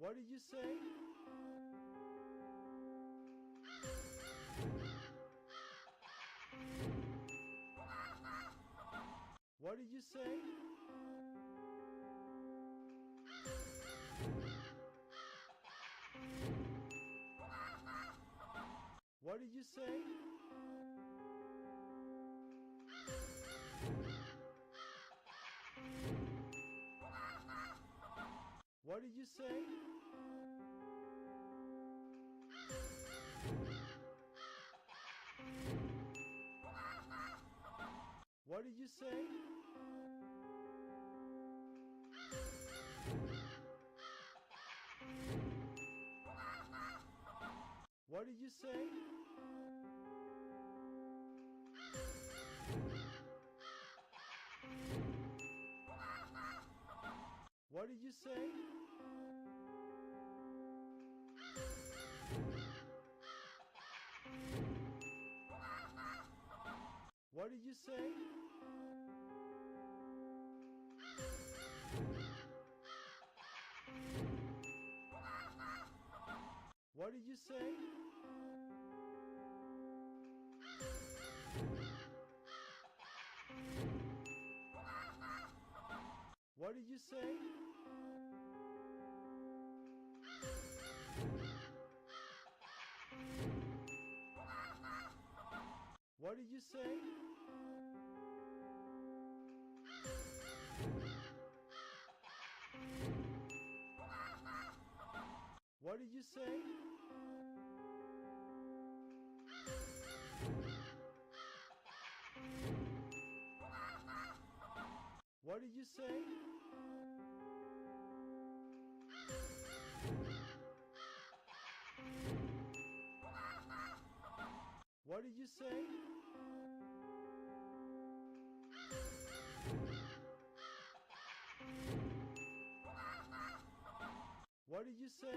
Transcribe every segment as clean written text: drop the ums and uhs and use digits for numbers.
What did you say? What did you say? What did you say? What did you say? What did you say? What did you say? What did you say? What did you say? What did you say? What did you say? What did you say? What did you say? What did you say? What did you say? What did you say?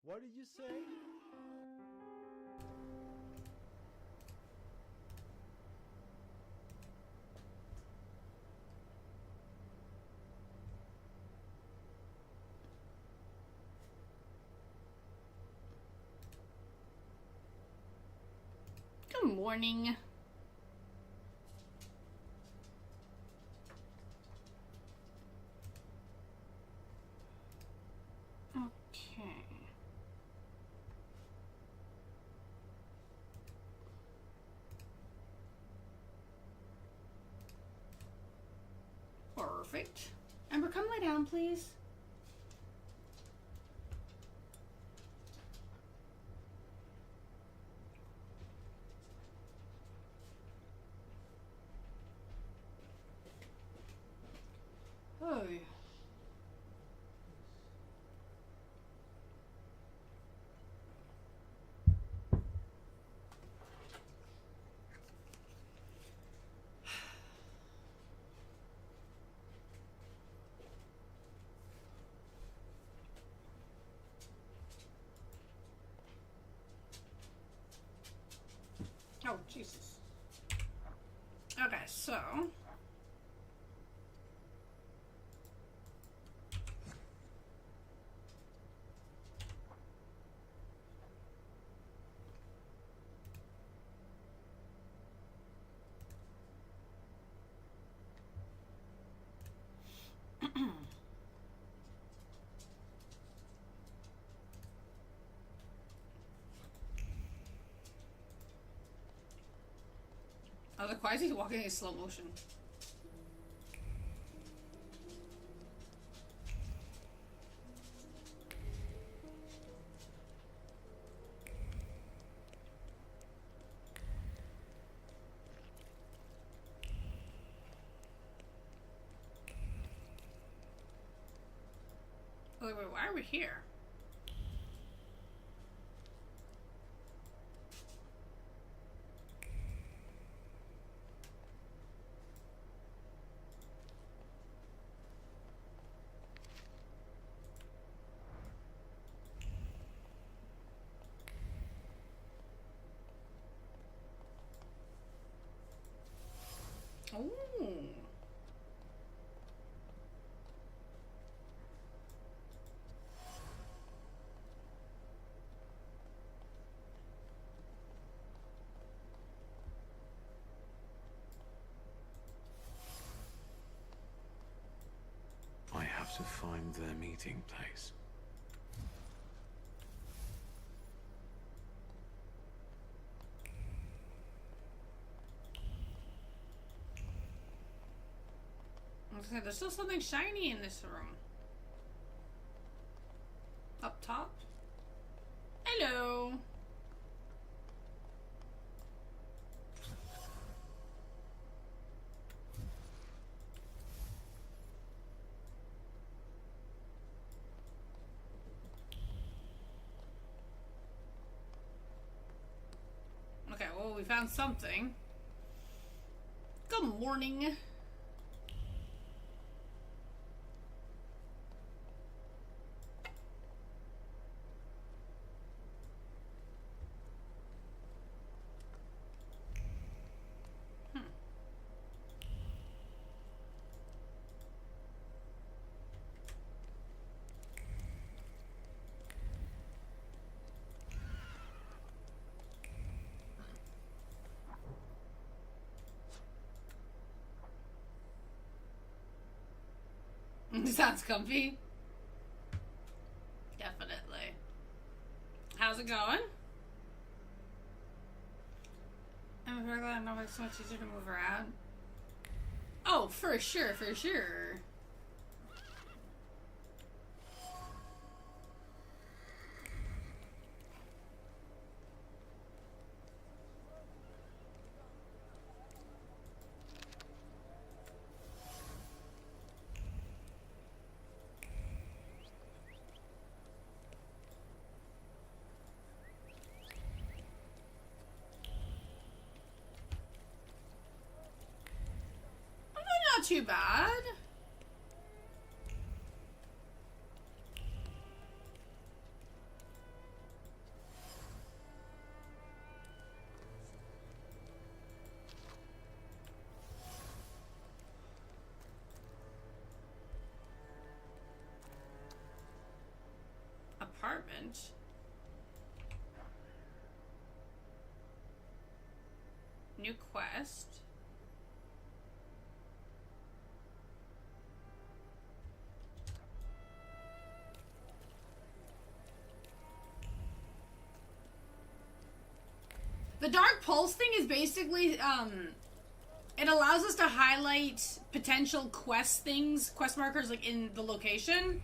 What did you say? Good morning. Okay. Perfect. Amber, come lay down, please. Oh. Oh, Jesus. Okay, so I was like, why is he walking in slow motion? I was like, wait, why are we here? to find their meeting place. Okay, there's still something shiny in this room. Up top. Hello. Okay, well, we found something. Good morning. Sounds comfy. Definitely. How's it going? I'm very glad I'm so much easier to move around. Oh, for sure, for sure. Not too bad. Apartment. New quest. The Dark Pulse thing is basically, it allows us to highlight potential quest things, quest markers, like, in the location.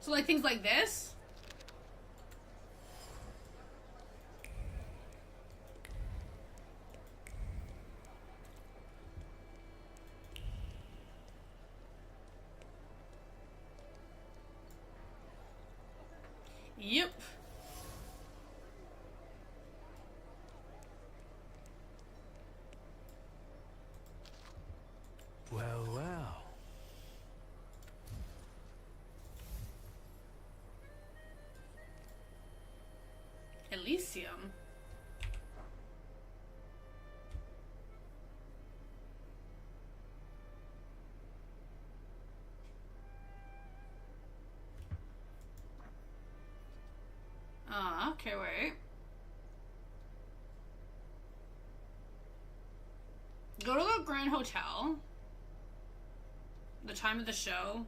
So, like, things like this. Yep. Well, well. Elysium. Okay, wait. Go to the Grand Hotel. The time of the show.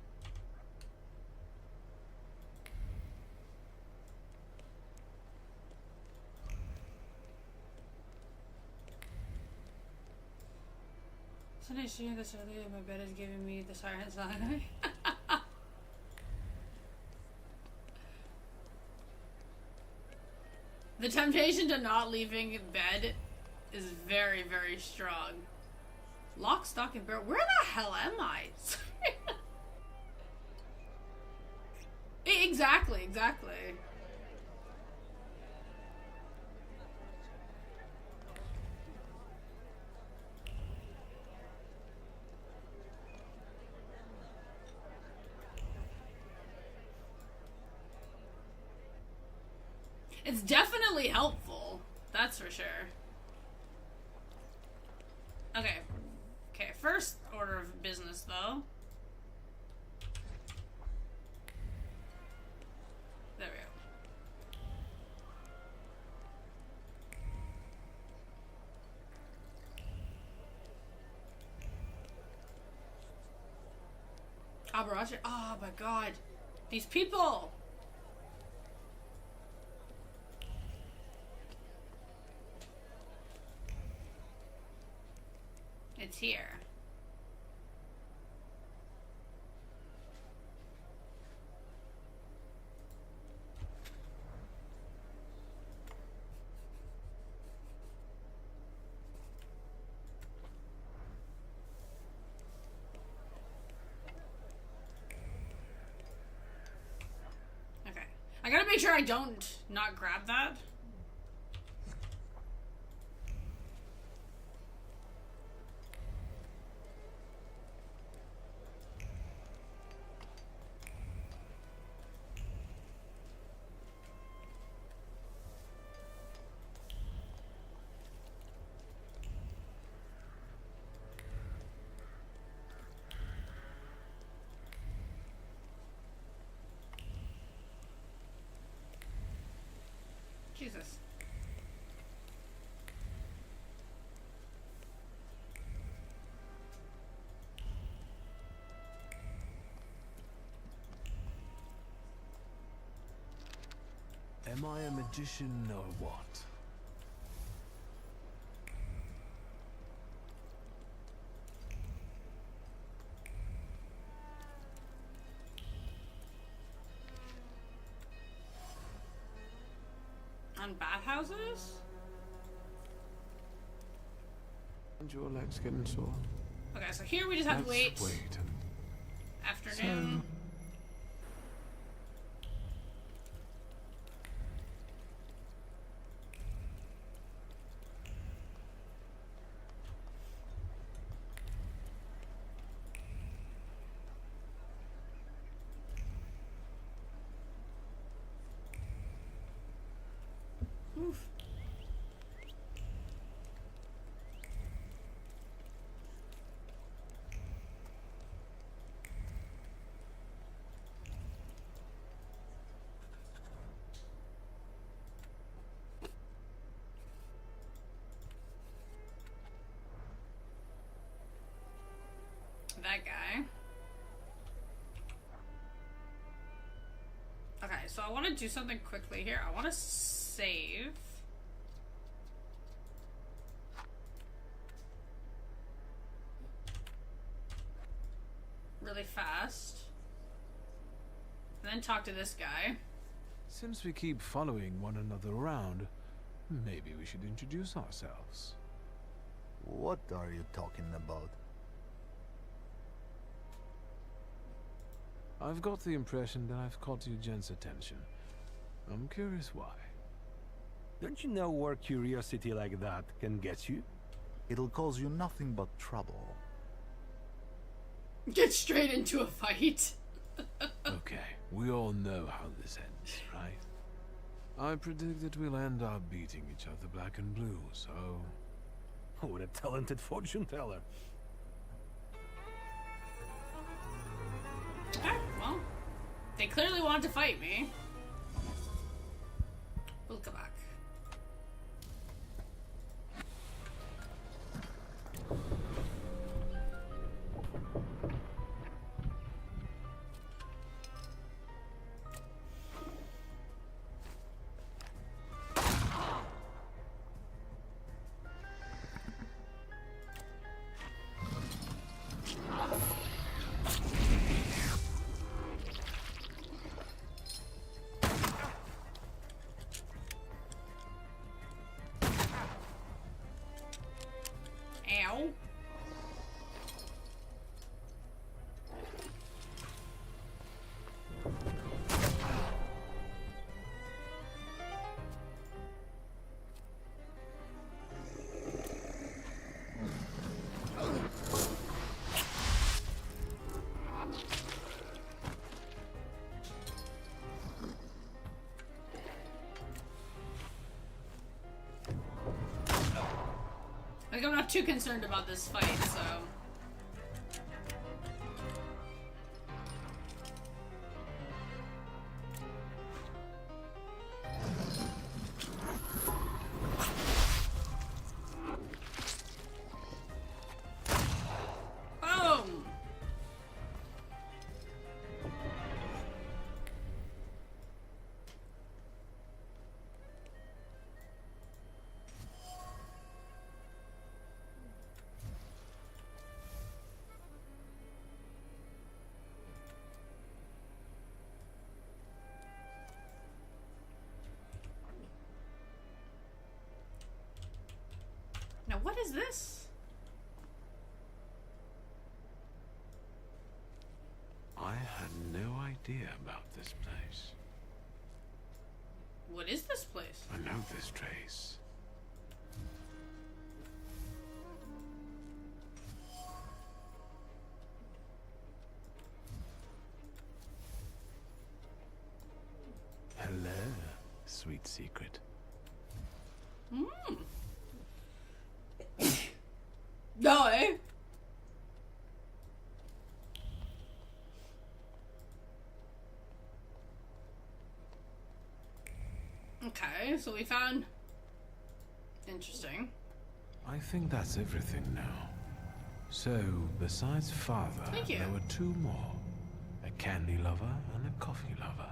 Sunday shooting this early and my bed is giving me the siren song. The temptation to not leaving bed is very, very strong. Lock, stock, and barrel. Where the hell am I? Exactly, exactly. It's definitely helpful. That's for sure. Okay. Okay, first order of business, though. There we Abarachi? Oh my god. These people! It's here. Okay. I gotta make sure I don't not grab that. Jesus. Am I a magician or what? On bathhouses? And your legs getting sore? Okay, so here we just have to Let's wait. wait and Afternoon. Oof. That guy. Okay, so I want to do something quickly here. I want to save. Really fast. And then talk to this guy. since we keep following one another around, maybe we should introduce ourselves. What are you talking about? I've got the impression that I've caught you gents' attention. I'm curious why. Don't you know where curiosity like that can get you? It'll cause you nothing but trouble. Get straight into a fight. Okay, we all know how this ends, right? I predict that we'll end up beating each other black and blue, so... What a talented fortune teller. Okay, well, they clearly want to fight me. We'll come back. Ow. Like, I'm not too concerned about this fight, so... Boom! is this? I had no idea about this place. What is this place? I know this trace. Hello, sweet secret. No, eh? Okay, so we found... Interesting. I think that's everything now. So, besides father, Thank you. there were two more. A candy lover and a coffee lover.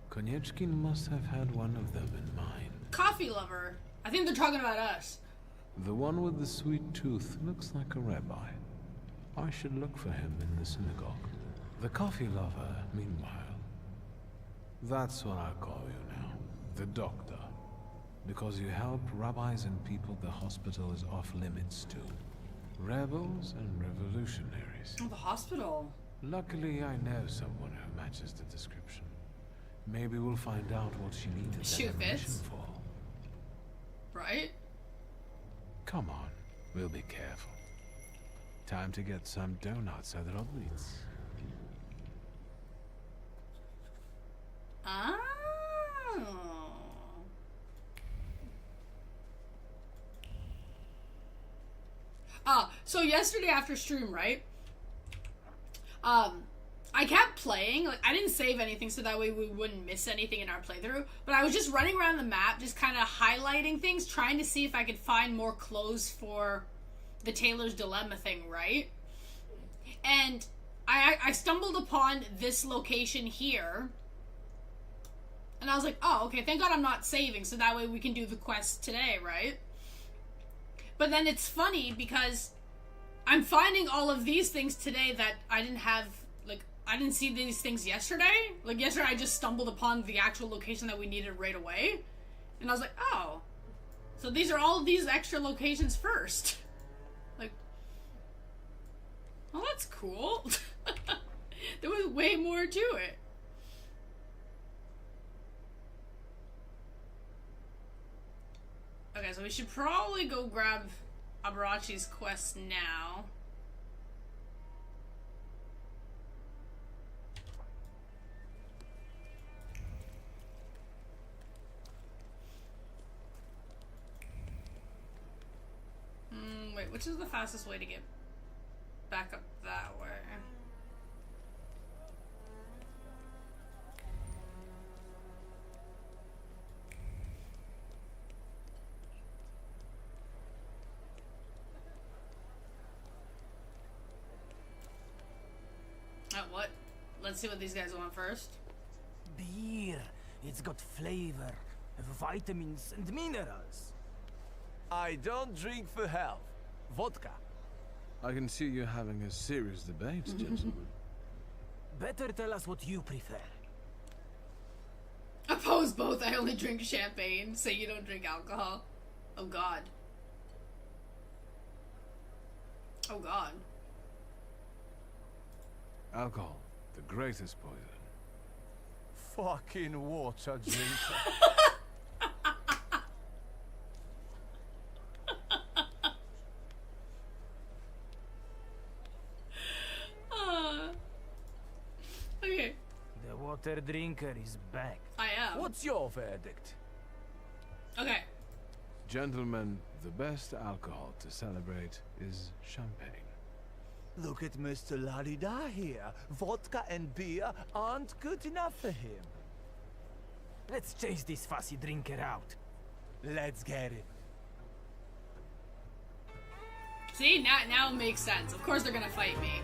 Konieczkin must have had one of them in mind. Coffee lover. I think they're talking about us. The one with the sweet tooth looks like a rabbi. I should look for him in the synagogue. The coffee lover, meanwhile. That's what I call you now. The doctor. Because you help rabbis and people the hospital is off limits to. Rebels and revolutionaries. Oh, the hospital. Luckily, I know someone who matches the description. Maybe we'll find out what she needed Shoe that permission fits. for. Right? Come on, we'll be careful. Time to get some donuts at Rodwitz. Oh. So yesterday after stream, right? I kept playing. Like, I didn't save anything so that way we wouldn't miss anything in our playthrough. But I was just running around the map, just kind of highlighting things, trying to see if I could find more clothes for the Taylor's Dilemma thing, right? And I stumbled upon this location here. And I was like, oh, okay, thank God I'm not saving, so that way we can do the quest today, right? But then it's funny because I'm finding all of these things today that I didn't have, like, I didn't see these things yesterday. Like, yesterday I just stumbled upon the actual location that we needed right away. And I was like, oh. So these are all of these extra locations first. Like, oh, that's cool. There was way more to it. Okay, so we should probably go grab Abarachi's quest now. Wait, which is the fastest way to get back up that way? What? Let's see what these guys want first. Beer. It's got flavor, vitamins and minerals. I don't drink for health. Vodka. I can see you're having a serious debate, gentlemen. Better tell us what you prefer. Oppose both. I only drink champagne. Say you don't drink alcohol. Oh God. Oh God. Alcohol, the greatest poison. Fucking water drinker. Okay. The water drinker is back. I am. What's your verdict? Okay. Gentlemen, the best alcohol to celebrate is champagne. Look at Mr. La-di-da here. Vodka and beer aren't good enough for him. Let's chase this fussy drinker out. Let's get it. See, now it makes sense. Of course they're gonna fight me.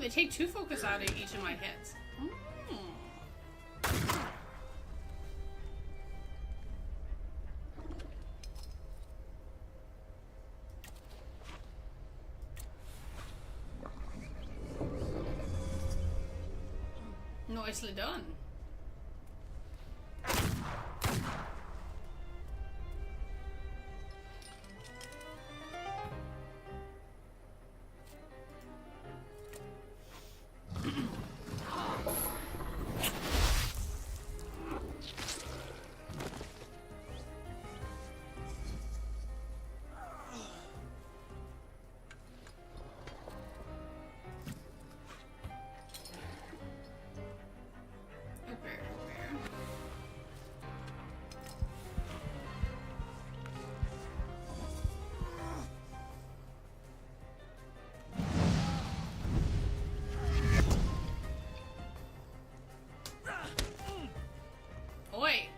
They take 2 focus out of each of my hits. Nicely done. Oi!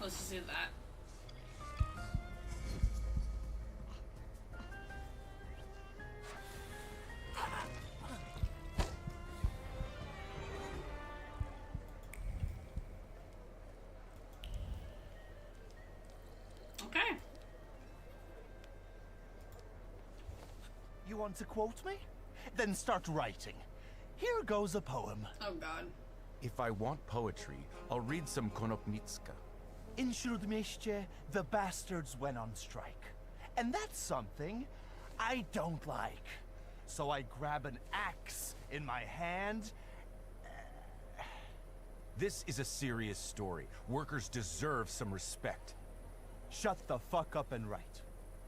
Let's just do that. Okay. You want to quote me? Then start writing. Here goes a poem. Oh god. If I want poetry, I'll read some Konopnicka. In Śródmieście, the bastards went on strike. And that's something I don't like. So I grab an axe in my hand. This is a serious story. Workers deserve some respect. Shut the fuck up and write.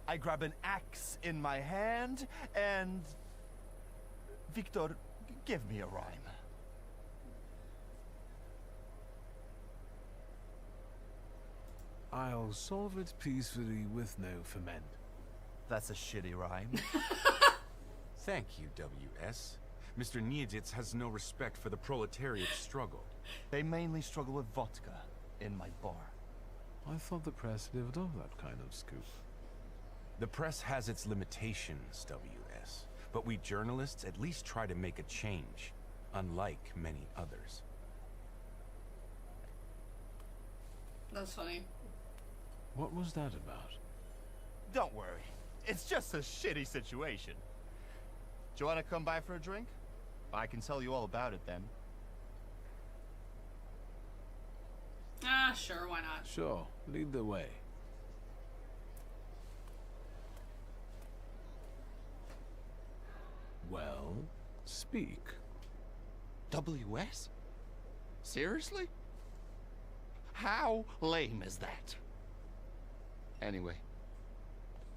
I grab an axe in my hand and... Victor, give me a rhyme. I'll solve it peacefully with no ferment. That's a shitty rhyme. Thank you, W.S. Mr. Niedzitz has no respect for the proletariat struggle. They mainly struggle with vodka in my bar. I thought the press lived off that kind of scoop. The press has its limitations, W.S. But we journalists at least try to make a change, unlike many others. That's funny. What was that about? Don't worry. It's just a shitty situation. Do you want to come by for a drink? I can tell you all about it then. Ah, sure, why not? Sure, lead the way. Well, speak. WS? Seriously? How lame is that? Anyway.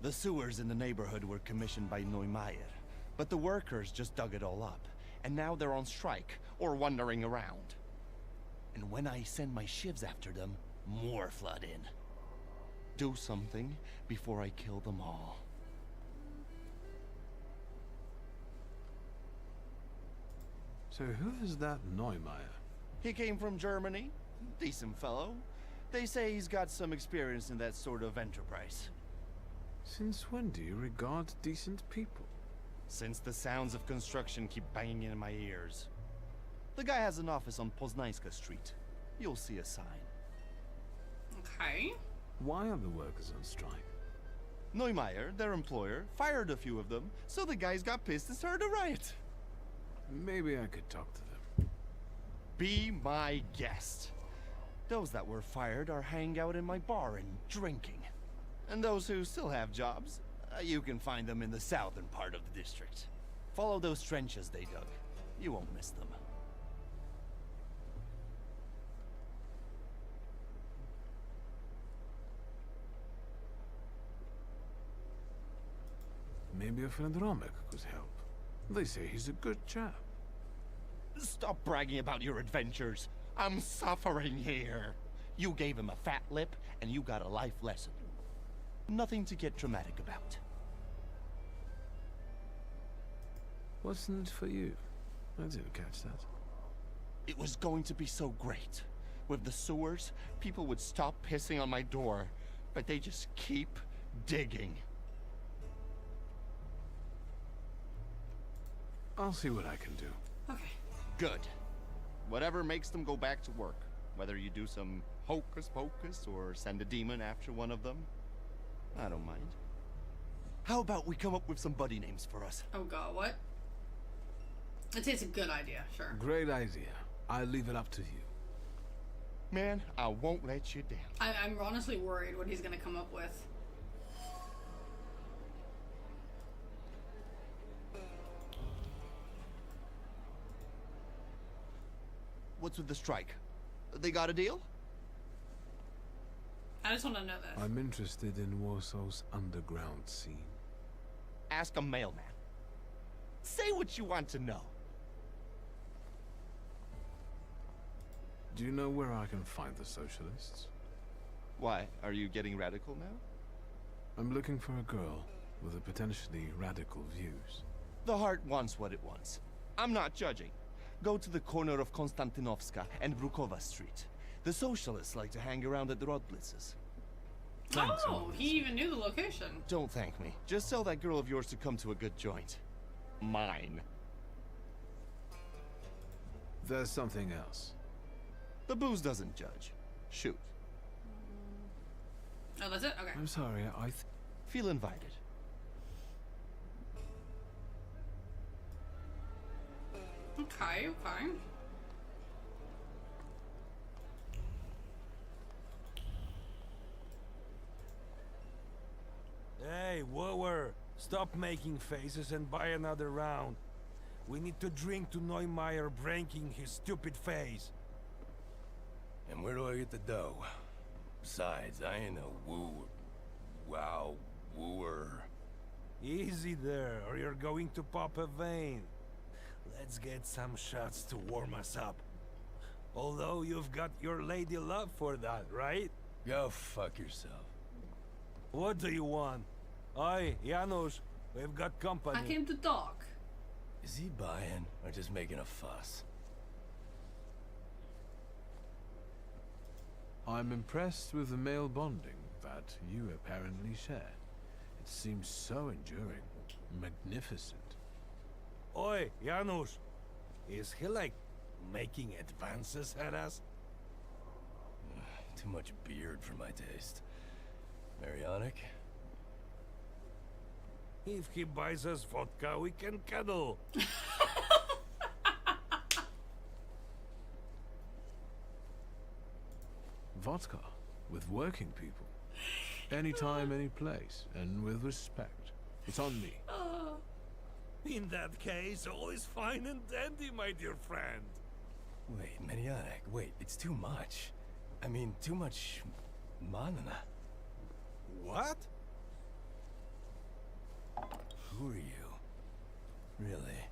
The sewers in the neighborhood were commissioned by Neumeier, but the workers just dug it all up, and now they're on strike, or wandering around. And when I send my shivs after them, more flood in. Do something before I kill them all. So who is that Neumeier? He came from Germany. Decent fellow. They say he's got some experience in that sort of enterprise. Since when do you regard decent people? since the sounds of construction keep banging in my ears. The guy has an office on Poznanska Street. You'll see a sign. Okay. Why are the workers on strike? Neumeier, their employer, fired a few of them, so the guys got pissed and started a riot. Maybe I could talk to them. Be my guest. Those that were fired are hanging out in my bar and drinking. And those who still have jobs, you can find them in the southern part of the district. Follow those trenches they dug. You won't miss them. Maybe a friend Romek could help. They say he's a good chap. Stop bragging about your adventures. I'm suffering here. You gave him a fat lip, and you got a life lesson. Nothing to get dramatic about. What's in it for you? I didn't catch that. It was going to be so great. With the sewers, people would stop pissing on my door, but they just keep digging. I'll see what I can do. Okay. Good. Whatever makes them go back to work. Whether you do some hocus pocus or send a demon after one of them, I don't mind. How about we come up with some buddy names for us? Oh god, what? I'd say it's a good idea, sure. Great idea. I'll leave it up to you. Man, I won't let you down. I'm honestly worried what he's gonna come up with. What's with the strike? They got a deal? I just want to know this. I'm interested in Warsaw's underground scene. Ask a mailman. Say what you want to know. Do you know where I can find the socialists? Why? Are you getting radical now? I'm looking for a girl with a potentially radical views. The heart wants what it wants. I'm not judging. Go to the corner of Konstantinovska and Brukova Street. The socialists like to hang around at the Rodblitzes. Thanks, Oh, Alex. he even knew the location. Don't thank me. Just tell that girl of yours to come to a good joint. Mine. There's something else. The booze doesn't judge. Shoot. Oh, that's it? Okay. I'm sorry, Feel invited. Okay, okay. Hey, whoa, stop making faces and buy another round. We need to drink to Neumeier breaking his stupid face. And where do I get the dough? Besides, I ain't a wooer. Easy there, or you're going to pop a vein. Let's get some shots to warm us up. Although you've got your lady love for that, right? Go fuck yourself. What do you want? Oi, Janusz, we've got company. I came to talk. Is he buying or just making a fuss? I'm impressed with the male bonding that you apparently share. It seems so enduring, magnificent. Oi, Janusz, is he like making advances at us? Too much beard for my taste. Marianic? If he buys us vodka, we can cuddle. Vodka, with working people. Anytime, any place, and with respect. It's on me. In that case, all is fine and dandy, my dear friend. Wait, Marianic, wait, it's too much. I mean, too much manana. What? Who are you? Really?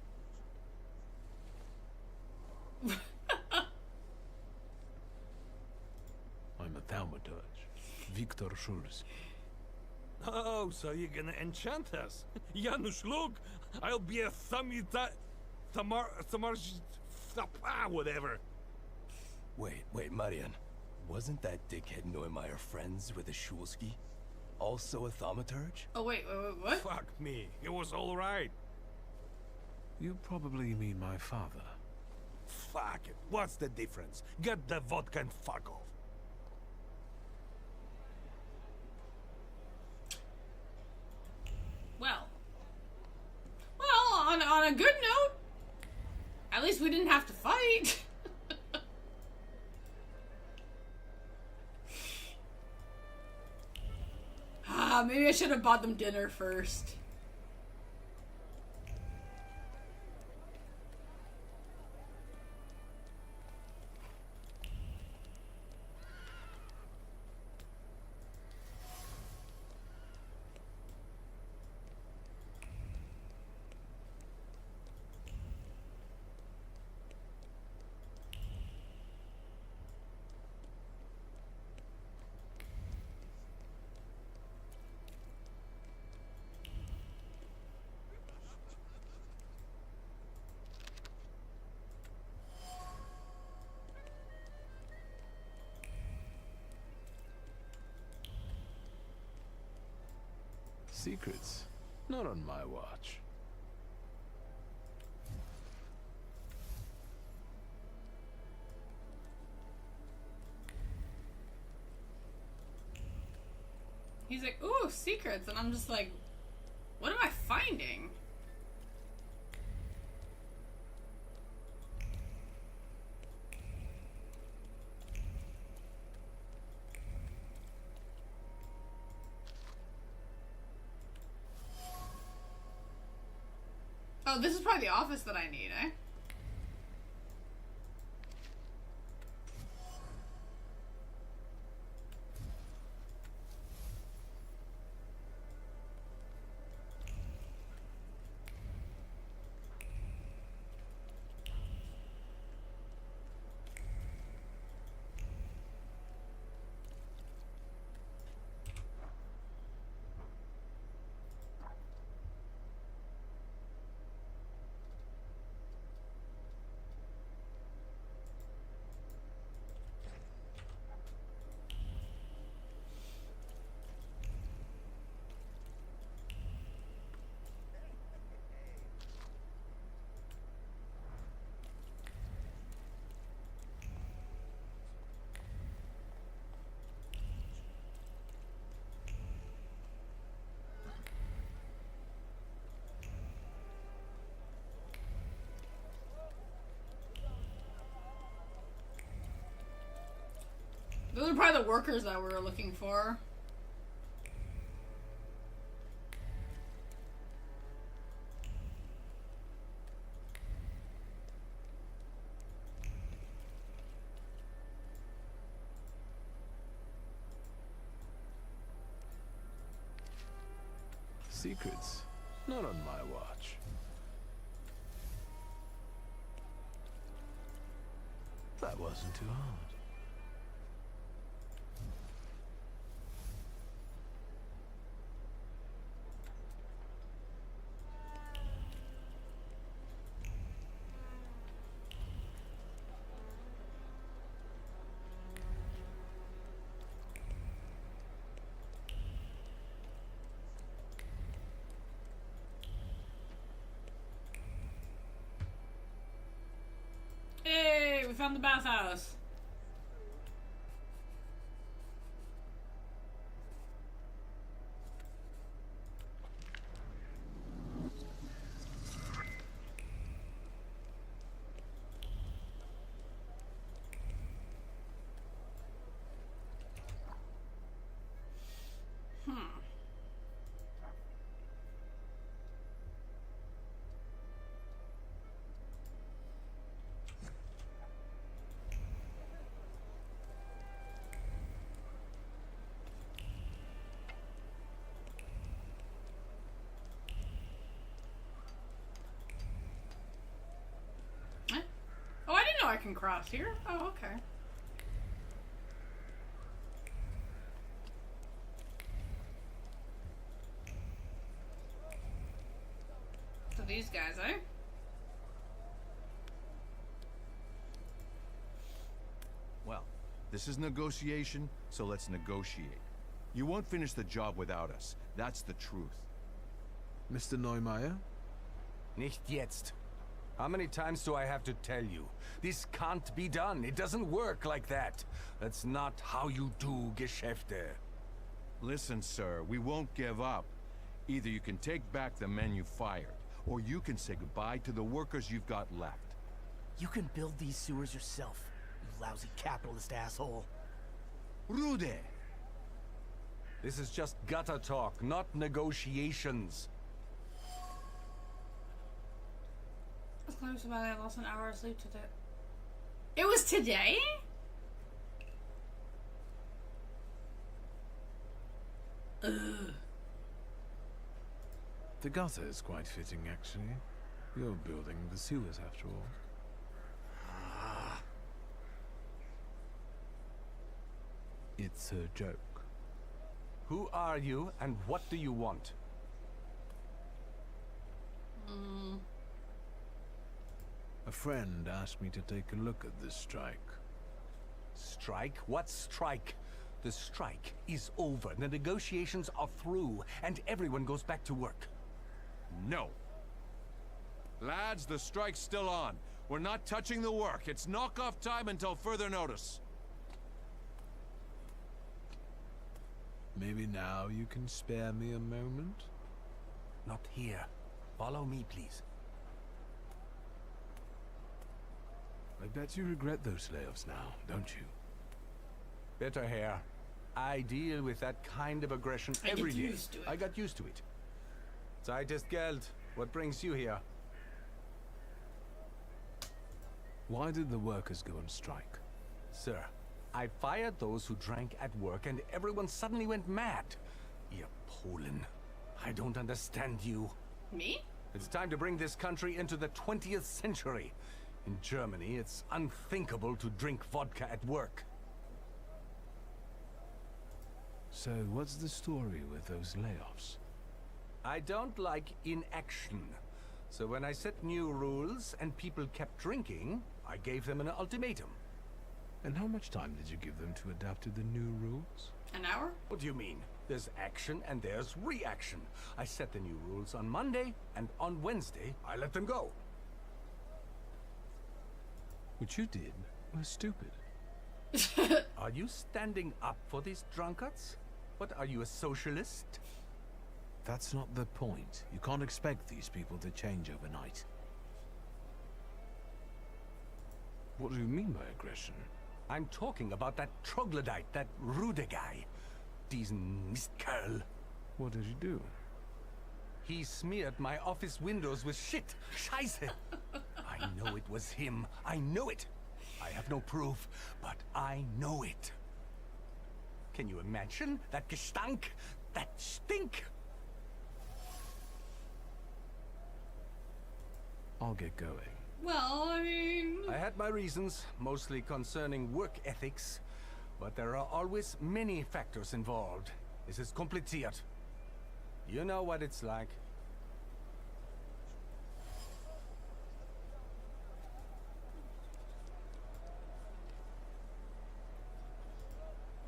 I'm a thaumaturge. Viktor Schulz. Oh, so you're gonna enchant us? Janusz, look! I'll be a whatever. Wait, Marian. Wasn't that dickhead Neumeier friends with the Schulski? Also a thaumaturge? Oh, wait, what? Fuck me, it was alright. You probably mean my father. Fuck it. What's the difference? Get the vodka and fuck off. Well, on a good note, at least we didn't have to fight. Maybe I should have bought them dinner first. Secrets? Not on my watch. He's like, ooh, secrets, and I'm just like, what am I finding? Oh, this is probably the office that I need, eh? Those are probably the workers that we were looking for. Secrets? Not on my watch. That wasn't too hard. Hey, we found the bathhouse. Oh, I didn't know I can cross here. Oh, okay. So these guys, eh? Well, this is negotiation, so let's negotiate. You won't finish the job without us. That's the truth. Mr. Neumeier? Nicht jetzt. How many times do I have to tell you? This can't be done. It doesn't work like that. That's not how you do Geschäfte. Listen, sir, we won't give up. Either you can take back the men you fired, or you can say goodbye to the workers you've got left. You can build these sewers yourself, you lousy capitalist asshole. Rude! This is just gutter talk, not negotiations. I was close about it. I lost an hour of sleep today. It was today? Ugh. The gutter is quite fitting, actually. You're building the sewers, after all. It's a joke. Who are you, and what do you want? A friend asked me to take a look at this strike. Strike? What strike? The strike is over. The negotiations are through, and everyone goes back to work. No. Lads, the strike's still on. We're not touching the work. It's knock-off time until further notice. Maybe now you can spare me a moment? Not here. Follow me, please. I bet you regret those layoffs now, don't you? Better hair. I deal with that kind of aggression every day. I got used to it. Zeit ist Geld. What brings you here? Why did the workers go on strike? Sir, I fired those who drank at work and everyone suddenly went mad. Ihr Polen. I don't understand you. Me? It's time to bring this country into the 20th century. In Germany, it's unthinkable to drink vodka at work. So, what's the story with those layoffs? I don't like inaction. So when I set new rules and people kept drinking, I gave them an ultimatum. And how much time did you give them to adapt to the new rules? An hour? What do you mean? There's action and there's reaction. I set the new rules on Monday, and on Wednesday, I let them go. What you did was stupid. Are you standing up for these drunkards? What, are you a socialist? That's not the point. You can't expect these people to change overnight. What do you mean by aggression? I'm talking about that troglodyte, that Rude guy. Diesen Mistkerl. What did you do? He smeared my office windows with shit. Scheiße. I know it was him. I know it. I have no proof, but I know it. Can you imagine that Gestank? That stink? I'll get going. Well, I mean... I had my reasons, mostly concerning work ethics, but there are always many factors involved. This is kompliziert. You know what it's like.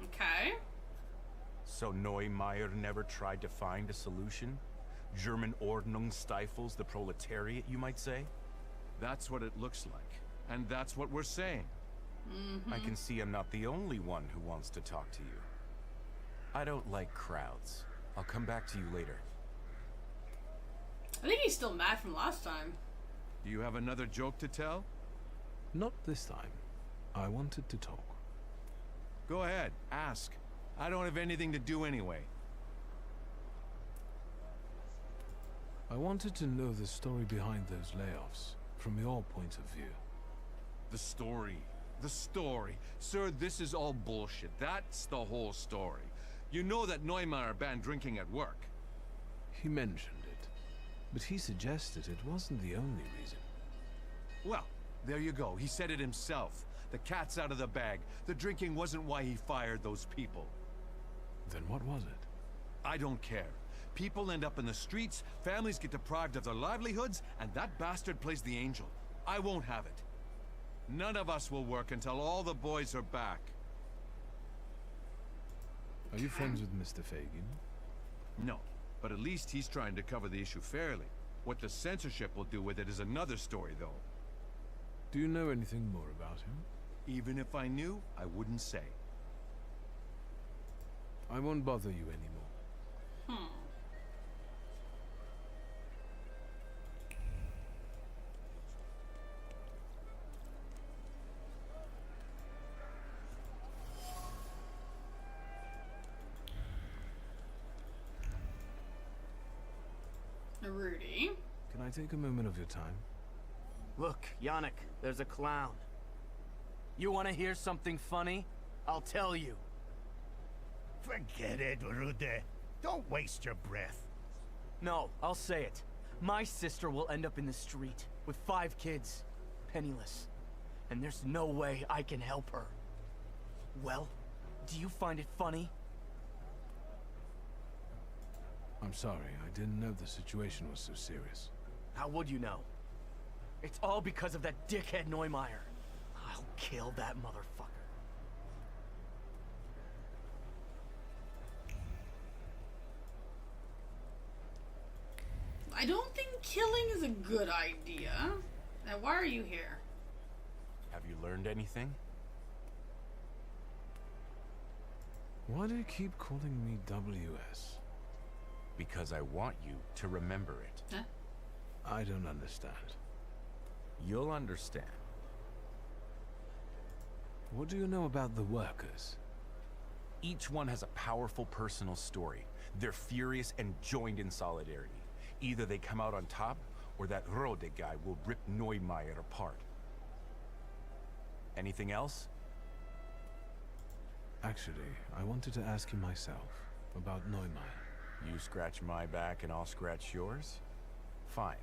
Okay. So Neumeier never tried to find a solution? German Ordnung stifles the proletariat, you might say? That's what it looks like. And that's what we're saying. I can see I'm not the only one who wants to talk to you. I don't like crowds. I'll come back to you later. I think he's still mad from last time. Do you have another joke to tell? Not this time. I wanted to talk. Go ahead, ask. I don't have anything to do anyway. I wanted to know the story behind those layoffs, from your point of view. The story. The story. Sir, this is all bullshit. That's the whole story. You know that Neumeier banned drinking at work. He mentioned it, but he suggested it wasn't the only reason. Well, there you go. He said it himself. The cat's out of the bag. The drinking wasn't why he fired those people. Then what was it? I don't care. People end up in the streets, families get deprived of their livelihoods, and that bastard plays the angel. I won't have it. None of us will work until all the boys are back. Are you friends with Mr. Fagin? No, but at least he's trying to cover the issue fairly. What the censorship will do with it is another story, though. Do you know anything more about him? Even if I knew, I wouldn't say. I won't bother you anymore. Rudy. Can I take a moment of your time? Look, Yannick, there's a clown. You want to hear something funny? I'll tell you. Forget it, Rude. Don't waste your breath. No, I'll say it. My sister will end up in the street with 5 kids, penniless. And there's no way I can help her. Well, do you find it funny? I'm sorry, I didn't know the situation was so serious. How would you know? It's all because of that dickhead Neumeier. I'll kill that motherfucker. I don't think killing is a good idea. Now, why are you here? Have you learned anything? Why do you keep calling me WS? Because I want you to remember it. Huh? I don't understand. You'll understand. What do you know about the workers? Each one has a powerful personal story. They're furious and joined in solidarity. Either they come out on top, or that Rode guy will rip Neumeier apart. Anything else? Actually, I wanted to ask you myself about Neumeier. You scratch my back and I'll scratch yours? Fine.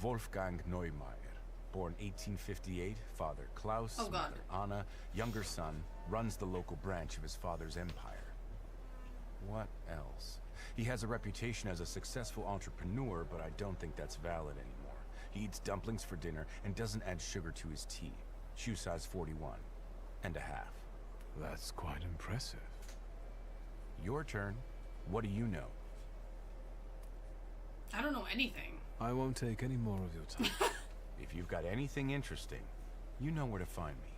Wolfgang Neumeier, born 1858, father Klaus, Oh, God. mother Anna, younger son, runs the local branch of his father's empire. What else? He has a reputation as a successful entrepreneur, but I don't think that's valid anymore. He eats dumplings for dinner and doesn't add sugar to his tea. Shoe size 41 and a half. That's quite impressive. Your turn. What do you know? I don't know anything. I won't take any more of your time. If you've got anything interesting, you know where to find me.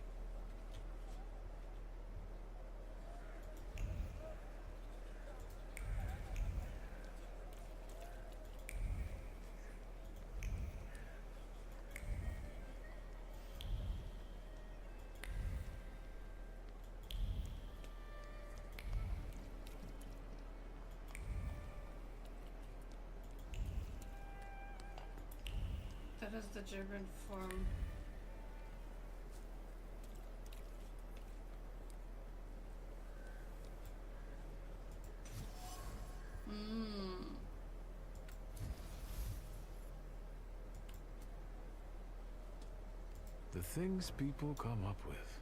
That is the German form. The things people come up with.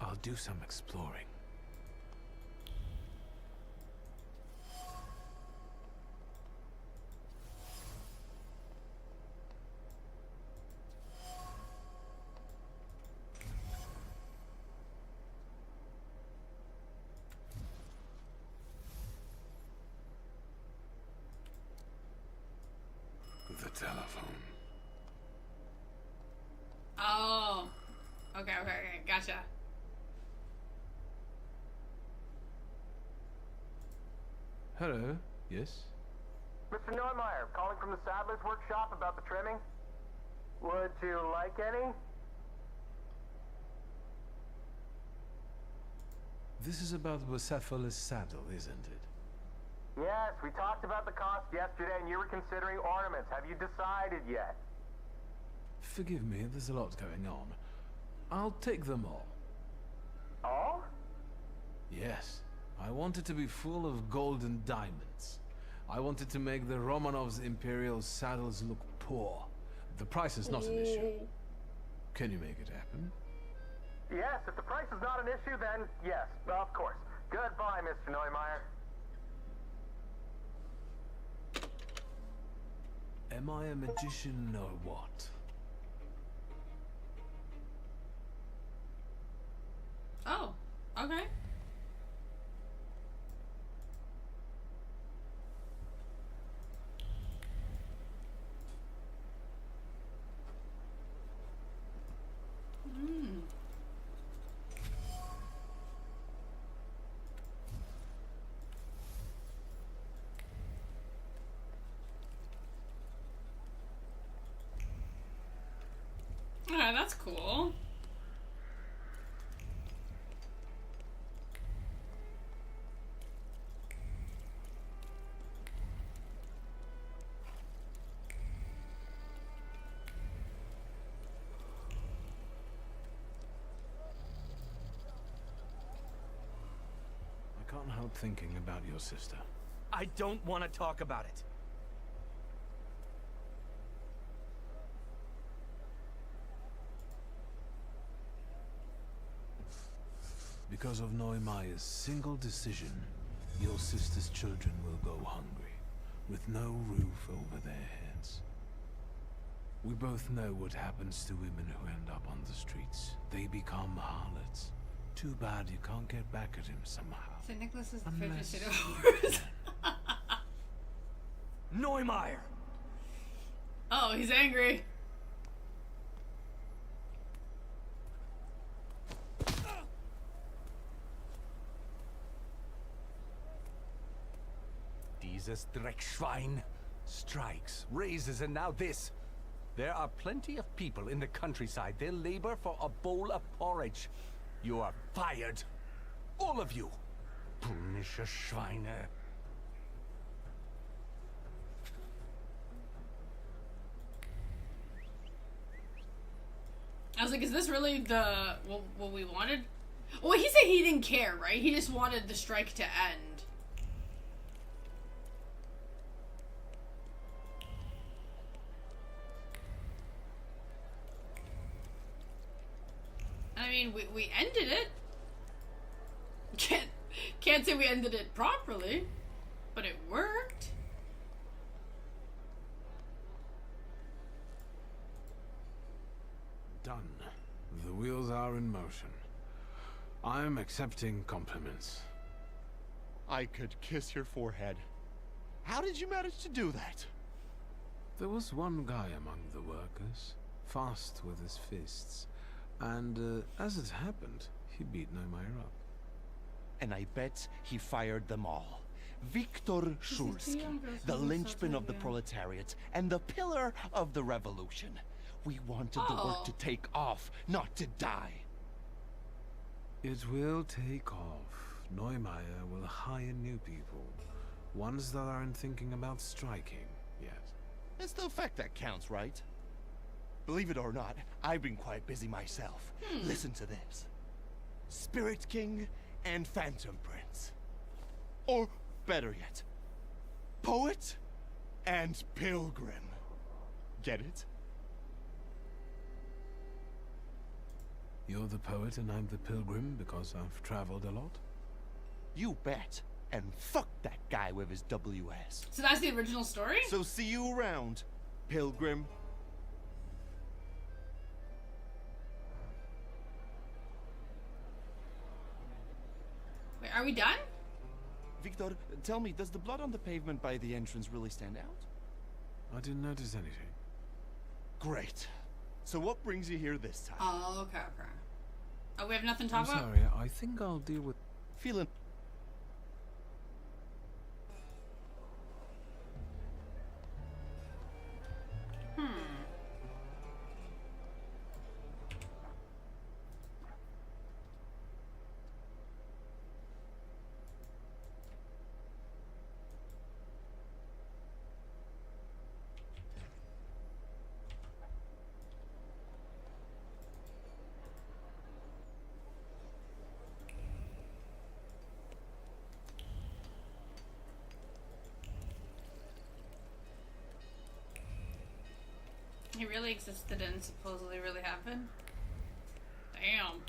I'll do some exploring. The telephone. Oh. Okay, gotcha. Hello, yes? Mr. Neumeier, calling from the Saddler's Workshop about the trimming. Would you like any? This is about the Bucephalus saddle, isn't it? Yes, we talked about the cost yesterday and you were considering ornaments. Have you decided yet? Forgive me, there's a lot going on. I'll take them all. All? Yes. I want it to be full of gold and diamonds. I wanted to make the Romanovs' imperial saddles look poor. The price is not an issue. Can you make it happen? Yes, if the price is not an issue, then yes, of course. Goodbye, Mr. Neumeier. Am I a magician or what? Oh, okay. Okay, that's cool. I can't help thinking about your sister. I don't want to talk about it. Because of Neumayer's single decision, your sister's children will go hungry, with no roof over their heads. We both know what happens to women who end up on the streets. They become harlots. Too bad you can't get back at him somehow. St. Nicholas is the favorite Unless- city of horrors. Neumayer! Oh, he's angry. Dieses Dreckschwein. Strikes, raises, and now this. There are plenty of people in the countryside. They'll labor for a bowl of porridge. You are fired. All of you. Punische Schweine. I was like, is this really the what we wanted? Well, he said he didn't care, right? He just wanted the strike to end. I mean, we ended it. Can't say we ended it properly, but it worked. Done. The wheels are in motion. I'm accepting compliments. I could kiss your forehead. How did you manage to do that? There was one guy among the workers, fast with his fists, and as it happened, he beat Neumayer up. And I bet he fired them all. Viktor Szulski, the linchpin of the proletariat and the pillar of the revolution. We wanted the work to take off, not to die. It will take off. Neumayer will hire new people, ones that aren't thinking about striking yet. It's the fact that counts, right? Believe it or not, I've been quite busy myself. Listen to this. Spirit King and Phantom Prince. Or, better yet, Poet and Pilgrim. Get it? You're the poet and I'm the pilgrim because I've traveled a lot? You bet. And fuck that guy with his WS. So that's the original story? So see you around, Pilgrim. Wait, are we done? Victor, tell me, does the blood on the pavement by the entrance really stand out? I didn't notice anything. Great. So what brings you here this time? Oh, okay. Oh, we have nothing to I'm talk about? sorry, I think I'll deal with... Feeling... He really existed and supposedly really happened? Damn.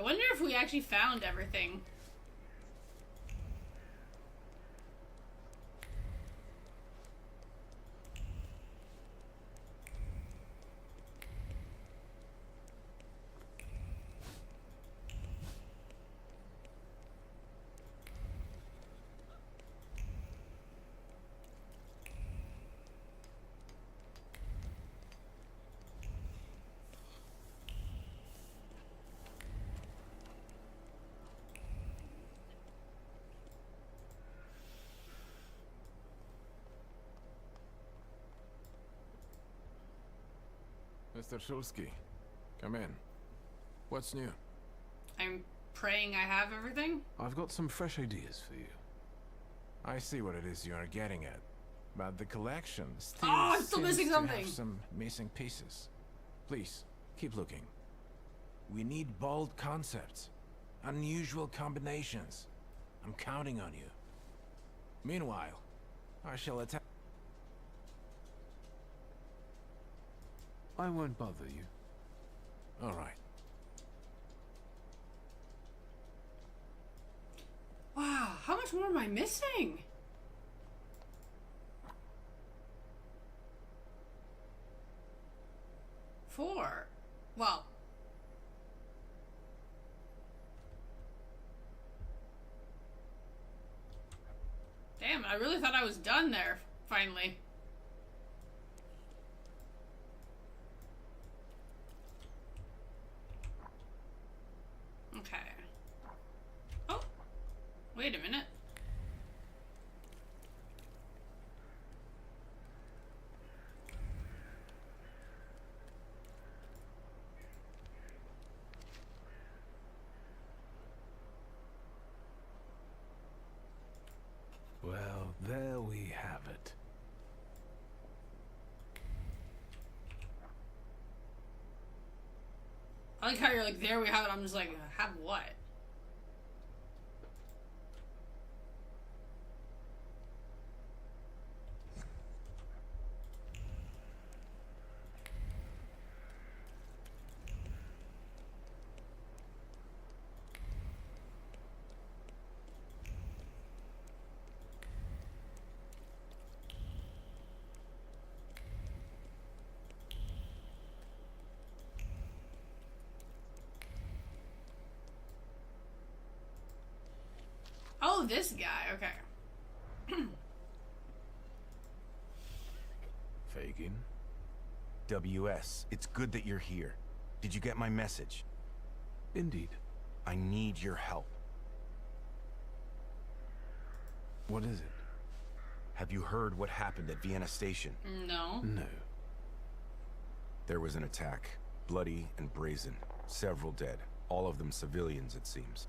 wonder if we actually found everything. Mr. Shulsky, come in. What's new? I'm praying I have everything. I've got some fresh ideas for you. I see what it is you're getting at. But the collection still I'm still seems missing to something. have some missing pieces. Please, keep looking. We need bold concepts. Unusual combinations. I'm counting on you. Meanwhile, I shall attack. I won't bother you. All right. Wow, how much more am I missing? Four. Well. Damn, I really thought I was done there, finally. Okay. Oh, wait a minute. Well, there we have it. I like how you're like, there we have it. I'm just like, have what? Oh, this guy. Okay. Fagin? WS, it's good that you're here. Did you get my message? Indeed. I need your help. What is it? Have you heard what happened at Vienna Station? No. No. There was an attack. Bloody and brazen. Several dead. All of them civilians, it seems.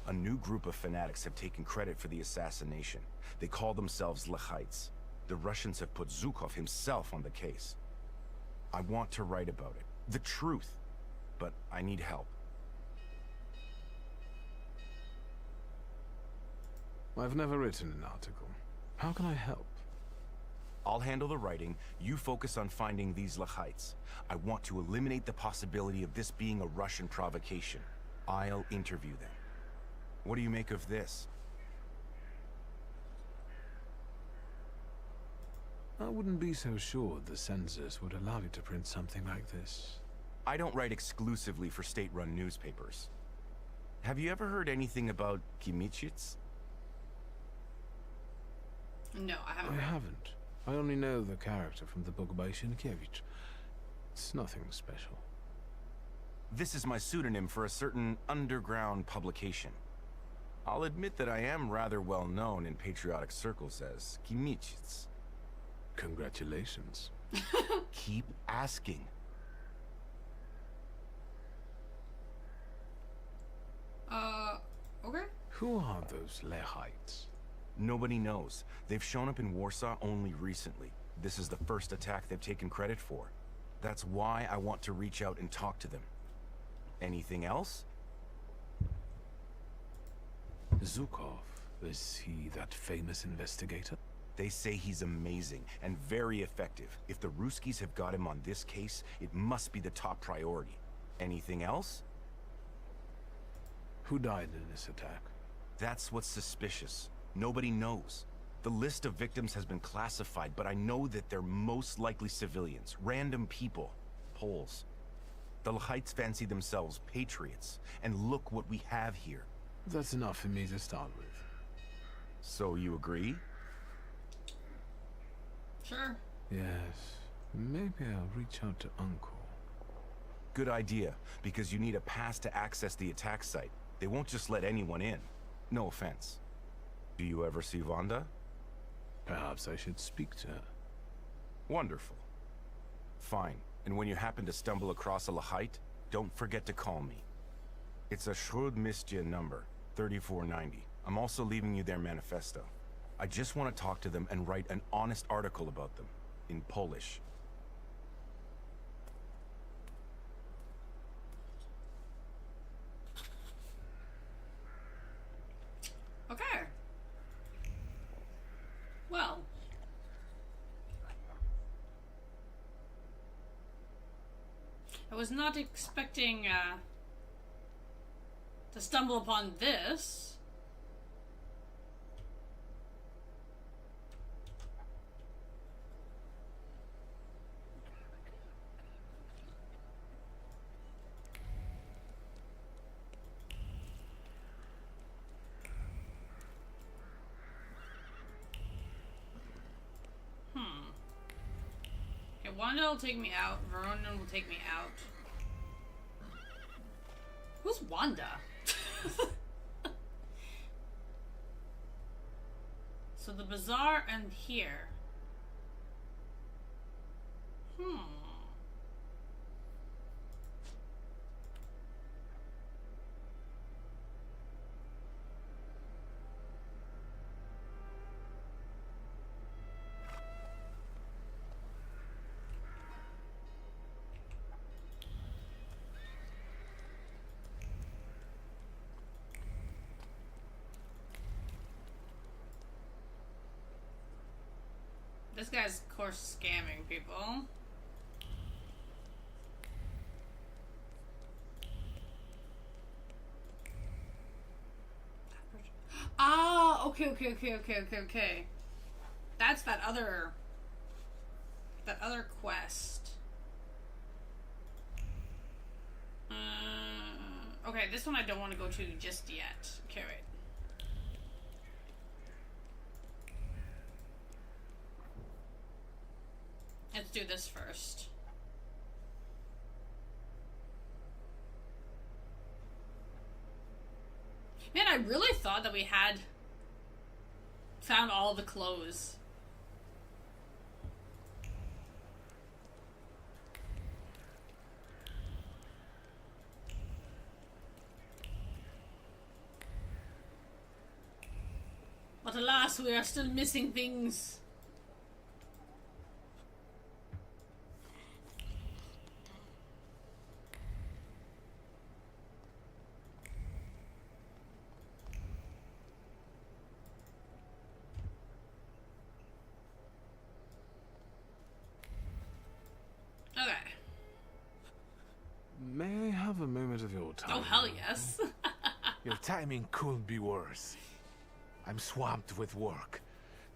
A new group of fanatics have taken credit for the assassination. They call themselves Lekhites. The Russians have put Zhukov himself on the case. I want to write about it. The truth. But I need help. I've never written an article. How can I help? I'll handle the writing. You focus on finding these Lekhites. I want to eliminate the possibility of this being a Russian provocation. I'll interview them. What do you make of this? I wouldn't be so sure the censors would allow you to print something like this. I don't write exclusively for state-run newspapers. Have you ever heard anything about Kimichits? No, I haven't. I haven't. I only know the character from the book by Sienkiewicz. It's nothing special. This is my pseudonym for a certain underground publication. I'll admit that I am rather well known in patriotic circles as Kimichits. Congratulations. Keep asking. Okay. Who are those Lekhites? Nobody knows. They've shown up in Warsaw only recently. This is the first attack they've taken credit for. That's why I want to reach out and talk to them. Anything else? Zhukov, is he that famous investigator? They say he's amazing and very effective. If the Ruskies have got him on this case, it must be the top priority. Anything else? Who died in this attack? That's what's suspicious. Nobody knows. The list of victims has been classified, but I know that they're most likely civilians, random people, Poles. The L'Hites fancy themselves patriots, and look what we have here. That's enough for me to start with. So you agree? Sure. Yes. Maybe I'll reach out to Uncle. Good idea, because you need a pass to access the attack site. They won't just let anyone in. No offense. Do you ever see Wanda? Perhaps I should speak to her. Wonderful. Fine. And when you happen to stumble across a L'Hite, don't forget to call me. It's a Śródmieście number, 3490. I'm also leaving you their manifesto. I just want to talk to them and write an honest article about them, in Polish. Okay. Well. I was not expecting to stumble upon this. Okay, Wanda will take me out. Verona will take me out. Who's Wanda? So the bazaar and here. This guy's, of course, scamming people. Ah, okay. That's that other quest. Okay, this one I don't want to go to just yet. Okay, wait. Let's do this first. Man, I really thought that we had found all the clothes. But alas, we are still missing things. May I have a moment of your time? Oh, hell yes. Your timing couldn't be worse. I'm swamped with work.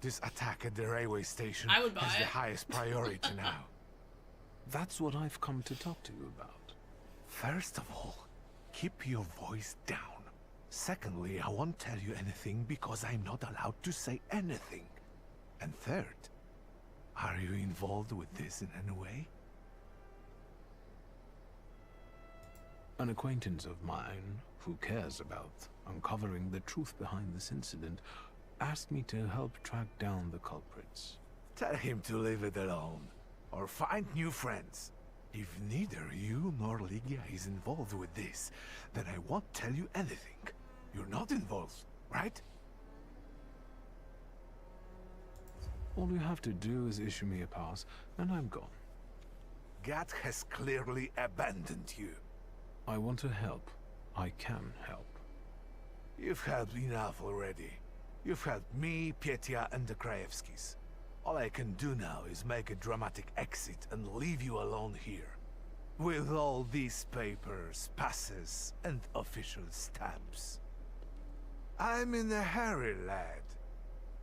This attack at the railway station I would buy has it. the highest priority now. That's what I've come to talk to you about. First of all, keep your voice down. Secondly, I won't tell you anything because I'm not allowed to say anything. And third, are you involved with this in any way? An acquaintance of mine, who cares about uncovering the truth behind this incident, asked me to help track down the culprits. Tell him to leave it alone, or find new friends. If neither you nor Lygia is involved with this, then I won't tell you anything. You're not involved, right? All you have to do is issue me a pass, and I'm gone. Gat has clearly abandoned you. I want to help. I can help. You've helped enough already. You've helped me, Petya, and the Krajewskis. All I can do now is make a dramatic exit and leave you alone here. With all these papers, passes, and official stamps. I'm in a hurry, lad.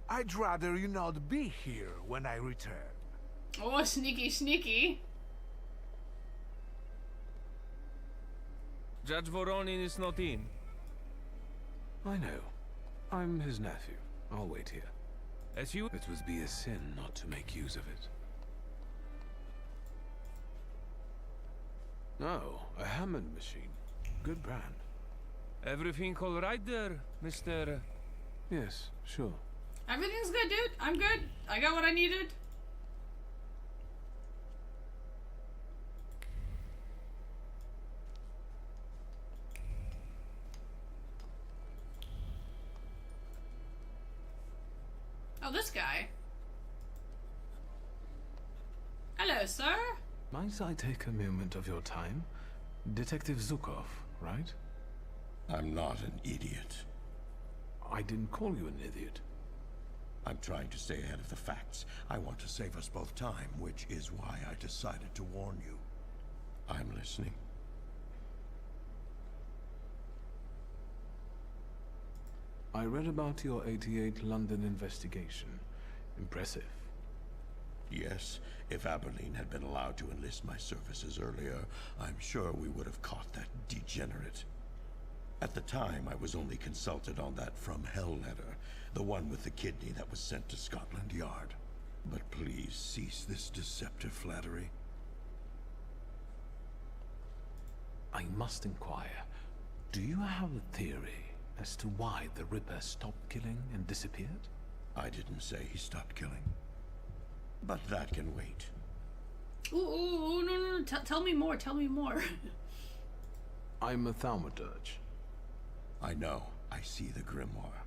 I'd rather you not be here when I return. Oh, sneaky, sneaky. Judge Voronin is not in. I know. I'm his nephew. I'll wait here. As you... It would be a sin not to make use of it. Oh, a Hammond machine. Good brand. Everything all right there, Mr... Yes, sure. Everything's good, dude. I'm good. I got what I needed. Oh, this guy. Hello, sir. Might I take a moment of your time? Detective Zukov, right? I'm not an idiot. I didn't call you an idiot. I'm trying to stay ahead of the facts. I want to save us both time, which is why I decided to warn you. I'm listening. I read about your 88 London investigation. Impressive. Yes, if Aberline had been allowed to enlist my services earlier, I'm sure we would have caught that degenerate. At the time, I was only consulted on that From Hell letter, the one with the kidney that was sent to Scotland Yard. But please cease this deceptive flattery. I must inquire. Do you have a theory as to why the Ripper stopped killing and disappeared? I didn't say he stopped killing. But that can wait. Ooh, no. Tell me more. Tell me more. I'm a thaumaturge. I know. I see the grimoire.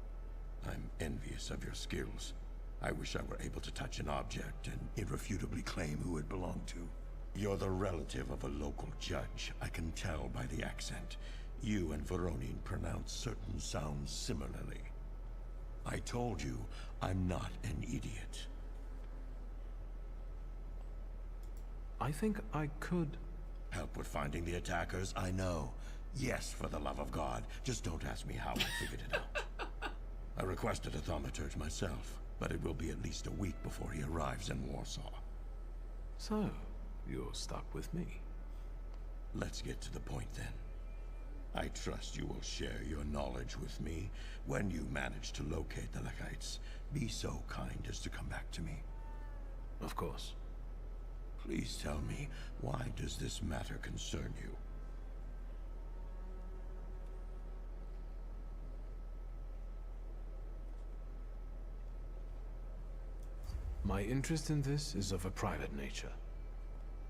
I'm envious of your skills. I wish I were able to touch an object and irrefutably claim who it belonged to. You're the relative of a local judge. I can tell by the accent. You and Voronin pronounce certain sounds similarly. I told you, I'm not an idiot. I think I could... Help with finding the attackers? I know. Yes, for the love of God. Just don't ask me how I figured it out. I requested a thaumaturge myself, but it will be at least a week before he arrives in Warsaw. So, you're stuck with me. Let's get to the point then. I trust you will share your knowledge with me. When you manage to locate the Lechites, be so kind as to come back to me. Of course. Please tell me, why does this matter concern you? My interest in this is of a private nature.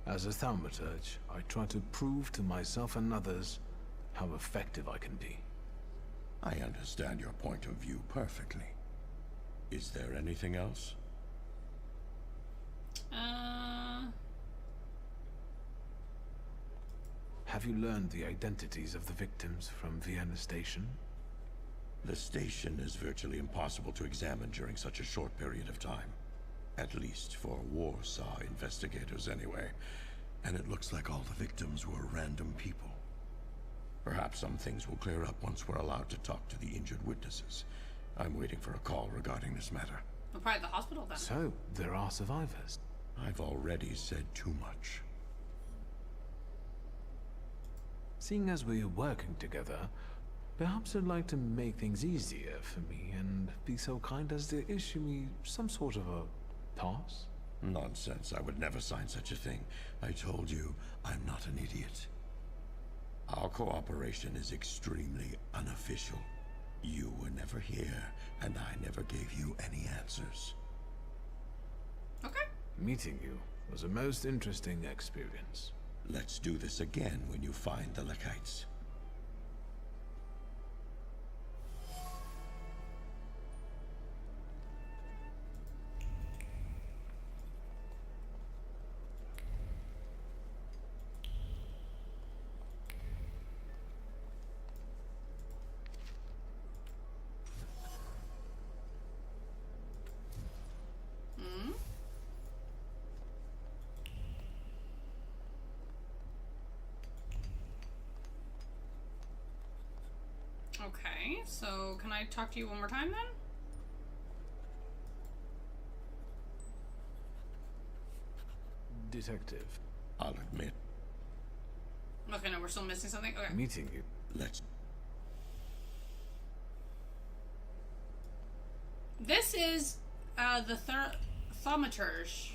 As a thaumaturge, I try to prove to myself and others how effective I can be. I understand your point of view perfectly. Is there anything else? Have you learned the identities of the victims from Vienna Station? The station is virtually impossible to examine during such a short period of time. At least for Warsaw investigators anyway. And it looks like all the victims were random people. Perhaps some things will clear up once we're allowed to talk to the injured witnesses. I'm waiting for a call regarding this matter. We're probably at the hospital then. So, there are survivors. I've already said too much. Seeing as we're working together, perhaps you'd like to make things easier for me and be so kind as to issue me some sort of a pass? Nonsense. I would never sign such a thing. I told you, I'm not an idiot. Our cooperation is extremely unofficial. You were never here, and I never gave you any answers. Okay. Meeting you was a most interesting experience. Let's do this again when you find the Lechites. Okay, so can I talk to you one more time then? Detective. I'll admit, Okay, no, we're still missing something? Okay. meeting you. let's... This is, the thaumaturge.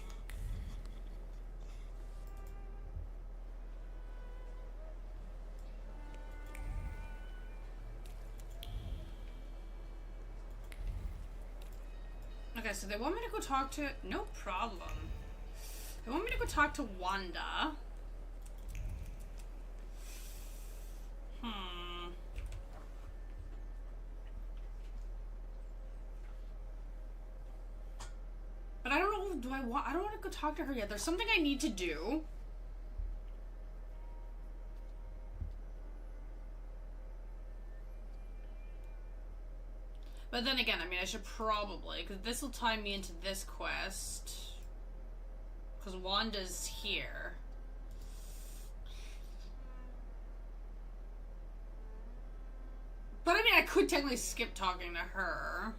Okay, so they want me to go talk to... No problem. They want me to go talk to Wanda. But I don't know, I don't want to go talk to her yet. There's something I need to do. But then again, I mean, I should probably, because this will tie me into this quest. Because Wanda's here. But I mean, I could technically skip talking to her.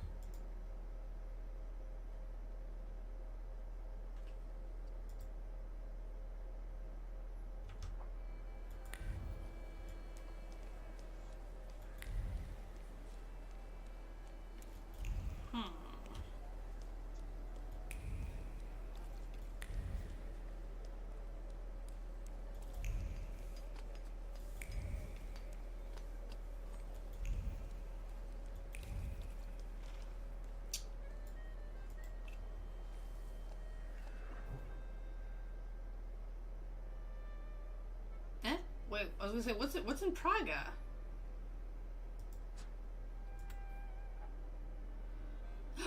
Wait, I was gonna say, what's in Praga?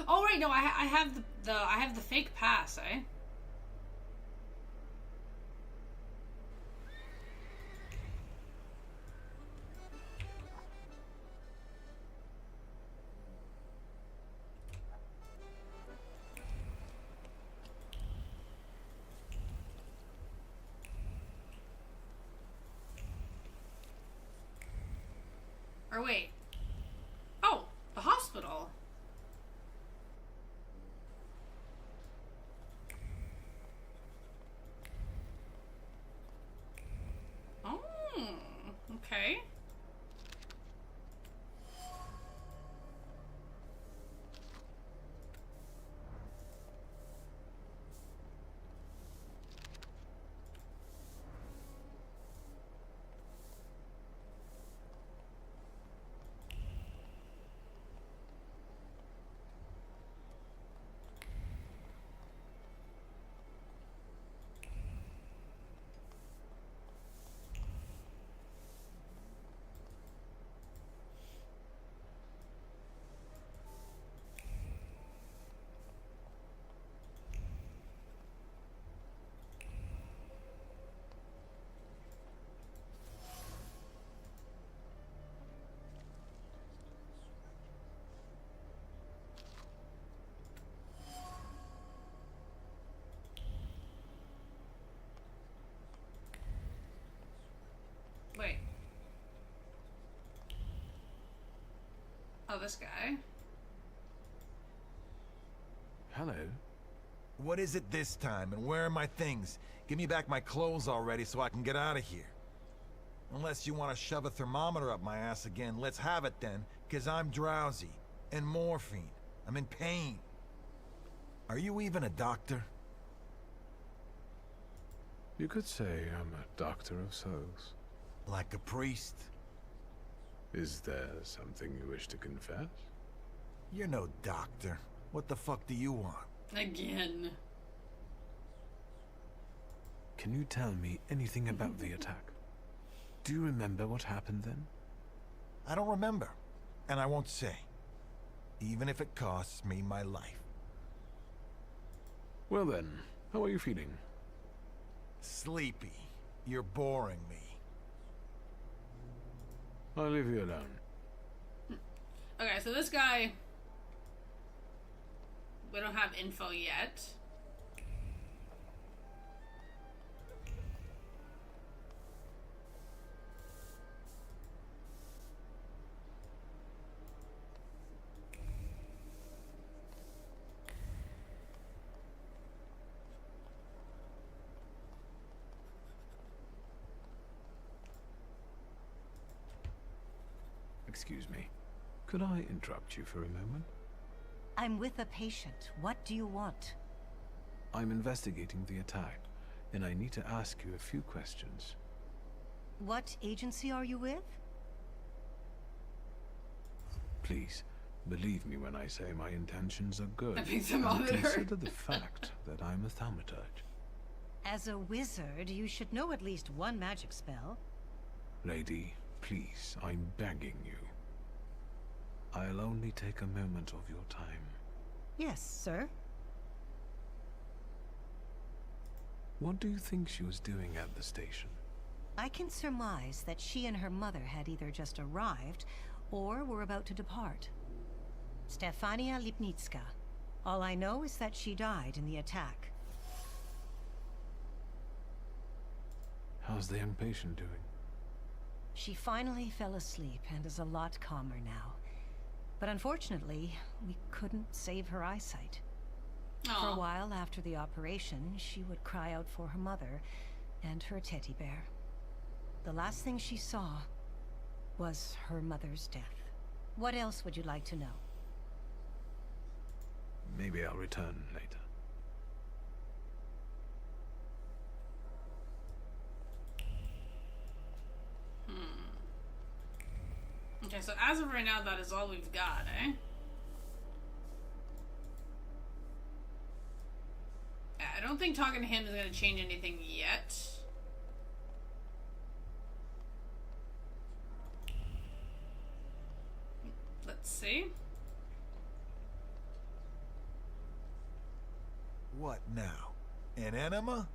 Oh right, no, I have I have the fake pass, eh? Or wait. Oh, the hospital. Oh, okay. Wait. Oh, this guy. Hello. What is it this time, and where are my things? Give me back my clothes already so I can get out of here. Unless you want to shove a thermometer up my ass again, let's have it then, because I'm drowsy. And morphine. I'm in pain. Are you even a doctor? You could say I'm a doctor of souls. Like a priest? Is there something you wish to confess? You're no doctor. What the fuck do you want? Again. Can you tell me anything about the attack? Do you remember what happened then? I don't remember. And I won't say. Even if it costs me my life. Well then, how are you feeling? Sleepy. You're boring me. I'll leave you alone. Okay, so this guy... We don't have info yet. Excuse me. Could I interrupt you for a moment? I'm with a patient. What do you want? I'm investigating the attack, and I need to ask you a few questions. What agency are you with? Please, believe me when I say my intentions are good. A big And thermometer. consider the fact that I'm a thaumaturge. As a wizard, you should know at least one magic spell. Lady, please, I'm begging you. I'll only take a moment of your time. Yes, sir. What do you think she was doing at the station? I can surmise that she and her mother had either just arrived or were about to depart. Stefania Lipnitska. All I know is that she died in the attack. How's the young patient doing? She finally fell asleep and is a lot calmer now. But unfortunately, we couldn't save her eyesight. For a Aw. while after the operation, she would cry out for her mother and her teddy bear. The last thing she saw was her mother's death. What else would you like to know? Maybe I'll return later. Okay, so as of right now, that is all we've got, eh? I don't think talking to him is going to change anything yet. Let's see. What now? An enema?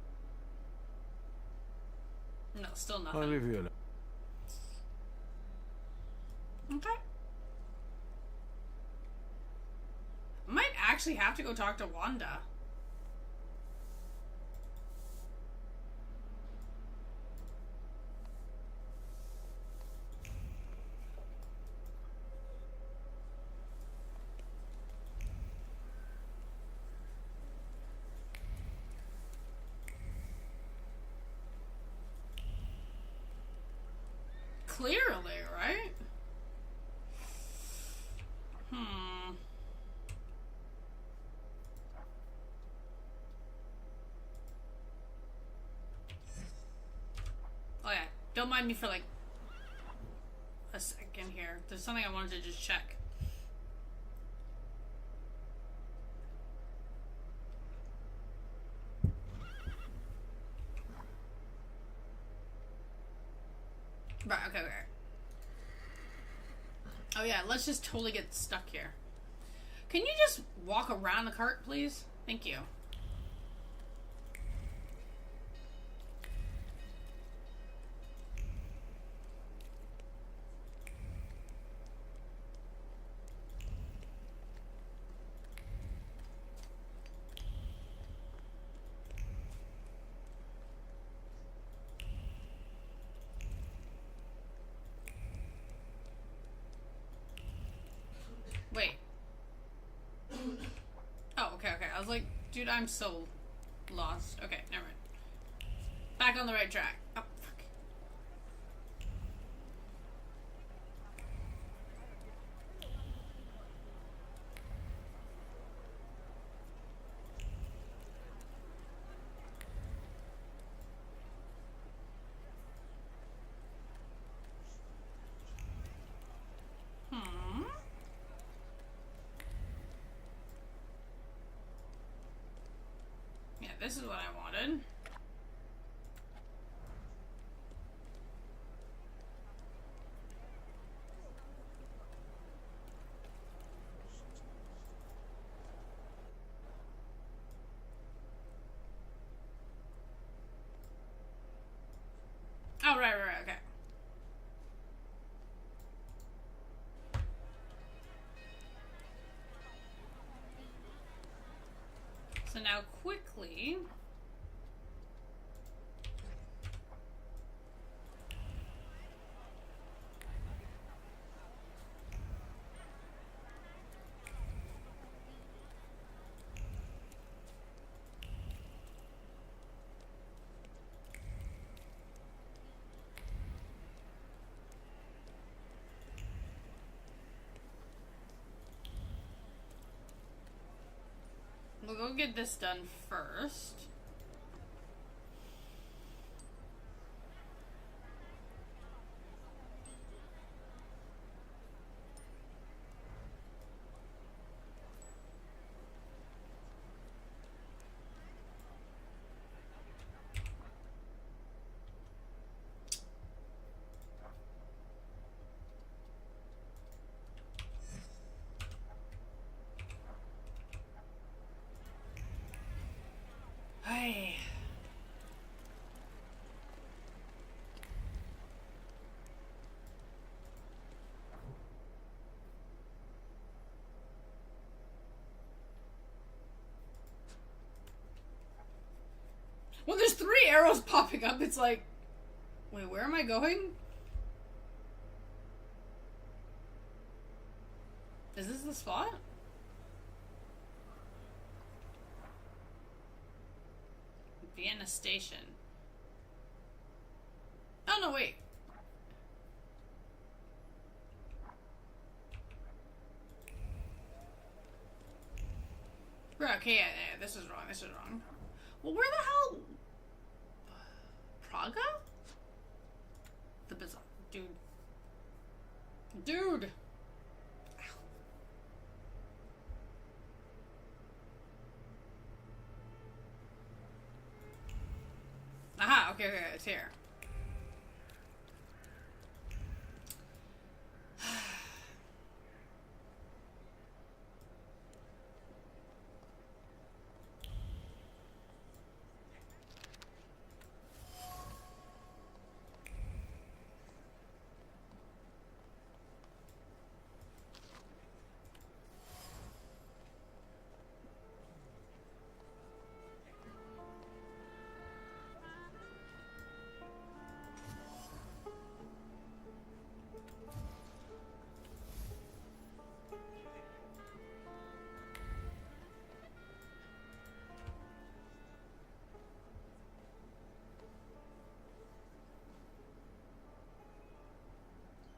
No, still I'll nothing. leave you alone. Okay. Might actually have to go talk to Wanda. Clearly, right? Oh yeah, don't mind me for like a second here. There's something I wanted to just check. Right, okay, okay. Oh yeah, let's just totally get stuck here. Can you just walk around the cart, please? Thank you. Wait. Oh, okay, okay. I was like, dude, I'm so lost. Okay, never mind. Back on the right track. Oh, fuck. Yeah, this is what I wanted. Oh, right, okay. So now quickly... We'll go get this done first. Hey. When there's 3 arrows popping up, it's like, wait, where am I going? Is this the spot? Vienna Station. Oh, no, wait. Right, okay, yeah, this is wrong, this is wrong. Well, where the hell? Praga? The bizarre. Dude. Dude! Aha, okay, it's here.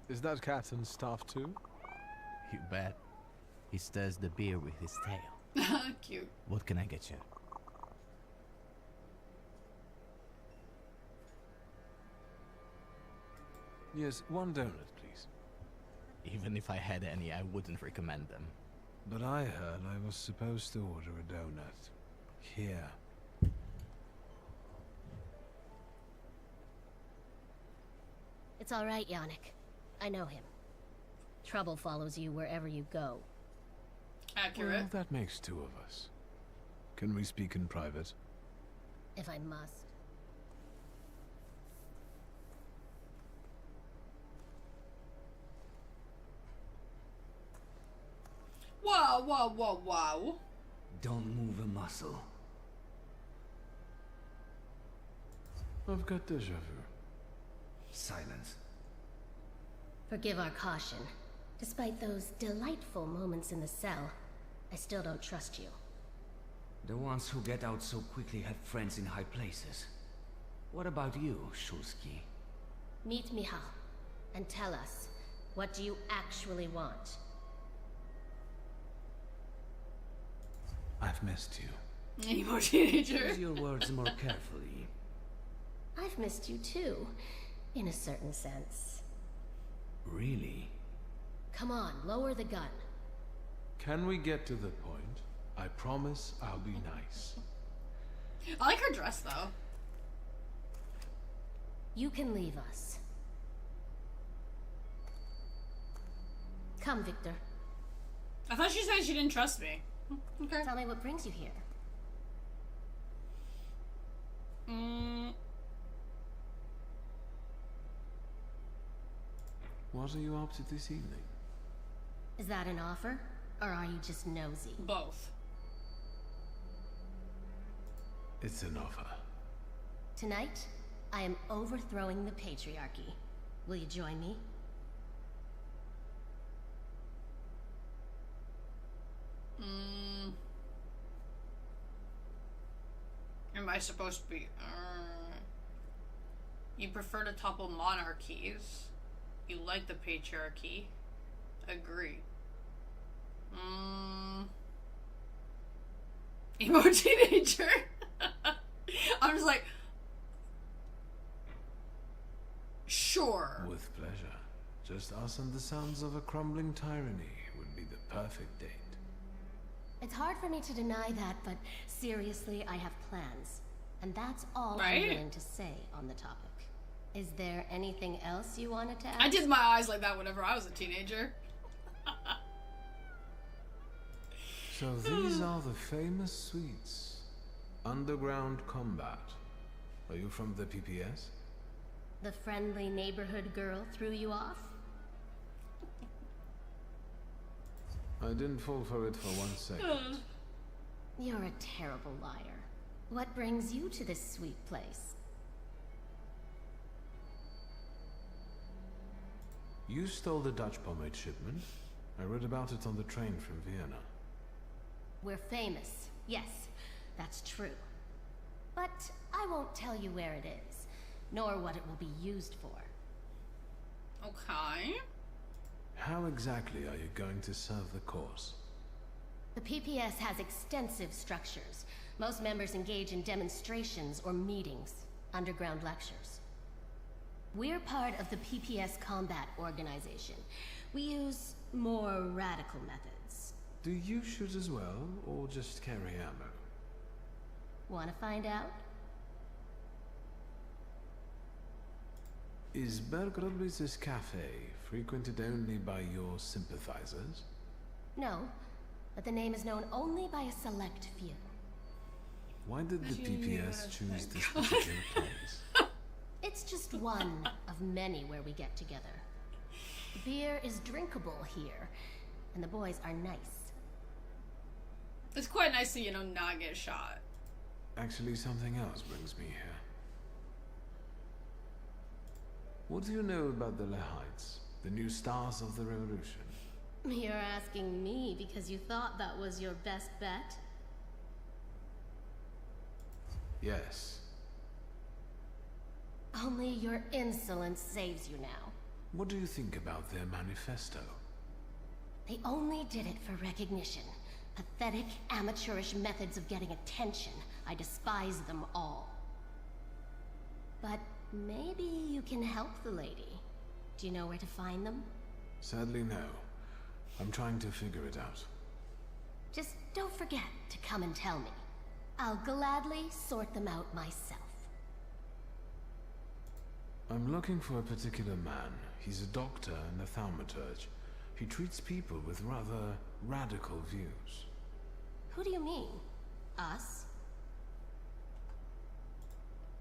Is that Captain's staff too? You bet. He stirs the beer with his tail. Cute. What can I get you? Yes, 1 donut, please. Even if I had any, I wouldn't recommend them. But I heard I was supposed to order a donut. Here. It's all right, Yannick. I know him. Trouble follows you wherever you go. Accurate. Well, that makes 2 of us. Can we speak in private? If I must. Wow, wow, wow, wow. Don't move a muscle. I've got déjà vu. Silence. Forgive our caution. Despite those delightful moments in the cell, I still don't trust you. The ones who get out so quickly have friends in high places. What about you, Shulsky? Meet Michal, and tell us, what do you actually want? I've missed you. Any more teenager? Use your words more carefully. I've missed you too, in a certain sense. Really? Come on, lower the gun. Can we get to the point? I promise I'll be nice. I like her dress, though. You can leave us. Come, Victor. I thought she said she didn't trust me. Okay. Tell me what brings you here. What are you up to this evening? Is that an offer? Or are you just nosy? Both. It's an offer. Tonight, I am overthrowing the patriarchy. Will you join me? Am I supposed to be... You prefer to topple monarchies. You like the patriarchy. Agree. Emo teenager. I'm just like, sure. With pleasure. Just us and the sounds of a crumbling tyranny would be the perfect date. It's hard for me to deny that, but seriously, I have plans. And that's all Right? I'm willing to say on the topic. Is there anything else you wanted to ask? I did my eyes like that whenever I was a teenager. So these are the famous suites. Underground combat. Are you from the PPS? The friendly neighborhood girl threw you off? I didn't fall for it for 1 second. You're a terrible liar. What brings you to this sweet place? You stole the Dutch pomade shipment. I read about it on the train from Vienna. We're famous. Yes, that's true. But I won't tell you where it is, nor what it will be used for. Okay. How exactly are you going to serve the cause? The PPS has extensive structures. Most members engage in demonstrations or meetings, underground lectures. We're part of the PPS Combat Organization. We use more radical methods. Do you shoot as well, or just carry ammo? Want to find out? Is Bergrublis' cafe frequented only by your sympathizers? No, but the name is known only by a select few. Why did the PPS choose this particular place? It's just one of many where we get together. The beer is drinkable here, and the boys are nice. It's quite nice to, you know, not get shot. Actually, something else brings me here. What do you know about the Lehites, the new stars of the revolution? You're asking me because you thought that was your best bet? Yes. Only your insolence saves you now. What do you think about their manifesto? They only did it for recognition. Pathetic, amateurish methods of getting attention. I despise them all. But maybe you can help the lady. Do you know where to find them? Sadly, no. I'm trying to figure it out. Just don't forget to come and tell me. I'll gladly sort them out myself. I'm looking for a particular man. He's a doctor and a thaumaturge. He treats people with rather radical views. Who do you mean? Us?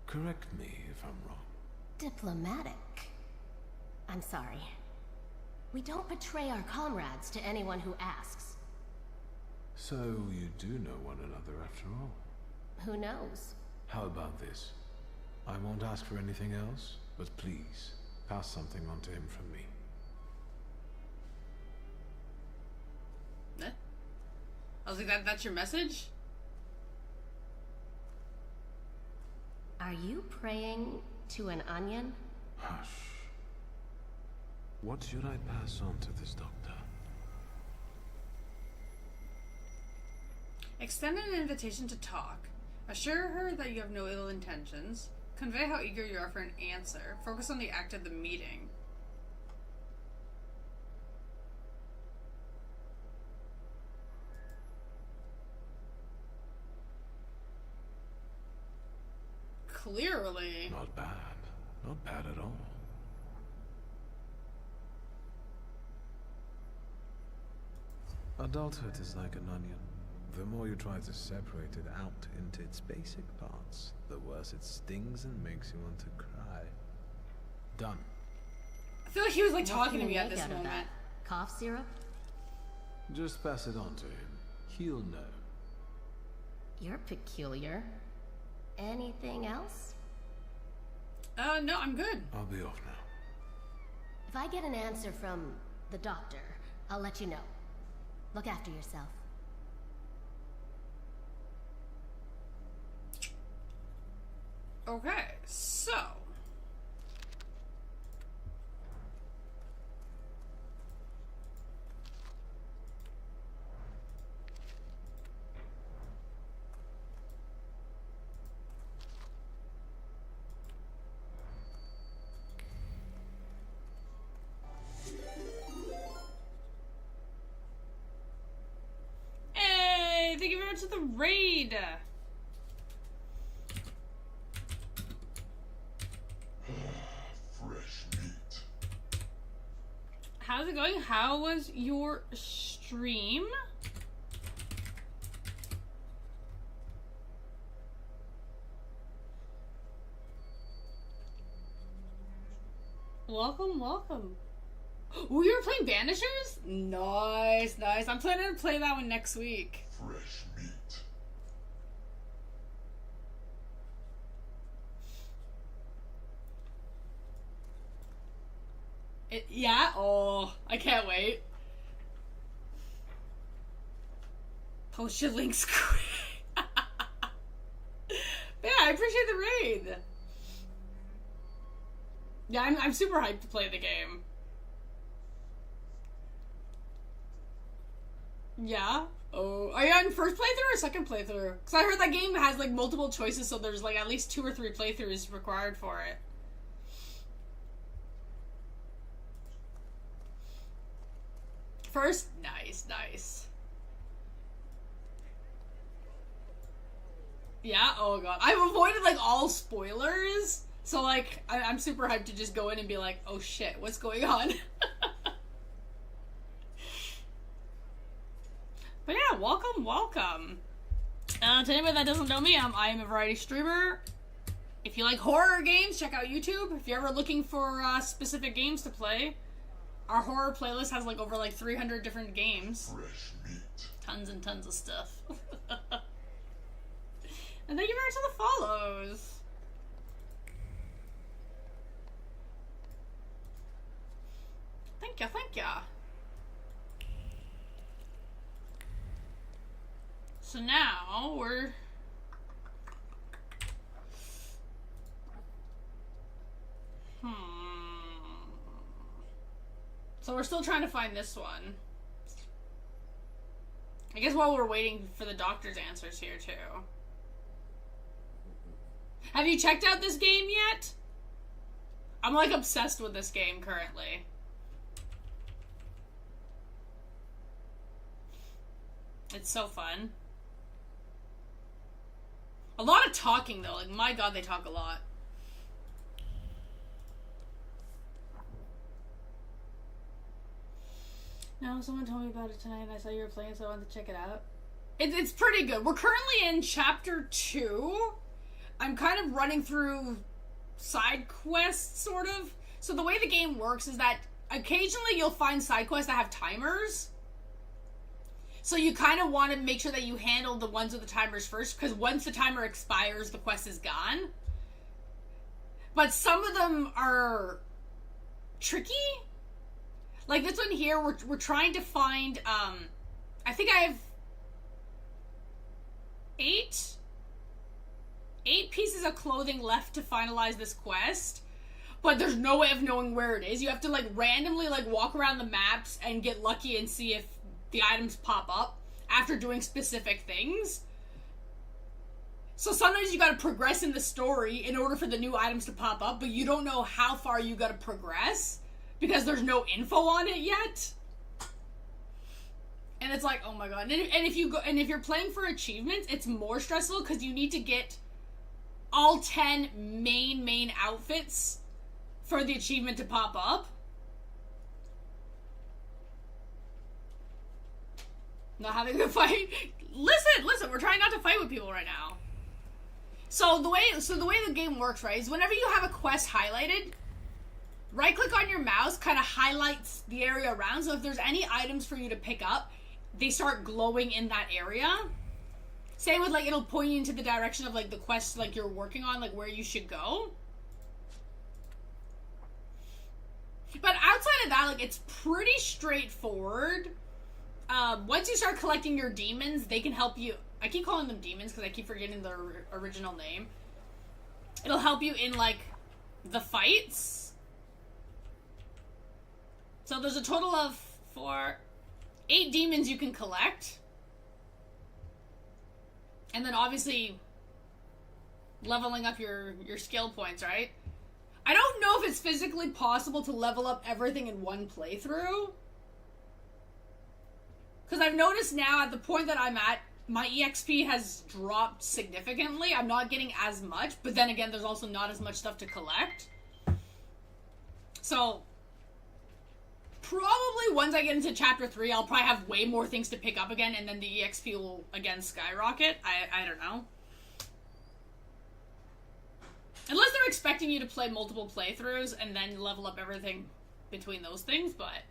Correct me if I'm wrong. Diplomatic. I'm sorry. We don't betray our comrades to anyone who asks. So you do know one another after all. Who knows? How about this? I won't ask for anything else, but please, pass something on to him from me. I was like, that's your message? Are you praying to an onion? Hush. What should I pass on to this doctor? Extend an invitation to talk. Assure her that you have no ill intentions. Convey how eager you are for an answer. Focus on the act of the meeting. Clearly. Not bad. Not bad at all. Adulthood is like an onion. The more you try to separate it out into its basic parts, the worse it stings and makes you want to cry. Done. I feel like he was like What talking to can me you at make this out of moment. that? Cough syrup? Just pass it on to him. He'll know. You're peculiar. Anything else? No, I'm good. I'll be off now. If I get an answer from the doctor, I'll let you know. Look after yourself. Okay, so. the raid. Fresh meat. How's it going? How was your stream? Welcome, welcome. Oh, you were playing Banishers? Nice, nice. I'm planning to play that one next week. Fresh meat. Yeah? Oh, I can't wait. Post your links quick. Yeah, I appreciate the raid. Yeah, I'm super hyped to play the game. Yeah? Oh, are you on first playthrough or second playthrough? Because I heard that game has like multiple choices, so there's like at least 2 or 3 playthroughs required for it. First? Nice, nice. Yeah? Oh god. I've avoided like all spoilers, so like I'm super hyped to just go in and be like, oh shit, what's going on? But yeah, welcome, welcome. To anybody that doesn't know me, I am a variety streamer. If you like horror games, check out YouTube. If you're ever looking for specific games to play, our horror playlist has like over like 300 different games. Fresh meat. Tons and tons of stuff. And thank you very much for the follows. Thank ya, thank ya. So now we're So we're still trying to find this one. I guess while we're waiting for the doctor's answers here too. Have you checked out this game yet? I'm like obsessed with this game currently. It's so fun. A lot of talking though, like my god, they talk a lot. No, someone told me about it tonight and I saw you were playing, so I wanted to check it out. It's pretty good. We're currently in chapter 2. I'm kind of running through side quests, sort of. So the way the game works is that occasionally you'll find side quests that have timers. So you kind of want to make sure that you handle the ones with the timers first, because once the timer expires, the quest is gone. But some of them are tricky. Like this one here, we're trying to find, I think I have 8 pieces of clothing left to finalize this quest, but there's no way of knowing where it is. You have to like randomly like walk around the maps and get lucky and see if the items pop up after doing specific things. So sometimes you gotta progress in the story in order for the new items to pop up, but you don't know how far you gotta progress because there's no info on it yet. And it's like, oh my god. And if you're playing for achievements, it's more stressful because you need to get all 10 main outfits for the achievement to pop up. Not having to fight. Listen, we're trying not to fight with people right now. So the way the game works, right, is whenever you have a quest highlighted, right click on your mouse kind of highlights the area around, so if there's any items for you to pick up, they start glowing in that area. Same with like it'll point you into the direction of like the quest like you're working on, like where you should go. But outside of that, like it's pretty straightforward. Once you start collecting your demons, they can help you. I keep calling them demons because I keep forgetting their original name. It'll help you in, like, the fights. So there's a total of 8 demons you can collect. And then, obviously, leveling up your skill points, right? I don't know if it's physically possible to level up everything in one playthrough. Because I've noticed now, at the point that I'm at, my EXP has dropped significantly. I'm not getting as much, but then again, there's also not as much stuff to collect. So, probably once I get into chapter 3, I'll probably have way more things to pick up again, and then the EXP will again skyrocket. I don't know. Unless they're expecting you to play multiple playthroughs and then level up everything between those things, but...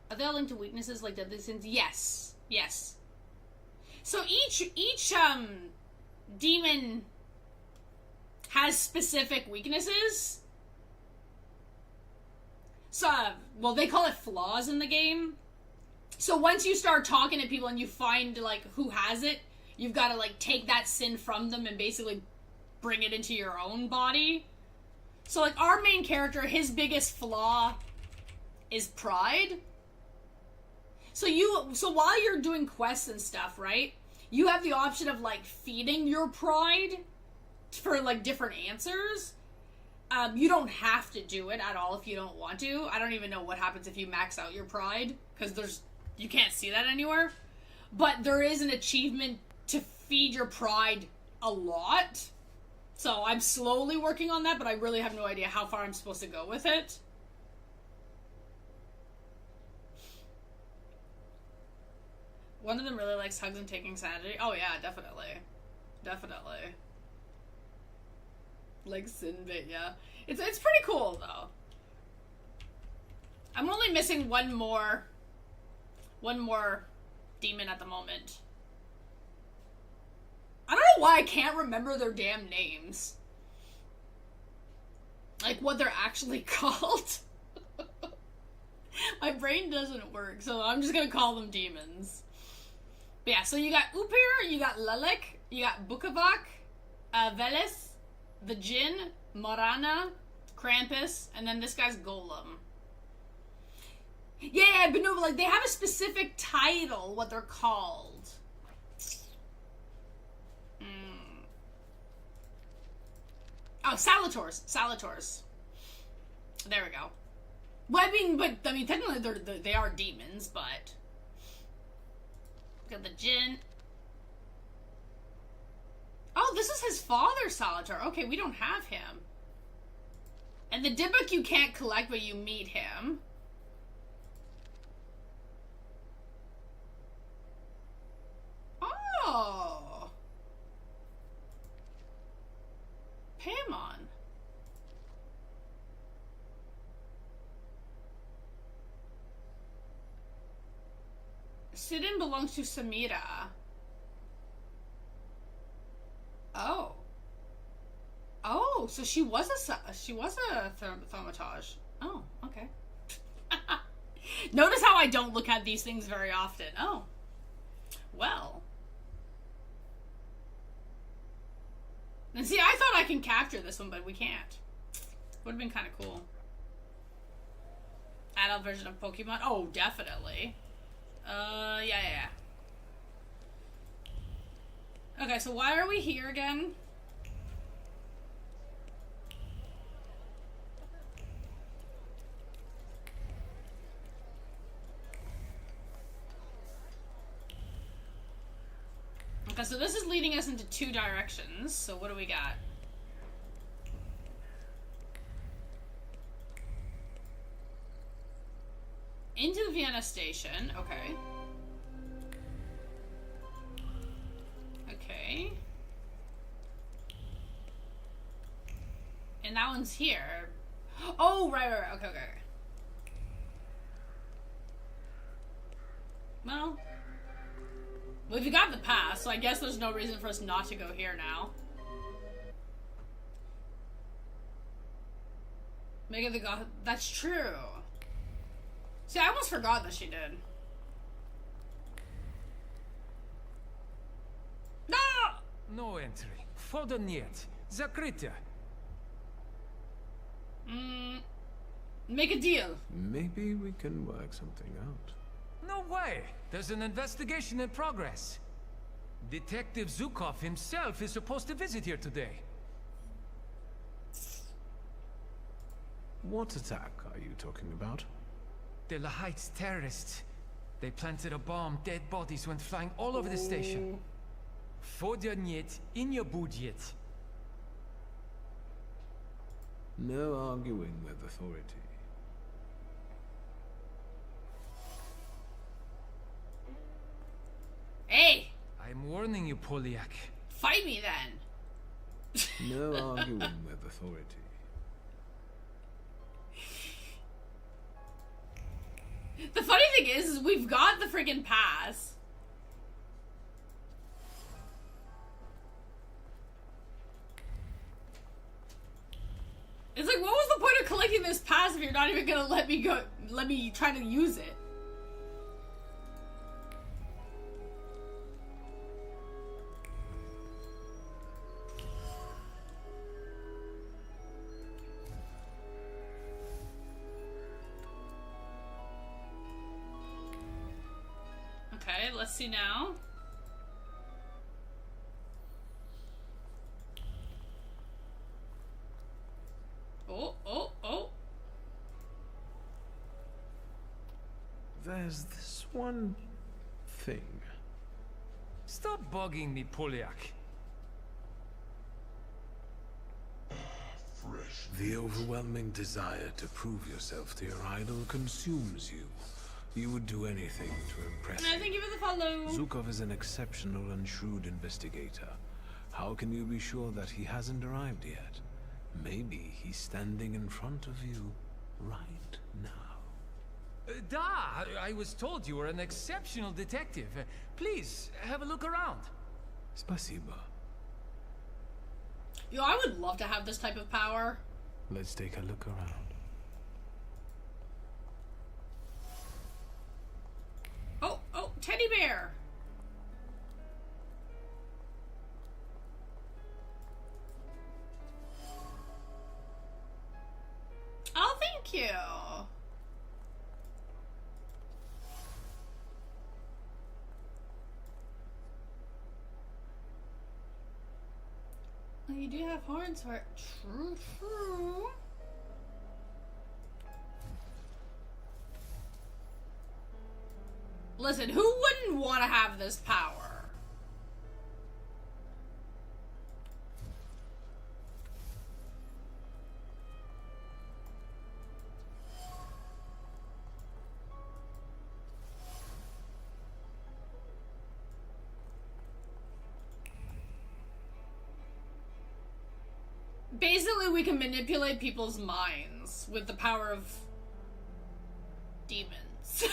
Are they all linked to weaknesses like Deadly Sins? Yes. Yes. So each demon has specific weaknesses. So, well, they call it flaws in the game. So once you start talking to people and you find, like, who has it, you've got to, like, take that sin from them and basically bring it into your own body. So, like, our main character, his biggest flaw is pride. So while you're doing quests and stuff, right, you have the option of, like, feeding your pride for, like, different answers. You don't have to do it at all if you don't want to. I don't even know what happens if you max out your pride, because you can't see that anywhere. But there is an achievement to feed your pride a lot. So I'm slowly working on that, but I really have no idea how far I'm supposed to go with it. One of them really likes hugs and taking sanity. Oh yeah, definitely. Definitely. Like Sinbit, yeah. It's pretty cool, though. I'm only missing one more demon at the moment. I don't know why I can't remember their damn names. Like, what they're actually called. My brain doesn't work, so I'm just gonna call them demons. But yeah, so you got Upir, you got Lelek, you got Bukavak, Veles, the Jinn, Morana, Krampus, and then this guy's Golem. Yeah, but no, like, they have a specific title, what they're called. Oh, Salators. There we go. Well, I mean, technically they are demons, but... Got the Jinn. Oh, this is his father, Salator. Okay, we don't have him. And the Dybbuk you can't collect, but you meet him. Oh. Paimon. Sidon belongs to Samira. Oh. Oh, so she was a Thaumaturge. Oh, okay. Notice how I don't look at these things very often. Oh. Well. And see, I thought I can capture this one, but we can't. Would have been kind of cool. Adult version of Pokemon? Oh, definitely. Yeah. Okay, so why are we here again? Okay, so this is leading us into two directions. So what do we got? Into the Vienna station. Okay. Okay. And that one's here. Oh, right. Okay. Well, we've got the pass, so I guess there's no reason for us not to go here now. Mega the God. That's true. See, I almost forgot that she did. No! No entry. Wchodzę niet. Zakryte. Make a deal. Maybe we can work something out. No way. There's an investigation in progress. Detective Zukov himself is supposed to visit here today. What attack are you talking about? De La Heights terrorists. They planted a bomb. Dead bodies went flying all over the station. Wchodzi niet i nie budzi. No arguing with authority. Hey! I'm warning you, Poliak. Fight me then! No arguing with authority. The funny thing is we've got the friggin' pass. It's like, what was the point of collecting this pass if you're not even gonna let me try to use it? Okay, let's see now. Oh. There's this one thing. Stop bugging me, Poliak. The overwhelming desire to prove yourself to your idol consumes you. You would do anything to impress him. Thank you for the follow. Zukov is an exceptional and shrewd investigator. How can you be sure that he hasn't arrived yet? Maybe he's standing in front of you right now. I was told you were an exceptional detective. Please, have a look around. Spasiba. Yo, I would love to have this type of power. Let's take a look around. Oh, teddy bear. Oh, thank you. Oh, you do have horns for it. True. Listen, who wouldn't want to have this power? Basically, we can manipulate people's minds with the power of demons.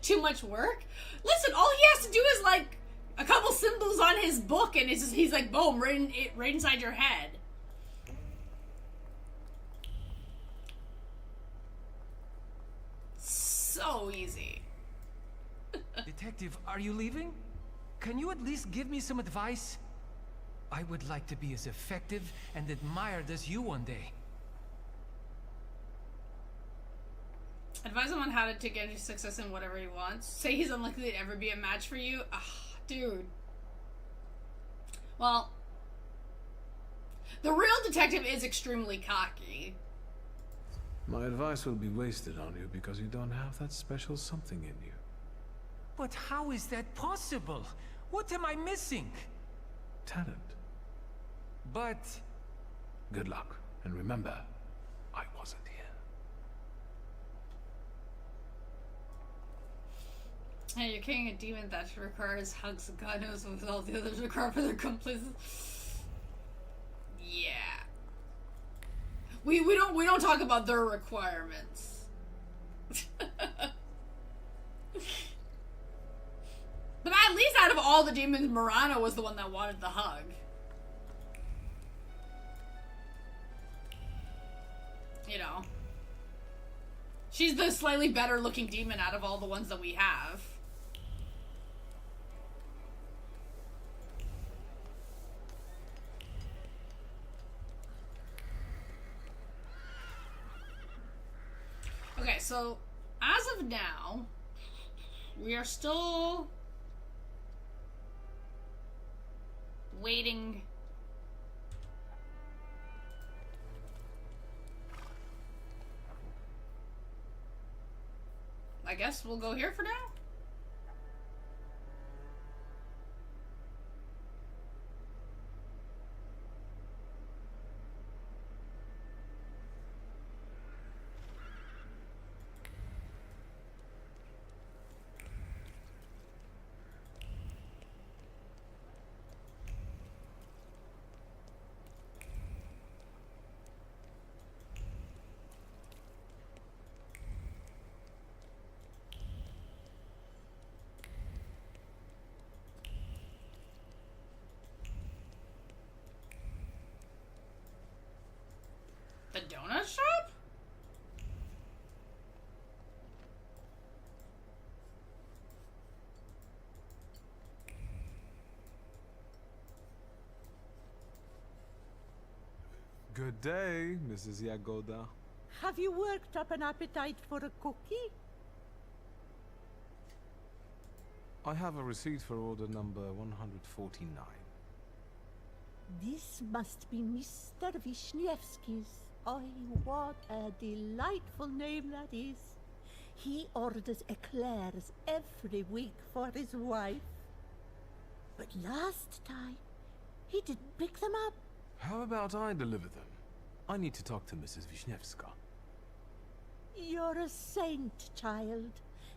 Too much work? Listen, all he has to do is like a couple symbols on his book and it's just, he's like, boom, right inside your head. So easy. Detective, are you leaving? Can you at least give me some advice? I would like to be as effective and admired as you one day. Advise him on how to get success in whatever he wants. Say he's unlikely to ever be a match for you. Ah, dude. Well, the real detective is extremely cocky. My advice will be wasted on you because you don't have that special something in you. But how is that possible? What am I missing? Talent. But... Good luck. And remember, I wasn't here. Hey, you're carrying a demon that requires hugs and God knows what all the others require for their complicit. Yeah. We don't talk about their requirements. But at least out of all the demons, Marana was the one that wanted the hug. You know. She's the slightly better looking demon out of all the ones that we have. Okay, so as of now, we are still waiting. I guess we'll go here for now. The donut shop? Good day, Mrs. Yagoda. Have you worked up an appetite for a cookie? I have a receipt for order number 149. This must be Mr. Wisniewski's. Oh, what a delightful name that is. He orders eclairs every week for his wife. But last time, he didn't pick them up. How about I deliver them? I need to talk to Mrs. Wisniewska. You're a saint, child.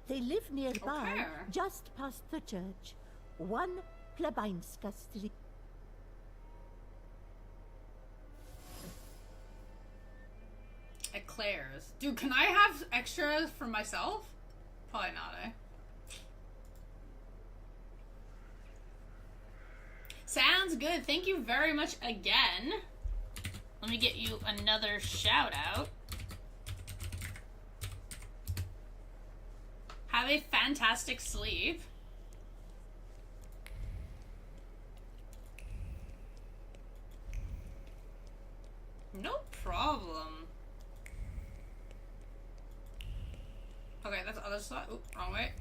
They live nearby, Okay. just past the church. 1 Plebańska Street. Eclairs. Dude, can I have extras for myself? Probably not, eh? Sounds good. Thank you very much again. Let me get you another shout out. Have a fantastic sleep. No problem. Okay, that's the other side. Oop, wrong way.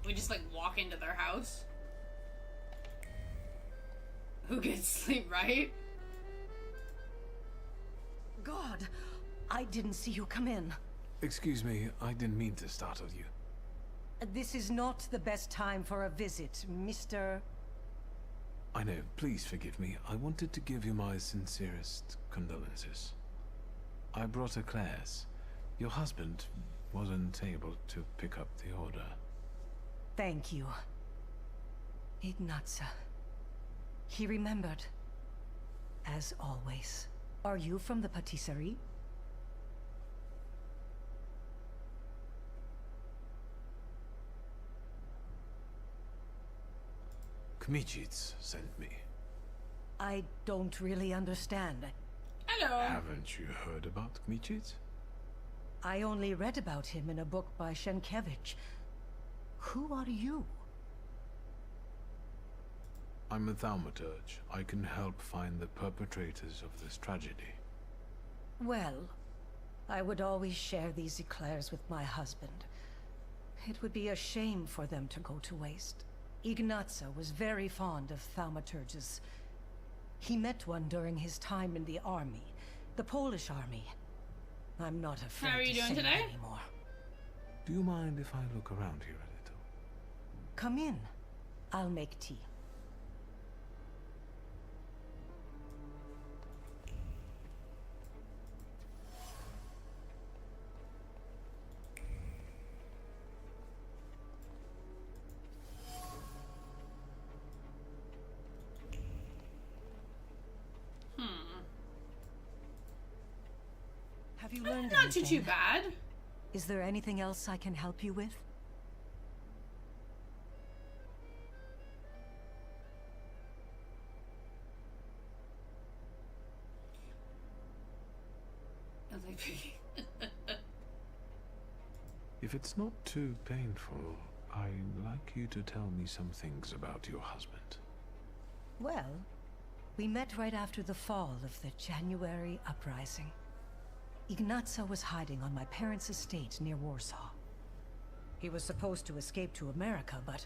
We just like walk into their house. Who gets sleep, right? God, I didn't see you come in. Excuse me, I didn't mean to startle you. This is not the best time for a visit, Mr. I know, please forgive me. I wanted to give you my sincerest condolences. I brought eclairs. Your husband wasn't able to pick up the order. Thank you. Ignatsa. He remembered. As always. Are you from the patisserie? Kmicic sent me. I don't really understand. Hello. Haven't you heard about Kmicic? I only read about him in a book by Sienkiewicz. Who are you? I'm a thaumaturge. I can help find the perpetrators of this tragedy. Well, I would always share these eclairs with my husband. It would be a shame for them to go to waste. Ignatsa was very fond of thaumaturges. He met one during his time in the army, the Polish army. I'm not afraid How are you to doing say it today? anymore. Do you mind if I look around here a little? Come in. I'll make tea. Have you learned Not too anything? bad. Is there anything else I can help you with? If it's not too painful, I'd like you to tell me some things about your husband. Well, we met right after the fall of the January uprising. Ignatza was hiding on my parents' estate near Warsaw. He was supposed to escape to America, but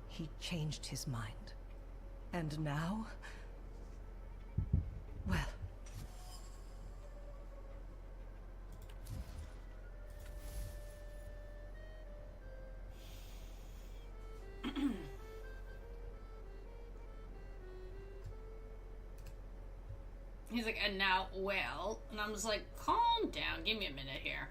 he changed his mind. And now, well, he's like, and now, well, and I'm just like, calm down, give me a minute here.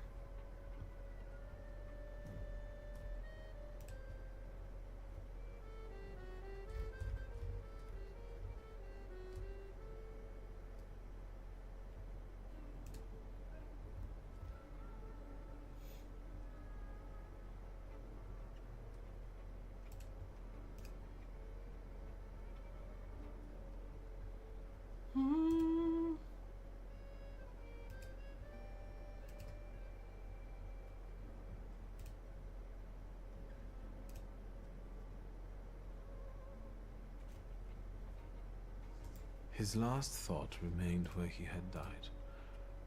His last thought remained where he had died.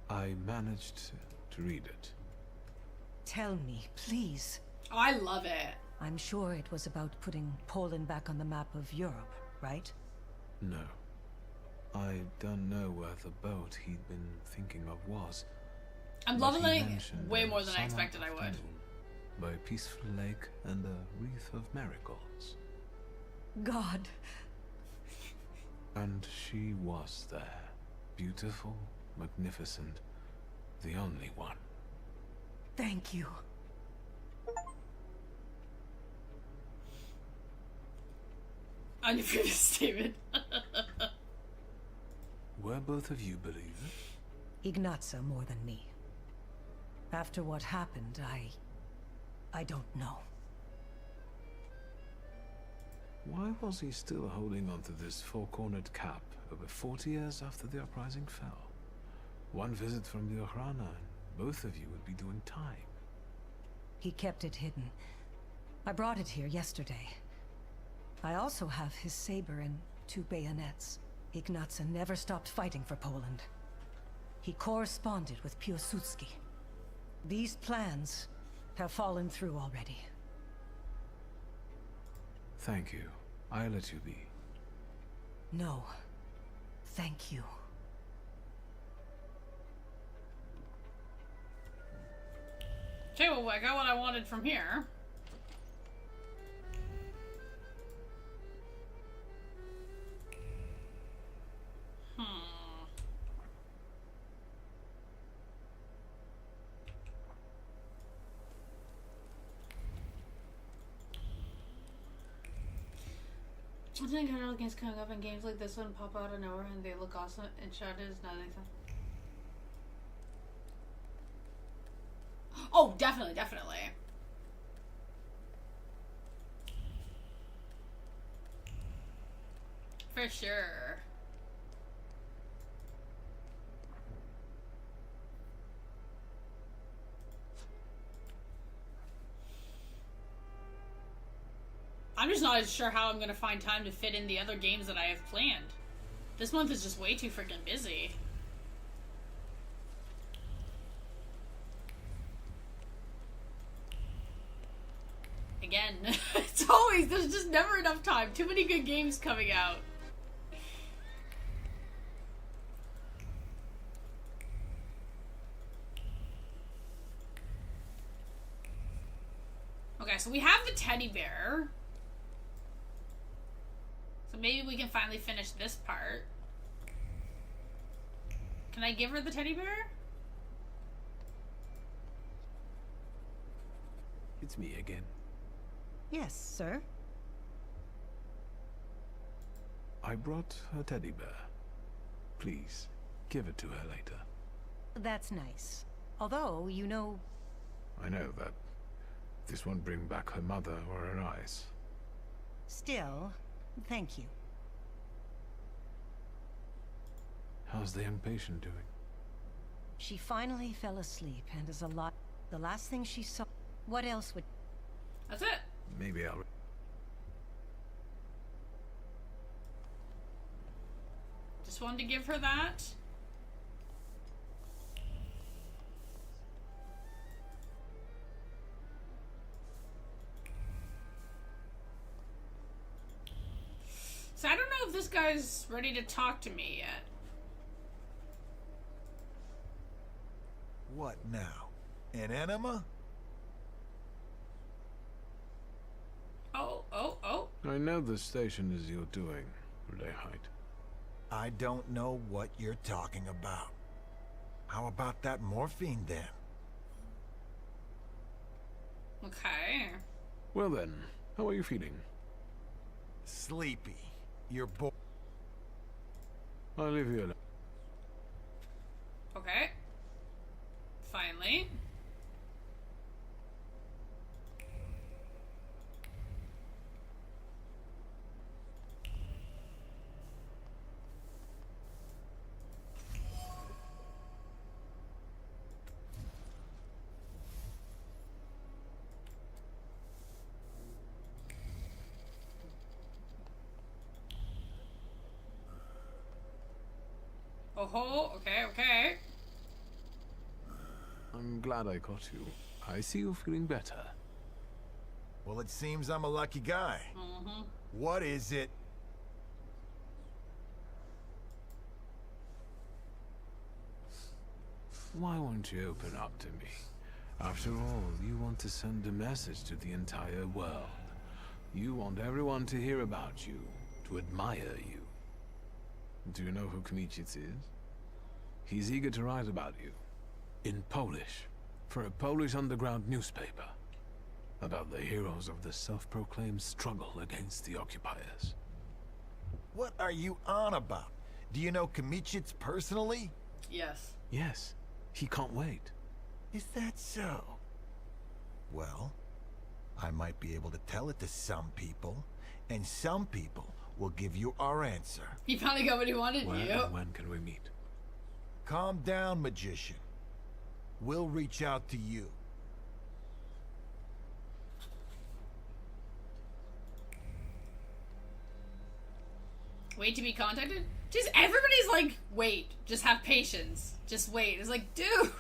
I managed to read it. Tell me, please. Oh, I love it. I'm sure it was about putting Poland back on the map of Europe, right? No. I don't know where the boat he'd been thinking of was. I'm but loving he it mentioned way a more than I summer expected I would. afternoon by a peaceful lake and a wreath of marigolds. God. And she was there. Beautiful, magnificent, the only one. Thank you. On your previous statement. Were both of you believers? Ignatza more than me. After what happened, I don't know. Why was he still holding on to this four-cornered cap over 40 years after the uprising fell? One visit from the Okhrana and both of you would be doing time. He kept it hidden. I brought it here yesterday. I also have his saber and 2 bayonets. Ignatza never stopped fighting for Poland. He corresponded with Piłsudski. These plans have fallen through already. Thank you. I'll let you be. No. Thank you. Okay, well, I got what I wanted from here. I think Hurdle games coming up and games like this one pop out of nowhere and they look awesome and Shadow is not anything. Oh, definitely, definitely. For sure. I'm just not sure how I'm gonna find time to fit in the other games that I have planned. This month is just way too freaking busy. Again, it's always, there's just never enough time. Too many good games coming out. Okay, so we have the teddy bear. So maybe we can finally finish this part. Can I give her the teddy bear? It's me again. Yes, sir. I brought her teddy bear. Please, give it to her later. That's nice. Although, you know... I know that this won't bring back her mother or her eyes. Still, thank you. How's the young patient doing? She finally fell asleep and is alive. The last thing she saw... What else would... That's it. Maybe I'll... Just wanted to give her that. So I don't know if this guy's ready to talk to me yet. What now? An enema? Oh. I know the station is your doing, Lehite. I don't know what you're talking about. How about that morphine then? Okay. Well then, how are you feeling? Sleepy. You're bored. I'll leave you alone. Okay. Finally. Oh, okay. I'm glad I caught you. I see you're feeling better. Well, it seems I'm a lucky guy. Mm-hmm. What is it? Why won't you open up to me? After all, you want to send a message to the entire world. You want everyone to hear about you, to admire you. Do you know who Kmicic is? He's eager to write about you. In Polish. For a Polish underground newspaper. About the heroes of the self-proclaimed struggle against the occupiers. What are you on about? Do you know Kmicic personally? Yes. Yes. He can't wait. Is that so? Well, I might be able to tell it to some people, and some people will give you our answer. He finally got what he wanted. When can we meet? Calm down, magician. We'll reach out to you. Wait to be contacted? Just everybody's like, wait, just have patience. Just wait. It's like, dude.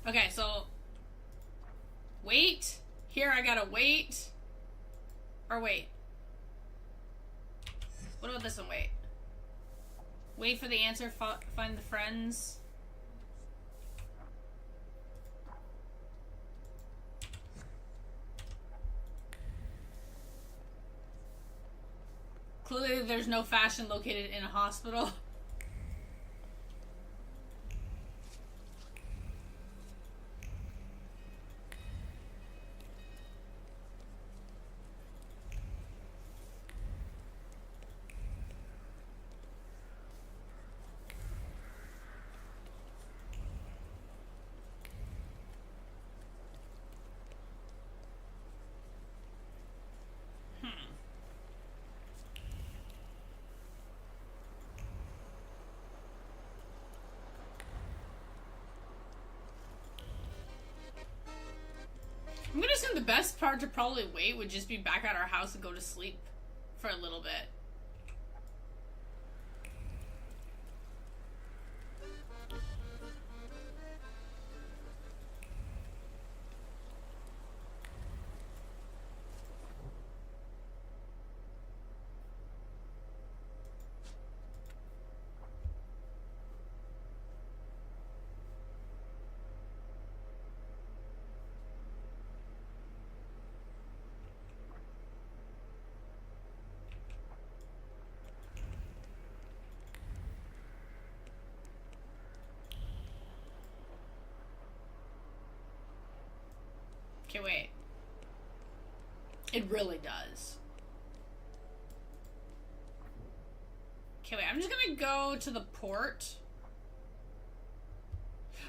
Okay, so wait. Here I gotta wait. Or wait. What about this one? Wait. Wait for the answer, find the friends. Clearly there's no fashion located in a hospital. I'm gonna assume the best part to probably wait would just be back at our house and go to sleep for a little bit. Okay, wait. It really does. Okay, wait. I'm just gonna go to the port.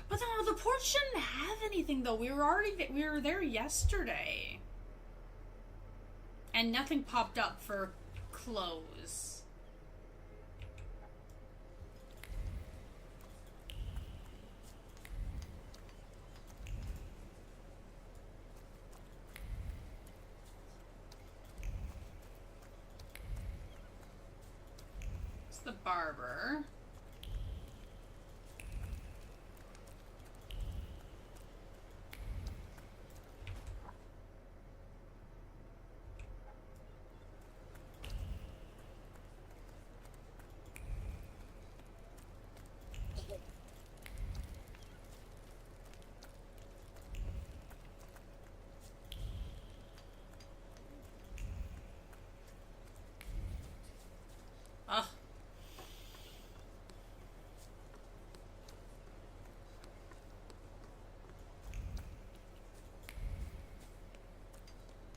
But the port shouldn't have anything, though. We were there yesterday. And nothing popped up for clothes. The barber.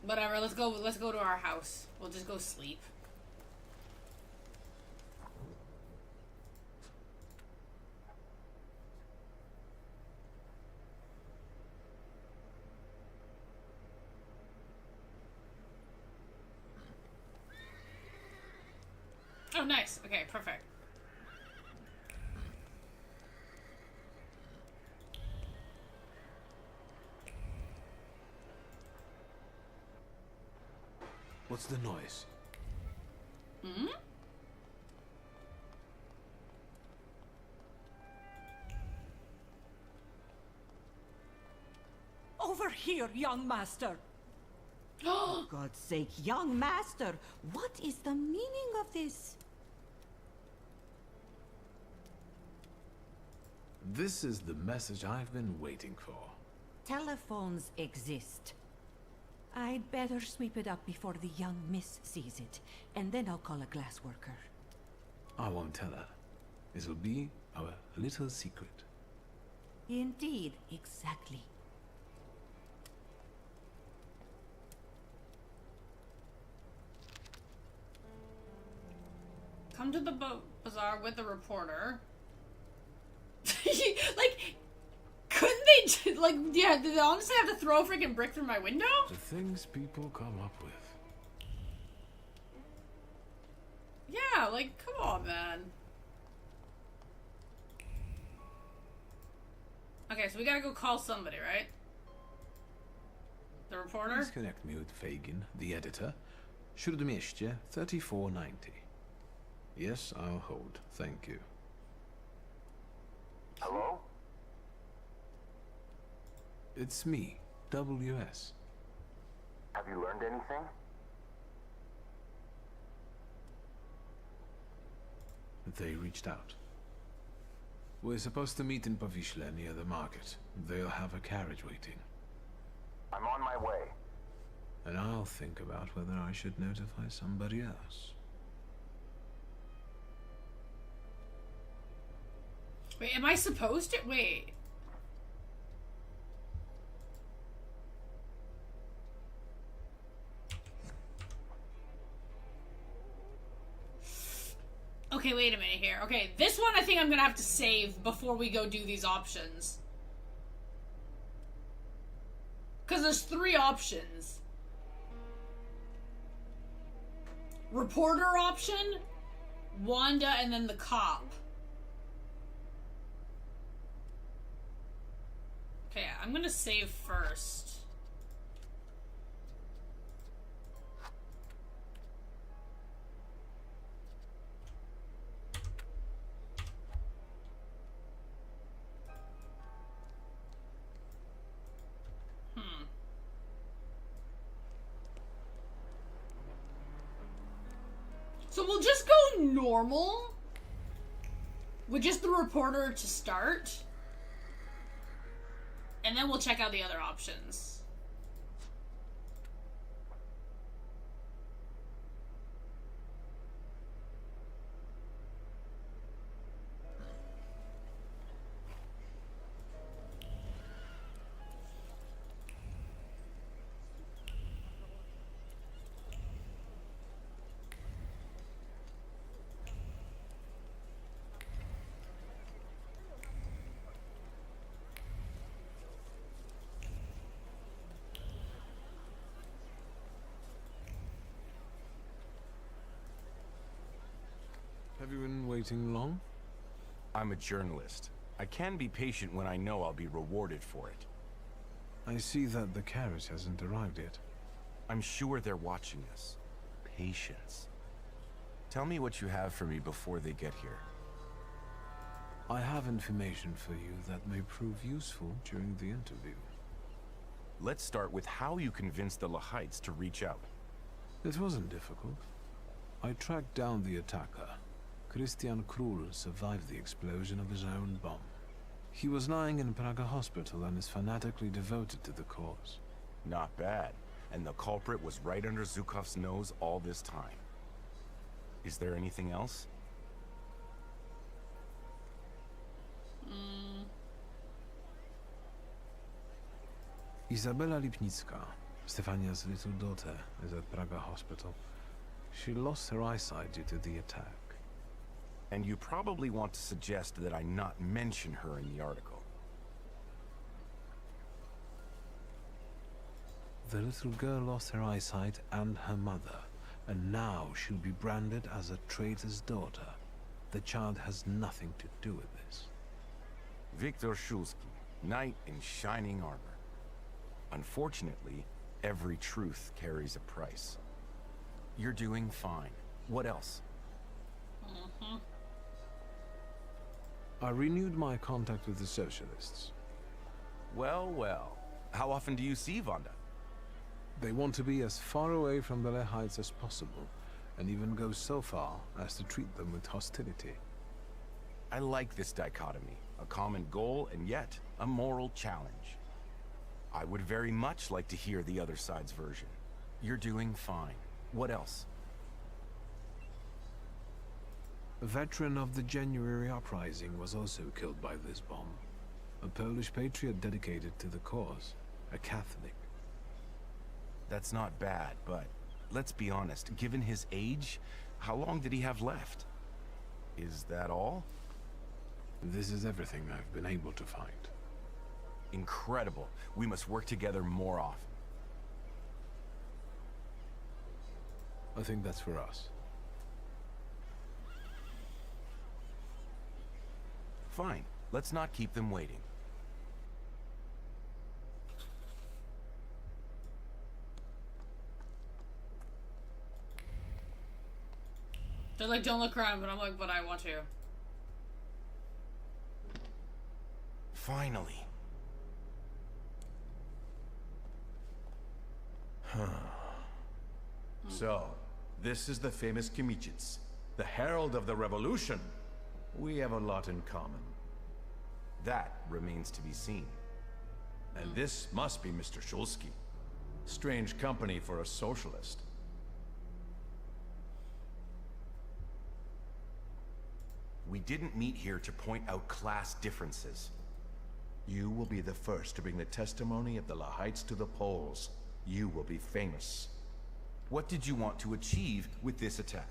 Whatever, let's go to our house. We'll just go sleep. Oh, nice. Okay, perfect. What's the noise? Hmm? Over here, young master. For God's sake, young master, what is the meaning of this? This is the message I've been waiting for. Telephones exist. I'd better sweep it up before the young miss sees it, and then I'll call a glass worker. I won't tell her. It'll be our little secret. Indeed, exactly. Come to the bazaar with the reporter. Like, couldn't they just, like, yeah, did they honestly have to throw a freaking brick through my window? The things people come up with. Yeah, like, come on, man. Okay, so we gotta go call somebody, right? The reporter? Please connect me with Fagin, the editor. Śródmieście, 3490. Yes, I'll hold. Thank you. Hello? It's me, WS. Have you learned anything? They reached out. We're supposed to meet in Powiśle near the market. They'll have a carriage waiting. I'm on my way. And I'll think about whether I should notify somebody else. Wait, am I supposed to? Wait. Okay, wait a minute here. Okay, this one I think I'm gonna have to save before we go do these options. Because there's 3 options. Reporter option, Wanda, and then the cop. Okay, I'm gonna save first. So we'll just go normal with just the reporter to start. And then we'll check out the other options. Have you been waiting long? I'm a journalist. I can be patient when I know I'll be rewarded for it. I see that the carriage hasn't arrived yet. I'm sure they're watching us. Patience. Tell me what you have for me before they get here. I have information for you that may prove useful during the interview. Let's start with how you convinced the Lahites to reach out. It wasn't difficult. I tracked down the attacker. Christian Krull survived the explosion of his own bomb. He was lying in Praga hospital and is fanatically devoted to the cause. Not bad. And the culprit was right under Zhukov's nose all this time. Is there anything else? Izabela Lipnicka. Stefania's little daughter is at Praga Hospital. She lost her eyesight due to the attack. And you probably want to suggest that I not mention her in the article. The little girl lost her eyesight and her mother, and now she'll be branded as a traitor's daughter. The child has nothing to do with this. Viktor Shulsky, knight in shining armor. Unfortunately, every truth carries a price. You're doing fine. What else? I renewed my contact with the socialists. Well, well. How often do you see Wanda? They want to be as far away from the Lehites as possible, and even go so far as to treat them with hostility. I like this dichotomy. A common goal, and yet a moral challenge. I would very much like to hear the other side's version. You're doing fine. What else? A veteran of the January uprising was also killed by this bomb. A Polish patriot dedicated to the cause. A Catholic. That's not bad, but let's be honest. Given his age, how long did he have left? Is that all? This is everything I've been able to find. Incredible. We must work together more often. I think that's for us. Fine. Let's not keep them waiting. They're like, don't look around, but I'm like, but I want to. Finally. So, this is the famous Kimichits, the herald of the revolution. We have a lot in common. That remains to be seen. And this must be Mr. Shulsky. Strange company for a socialist. We didn't meet here to point out class differences. You will be the first to bring the testimony of the Lehites to the polls. You will be famous. What did you want to achieve with this attack?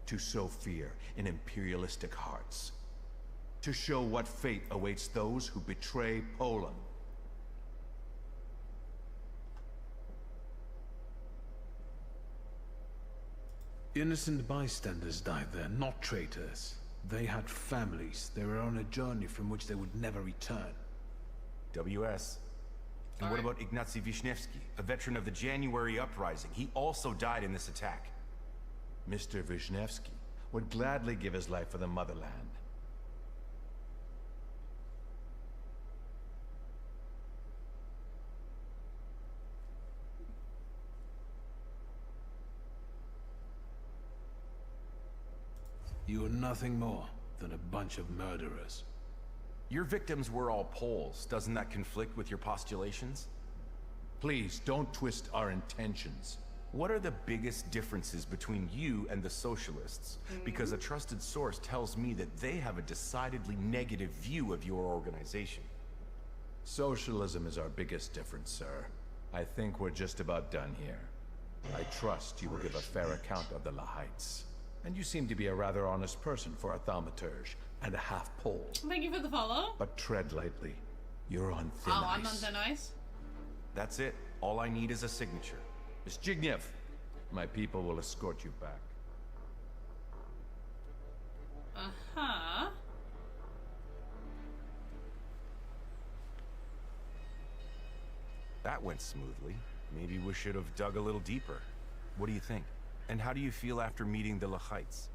To sow fear in imperialistic hearts. To show what fate awaits those who betray Poland. Innocent bystanders died there, not traitors. They had families. They were on a journey from which they would never return. WS. And what about Ignacy Wisniewski, a veteran of the January uprising? He also died in this attack. Mr. Wisniewski would gladly give his life for the motherland. You are nothing more than a bunch of murderers. Your victims were all Poles. Doesn't that conflict with your postulations? Please, don't twist our intentions. What are the biggest differences between you and the socialists? Because a trusted source tells me that they have a decidedly negative view of your organization. Socialism is our biggest difference, sir. I think we're just about done here. I trust you will give a fair account of the Lehites. And you seem to be a rather honest person for a thaumaturge and a half-Pole. Thank you for the follow. But tread lightly. You're on thin ice. Oh, I'm on thin ice? That's it. All I need is a signature. Miss Zbigniew, my people will escort you back. Uh-huh. That went smoothly. Maybe we should have dug a little deeper. What do you think? And how do you feel after meeting the Lehites?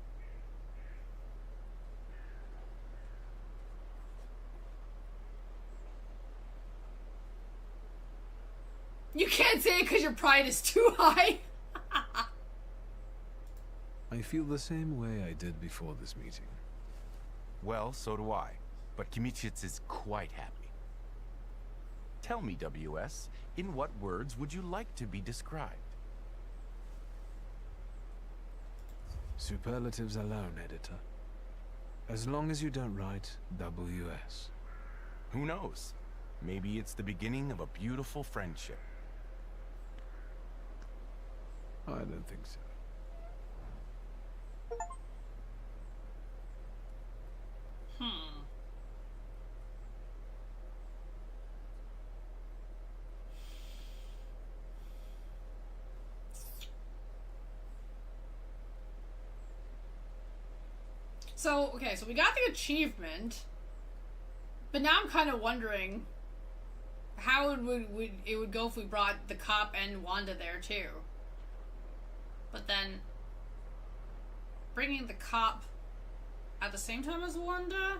You can't say it because your pride is too high. I feel the same way I did before this meeting. Well, so do I. But Kimichits is quite happy. Tell me, WS, in what words would you like to be described? Superlatives alone, editor. As long as you don't write WS. Who knows? Maybe it's the beginning of a beautiful friendship. I don't think so. So, okay, so we got the achievement, but now I'm kind of wondering how it would go if we brought the cop and Wanda there too. But then bringing the cop at the same time as Wanda?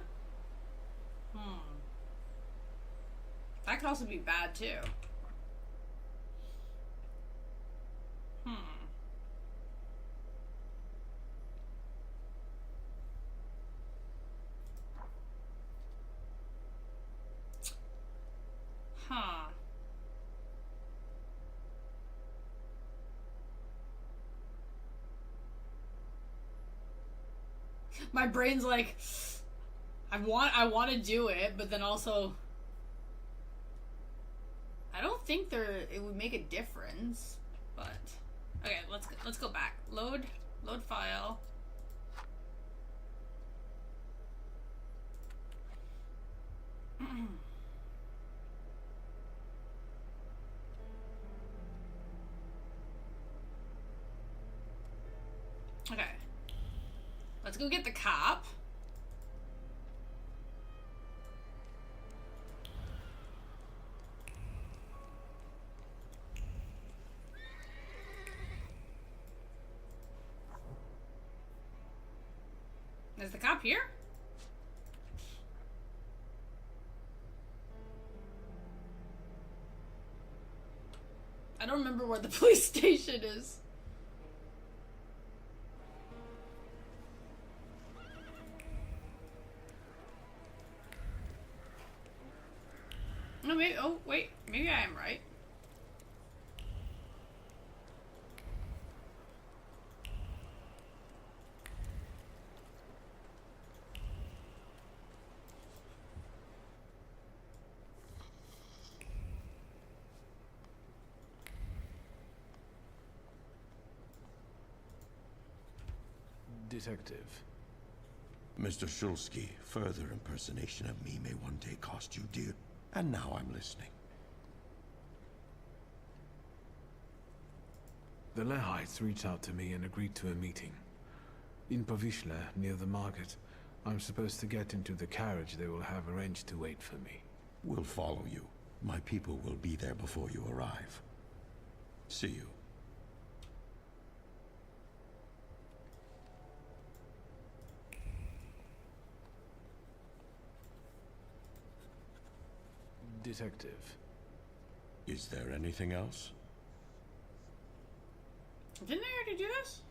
That could also be bad too. My brain's like, I want to do it, but then also, I don't think it would make a difference. But okay, let's go back. Load file. Okay. Let's go get the cop. Is the cop here? I don't remember where the police station is. No, maybe. Oh, wait. Maybe I am right. Detective. Mr. Shulsky, further impersonation of me may one day cost you dear. And now I'm listening. The Lehites reached out to me and agreed to a meeting. In Povishla, near the market. I'm supposed to get into the carriage they will have arranged to wait for me. We'll follow you. My people will be there before you arrive. See you. Detective. Is there anything else? Didn't I already do this?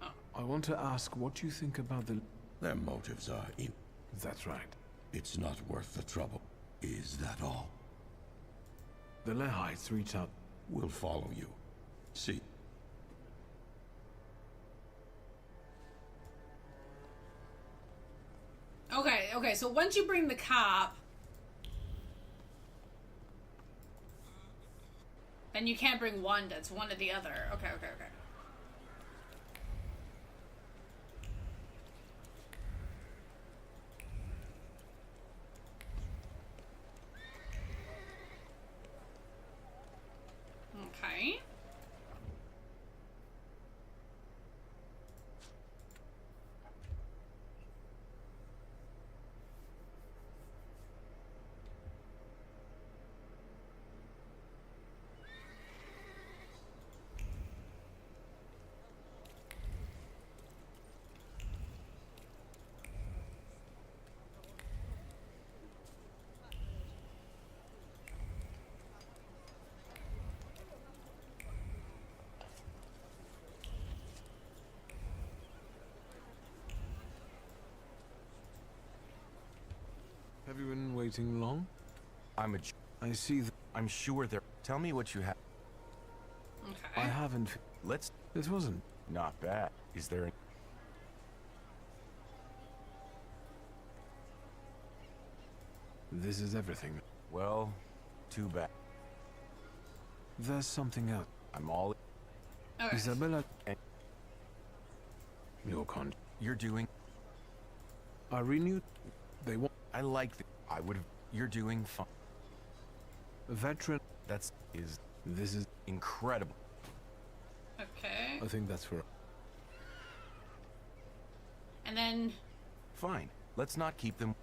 Oh. I want to ask what you think about the... Their motives are in... That's right. It's not worth the trouble. Is that all? The Lehites reach out... We'll follow you. See... Okay, so once you bring the cop... Then you can't bring Wanda. It's one or the other. Okay. Okay. Have you been waiting long? I see I'm sure there... Tell me what you have. Okay. I haven't... Let's... It wasn't... Not bad. Is there... This is everything. Well, too bad. There's something else. I'm all... Okay. Isabella and your con. You're doing. I renewed. They want I like the. I would have. You're doing fine. a veteran. That's is. This is. Incredible. Okay. I think that's for. And then Fine. Let's not keep them.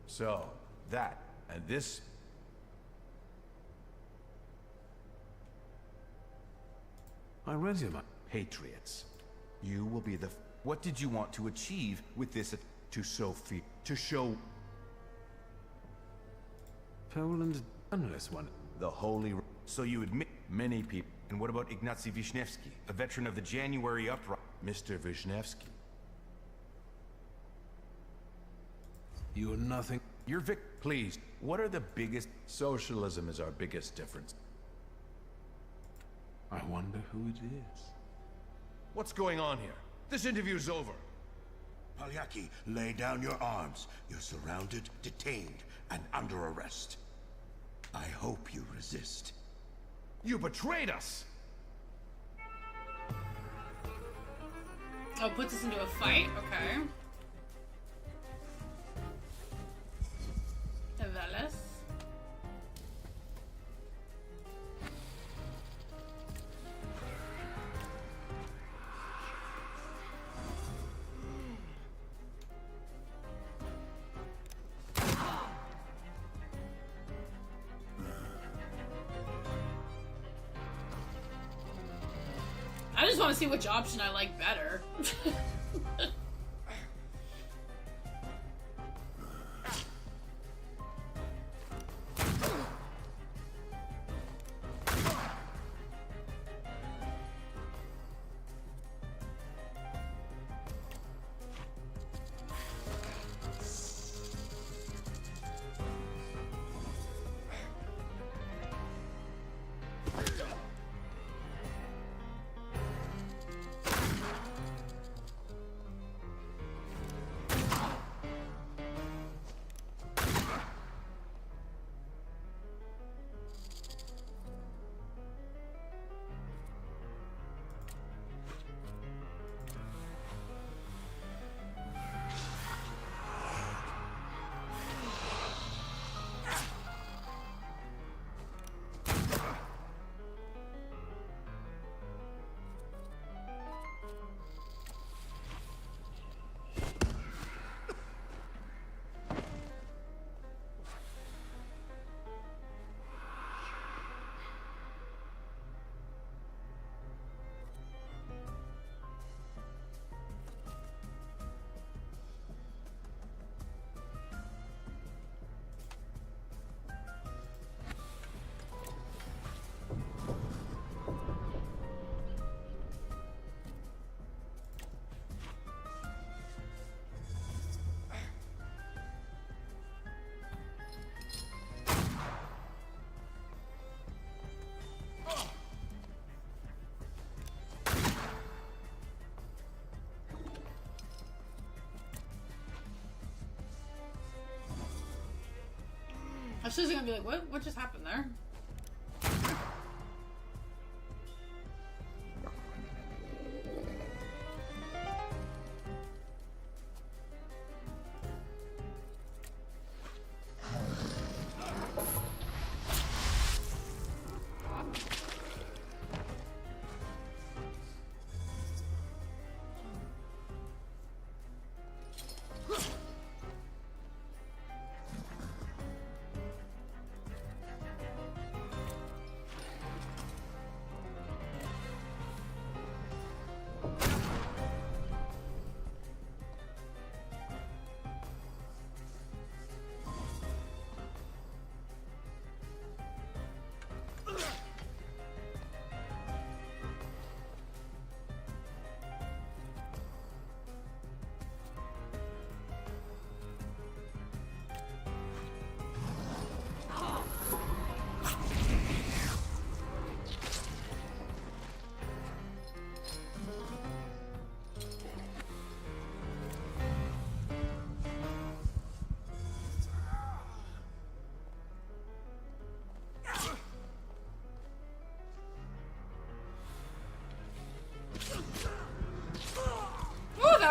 So, that, and this... I read you, man. Patriots. You will be the... What did you want to achieve with this? To Sophie. To show... Poland journalist one. The holy... So you admit. Many people... And what about Ignacy Wisniewski, a veteran of the January uprising? Mr. Wisniewski. You are nothing. You're Please. What are the biggest... Socialism is our biggest difference. I wonder who it is. What's going on here? This interview's over. Palyaki, lay down your arms. You're surrounded, detained, and under arrest. I hope you resist. You betrayed us! oh, puts us into a fight. Okay. Veles. I just want to see which option I like better. I'm still gonna be like, what just happened there?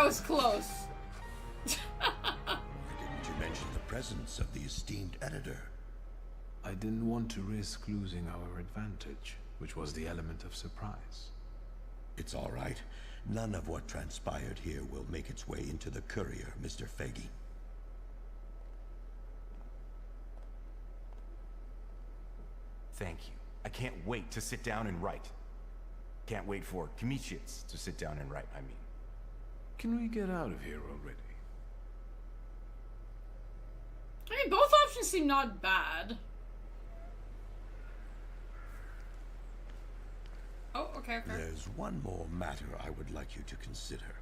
was close. Why didn't you mention the presence of the esteemed editor? I didn't want to risk losing our advantage, which was the element of surprise. It's all right. None of what transpired here will make its way into the courier, Mr. Fegi. Thank you. I can't wait to sit down and write. Can't wait for Kmicic to sit down and write, I mean. Can we get out of here already? I mean, both options seem not bad. Oh, okay. There's one more matter I would like you to consider.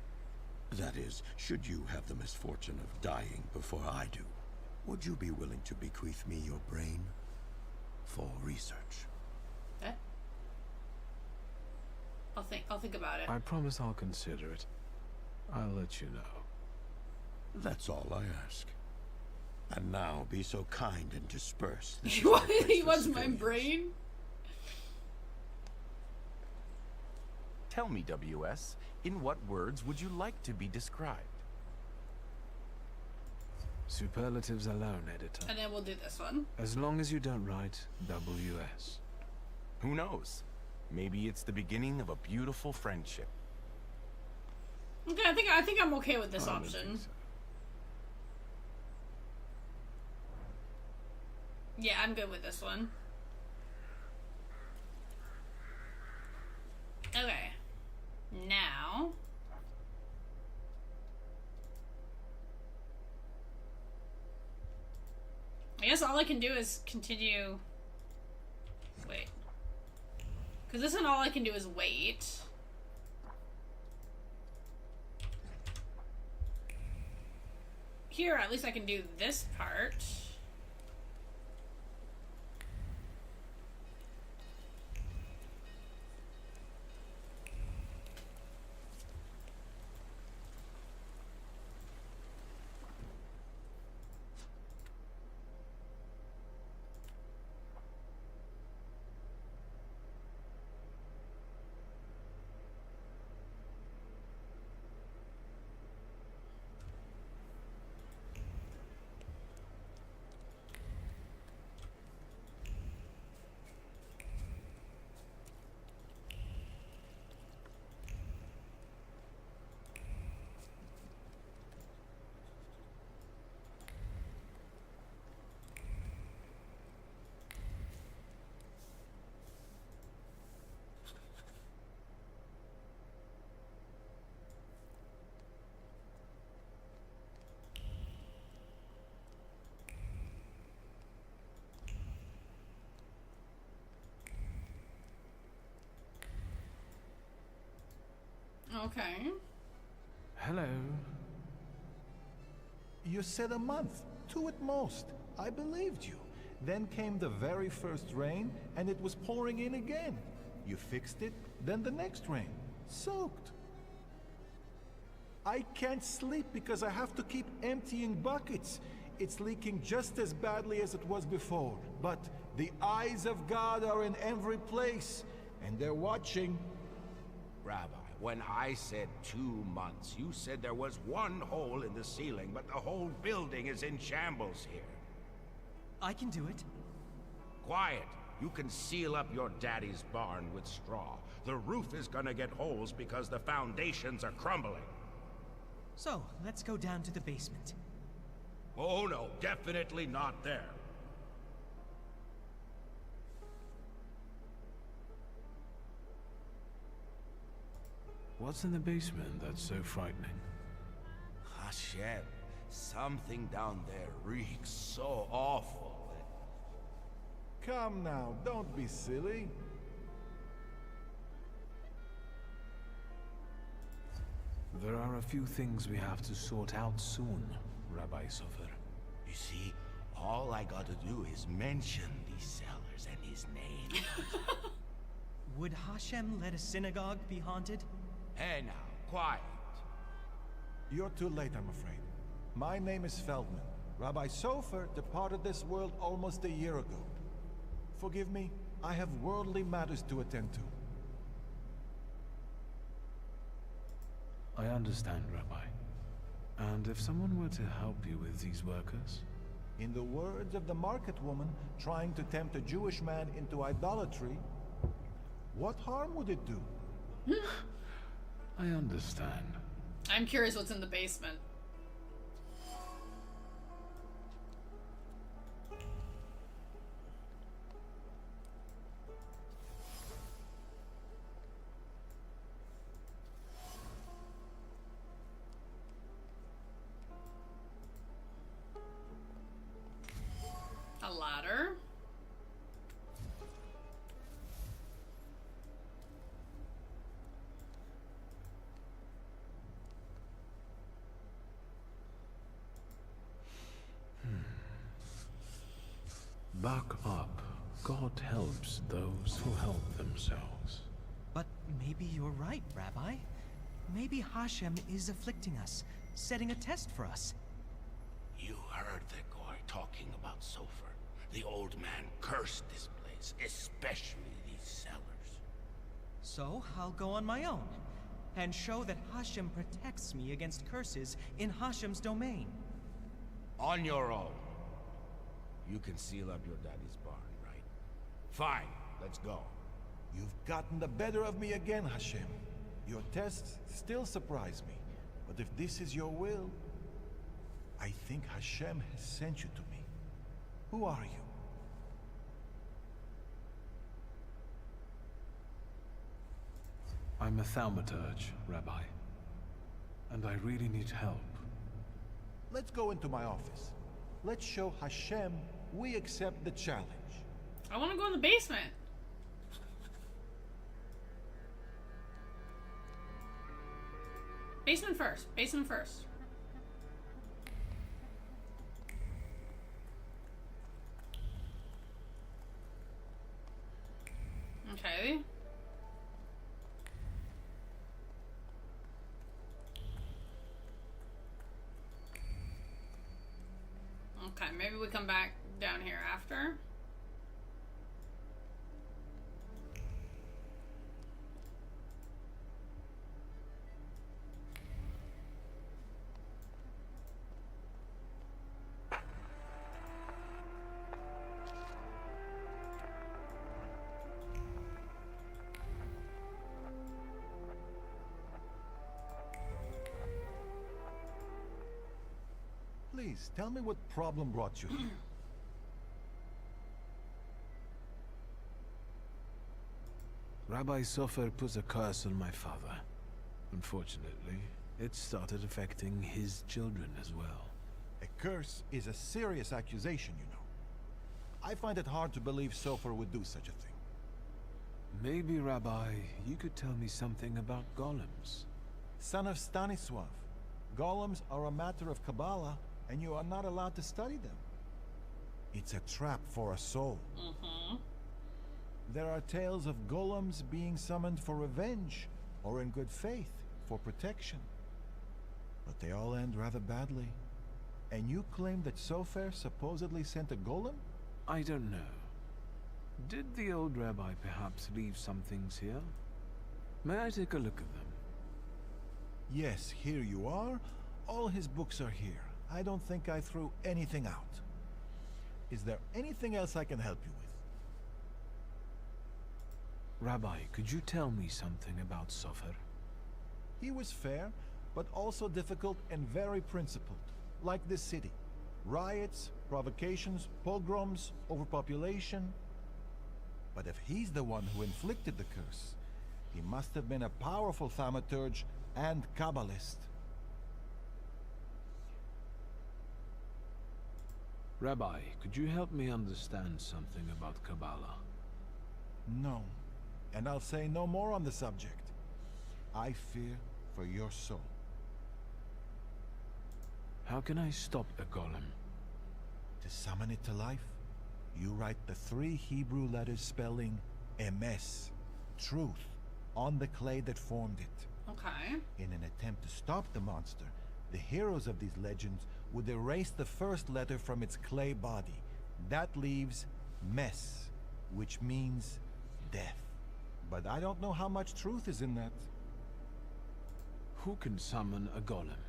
That is, should you have the misfortune of dying before I do, would you be willing to bequeath me your brain for research? Eh? I'll think about it. I promise I'll consider it. I'll let you know. That's all I ask. And now be so kind and disperse. He wants my brain? Tell me, WS, in what words would you like to be described? Superlatives alone, editor. And then we'll do this one. As long as you don't write WS. Who knows? Maybe it's the beginning of a beautiful friendship. Okay, I think I'm okay with this option. Yeah, I'm good with this one. Okay. Now... I guess all I can do is continue... Wait. Because this one all I can do is wait. Here, at least I can do this part. Okay. Hello. You said a month, 2 at most. I believed you. Then came the very first rain, and it was pouring in again. You fixed it, then the next rain. Soaked. I can't sleep because I have to keep emptying buckets. It's leaking just as badly as it was before. But the eyes of God are in every place, and they're watching. Rabbi, when I said 2 months, you said there was one hole in the ceiling, but the whole building is in shambles here. I can do it. Quiet. You can seal up your daddy's barn with straw. The roof is gonna get holes because the foundations are crumbling. So, let's go down to the basement. Oh no, definitely not there. What's in the basement that's so frightening? Hashem, something down there reeks so awful. Come now, don't be silly. There are a few things we have to sort out soon, Rabbi Sofer. You see, all I gotta do is mention these cellars and his name. Would Hashem let a synagogue be haunted? Hey now, quiet. You're too late, I'm afraid. My name is Feldman. Rabbi Sofer departed this world almost a year ago. Forgive me, I have worldly matters to attend to. I understand, Rabbi. And if someone were to help you with these workers? In the words of the market woman trying to tempt a Jewish man into idolatry, what harm would it do? I understand. I'm curious what's in the basement. A ladder. Back up. God helps those who help themselves. But maybe you're right, Rabbi. Maybe Hashem is afflicting us, setting a test for us. You heard the guy talking about Sofer. The old man cursed this place, especially these cellars. So I'll go on my own, and show that Hashem protects me against curses in Hashem's domain. On your own. You can seal up your daddy's barn, right? Fine, let's go. You've gotten the better of me again, Hashem. Your tests still surprise me. But if this is your will, I think Hashem has sent you to me. Who are you? I'm a thaumaturge, Rabbi. And I really need help. Let's go into my office. Let's show Hashem we accept the challenge. I want to go in the basement. Basement first. Basement first. Okay. Okay, maybe we come back down here after. Please, tell me what problem brought you here. Rabbi Sofer put a curse on my father. Unfortunately, it started affecting his children as well. A curse is a serious accusation, you know. I find it hard to believe Sofer would do such a thing. Maybe, Rabbi, you could tell me something about golems. Son of Stanisław, golems are a matter of Kabbalah, and you are not allowed to study them. It's a trap for a soul. There are tales of golems being summoned for revenge, or in good faith, for protection. But they all end rather badly. And you claim that Sofer supposedly sent a golem? I don't know. Did the old rabbi perhaps leave some things here? May I take a look at them? Yes, here you are. All his books are here. I don't think I threw anything out. Is there anything else I can help you with? Rabbi, could you tell me something about Sofer? He was fair, but also difficult and very principled, like this city. Riots, provocations, pogroms, overpopulation. But if he's the one who inflicted the curse, he must have been a powerful thaumaturge and Kabbalist. Rabbi, could you help me understand something about Kabbalah? No, and I'll say no more on the subject. I fear for your soul. How can I stop a golem? To summon it to life, you write the 3 Hebrew letters spelling Emes, truth, on the clay that formed it. Okay. In an attempt to stop the monster, the heroes of these legends would erase the first letter from its clay body. That leaves Mes, which means death. But I don't know how much truth is in that. Who can summon a golem?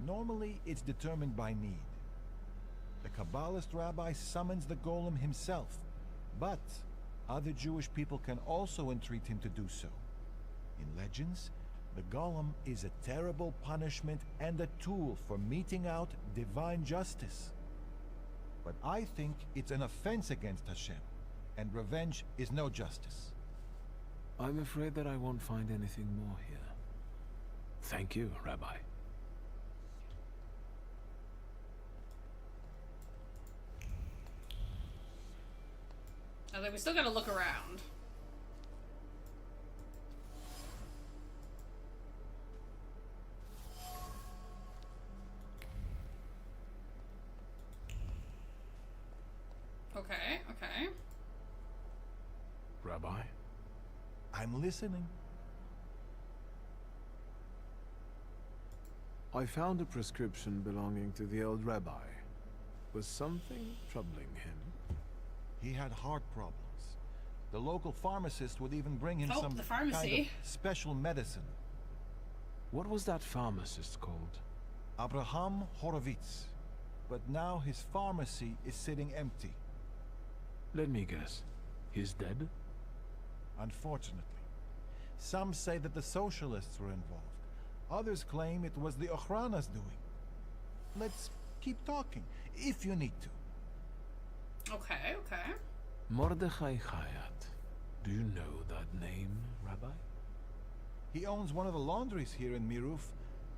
Normally, it's determined by need. The Kabbalist rabbi summons the golem himself, but other Jewish people can also entreat him to do so. In legends, the golem is a terrible punishment and a tool for meting out divine justice. But I think it's an offense against Hashem, and revenge is no justice. I'm afraid that I won't find anything more here. Thank you, Rabbi. I was like, we still gotta look around. Okay, okay. Rabbi? I'm listening. I found a prescription belonging to the old rabbi. Was something troubling him? He had heart problems. The local pharmacist would even bring him some the kind pharmacy. of special medicine. What was that pharmacist called? Abraham Horovitz. But now his pharmacy is sitting empty. Let me guess. He's dead? Unfortunately. Some say that the socialists were involved. Others claim it was the Ochrana's doing. Let's keep talking, if you need to. Okay, okay. Mordechai Chayat. Do you know that name, Rabbi? He owns one of the laundries here in Miruf,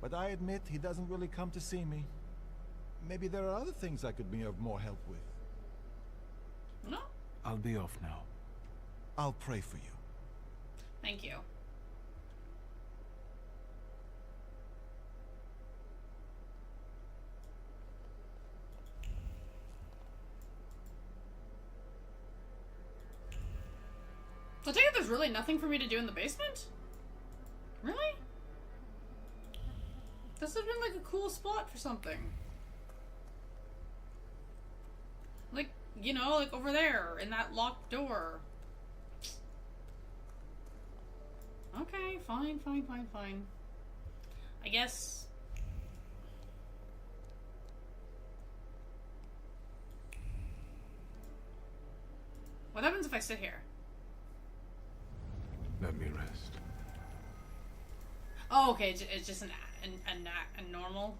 but I admit he doesn't really come to see me. Maybe there are other things I could be of more help with. No. I'll be off now. I'll pray for you. Thank you. So I take it there's really nothing for me to do in the basement? Really? This would have been like a cool spot for something. Like, you know, like over there in that locked door. Okay, fine, fine, fine, fine. I guess... What happens if I sit here? Let me rest. Oh, okay, it's just a normal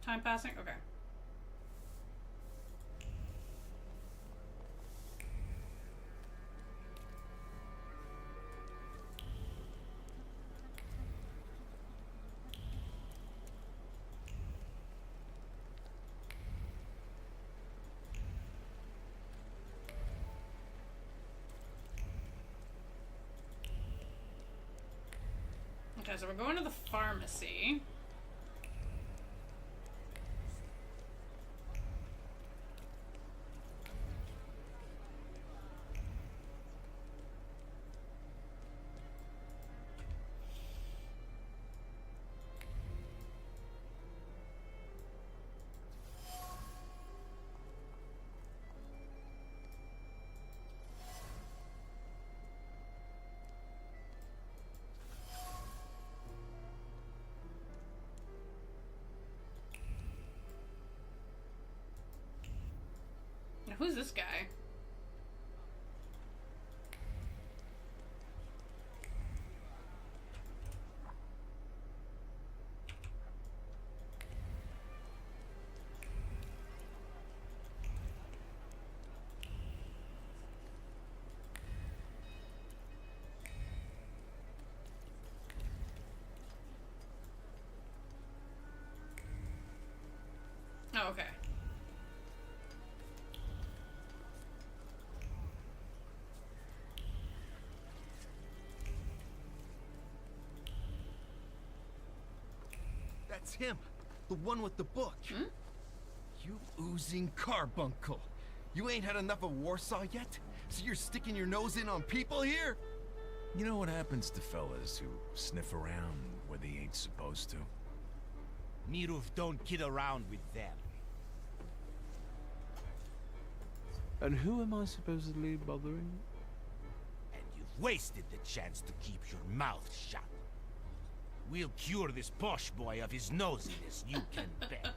time passing? Okay. Okay, so we're going to the pharmacy. Now, who's this guy? Oh, okay. That's him. The one with the book. Hmm? You oozing carbuncle. You ain't had enough of Warsaw yet? So you're sticking your nose in on people here? You know what happens to fellas who sniff around where they ain't supposed to? Miruf don't kid around with them. And who am I supposedly bothering? And you've wasted the chance to keep your mouth shut. We'll cure this posh boy of his nosiness, you can bet.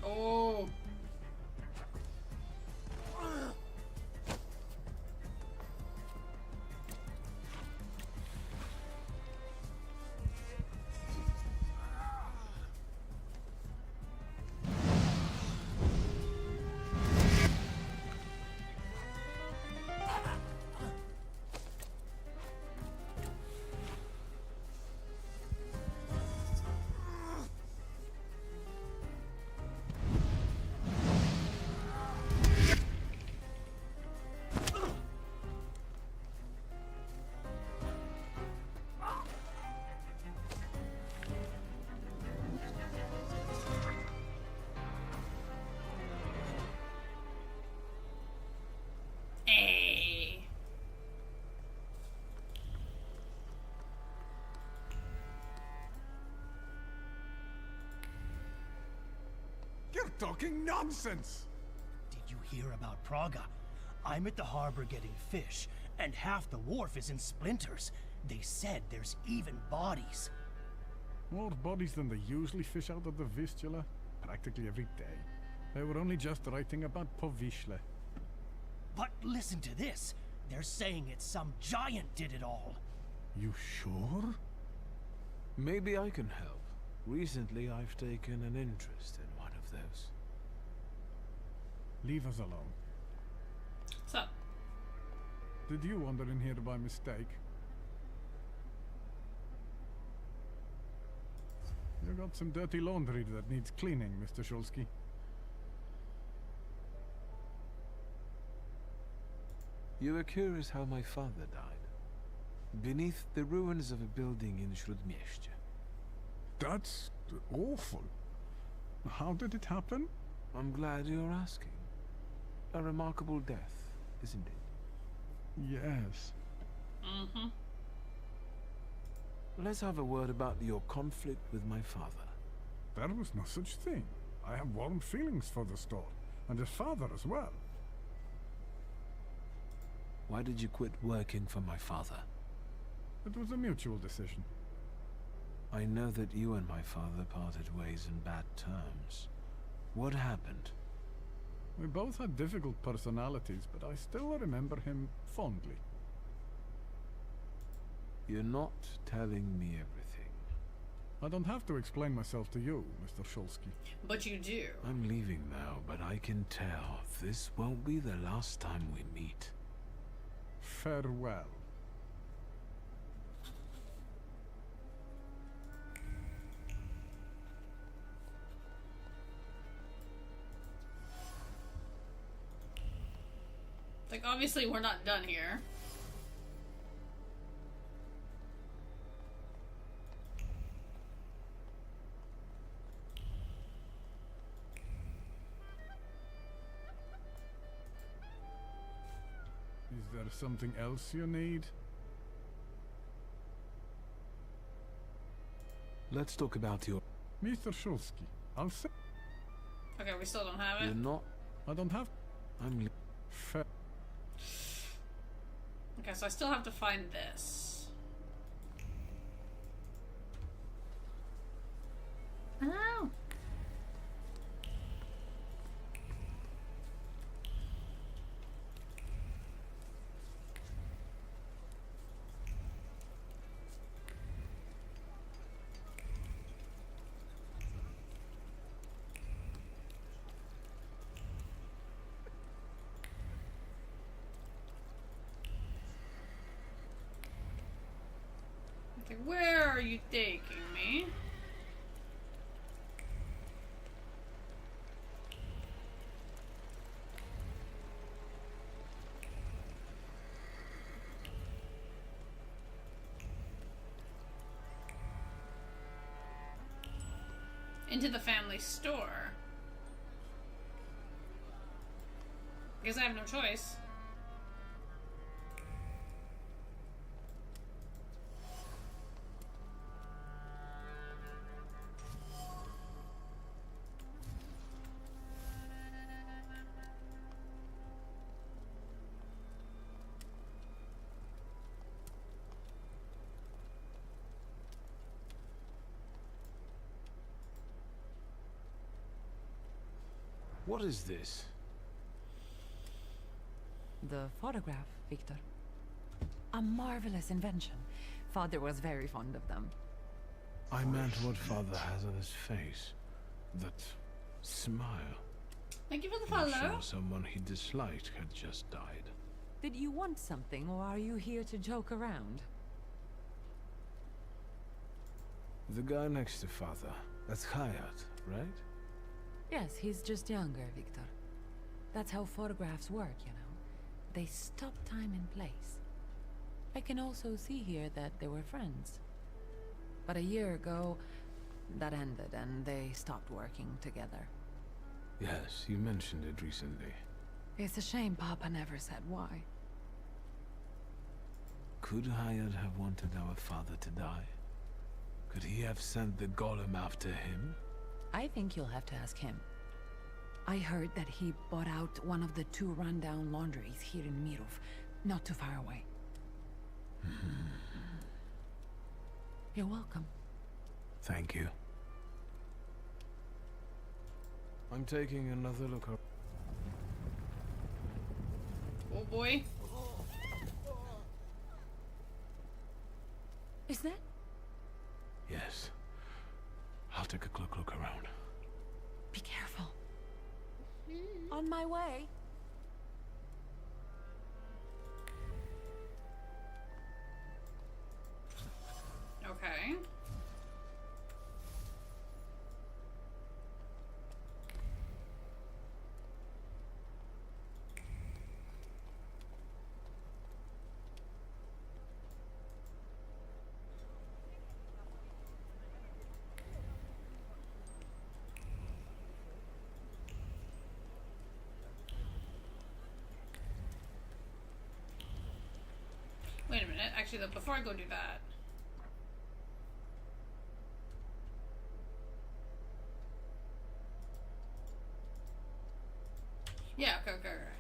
Oh. You're talking nonsense! Did you hear about Praga? I'm at the harbor getting fish, and half the wharf is in splinters. They said there's even bodies. More bodies than they usually fish out of the Vistula, practically every day. They were only just writing about Povishle. But listen to this. They're saying it's some giant did it all. You sure? Maybe I can help. Recently, I've taken an interest in one of those. Leave us alone. What's up? Did you wander in here by mistake? You got some dirty laundry that needs cleaning, Mr. Shulsky. You were curious how my father died. Beneath the ruins of a building in Śródmieście. That's awful. How did it happen? I'm glad you're asking. A remarkable death, isn't it? Yes. Mm-hmm. Let's have a word about your conflict with my father. There was no such thing. I have warm feelings for the store, and his father as well. Why did you quit working for my father? It was a mutual decision. I know that you and my father parted ways in bad terms. What happened? We both had difficult personalities, but I still remember him fondly. You're not telling me everything. I don't have to explain myself to you, Mr. Shulsky. But you do. I'm leaving now, but I can tell this won't be the last time we meet. Farewell. Like, obviously we're not done here. Is there something else you need? Let's talk about your... Mr. Shulsky, I'll say... Okay, we still don't have it. You're not... I don't have... I'm... Okay, so I still have to find this. Hello. Okay, where are you taking me? Into the family store. I guess I have no choice. What is this? The photograph, Victor. A marvelous invention. Father was very fond of them. I meant what Father has on his face. That smile. Thank you for the I'm follow. sure someone he disliked had just died. Did you want something, or are you here to joke around? The guy next to Father. That's Hayat, right? Yes, he's just younger, Victor. That's how photographs work, you know. They stop time and place. I can also see here that they were friends. But a year ago, that ended and they stopped working together. Yes, you mentioned it recently. It's a shame Papa never said why. Could Hayat have wanted our father to die? Could he have sent the golem after him? I think you'll have to ask him. I heard that he bought out one of the 2 rundown laundries here in Mirov, not too far away. You're welcome. Thank you. I'm taking another look up. Oh boy. Is that? Yes. I'll take a quick look around. Be careful. On my way. Okay. Wait a minute. Actually, though, before I go do that. Yeah, okay, okay, okay.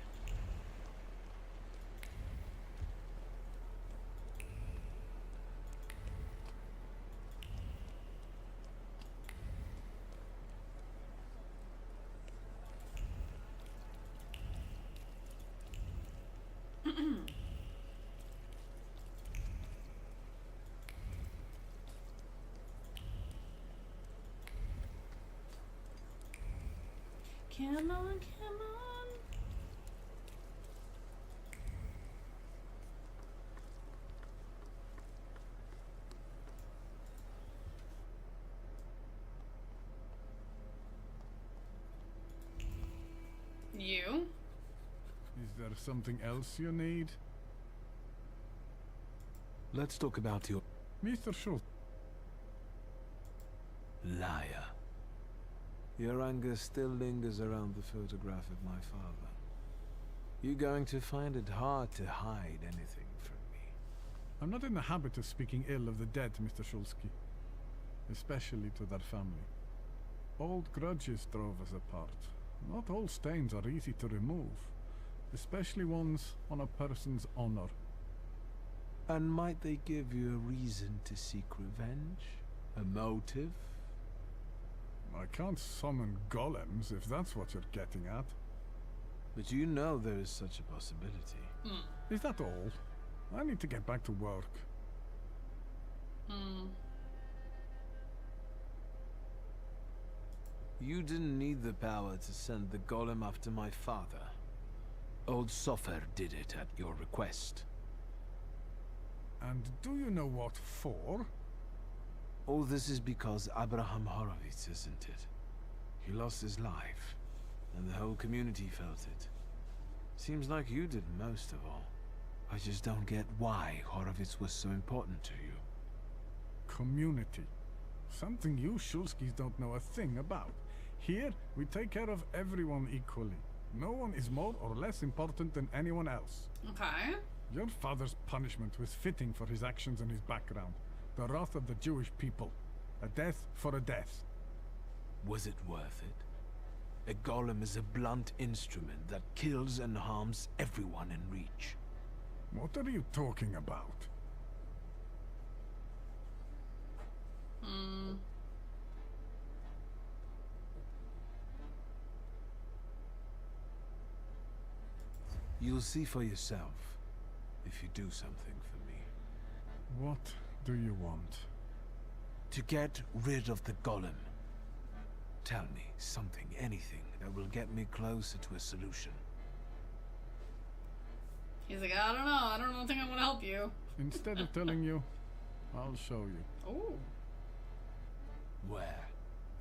Come on, come on. You? Is there something else you need? Let's talk about your Mr. Schultz. liar. Your anger still lingers around the photograph of my father. You're going to find it hard to hide anything from me. I'm not in the habit of speaking ill of the dead, Mr. Shulsky. Especially to their family. Old grudges drove us apart. Not all stains are easy to remove. Especially ones on a person's honor. And might they give you a reason to seek revenge? A motive? I can't summon golems, if that's what you're getting at. But you know there is such a possibility. Is that all? I need to get back to work. You didn't need the power to send the golem after my father. Old Sofer did it at your request. And do you know what for? All this is because Abraham Horowitz, isn't it? He lost his life, and the whole community felt it. Seems like you did most of all. I just don't get why Horowitz was so important to you. Community. Something you Shulskis don't know a thing about. Here, we take care of everyone equally. No one is more or less important than anyone else. Okay. Your father's punishment was fitting for his actions and his background. The wrath of the Jewish people. A death for a death. Was it worth it? A golem is a blunt instrument that kills and harms everyone in reach. What are you talking about? You'll see for yourself if you do something for me. What do you want? To get rid of the golem. Tell me something, anything, that will get me closer to a solution. He's like, I don't know. I don't think I'm gonna help you. Instead of telling you, I'll show you. Oh. Where?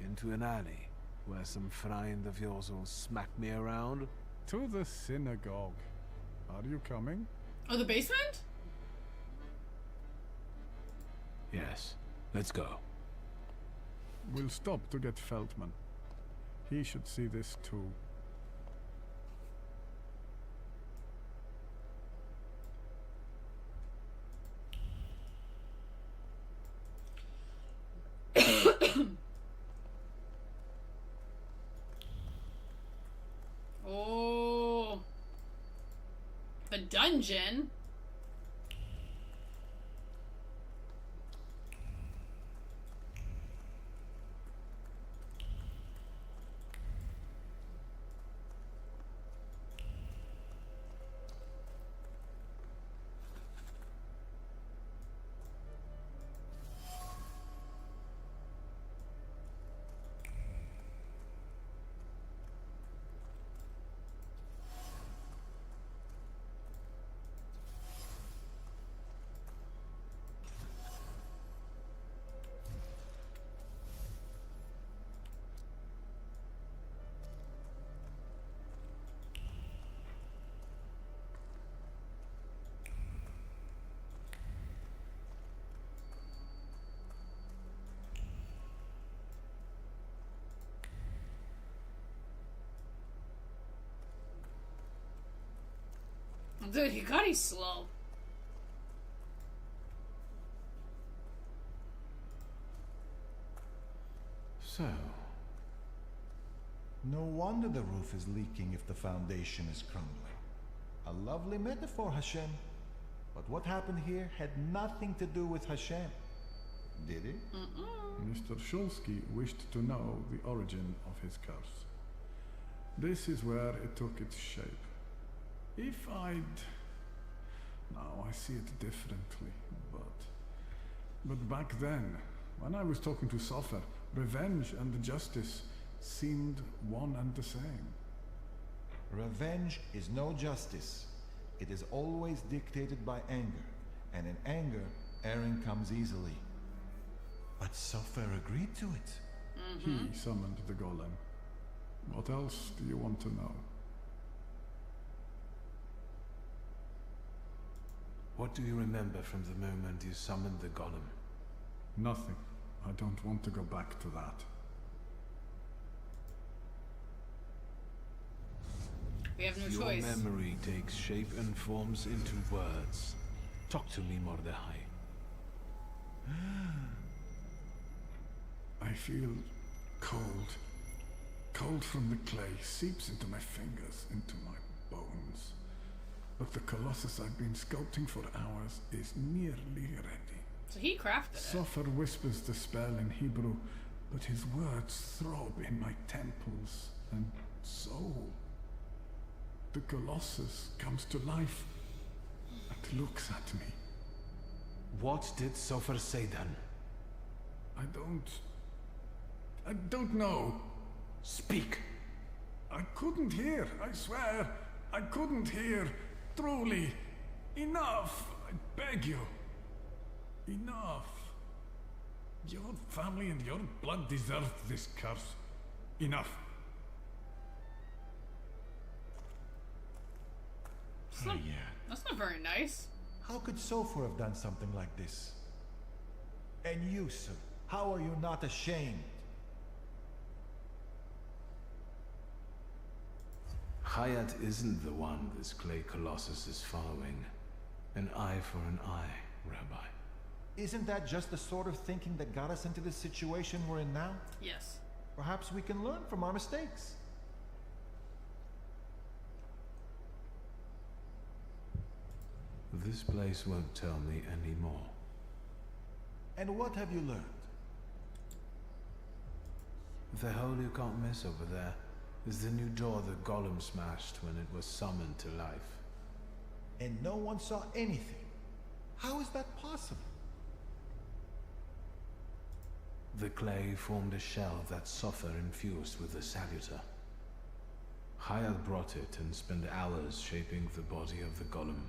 Into an alley, where some friend of yours will smack me around? To the synagogue. Are you coming? Oh, the basement? Yes. Let's go. We'll stop to get Feldman. He should see this too. Oh. The dungeon? Dude, he got he's slow. So... No wonder the roof is leaking if the foundation is crumbling. A lovely metaphor, Hashem. But what happened here had nothing to do with Hashem. Did it? Mr. Shulsky wished to know the origin of his curse. This is where it took its shape. If I'd... Now I see it differently, but back then, when I was talking to Sofer, revenge and justice seemed one and the same. Revenge is no justice. It is always dictated by anger, and in anger, erring comes easily. But Sofer agreed to it. He summoned the golem. What else do you want to know? What do you remember from the moment you summoned the golem? Nothing. I don't want to go back to that. We have no Your choice. memory takes shape and forms into words. Talk to me, Mordechai. I feel cold. Cold from the clay seeps into my fingers, into my bones. But the Colossus I've been sculpting for hours is nearly ready. So he crafted it. Sofer whispers the spell in Hebrew, but his words throb in my temples and soul. The Colossus comes to life and looks at me. What did Sofer say then? I don't know. Speak! I couldn't hear, I swear. I couldn't hear. Truly. Enough. I beg you. Enough. Your family and your blood deserve this curse. Enough. That's not very nice. How could Sofer have done something like this? And you, sir, how are you not ashamed? Hayat isn't the one this clay colossus is following. An eye for an eye, Rabbi. Isn't that just the sort of thinking that got us into the situation we're in now? Yes. Perhaps we can learn from our mistakes. This place won't tell me any more. And what have you learned? The hole you can't miss over there is the new door the golem smashed when it was summoned to life. And no one saw anything. How is that possible? The clay formed a shell that Sofer infused with the saluter. Hayat brought it and spent hours shaping the body of the golem.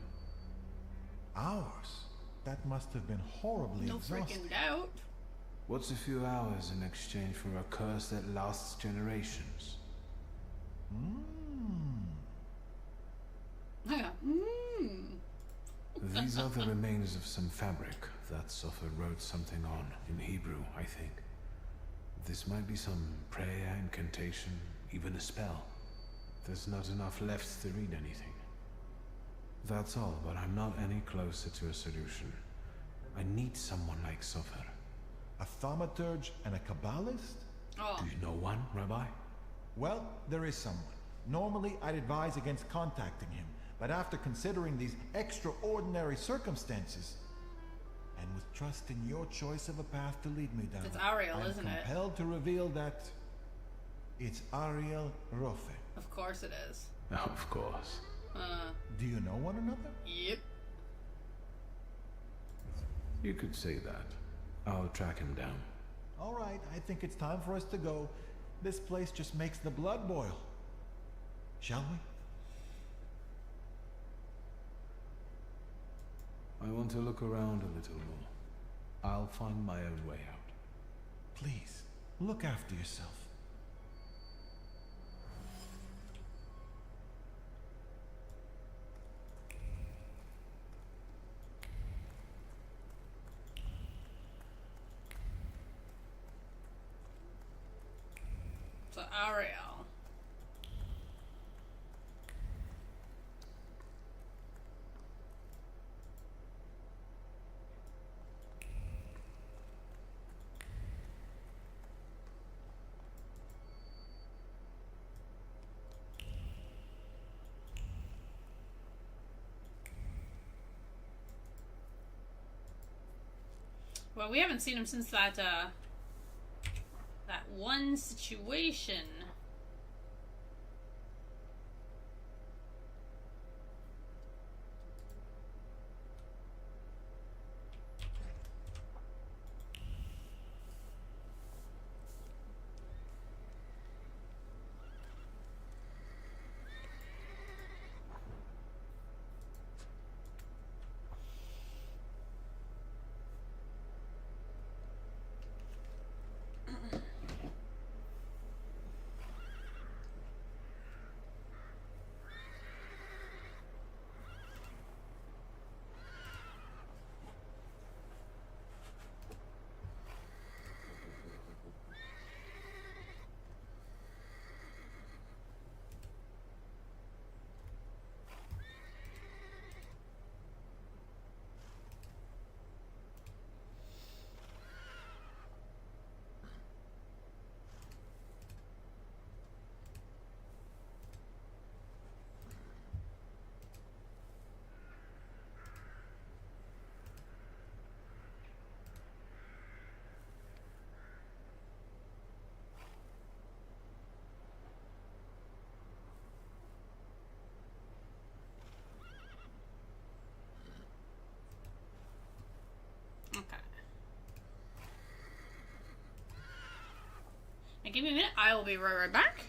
Hours? That must have been horribly No exhausting. freaking doubt. What's a few hours in exchange for a curse that lasts generations? These are the remains of some fabric that Sofer wrote something on in Hebrew, I think. This might be some prayer, incantation, even a spell. There's not enough left to read anything. That's all, but I'm not any closer to a solution. I need someone like Sofer. A thaumaturge and a Kabbalist? Oh. Do you know one, Rabbi? Well, there is someone. Normally, I'd advise against contacting him, but after considering these extraordinary circumstances, and with trust in your choice of a path to lead me down, It's Ariel, I'm isn't it? compelled to reveal that it's Ariel Rofe. Of course it is. Of course. Do you know one another? Yep. You could say that. I'll track him down. All right, I think it's time for us to go. This place just makes the blood boil. Shall we? I want to look around a little more. I'll find my own way out. Please, look after yourself. So Ariel. Well, we haven't seen him since that one situation. And give me a minute, I will be right back.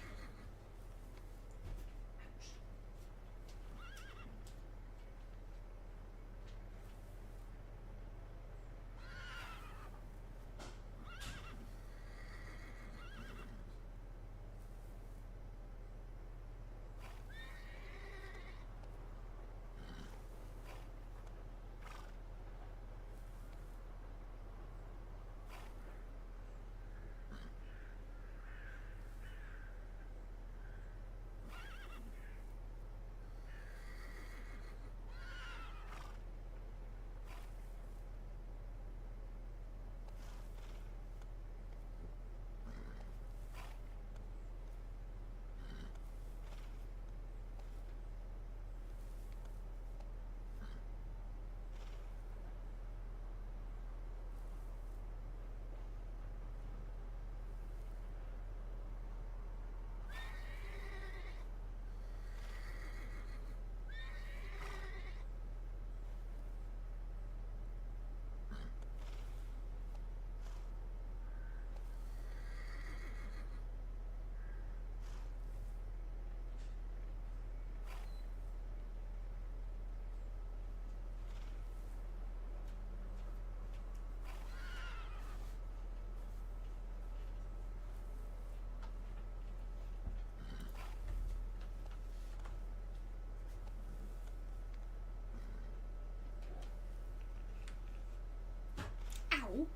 Ow.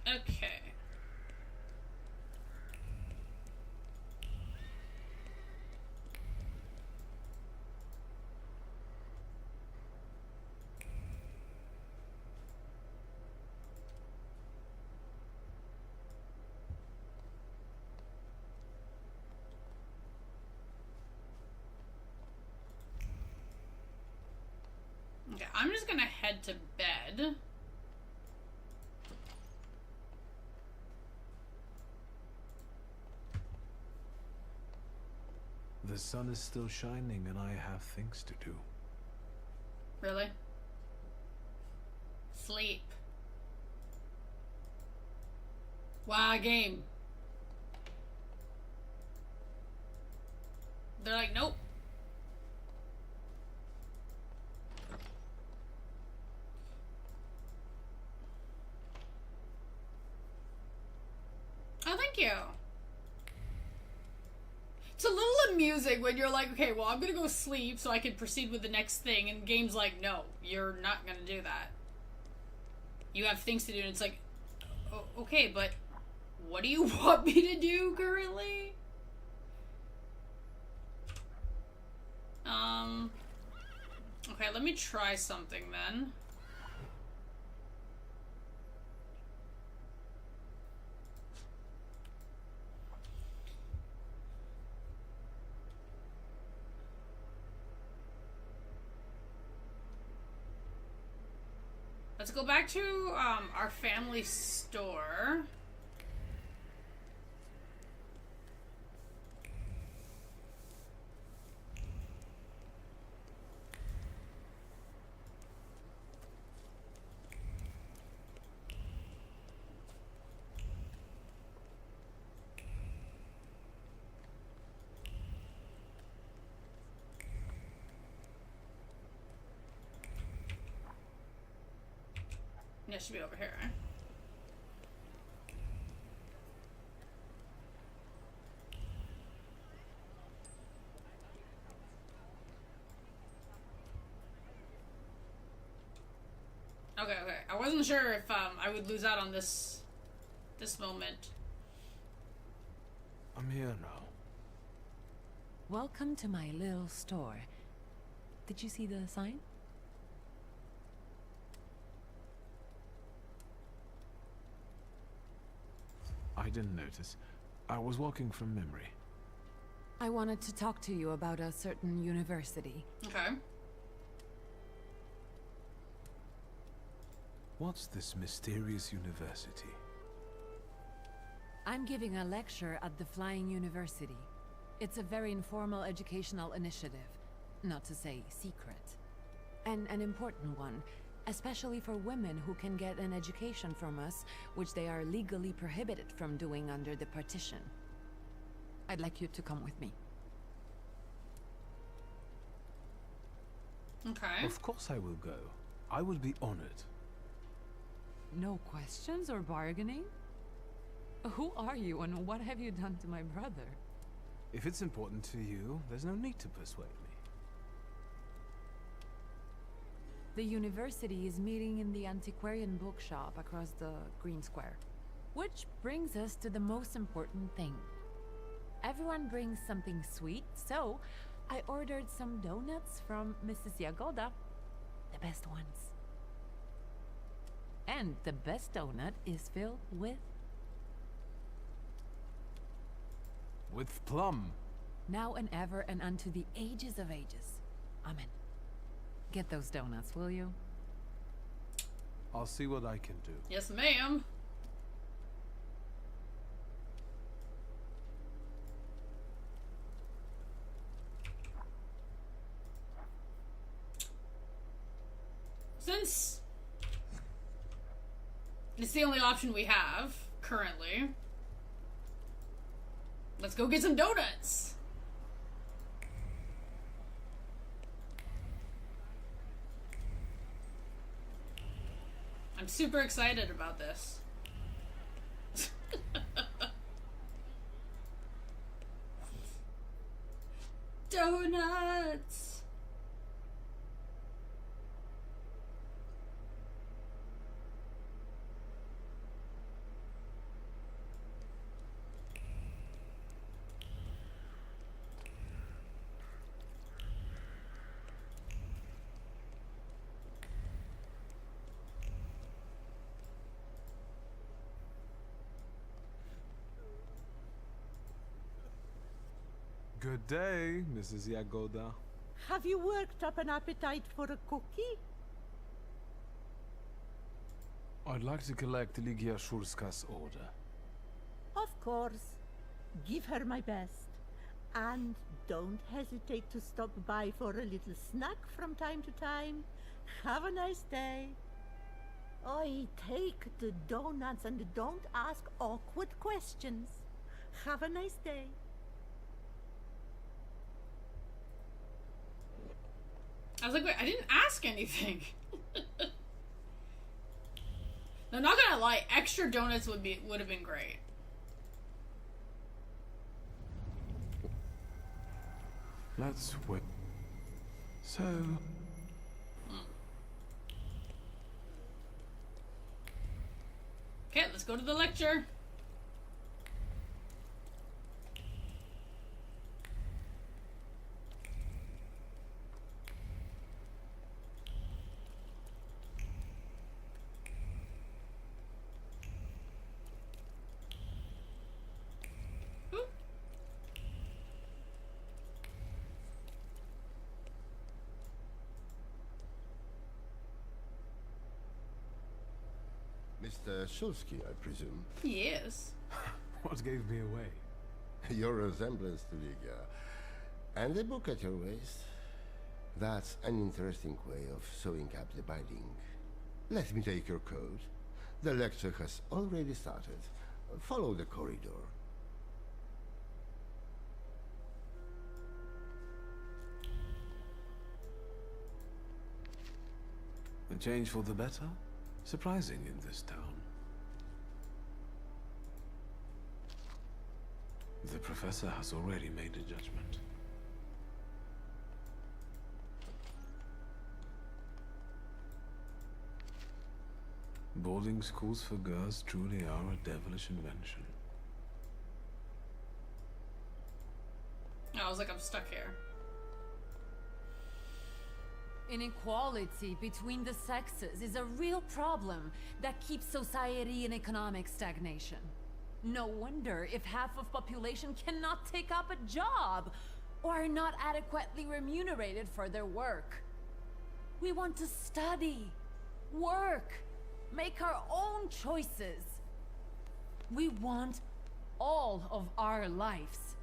Okay. Okay, I'm just gonna head to bed. The sun is still shining and I have things to do. Really? Sleep. Wow, game. They're like, nope. Oh, thank you. It's a little amusing when you're like, okay, well, I'm gonna go sleep so I can proceed with the next thing, and the game's like, no, you're not gonna do that. You have things to do, and it's like, okay, but what do you want me to do currently? Okay, let me try something then. Let's go back to our family store. Yeah, it should be over here. Okay, okay. I wasn't sure if I would lose out on this moment. I'm here now. Welcome to my little store. Did you see the sign? I didn't notice. I was walking from memory. I wanted to talk to you about a certain university. Okay. What's this mysterious university? I'm giving a lecture at the Flying University. It's a very informal educational initiative, not to say secret. And an important one. especially for women who can get an education from us, which they are legally prohibited from doing under the partition. I'd like you to come with me. Okay. Of course I will go. I will be honored. No questions or bargaining? Who are you and what have you done to my brother? If it's important to you, there's no need to persuade me. The university is meeting in the antiquarian bookshop across the Green Square. Which brings us to the most important thing. Everyone brings something sweet, so I ordered some donuts from Mrs. Yagoda. The best ones. And the best donut is filled with... With plum. Now and ever and unto the ages of ages. Amen. Get those donuts, will you? I'll see what I can do. Yes, ma'am. Since it's the only option we have currently, let's go get some donuts. I'm super excited about this. Donuts! Good day, Mrs. Yagoda. Have you worked up an appetite for a cookie? I'd like to collect Ligia Shulska's order. Of course. Give her my best. And don't hesitate to stop by for a little snack from time to time. Have a nice day. Oi, take the donuts and don't ask awkward questions. Have a nice day. I was like, wait, I didn't ask anything. No, not gonna lie, extra donuts would have been great. Let's wait. So... Okay, let's go to the lecture. Mr. Shulsky, I presume? Yes. What gave me away? Your resemblance to Ligia. And the book at your waist. That's an interesting way of sewing up the binding. Let me take your coat. The lecture has already started. Follow the corridor. A change for the better? Surprising in this town. The professor has already made a judgment. Boarding schools for girls truly are a devilish invention. I was like, I'm stuck here. Inequality between the sexes is a real problem that keeps society in economic stagnation. No wonder if half of population cannot take up a job or are not adequately remunerated for their work. We want to study, work, make our own choices. We want all of our lives.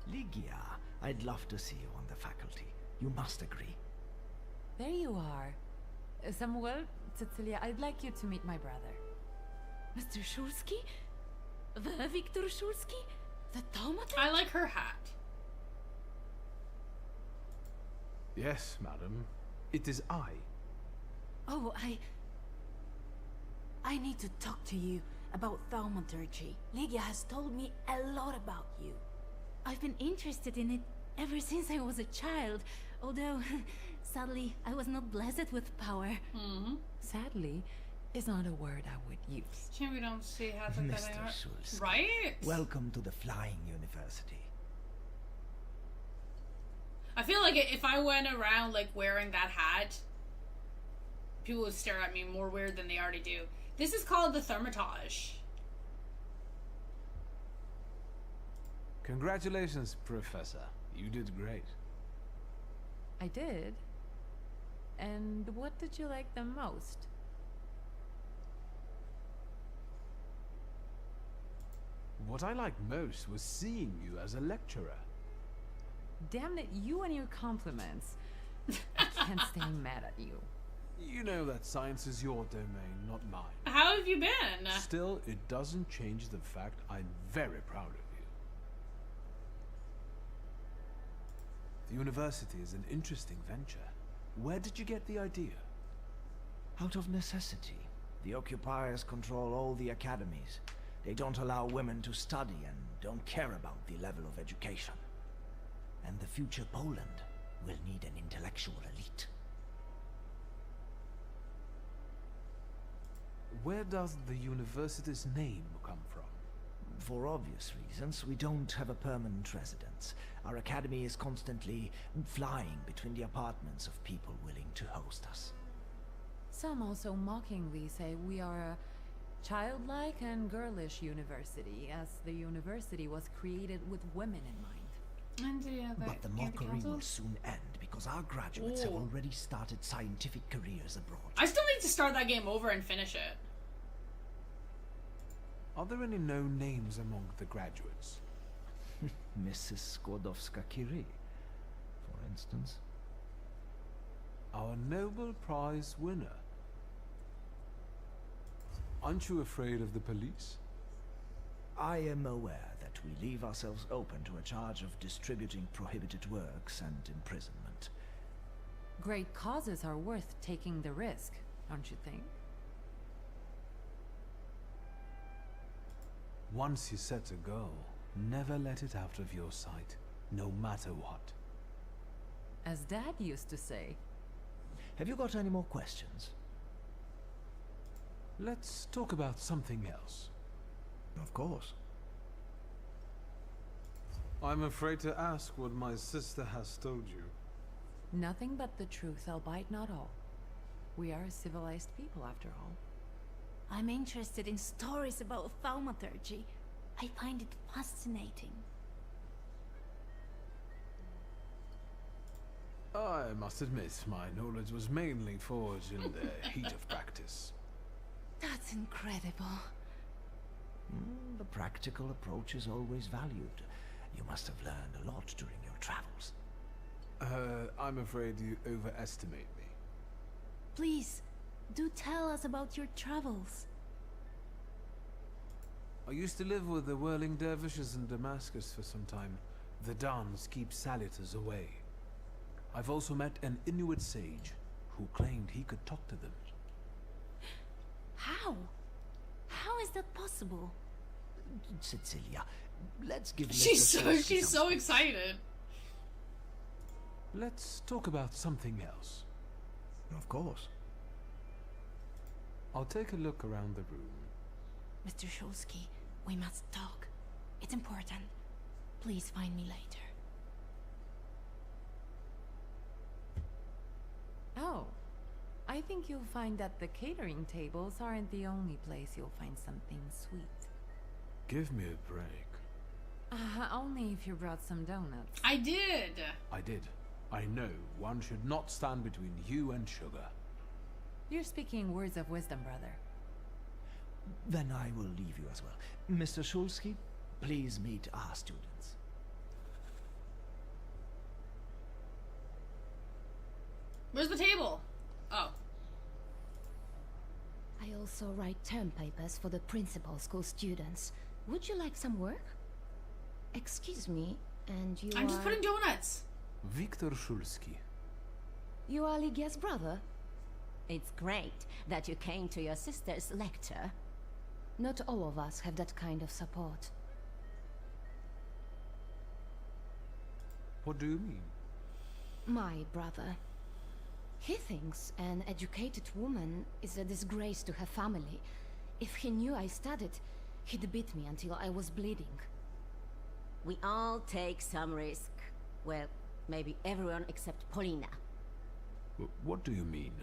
Ligia, I'd love to see you on the faculty. You must agree. There you are. Samuel, Cecilia, I'd like you to meet my brother. Mr. Shulsky? The Victor Shulsky? The Thaumaturge? I like her hat. Yes, madam. It is I. Oh, I need to talk to you about thaumaturgy. Lygia has told me a lot about you. I've been interested in it ever since I was a child, although, sadly, I was not blessed with power. Sadly is not a word I would use. Shame we don't see hats like that Mr. anymore. Shulsky, Right? welcome to the Flying University. I feel like if I went around like wearing that hat, people would stare at me more weird than they already do. This is called the Thaumaturge. Congratulations, Professor. You did great. I did. And what did you like the most? What I liked most was seeing you as a lecturer. Damn it, you and your compliments. I can't stay mad at you. You know that science is your domain, not mine. How have you been? Still, it doesn't change the fact I'm very proud of you. The university is an interesting venture. Where did you get the idea? Out of necessity. The occupiers control all the academies. They don't allow women to study and don't care about the level of education. And the future Poland will need an intellectual elite. Where does the university's name come from? For obvious reasons, we don't have a permanent residence. Our academy is constantly flying between the apartments of people willing to host us. Some also mockingly say we are a childlike and girlish university, as the university was created with women in mind. And But the mockery will soon end because our graduates have already started scientific careers abroad. I still need to start that game over and finish it. Are there any known names among the graduates? Mrs. Skłodowska-Curie, for instance. Our Nobel Prize winner. Aren't you afraid of the police? I am aware that we leave ourselves open to a charge of distributing prohibited works and imprisonment. Great causes are worth taking the risk, don't you think? Once you set a goal, never let it out of your sight, no matter what. As Dad used to say. Have you got any more questions? Let's talk about something else. Of course. I'm afraid to ask what my sister has told you. Nothing but the truth, albeit not all. We are a civilized people, after all. I'm interested in stories about thaumaturgy. I find it fascinating. I must admit, my knowledge was mainly forged in the heat of practice. That's incredible. The practical approach is always valued. You must have learned a lot during your travels. I'm afraid you overestimate me. Please, do tell us about your travels. I used to live with the whirling dervishes in Damascus for some time. The Dans keep Saluters away. I've also met an Inuit sage who claimed he could talk to them. How? How is that possible? Cecilia, let's give She's Mr. Shulsky she's so excited. Let's talk about something else. Of course. I'll take a look around the room. Mr. Shulsky, we must talk. It's important. Please find me later. Oh, I think you'll find that the catering tables aren't the only place you'll find something sweet. Give me a break. Only if you brought some donuts. I did. I did. I know one should not stand between you and sugar. You're speaking words of wisdom, brother. Then I will leave you as well. Mr. Shulsky, please meet our students. Where's the table? Oh. also write term papers for the principal school students. Would you like some work? Excuse me, and you I'm just putting donuts. Viktor Shulsky. You are Lygia's brother? It's great that you came to your sister's lecture. Not all of us have that kind of support. What do you mean? My brother. He thinks an educated woman is a disgrace to her family. If he knew I studied, he'd beat me until I was bleeding. We all take some risk. Well, maybe everyone except Polina. What do you mean?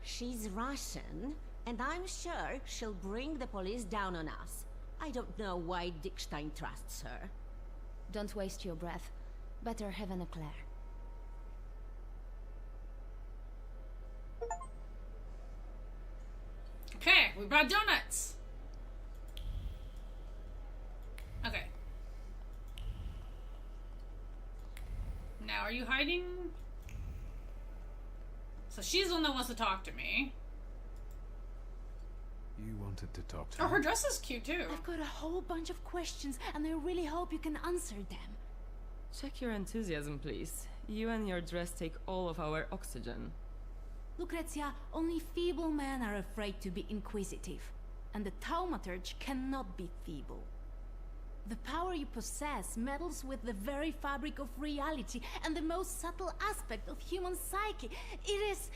She's Russian, and I'm sure she'll bring the police down on us. I don't know why Dickstein trusts her. Don't waste your breath. Better have an eclair. Okay, we brought donuts. Okay. Now, are you hiding? So she's the one that wants to talk to me. You wanted to talk to Oh, me? her dress is cute too. I've got a whole bunch of questions, and I really hope you can answer them. Check your enthusiasm, please. You and your dress take all of our oxygen. Lucrezia, only feeble men are afraid to be inquisitive, and the thaumaturge cannot be feeble. The power you possess meddles with the very fabric of reality and the most subtle aspect of human psyche. It is...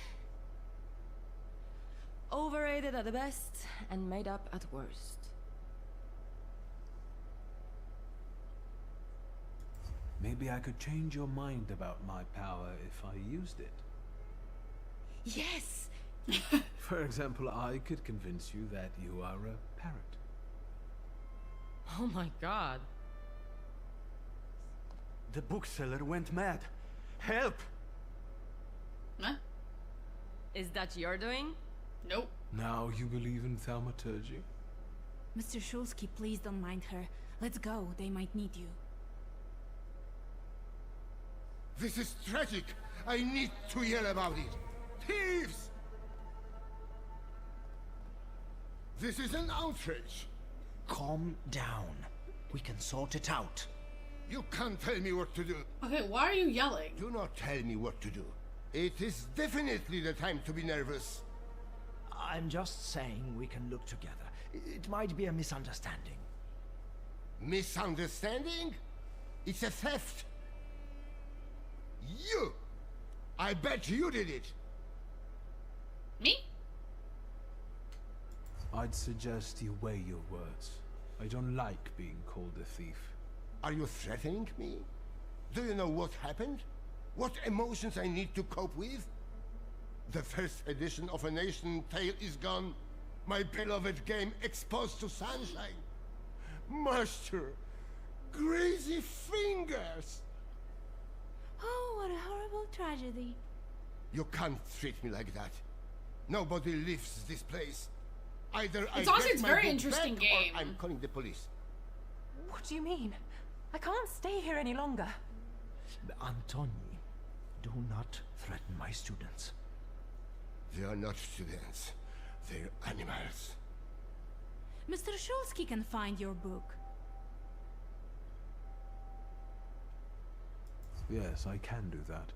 Overrated at the best, and made up at worst. Maybe I could change your mind about my power if I used it. Yes! For example, I could convince you that you are a parrot. Oh my god. The bookseller went mad. Help! Huh? Is that your doing? Nope. Now you believe in thaumaturgy? Mr. Shulsky, please don't mind her. Let's go, they might need you. This is tragic. I need to yell about it. Thieves! This is an outrage. Calm down. We can sort it out. You can't tell me what to do. Okay, why are you yelling? Do not tell me what to do. It is definitely the time to be nervous. I'm just saying we can look together. It might be a misunderstanding. Misunderstanding? It's a theft. You! I bet you did it. Me? I'd suggest you weigh your words. I don't like being called a thief. Are you threatening me? Do you know what happened? What emotions I need to cope with? The first edition of A Nation Tale is gone. My beloved game exposed to sunshine. Master, greasy fingers. Oh, what a horrible tragedy. You can't treat me like that. Nobody leaves this place. Either It's I honestly, get it's my very book interesting back, game. or I'm calling the police. What do you mean? I can't stay here any longer. Antoni, do not threaten my students. They are not students. They're animals. Mr. Shulsky can find your book. Yes, I can do that.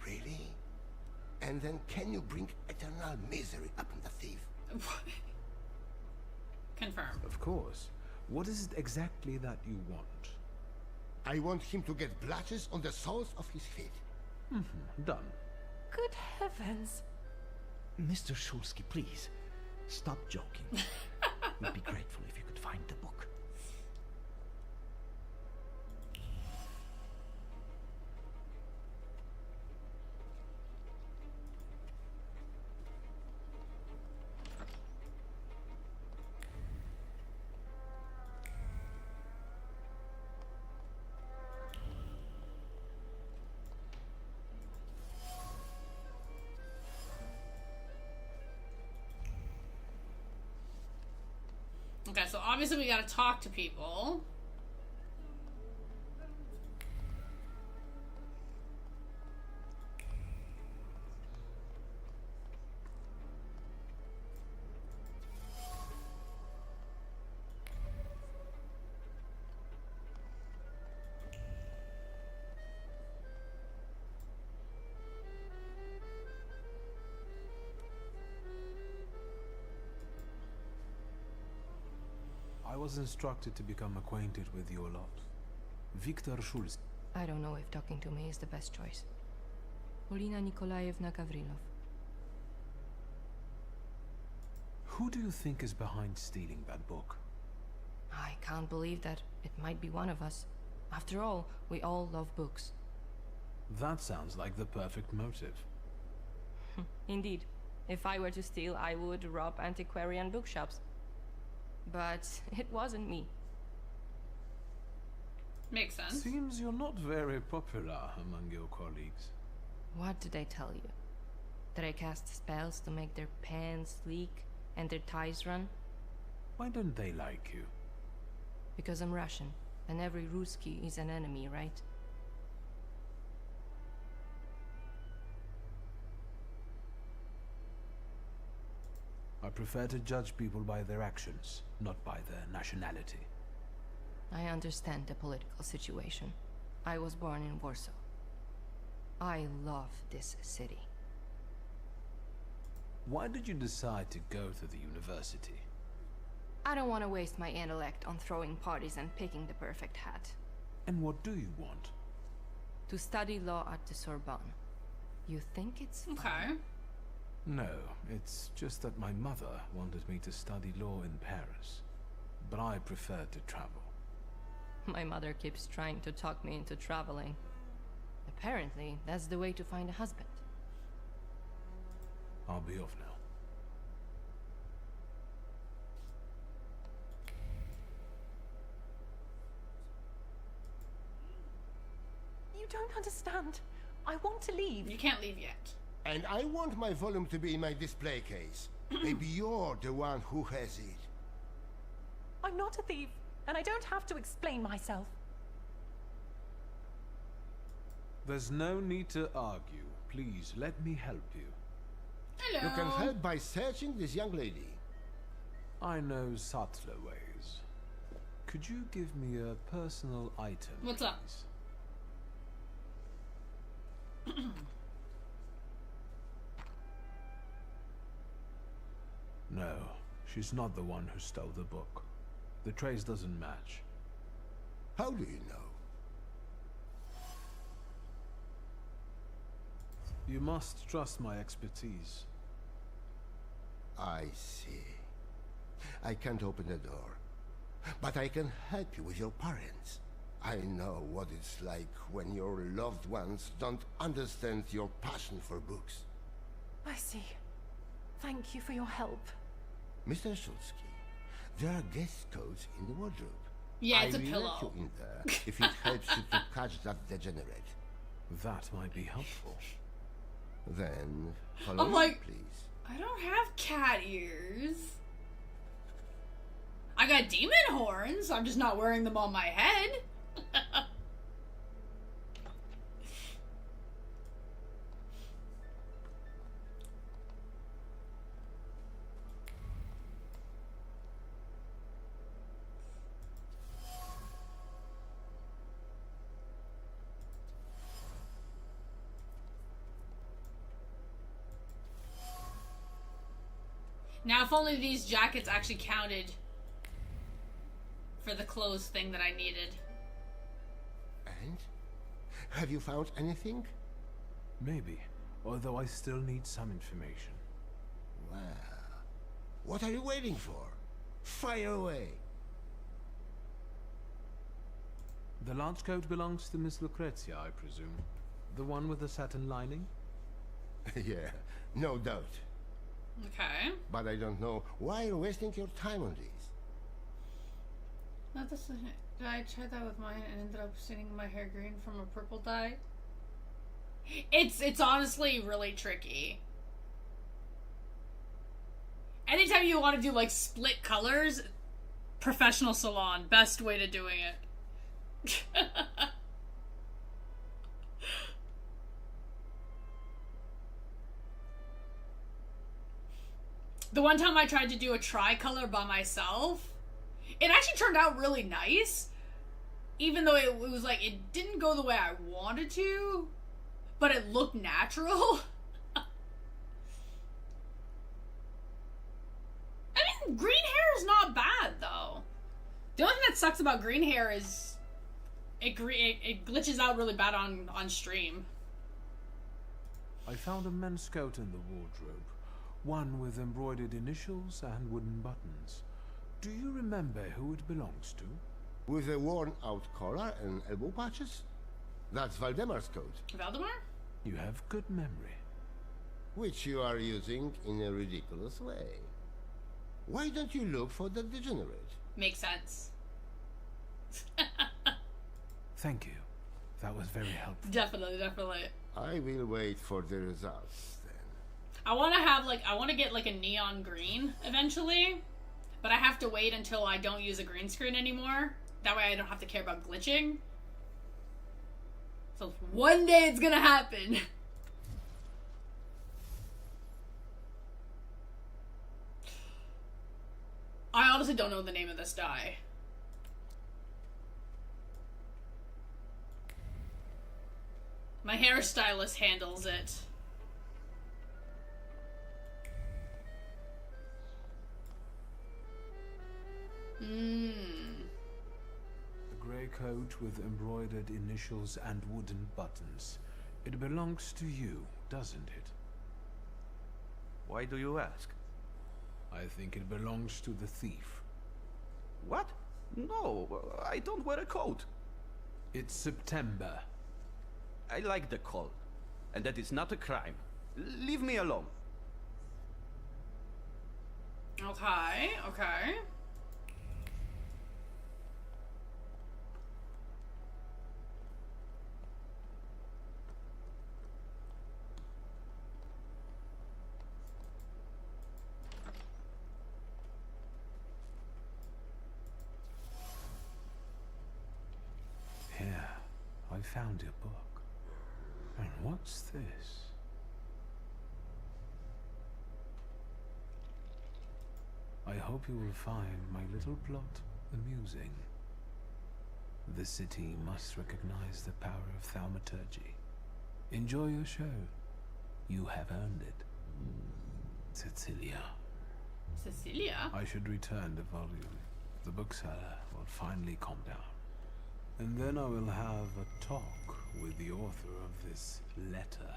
Really? And then can you bring eternal misery upon the thief? Confirm. Of course. What is it exactly that you want? I want him to get blotches on the soles of his feet. Done. Good heavens. Mr. Shulsky, please, stop joking. We'd be grateful if you could find the book. Okay, so obviously we gotta talk to people. was instructed to become acquainted with your lot. Viktor Shulsky. I don't know if talking to me is the best choice. Polina Nikolaevna Gavrilov. Who do you think is behind stealing that book? I can't believe that it might be one of us. After all, we all love books. That sounds like the perfect motive. Indeed. If I were to steal, I would rob antiquarian bookshops. But it wasn't me. Makes sense. Seems you're not very popular among your colleagues. What did I tell you? That I cast spells to make their pants leak and their ties run? Why don't they like you? Because I'm Russian, and every Ruski is an enemy, right? I prefer to judge people by their actions, not by their nationality. I understand the political situation. I was born in Warsaw. I love this city. Why did you decide to go to the university? I don't want to waste my intellect on throwing parties and picking the perfect hat. And what do you want? To study law at the Sorbonne. You think it's fun? Okay. No, it's just that my mother wanted me to study law in Paris. But I preferred to travel. My mother keeps trying to talk me into traveling. Apparently, that's the way to find a husband. I'll be off now. You don't understand. I want to leave. You can't leave yet. And I want my volume to be in my display case. Maybe you're the one who has it. I'm not a thief, and I don't have to explain myself. There's no need to argue. Please, let me help you. Hello. You can help by searching this young lady. I know subtler ways. Could you give me a personal item, What's up? please? No, she's not the one who stole the book. The trace doesn't match. How do you know? You must trust my expertise. I see. I can't open the door, but I can help you with your parents. I know what it's like when your loved ones don't understand your passion for books. I see. Thank you for your help. Mr. Shulsky, there are guest codes in the wardrobe. Yeah, it's a I will pillow. let you in there if it helps you to catch that degenerate. That might be helpful. Then, follow I'm me, like, please. I don't have cat ears. I got demon horns. I'm just not wearing them on my head. Now, if only these jackets actually counted for the clothes thing that I needed. And? Have you found anything? Maybe, although I still need some information. Well, what are you waiting for? Fire away. The launch coat belongs to Miss Lucrezia, I presume. The one with the satin lining? Yeah, no doubt. Okay. But I don't know why you're wasting your time on these. Not this. I tried that with mine and ended up staining my hair green from a purple dye. It's honestly really tricky. Anytime you want to do like split colors, professional salon, best way to doing it. The one time I tried to do a tricolor by myself, it actually turned out really nice. Even though it was like, it didn't go the way I wanted to, but it looked natural. I mean, green hair is not bad, though. The only thing that sucks about green hair is it glitches out really bad on stream. I found a men's coat in the wardrobe. One with embroidered initials and wooden buttons. Do you remember who it belongs to? With a worn-out collar and elbow patches? That's Valdemar's coat. Valdemar? You have good memory. Which you are using in a ridiculous way. Why don't you look for the degenerate? Makes sense. Thank you. That was very helpful. Definitely. I will wait for the results then. I want to get like a neon green eventually, but I have to wait until I don't use a green screen anymore. That way I don't have to care about glitching. So one day it's gonna happen. I honestly don't know the name of this dye. My hairstylist handles it. The grey coat with embroidered initials and wooden buttons. It belongs to you, doesn't it? Why do you ask? I think it belongs to the thief. What? No, I don't wear a coat. It's September. I like the cold, and that is not a crime. Leave me alone. Okay. Here, I found your book. And what's this? I hope you will find my little plot amusing. The city must recognize the power of thaumaturgy. Enjoy your show. You have earned it. Cecilia. Cecilia? I should return the volume. The bookseller will finally calm down. And then I will have a talk with the author of this letter.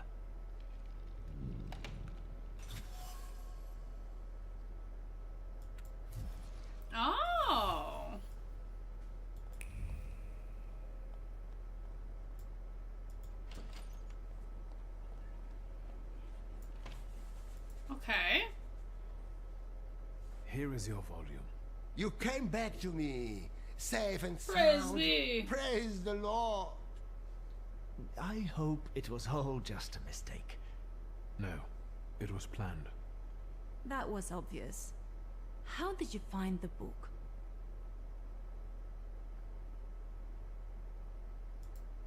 Oh. Okay. Here is your volume. You came back to me, safe and Praise sound. me. Praise the Lord. I hope it was all just a mistake. No, it was planned. That was obvious. How did you find the book?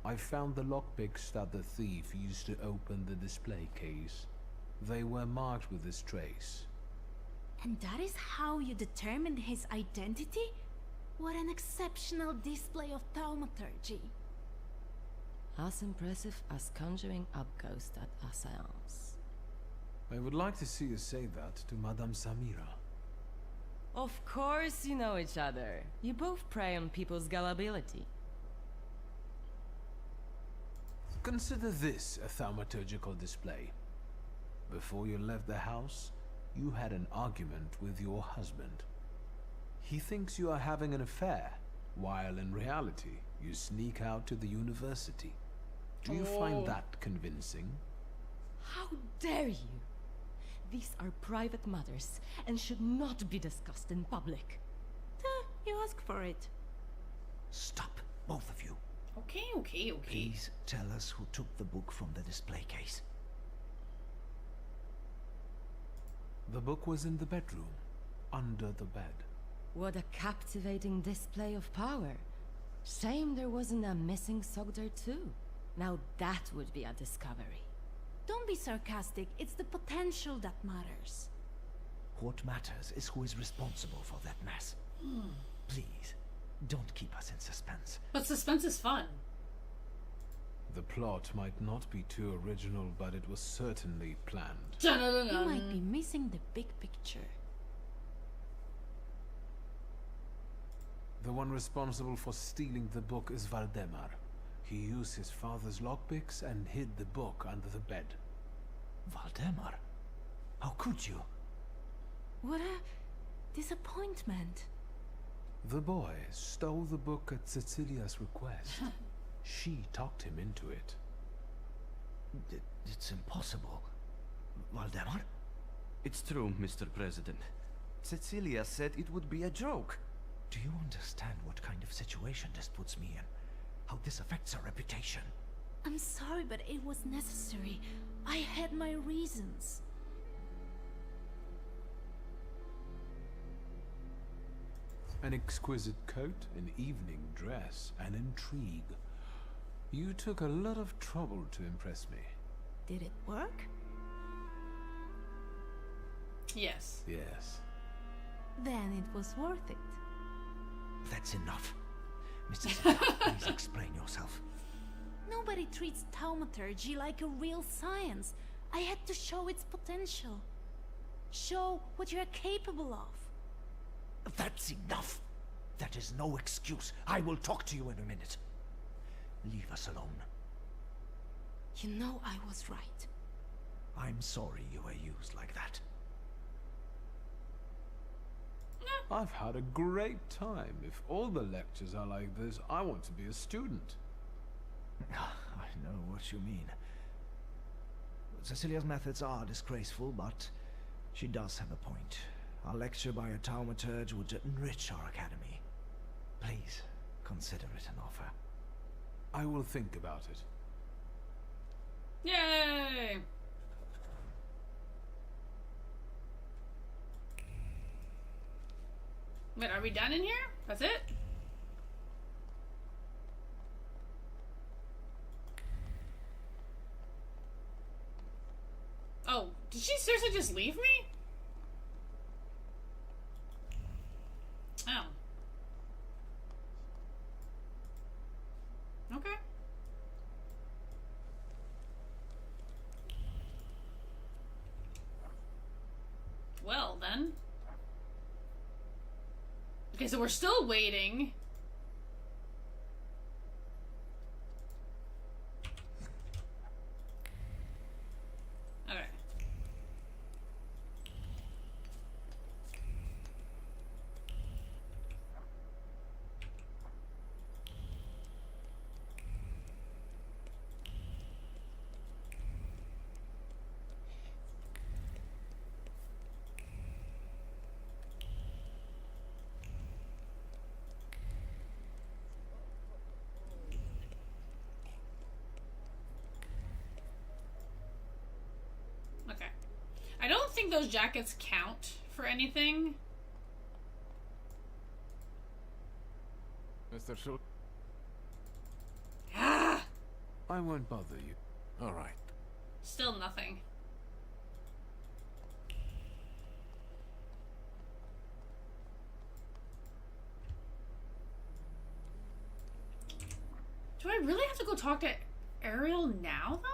I found the lockpicks that the thief used to open the display case. They were marked with this trace. And that is how you determined his identity? What an exceptional display of thaumaturgy. As impressive as conjuring up ghosts at a seance. I would like to see you say that to Madame Samira. Of course you know each other. You both prey on people's gullibility. Consider this a thaumaturgical display. Before you left the house, you had an argument with your husband. He thinks you are having an affair, while in reality, you sneak out to the university. Do you find that convincing? How dare you? These are private matters and should not be discussed in public. You ask for it. Stop, both of you. Okay. Please tell us who took the book from the display case. The book was in the bedroom, under the bed. What a captivating display of power. Shame there wasn't a missing sock there too. Now that would be a discovery. Don't be sarcastic. It's the potential that matters. What matters is who is responsible for that mess. Please, don't keep us in suspense. But suspense is fun. The plot might not be too original, but it was certainly planned. You might be missing the big picture. The one responsible for stealing the book is Valdemar. He used his father's lockpicks and hid the book under the bed. Valdemar? How could you? What a disappointment. The boy stole the book at Cecilia's request. She talked him into it. It's impossible. Valdemar? It's true, Mr. President. Cecilia said it would be a joke. Do you understand what kind of situation this puts me in? How this affects our reputation? I'm sorry, but it was necessary. I had my reasons. An exquisite coat, an evening dress, an intrigue. You took a lot of trouble to impress me. Did it work? Yes. Yes. Then it was worth it. That's enough. Mr. Zeta, please explain yourself. Nobody treats thaumaturgy like a real science. I had to show its potential. Show what you're capable of. That's enough. That is no excuse. I will talk to you in a minute. Leave us alone. You know I was right. I'm sorry you were used like that. I've had a great time. If all the lectures are like this, I want to be a student. I know what you mean. Cecilia's methods are disgraceful, but she does have a point. A lecture by a thaumaturge would enrich our academy. Please, consider it an offer. I will think about it. Yay! Wait, are we done in here? That's it? Oh, did she seriously just leave me? Oh. Okay. Well, then. Okay, so we're still waiting. Okay. Okay. I don't think those jackets count for anything. Mr. Schultz? Ah! I won't bother you. All right. Still nothing. Do I really have to go talk to Ariel now, though?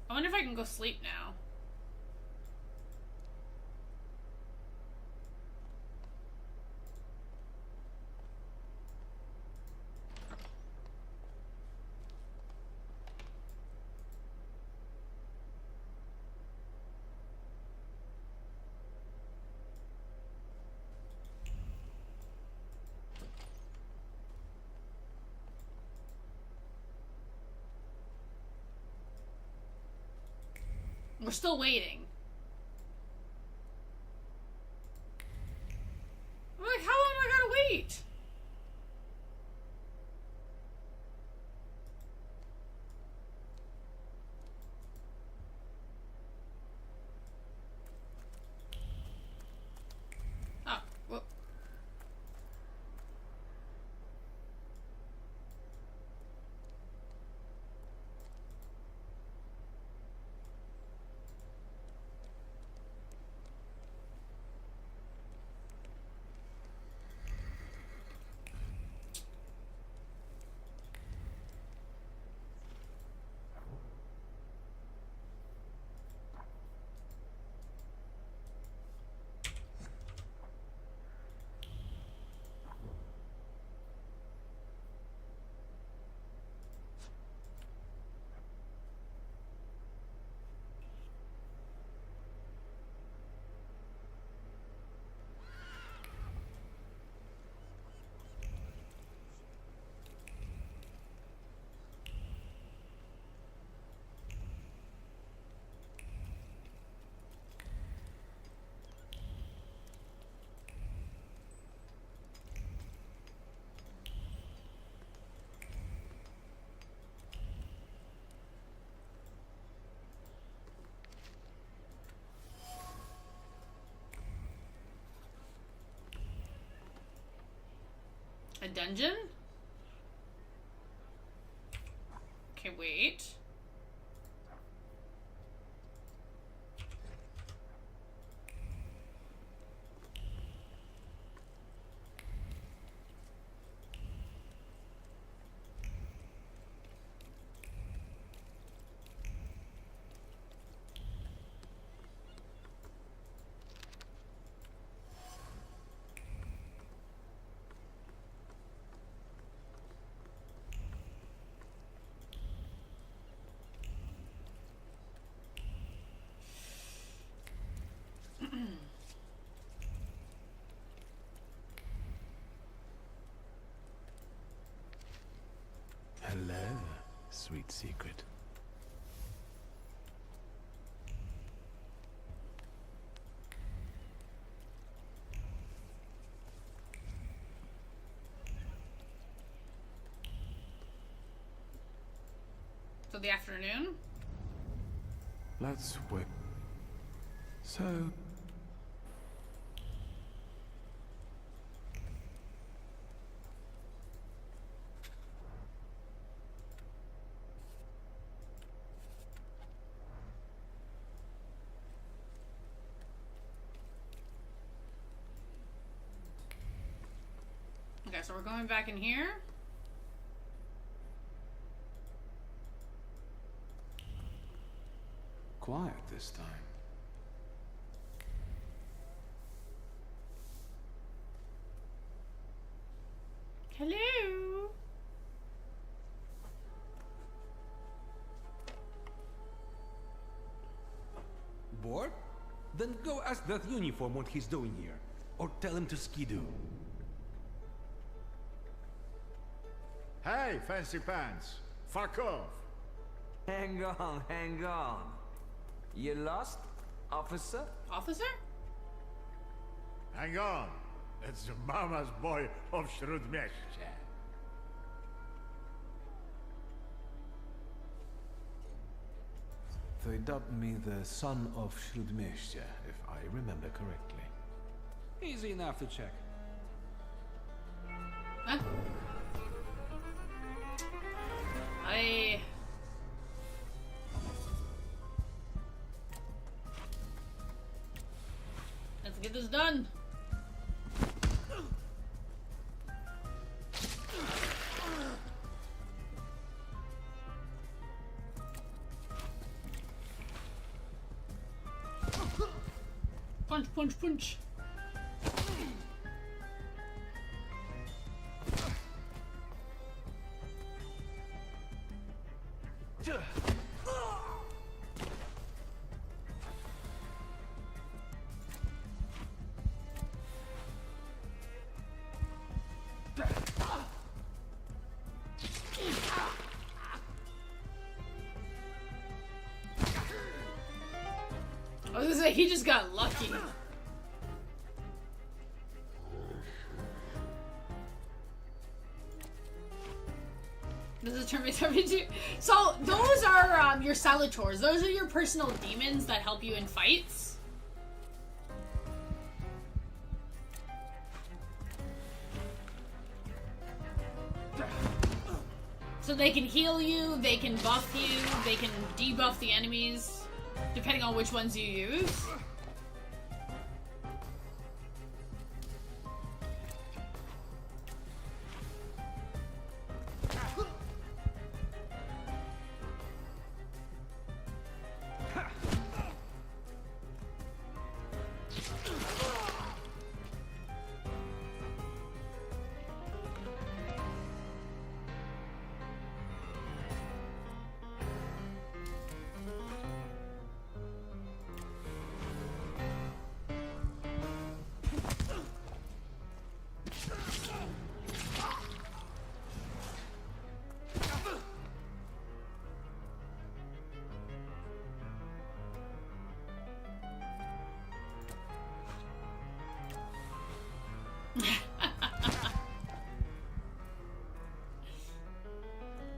I wonder if I can go sleep now. We're still waiting. I'm like, how long do I gotta wait? Oh, well. A dungeon? Okay, wait. Hello, sweet secret. So the afternoon? Let's whip. So... Okay, so we're going back in here. quiet this time. Hello? Bored? Then go ask that uniform what he's doing here. Or tell him to skidoo. Hey, fancy pants. Fuck off. Hang on, hang on. You lost, officer? Officer? Hang on. It's the mama's boy of Shrudmeshche. They dubbed me the son of Shrudmeshche, if I remember correctly. Easy enough to check. Huh? Let's get this done. Punch, punch, punch. I was gonna say, he just got lucky. This is turn me 72. So those are your Salvators. Those are your personal demons that help you in fights. So they can heal you, they can buff you, they can debuff the enemies, depending on which ones you use.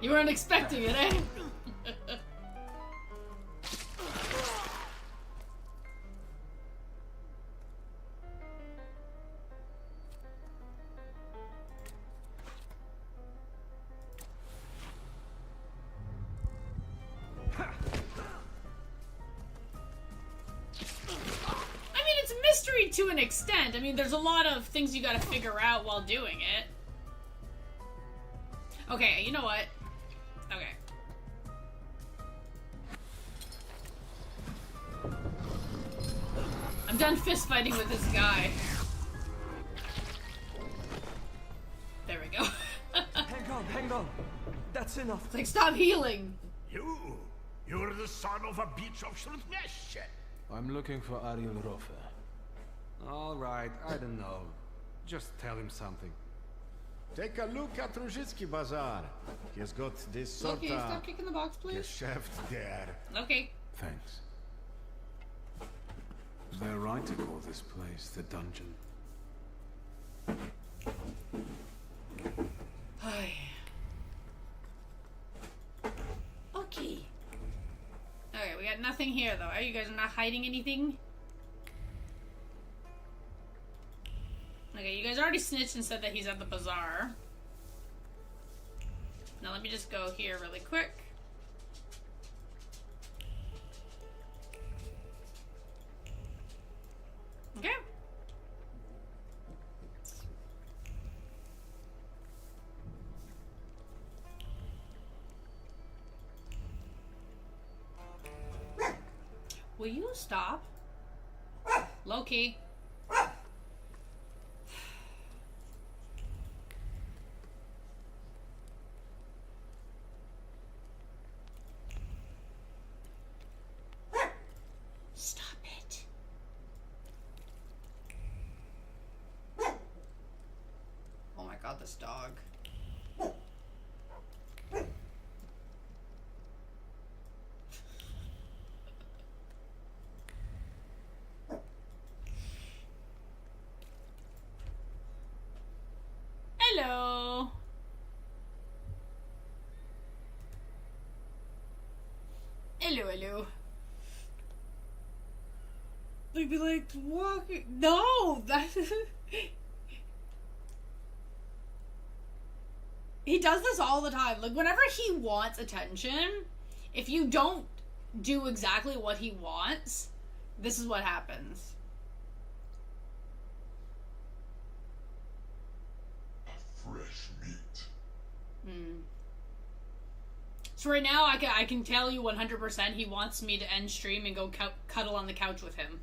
You weren't expecting it, eh? to an extent. I mean, there's a lot of things you gotta figure out while doing it. Okay, you know what? Okay. I'm done fist fighting with this guy. There we go. Hang on. That's enough. It's like, stop healing. You're the son of a bitch of Shrutmesh. I'm looking for Ariel Rofe. All right, I don't know. Just tell him something. Take a look at Ruzhitsky Bazaar. He's got this sort Okay, stop kicking the box, please. Geschäft there. Okay. Thanks. They're right to call this place the dungeon. Okay. Okay, we got nothing here though. Are you guys not hiding anything? Okay, you guys already snitched and said that he's at the bazaar. Now let me just go here really quick. Okay. Will you stop? Loki. Stop it. Oh my god, this dog. Hello. Hello. They'd be like, walking. No, that's. He does this all the time. Like, whenever he wants attention, if you don't do exactly what he wants, this is what happens. Fresh meat. So right now, I can tell you 100% he wants me to end stream and go cuddle on the couch with him.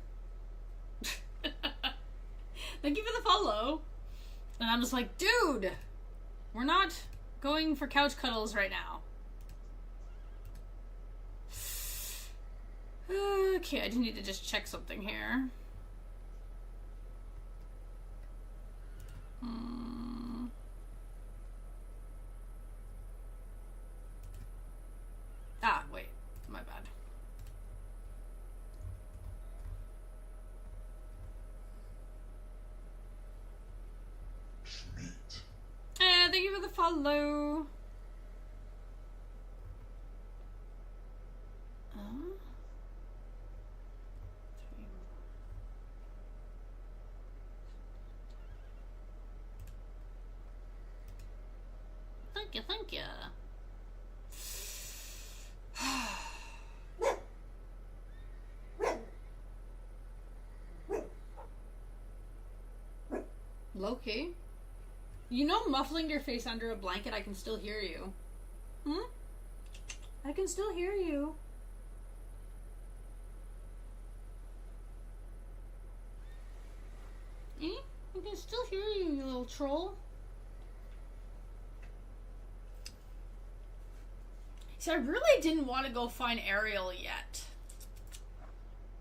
Thank you for the follow. And I'm just like, dude, we're not going for couch cuddles right now. Okay, I do need to just check something here. Ah, wait. My bad. Thank you for the follow. Thank you. Loki? You know, muffling your face under a blanket, I can still hear you. I can still hear you. I can still hear you, you little troll. So I really didn't want to go find Ariel yet.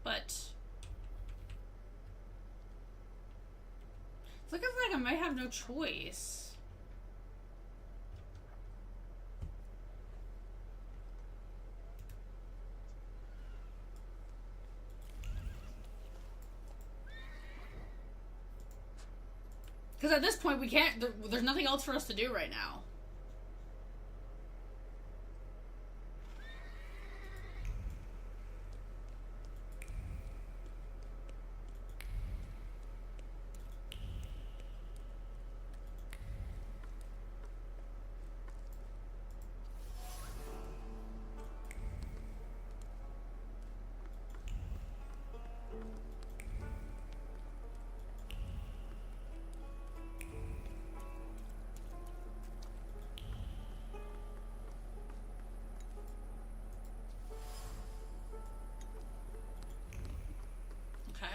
But it's looking like I might have no choice. Because at this point we can't, there's nothing else for us to do right now.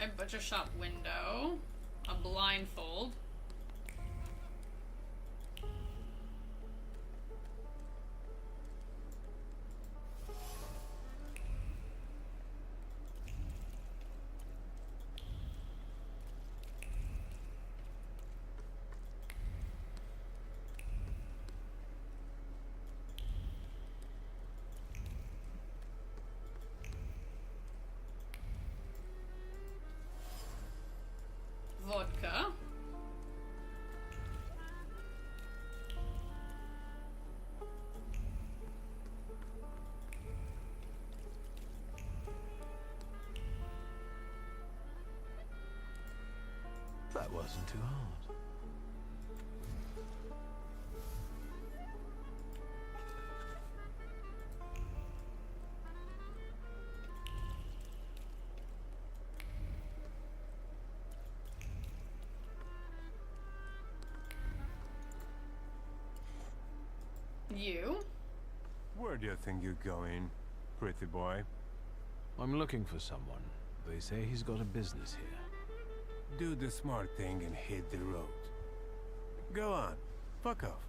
Okay, butcher shop window. A blindfold. Vodka. That wasn't too hard. You? Where do you think you're going, pretty boy? I'm looking for someone. They say he's got a business here. Do the smart thing and hit the road. Go on. Fuck off.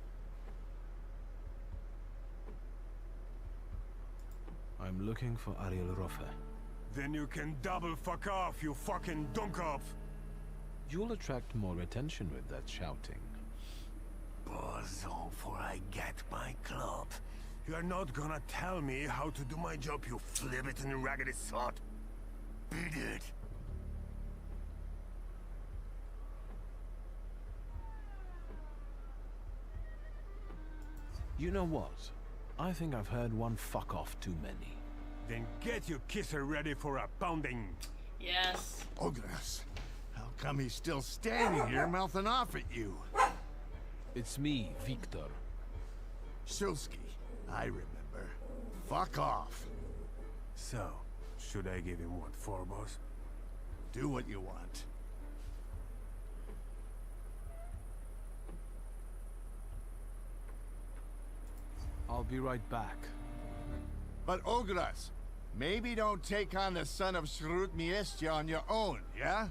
I'm looking for Ariel Rofe. Then you can double fuck off, you fucking dunkopf! You'll attract more attention with that shouting. Buzz on for I get my club. You're not gonna tell me how to do my job, you flibbit and raggedy sod. Beat it. You know what? I think I've heard one fuck off too many. Then get your kisser ready for a pounding. Yes. Ogres, how come he's still standing here mouthing off at you? It's me, Victor. Shulsky, I remember. Fuck off. So, should I give him what for, boss? Do what you want. I'll be right back. But Ogres, maybe don't take on the son of Shrut Miestia on your own, yeah?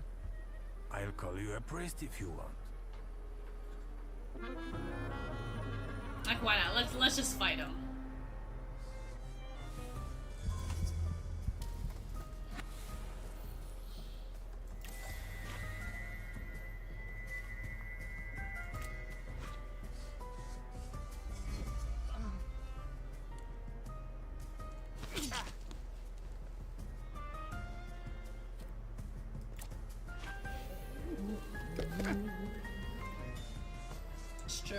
I'll call you a priest if you want. Like, why not? Let's just fight him. It's true.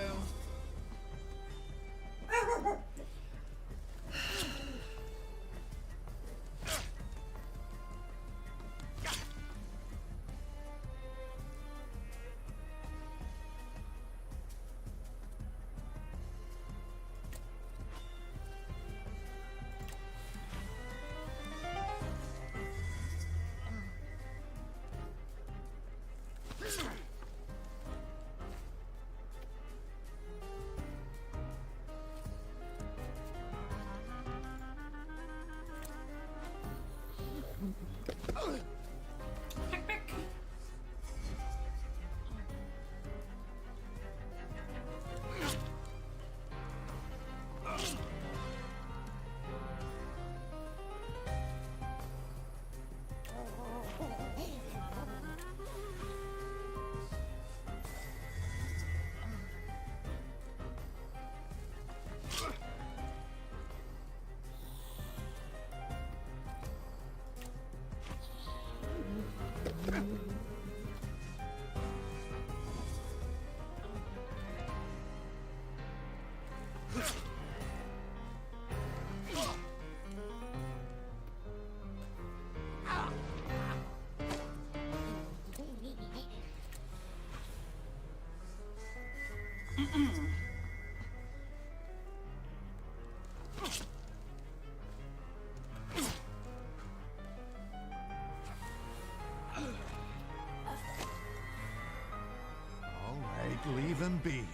Leave him be.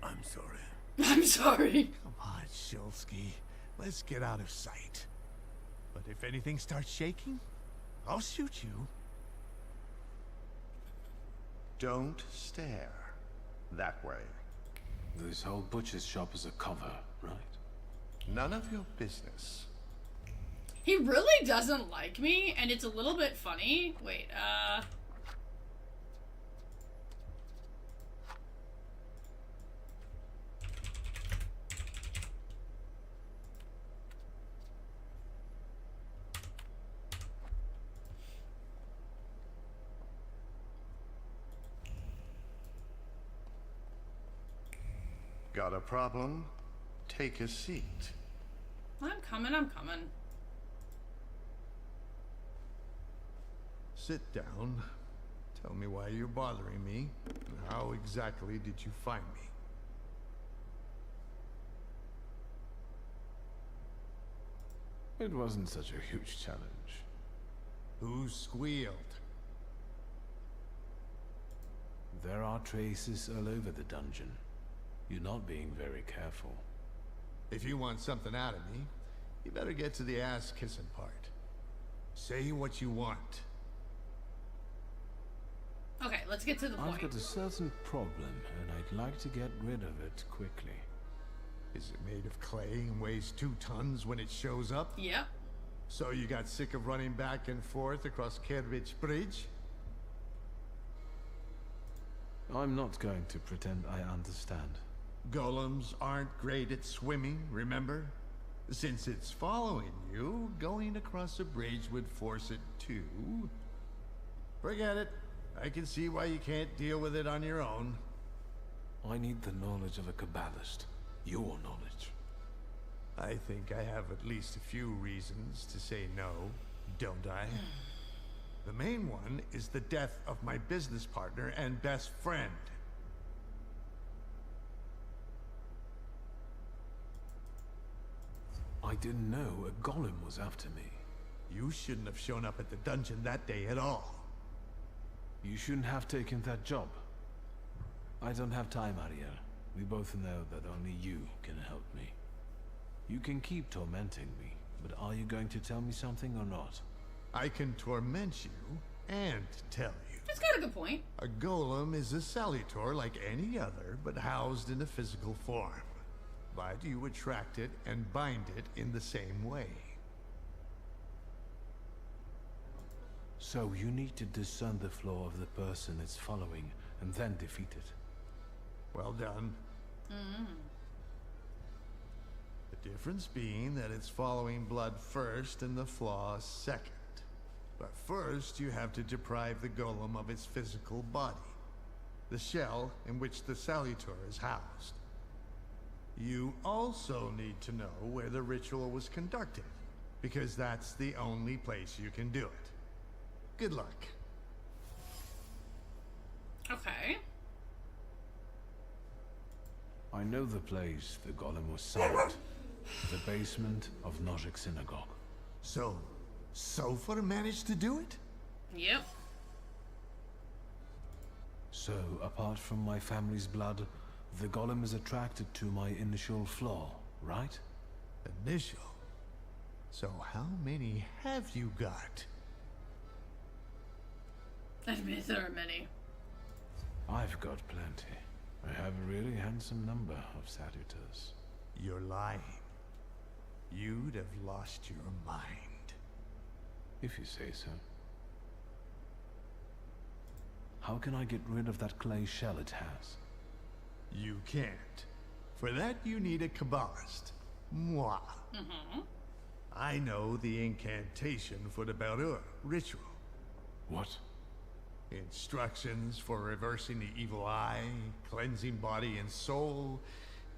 I'm sorry. I'm sorry. Come on, Shulsky. Let's get out of sight. But if anything starts shaking, I'll shoot you Don't stare. That way. This whole butcher's shop is a cover, right? None of your business. He really doesn't like me, and it's a little bit funny. Wait, Got a problem? Take a seat. I'm coming. Sit down. Tell me why you're bothering me. And how exactly did you find me? It wasn't such a huge challenge. Who squealed? There are traces all over the dungeon. You're not being very careful. If you want something out of me, you better get to the ass-kissing part. Say what you want. okay, let's get to the I've point. got a certain problem, and I'd like to get rid of it quickly. Is it made of clay and weighs 2 tons when it shows up? Yep. So you got sick of running back and forth across Kerbridge Bridge? I'm not going to pretend I understand. Golems aren't great at swimming, remember? Since it's following you, going across a bridge would force it to. Forget it. I can see why you can't deal with it on your own. I need the knowledge of a Kabbalist. Your knowledge. I think I have at least a few reasons to say no, don't I? The main one is the death of my business partner and best friend. I didn't know a golem was after me. You shouldn't have shown up at the dungeon that day at all. You shouldn't have taken that job. I don't have time, Ariel. We both know that only you can help me. You can keep tormenting me, but are you going to tell me something or not? I can torment you and tell you. That's got a good point. A golem is a salutor like any other, but housed in a physical form. But you attract it and bind it in the same way. So you need to discern the flaw of the person it's following and then defeat it. Well done. The difference being that it's following blood first and the flaw second. But first you have to deprive the golem of its physical body, the shell in which the salutor is housed. You also need to know where the ritual was conducted, because that's the only place you can do it. Good luck. Okay. I know the place the golem was summoned. The basement of Nozick Synagogue. So, Sofer managed to do it? Yep. So, apart from my family's blood, the golem is attracted to my initial flaw, right? Initial? So how many have you got? Admit there are many. I've got plenty. I have a really handsome number of salutors. You're lying. You'd have lost your mind. If you say so. How can I get rid of that clay shell it has? You can't. For that you need a Kabbalist. Moi. I know the incantation for the Barur ritual. What? Instructions for reversing the evil eye, cleansing body and soul,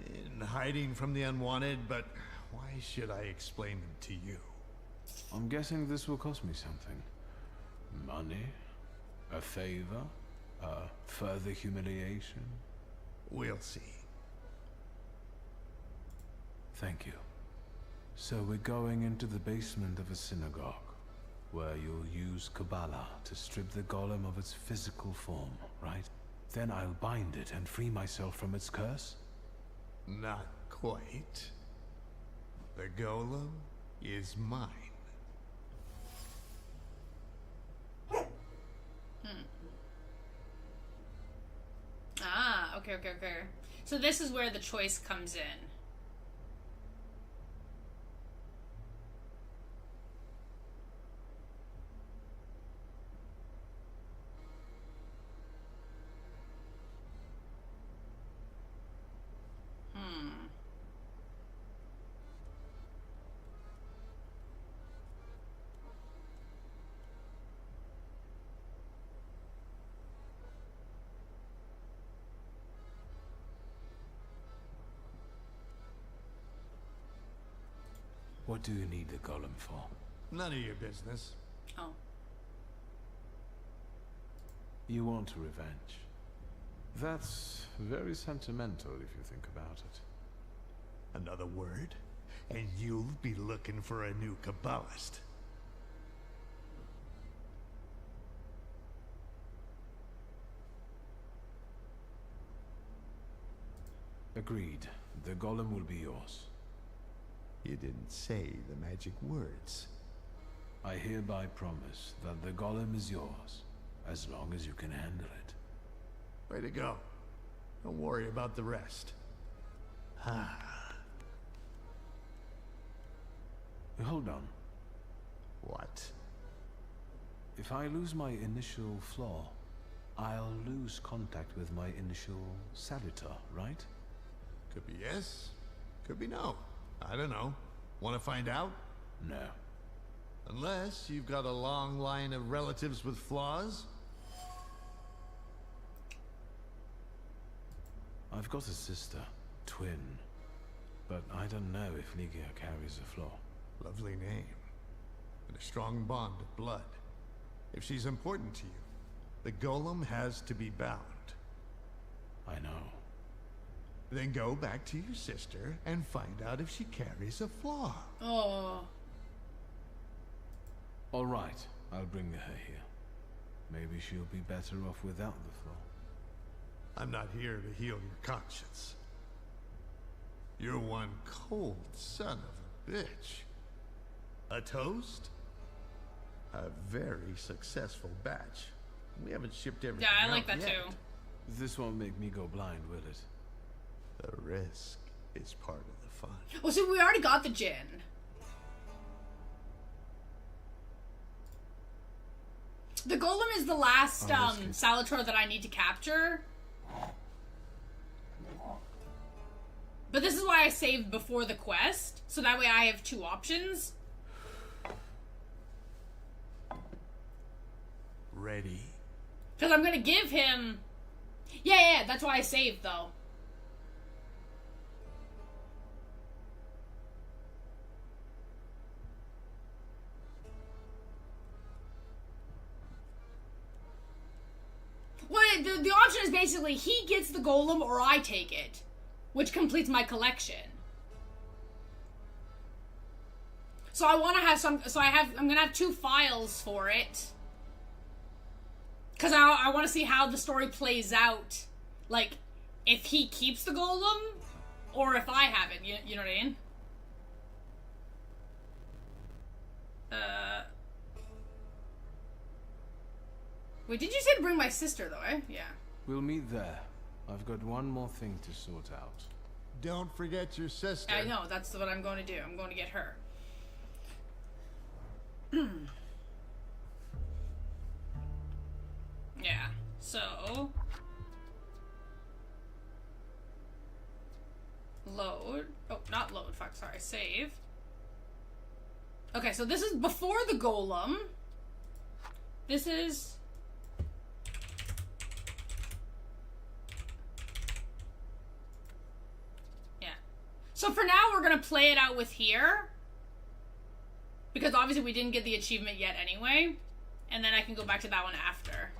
and hiding from the unwanted, but why should I explain them to you? I'm guessing this will cost me something. Money? A favor? Further humiliation? We'll see. Thank you. So we're going into the basement of a synagogue, where you'll use Kabbalah to strip the golem of its physical form, right? Then I'll bind it and free myself from its curse? Not quite. The golem is mine. Okay. So this is where the choice comes in. What do you need the golem for? None of your business. Oh. You want revenge. That's very sentimental if you think about it. Another word, and you'll be looking for a new Kabbalist. Agreed. The golem will be yours. You didn't say the magic words. I hereby promise that the golem is yours, as long as you can handle it. Way to go. Don't worry about the rest. Hold on. What? If I lose my initial flaw, I'll lose contact with my initial salutor, right? Could be yes, could be no. I don't know. Want to find out? No. Unless you've got a long line of relatives with flaws? I've got a sister, twin. But I don't know if Ligia carries a flaw. Lovely name. And a strong bond of blood. If she's important to you, the golem has to be bound. I know. Then go back to your sister and find out if she carries a flaw. Oh. All right, I'll bring her here. Maybe she'll be better off without the flaw. I'm not here to heal your conscience. You're one cold son of a bitch. A toast? A very successful batch. We haven't shipped everything Yeah, I like out that yet. too. This won't make me go blind, will it? The risk is part of the fun. Well, see, we already got the gin. The golem is the last Salator that I need to capture. But this is why I saved before the quest, so that way I have two options. Ready? Because I'm gonna give him... Yeah, that's why I saved, though. Well, the option is basically he gets the golem or I take it, which completes my collection. So I want to have some. So I'm gonna have two files for it, because I want to see how the story plays out. Like, if he keeps the golem, or if I have it. You know what I mean? Wait, did you say to bring my sister, though, eh? Yeah. We'll meet there. I've got one more thing to sort out. Don't forget your sister. I know, that's what I'm going to do. I'm going to get her. Yeah, so... Load. Oh, not load, fuck, sorry. Save. Okay, so this is before the golem. This is... So for now, we're going to play it out with here. Because obviously we didn't get the achievement yet anyway. And then I can go back to that one after.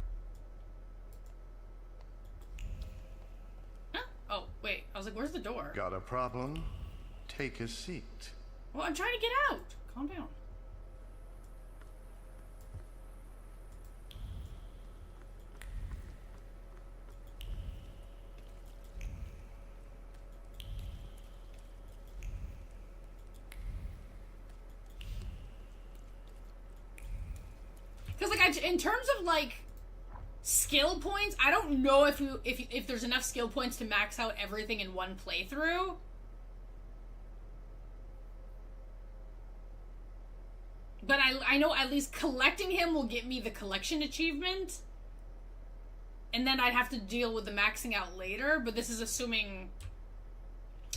Huh? Oh, wait. I was like, where's the door? Got a problem? Take a seat. Well, I'm trying to get out. Calm down. Because, like, in terms of, like, skill points. I don't know if there's enough skill points to max out everything in one playthrough. But I know at least collecting him will get me the collection achievement. And then I'd have to deal with the maxing out later. But this is assuming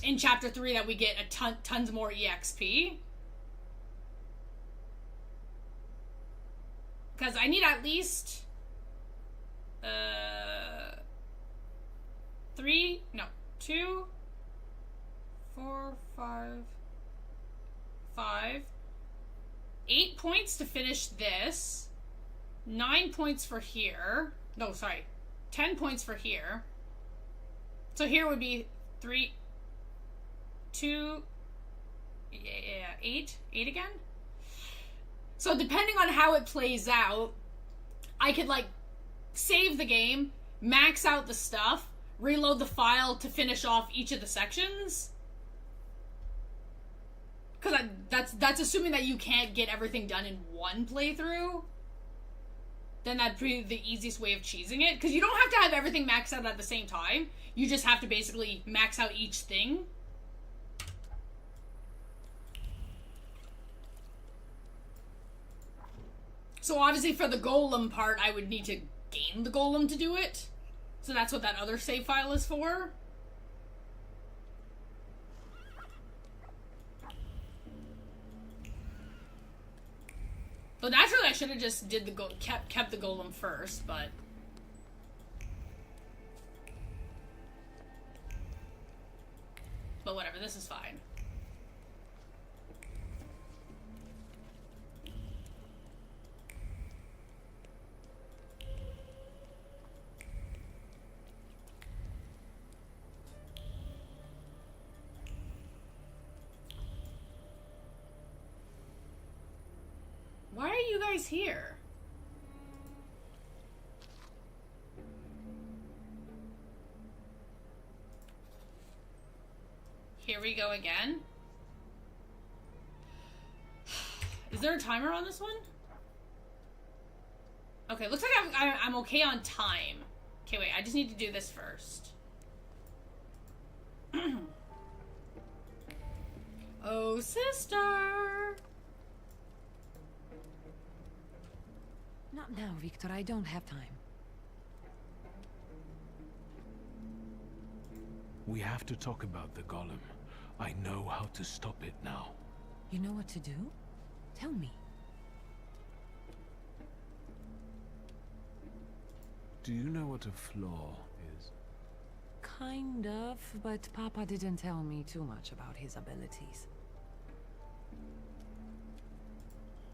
in Chapter 3 that we get a tons more EXP. Because I need at least... 2, 4, 5... 8 points to finish this. 9 points for here. No, sorry. 10 points for here. So here would be 3, 2, 8. 8 again? So depending on how it plays out, I could, like, save the game, max out the stuff, reload the file to finish off each of the sections. Because that's assuming that you can't get everything done in one playthrough. Then that'd be the easiest way of cheesing it. Because you don't have to have everything maxed out at the same time. You just have to basically max out each thing. So obviously for the golem part, I would need to gain the golem to do it. So that's what that other save file is for. But naturally, I should have just did the kept the golem first, but whatever. This is fine. Why are you guys here? Here we go again. Is there a timer on this one? Okay, looks like I'm okay on time. Okay, wait, I just need to do this first. Oh, sister! Not now, Victor. I don't have time. We have to talk about the golem. I know how to stop it now. You know what to do? Tell me. Do you know what a flaw is? Kind of, but Papa didn't tell me too much about his abilities.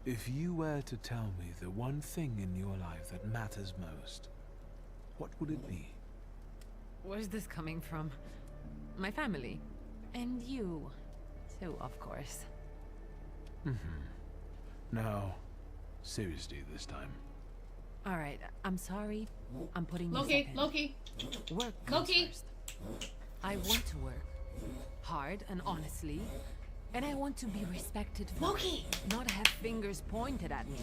If you were to tell me the one thing in your life that matters most, what would it be? Where's this coming from? My family. And you, too, of course. Now, seriously this time. Alright, I'm sorry. I'm putting Loki, this Loki. Work comes Loki. first. I want to work. Hard and honestly. And I want to be respected for Loki! it, not have fingers pointed at me.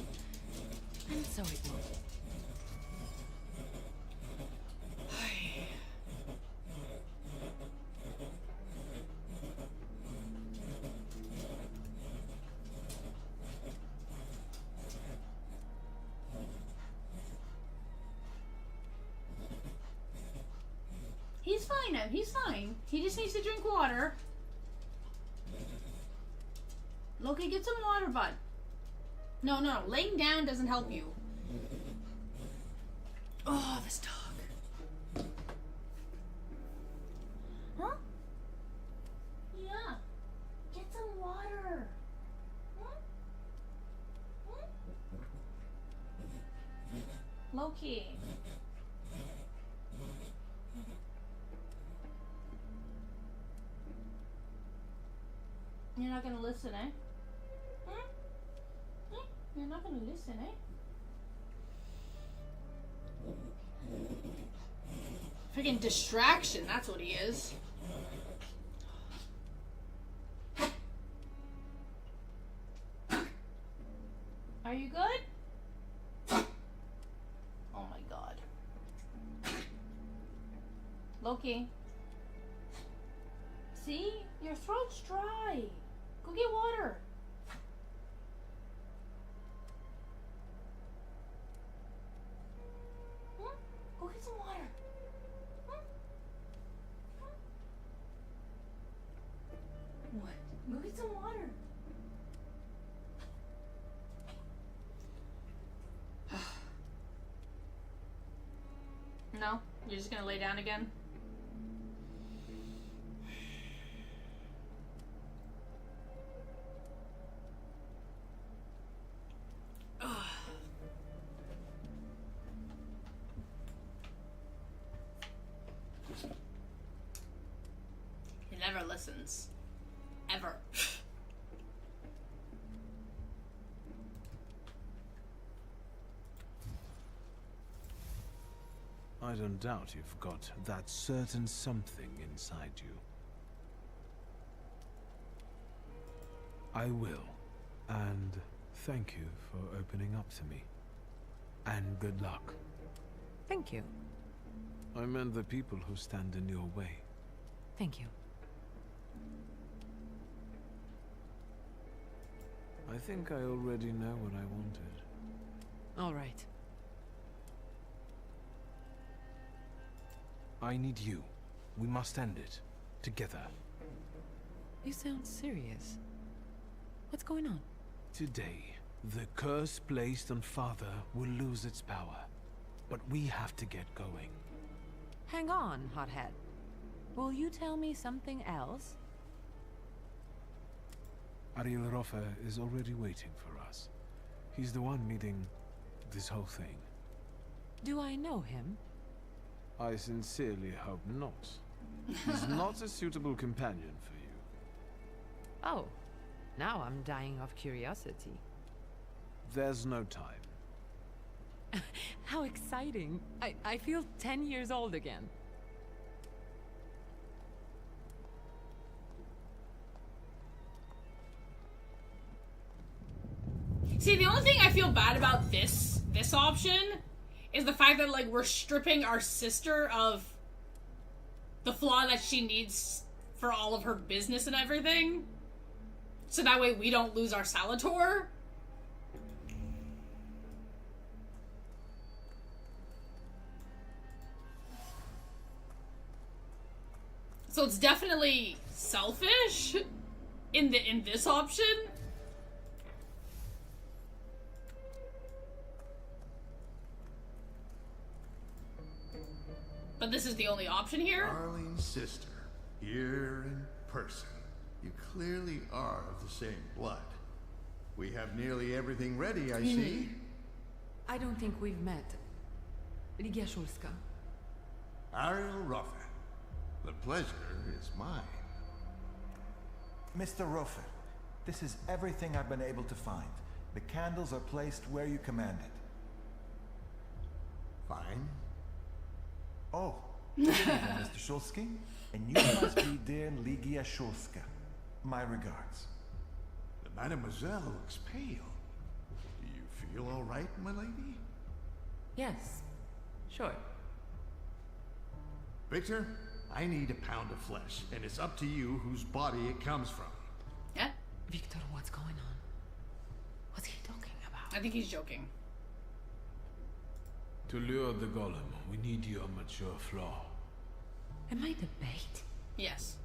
And so it will. He's fine now. He's fine. He just needs to drink water. Loki, get some water, bud. No, no, laying down doesn't help you. Oh, this dog. Huh? Yeah. Get some water. Huh? Huh? Loki. You're not gonna listen, eh? You're not gonna listen, eh? Freaking distraction, that's what he is. Are you good? Oh my god. Loki. See? Your throat's dry. Go get water. Go get some water. What? Go get some water. No? You're just gonna lay down again? He never listens. Ever. I don't doubt you've got that certain something inside you. I will. And thank you for opening up to me. And good luck. Thank you. I meant the people who stand in your way. Thank you. I think I already know what I wanted. All right. I need you. We must end it. Together. You sound serious. What's going on? Today, the curse placed on Father will lose its power. But we have to get going. Hang on, hothead. Will you tell me something else? Ariel Rofer is already waiting for us. He's the one leading this whole thing. Do I know him? I sincerely hope not. He's not a suitable companion for you. Oh, now I'm dying of curiosity. There's no time. How exciting. I feel 10 years old again. See, the only thing I feel bad about this option is the fact that, like, we're stripping our sister of the flaw that she needs for all of her business and everything. So that way we don't lose our Salator. So it's definitely selfish in this option. But this is the only option here? Darling sister, here in person. You clearly are of the same blood. We have nearly everything ready, I see. I don't think we've met. Ligia Shulska. Ariel Rofer. The pleasure is mine. Mr. Rofer, this is everything I've been able to find. The candles are placed where you commanded. Fine. Oh, good evening, Mr. Shulsky. And you must be dear Ligia Shulska. My regards. The Mademoiselle looks pale. Do you feel all right, my lady? Yes, sure. Victor, I need a pound of flesh, and it's up to you whose body it comes from. Yeah? Victor, what's going on? What's he talking about? I think he's joking. To lure the golem, we need your mature flaw. Am I the bait? Yes.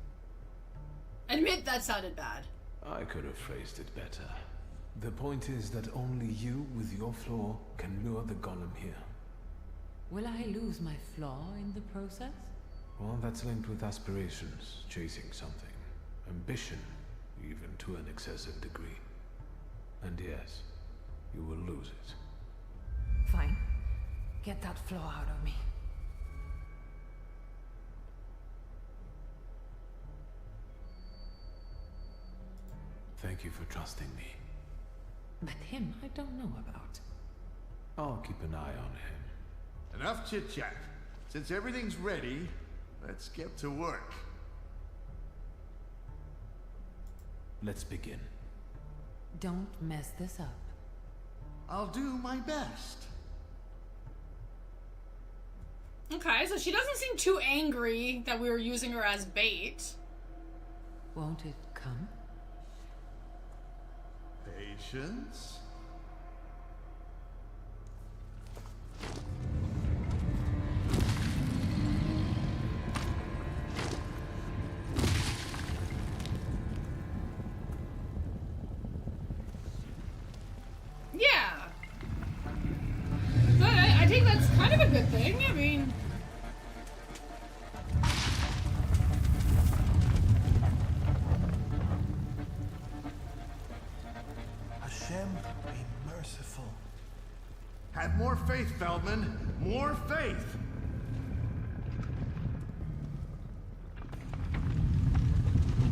Admit that sounded bad. I could have phrased it better. The point is that only you with your flaw can lure the golem here. Will I lose my flaw in the process? Well, that's linked with aspirations, chasing something. Ambition, even to an excessive degree. And yes, you will lose it. Fine. Get that flaw out of me. Thank you for trusting me. But him, I don't know about. I'll keep an eye on him. Enough chit-chat. Since everything's ready, let's get to work. Let's begin. Don't mess this up. I'll do my best. Okay. Okay, so she doesn't seem too angry that we were using her as bait. Won't it come? Patience. Yeah. I think that's kind of a good thing. I mean... Hashem, be merciful. Have more faith, Feldman. More faith.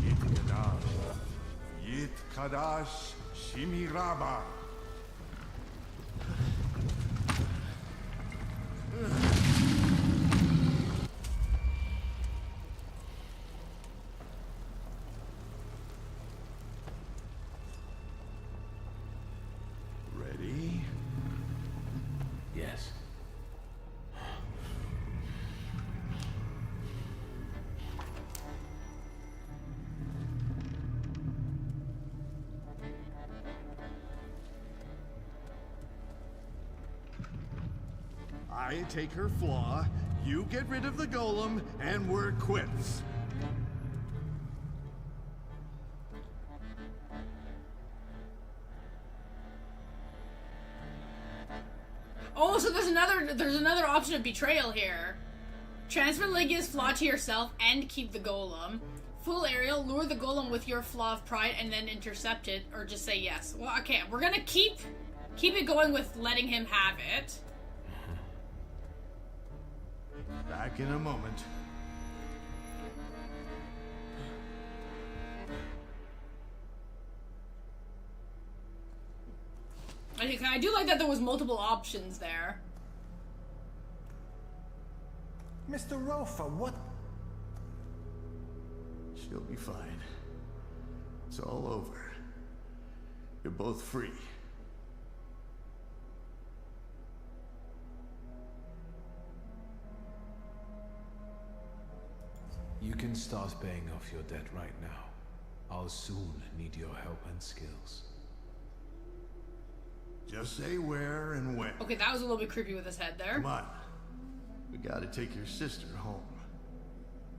Yit Kadash. Yit Kadash Shimiraba. Ready? Yes. I take her flaw, you get rid of the golem, and we're quits. Oh, so there's another option of betrayal here. Transfer Lygia's flaw to yourself and keep the golem. Fool Ariel, lure the golem with your flaw of pride and then intercept it, or just say yes. Well, okay, we're gonna keep it going with letting him have it. Back in a moment. I do like that there was multiple options there. Mr. Rofa, what? She'll be fine. It's all over. You're both free. You can start paying off your debt right now. I'll soon need your help and skills. Just say where and when. Okay, that was a little bit creepy with his head there. Come on. We gotta take your sister home.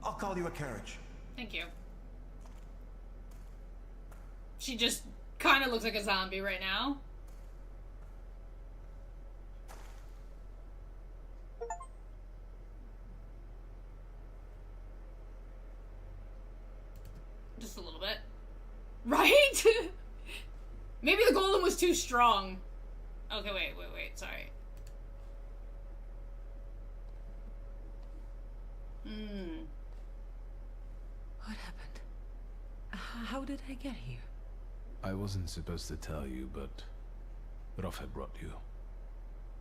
I'll call you a carriage. Thank you. She just kind of looks like a zombie right now. Just a little bit. Right? Maybe the golem was too strong. Okay, wait, sorry. What happened? How did I get here? I wasn't supposed to tell you, but Rofa brought you.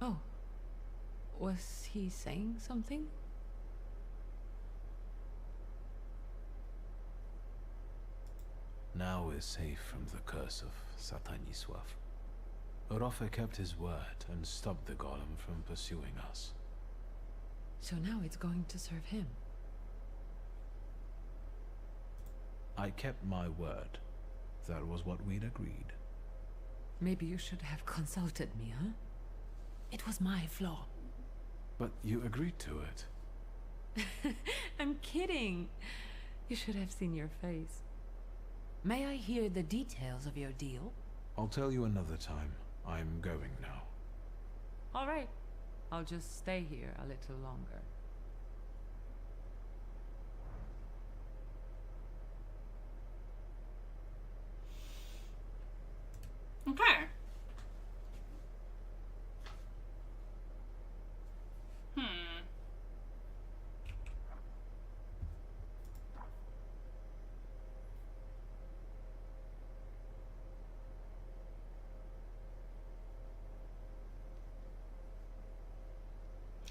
Oh. Was he saying something? Now we're safe from the curse of Sataniswav. Rofa kept his word and stopped the golem from pursuing us. So now it's going to serve him. I kept my word. That was what we'd agreed. Maybe you should have consulted me, huh? It was my flaw. But you agreed to it. I'm kidding. You should have seen your face. May I hear the details of your deal? I'll tell you another time. I'm going now. All right. I'll just stay here a little longer. Okay.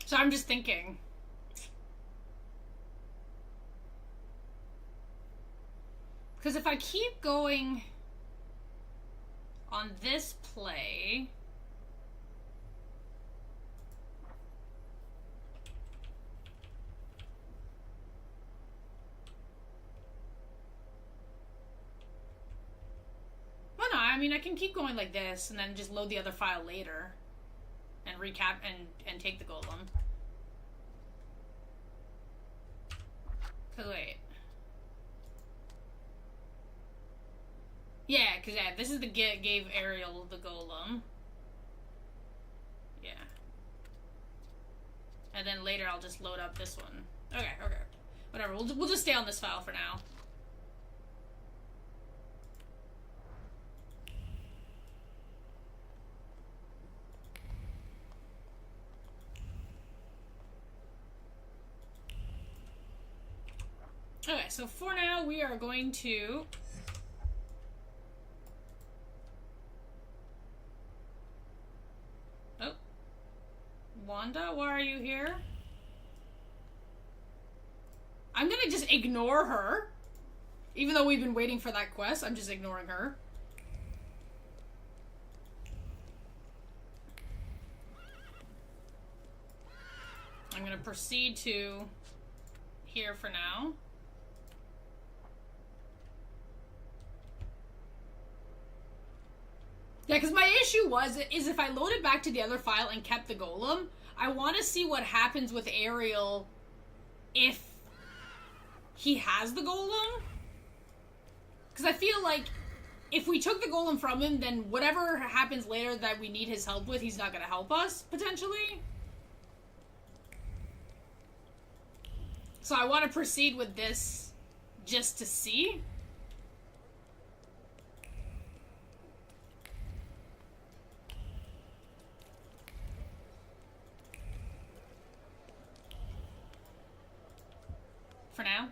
So I'm just thinking. Because if I keep going on this play... mean, I can keep going like this and then just load the other file later and recap and take the golem. Cause wait. Yeah, cause yeah, this is the gave Ariel the golem. Yeah. And then later I'll just load up this one. Okay, okay. Whatever, we'll just stay on this file for now. Okay, so for now we are going to oh, Wanda, why are you here? I'm gonna just ignore her. Even though we've been waiting for that quest, I'm just ignoring her. I'm gonna proceed to here for now. Yeah, because my issue is if I loaded back to the other file and kept the golem, I want to see what happens with Ariel if he has the golem. Because I feel like if we took the golem from him, then whatever happens later that we need his help with, he's not going to help us, potentially. So I want to proceed with this just to see. For now.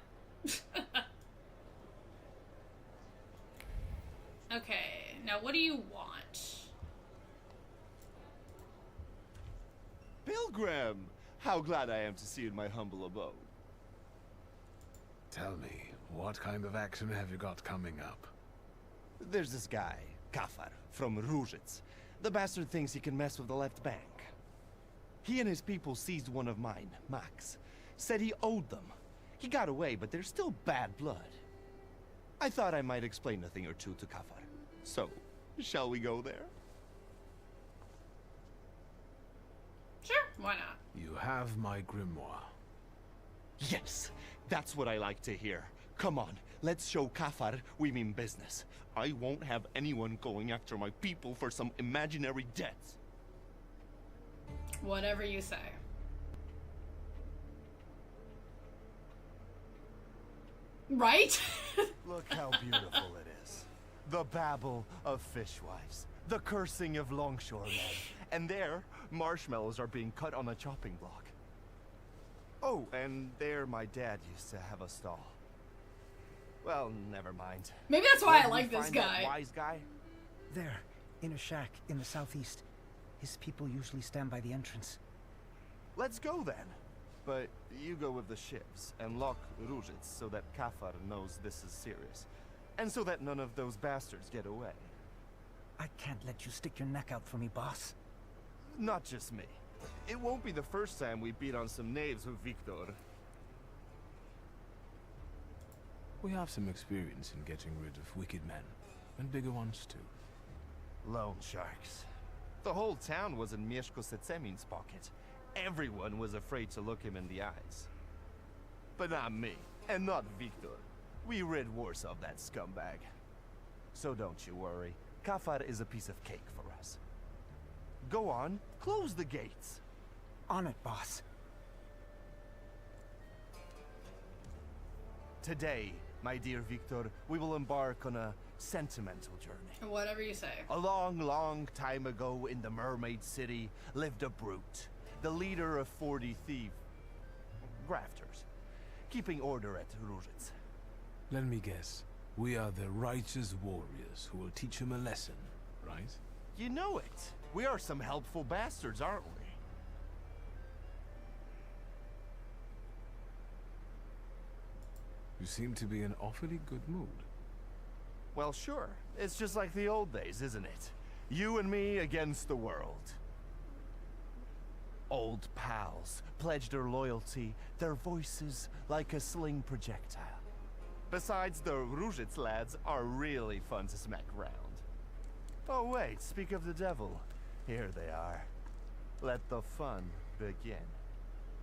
Okay, now what do you want? Pilgrim! How glad I am to see you in my humble abode. Tell me, what kind of action have you got coming up? There's this guy, Kafar, from Ruzhitz. The bastard thinks he can mess with the left bank. He and his people seized one of mine, Max. Said he owed them. He got away, but there's still bad blood. I thought I might explain a thing or two to Kafar. So, shall we go there? Sure, why not? You have my grimoire. Yes, that's what I like to hear. Come on, let's show Kafar we mean business. I won't have anyone going after my people for some imaginary debts. Whatever you say. Right? Look how beautiful it is. The babble of fishwives, the cursing of longshoremen, and there, marshmallows are being cut on a chopping block. Oh, and there my dad used to have a stall. Well, never mind. Maybe that's why I Where like do we this find that guy. wise guy? There, in a shack in the southeast. His people usually stand by the entrance. Let's go then. But you go with the shivs and lock Ruzhitz so that Kafar knows this is serious. And so that none of those bastards get away. I can't let you stick your neck out for me, boss. Not just me. It won't be the first time we beat on some knaves with Victor. We have some experience in getting rid of wicked men, and bigger ones too. Loan sharks. The whole town was in Mieszko Setsemin's pocket. Everyone was afraid to look him in the eyes. But not me, and not Victor. We rid Warsaw of that scumbag. So don't you worry. Kafar is a piece of cake for us. Go on, close the gates. On it, boss. Today, my dear Victor, we will embark on a sentimental journey. Whatever you say. A long, long time ago in the Mermaid City lived a brute, the leader of 40 grafters, keeping order at Ruzhitz. Let me guess. We are the righteous warriors who will teach him a lesson, right? You know it. We are some helpful bastards, aren't we? You seem to be in awfully good mood. Well, sure. It's just like the old days, isn't it? You and me against the world. Old pals pledged their loyalty, their voices like a sling projectile. Besides, the Ruzhitz lads are really fun to smack around. Oh wait, speak of the devil. Here they are. Let the fun begin.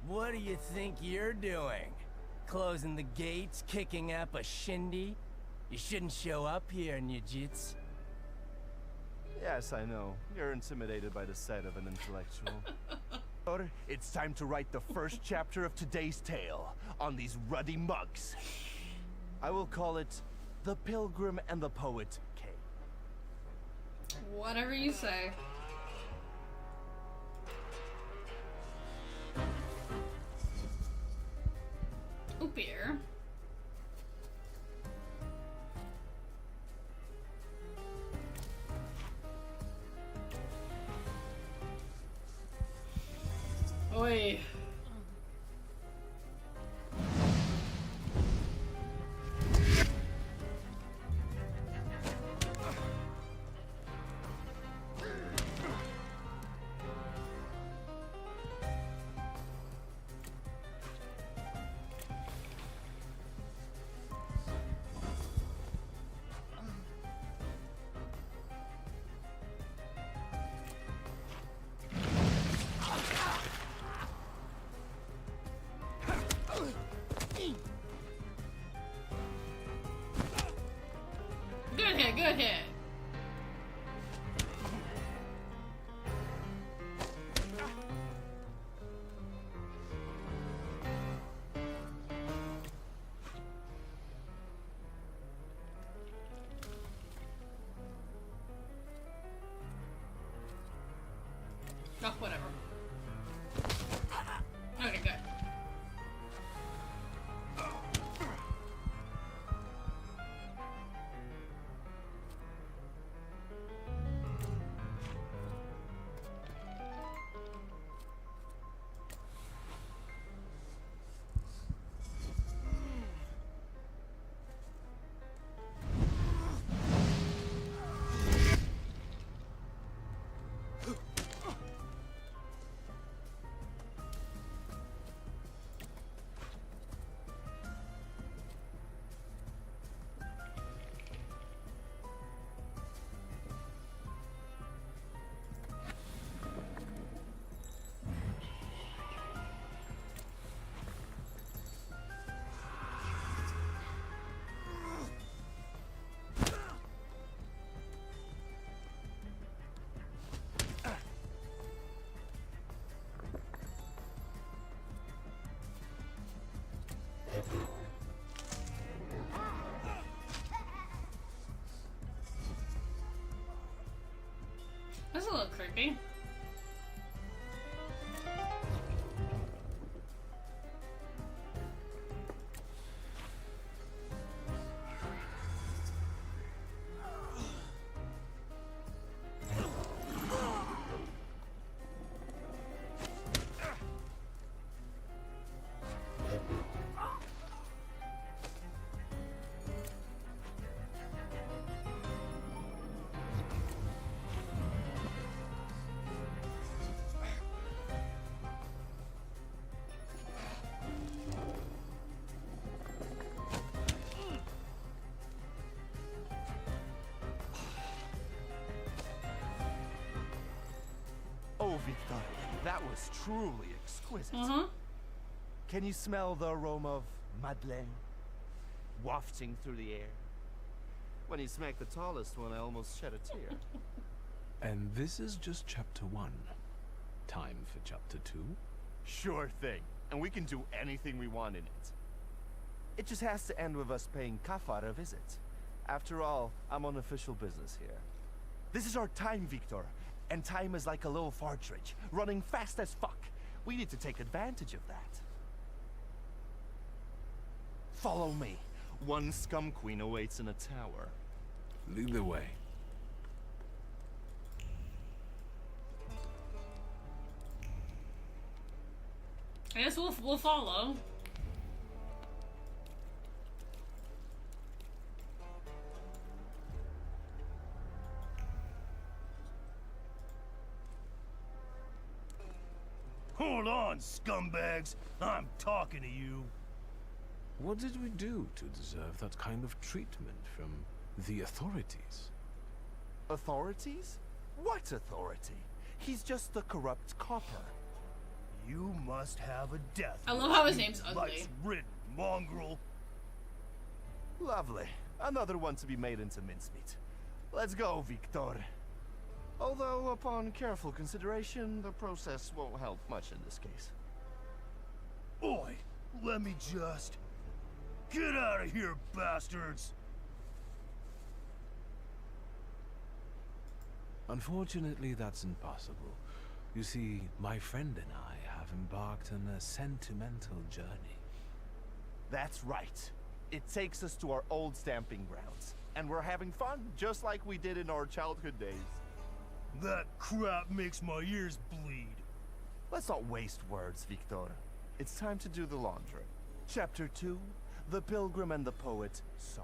What do you think you're doing? Closing the gates, kicking up a shindy? You shouldn't show up here, Nujits. Yes, I know. You're intimidated by the sight of an intellectual. It's time to write the first chapter of today's tale on these ruddy mugs. I will call it The Pilgrim and the Poet K. Whatever you say. Oh, beer. Oi. Good hit, good hit. Oh, whatever. Okay, good. That's a little creepy. Oh, Victor, that was truly exquisite. Mm-hmm. Can you smell the aroma of Madeleine wafting through the air? When you smacked the tallest one, I almost shed a tear. And this is just chapter 1. Time for chapter 2? Sure thing. And we can do anything we want in it. It just has to end with us paying Kafar a visit. After all, I'm on official business here. This is our time, Victor. And time is like a little partridge, running fast as fuck. We need to take advantage of that. Follow me. One scum queen awaits in a tower. Lead the way. I guess we'll follow. Hold on, scumbags. I'm talking to you. What did we do to deserve that kind of treatment from the authorities? Authorities? What authority? He's just a corrupt copper. You must have a death. I love how his name's ugly. Lice-ridden mongrel. Lovely. Another one to be made into mincemeat. Let's go, Victor. Although, upon careful consideration, the process won't help much in this case. Oi, let me just... Get out of here, bastards! Unfortunately, that's impossible. You see, my friend and I have embarked on a sentimental journey. That's right. It takes us to our old stamping grounds. And we're having fun, just like we did in our childhood days. That crap makes my ears bleed. Let's not waste words, Victor. It's time to do the laundry. Chapter 2, The Pilgrim and the Poet Saw.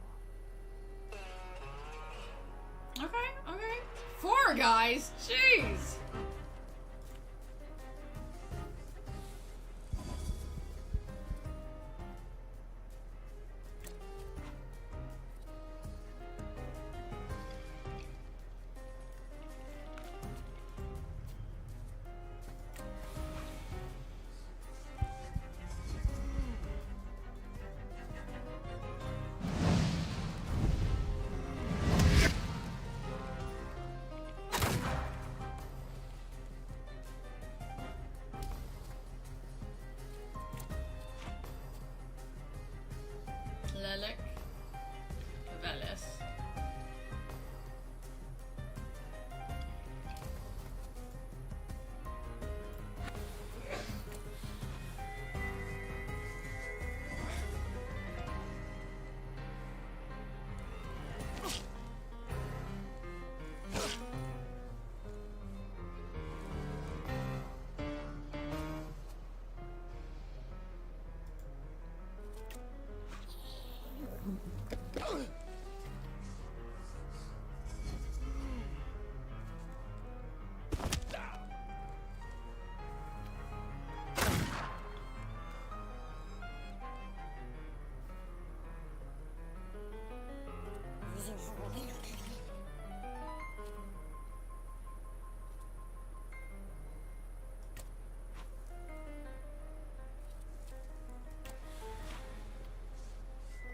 Okay. 4 guys? Jeez! Lelek. Veles.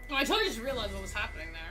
Oh, I totally just realized what was happening there.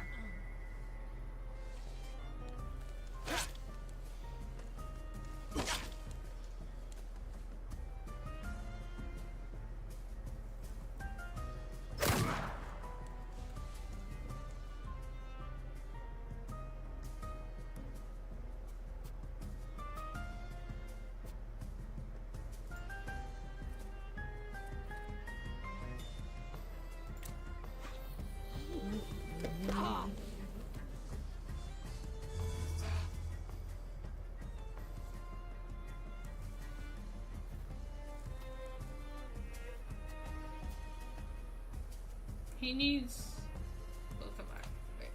He needs... We'll come back. Wait.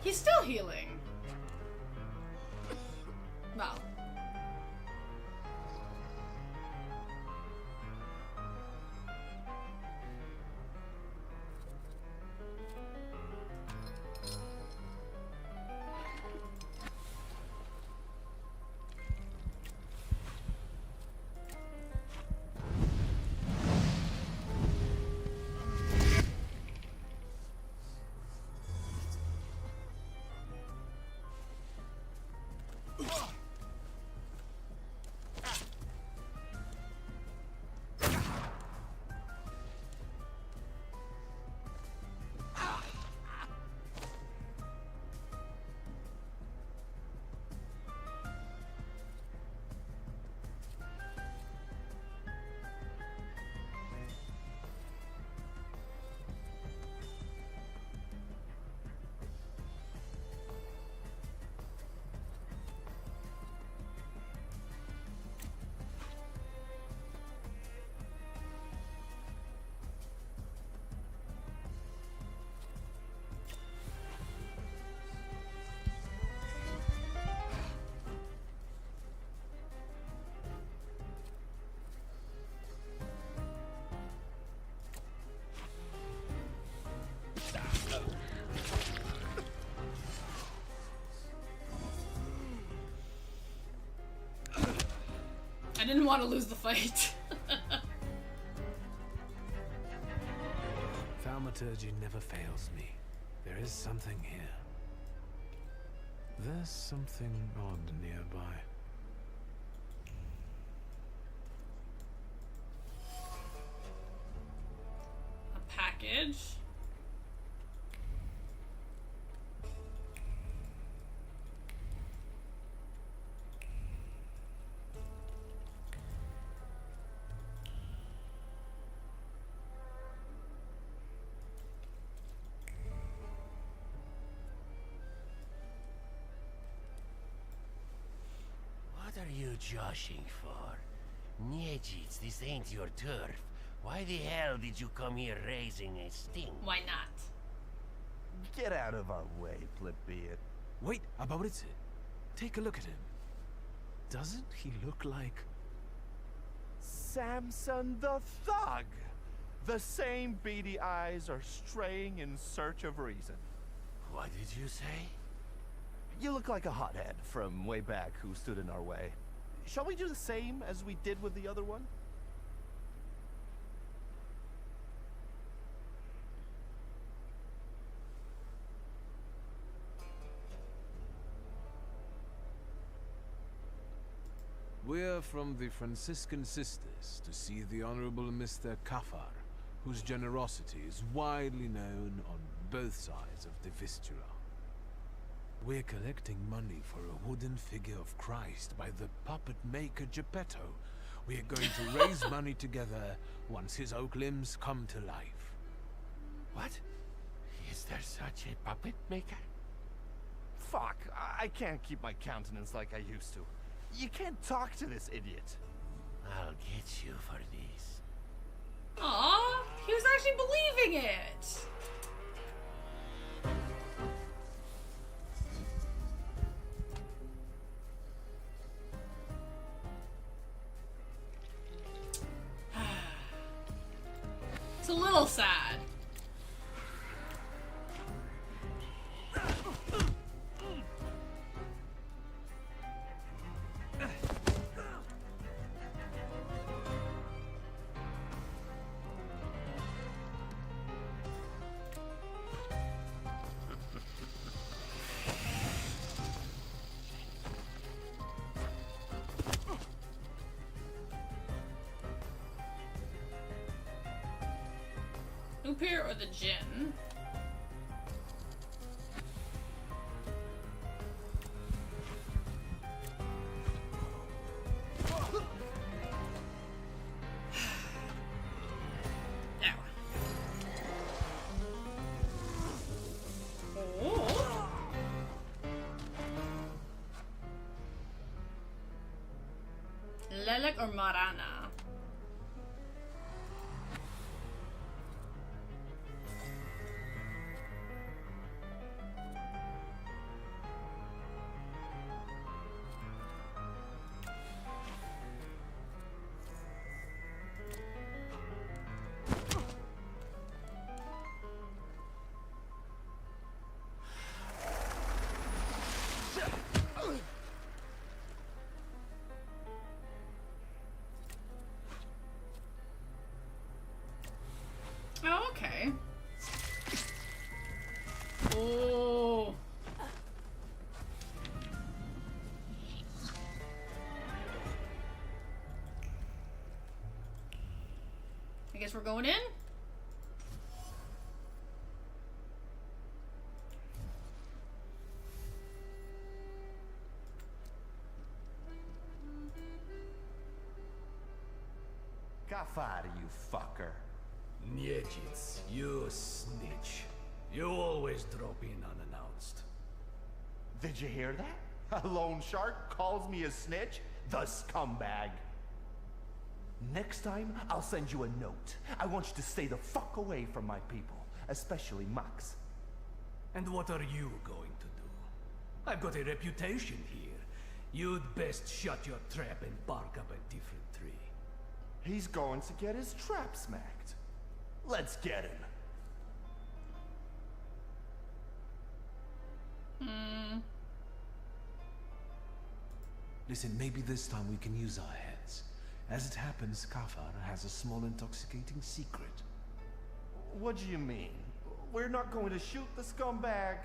He's still healing. Well. didn't want to lose the fight. Thaumaturgy never fails me. There is something here. There's something odd nearby. A package. What are you joshing for? Niedzic, this ain't your turf. Why the hell did you come here raising a stink? Why not? Get out of our way, plebeian. Wait, Abauritse. Take a look at him. Doesn't he look like... Samson the Thug! The same beady eyes are straying in search of reason. What did you say? You look like a hothead from way back who stood in our way. Shall we do the same as we did with the other one? We're from the Franciscan Sisters to see the Honorable Mr. Kafar, whose generosity is widely known on both sides of the Vistula. We're collecting money for a wooden figure of Christ by the puppet maker Geppetto. We're going to raise money together once his oak limbs come to life. What? Is there such a puppet maker? Fuck, I can't keep my countenance like I used to. You can't talk to this idiot. I'll get you for this. Aw, he was actually believing it. It's a little sad. Upir or the Jinn? There. Oh. Lelek or Marana? Oh, okay. Oh. I guess we're going in? Kafar, you fucker. Niedzic, you snitch. You always drop in unannounced. Did you hear that? A loan shark calls me a snitch? The scumbag. Next time, I'll send you a note. I want you to stay the fuck away from my people, especially Max. And what are you going to do? I've got a reputation here. You'd best shut your trap and bark up a different tree. He's going to get his trap smacked. Let's get him. Listen, maybe this time we can use our heads. As it happens, Kafar has a small intoxicating secret. What do you mean? We're not going to shoot the scumbag?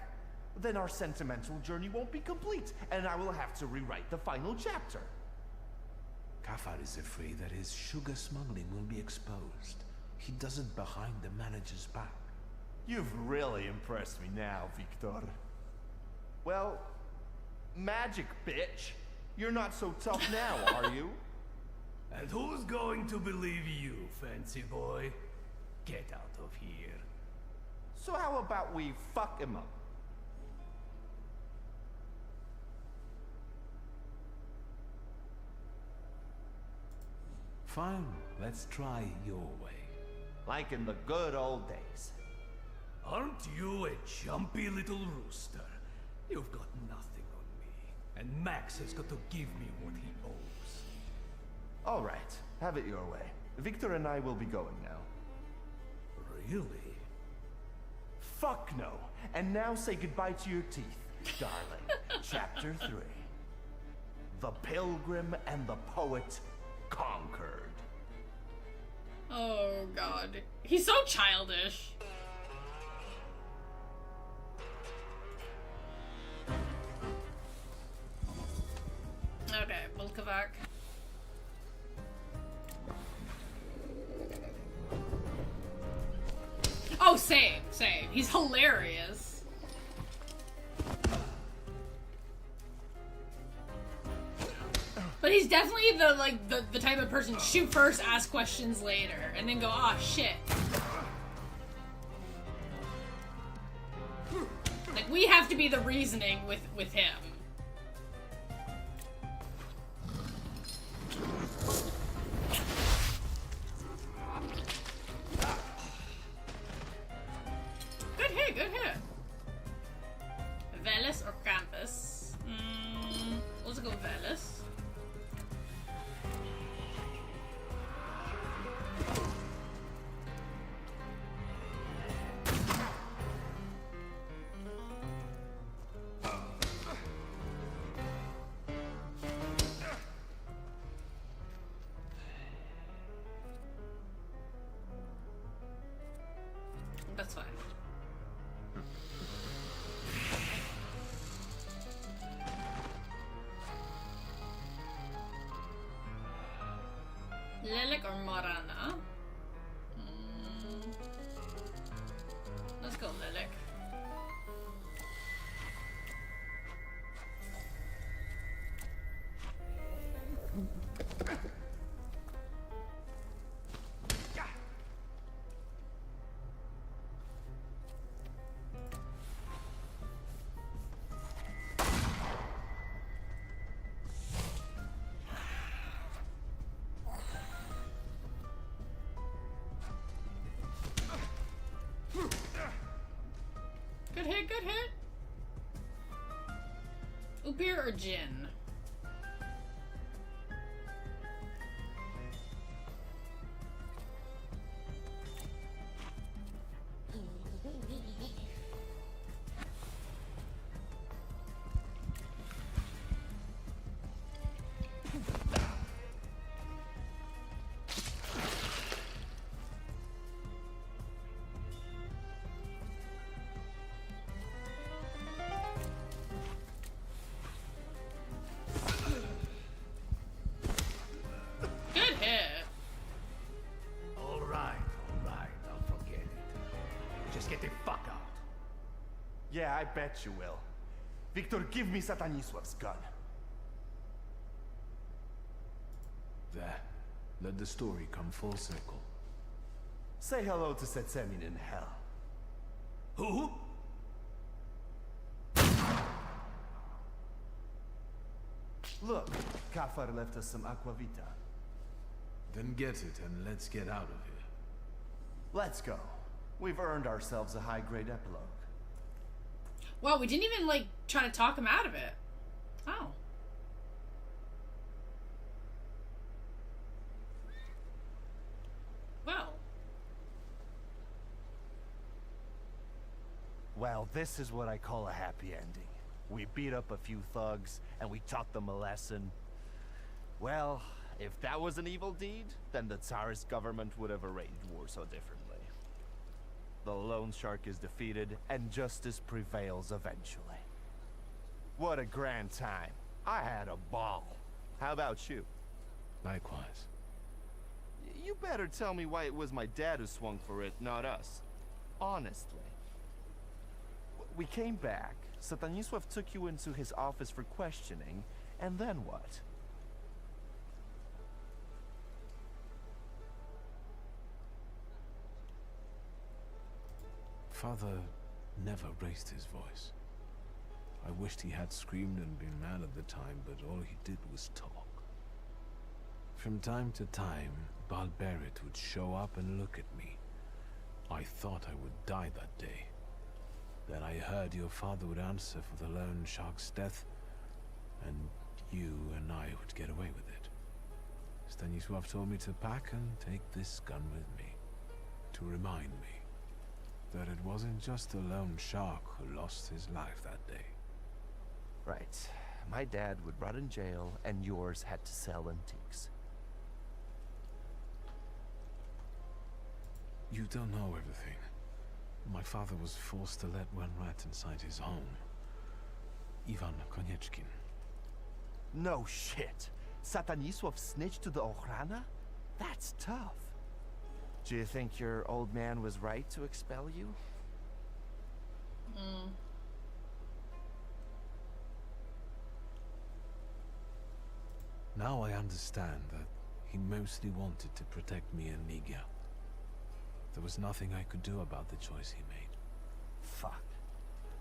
Then our sentimental journey won't be complete, and I will have to rewrite the final chapter. Kafar is afraid that his sugar smuggling will be exposed. He does it behind the manager's back. You've really impressed me now, Victor. Well, magic, bitch. You're not so tough now, are you? And who's going to believe you, fancy boy? Get out of here. So how about we fuck him up? Fine, let's try your way. Like in the good old days. Aren't you a jumpy little rooster? You've got nothing on me. And Max has got to give me what he owes. All right, have it your way. Victor and I will be going now. Really? Fuck no. And now say goodbye to your teeth, darling. Chapter 3. The Pilgrim and the Poet conquered. Oh god. He's so childish. Okay, Volkovac. Oh, same. He's hilarious. But he's definitely the type of person shoot first, ask questions later, and then go, oh shit. Like, we have to be the reasoning with him. Good hit. Veles or Campus? Let's go Veles. That's fine. Lilac or Morana? Let's go Lilac. Good hit. Upir or Jin? Yeah, I bet you will. Victor, give me Sataniswav's gun. There. Let the story come full circle. Say hello to Setsemin in hell. Who? Look, Kafar left us some aquavita. Then get it and let's get out of here. Let's go. We've earned ourselves a high-grade epilogue. Wow, we didn't even, like, try to talk him out of it. Oh. Well. Well, this is what I call a happy ending. We beat up a few thugs, and we taught them a lesson. Well, If that was an evil deed, then the Tsarist government would have arranged Warsaw differently. The loan shark is defeated, and justice prevails eventually. What a grand time. I had a ball. How about you? Likewise. You better tell me why it was my dad who swung for it, not us. Honestly. We came back, Satanisław took you into his office for questioning, and then what? Father never raised his voice. I wished he had screamed and been mad at the time, but all he did was talk. From time to time, Balberit would show up and look at me. I thought I would die that day. Then I heard your father would answer for the loan shark's death, and you and I would get away with it. Stanisław told me to pack and take this gun with me, to remind me that it wasn't just the lone shark who lost his life that day. Right. My dad would rot in jail, and yours had to sell antiques. You don't know everything. My father was forced to let one rat inside his home. Ivan Konieczkin. No shit. Satanisław snitched to the Ochrana? That's tough. Do you think your old man was right to expel you? Now I understand that he mostly wanted to protect me and Ligia. There was nothing I could do about the choice he made. Fuck.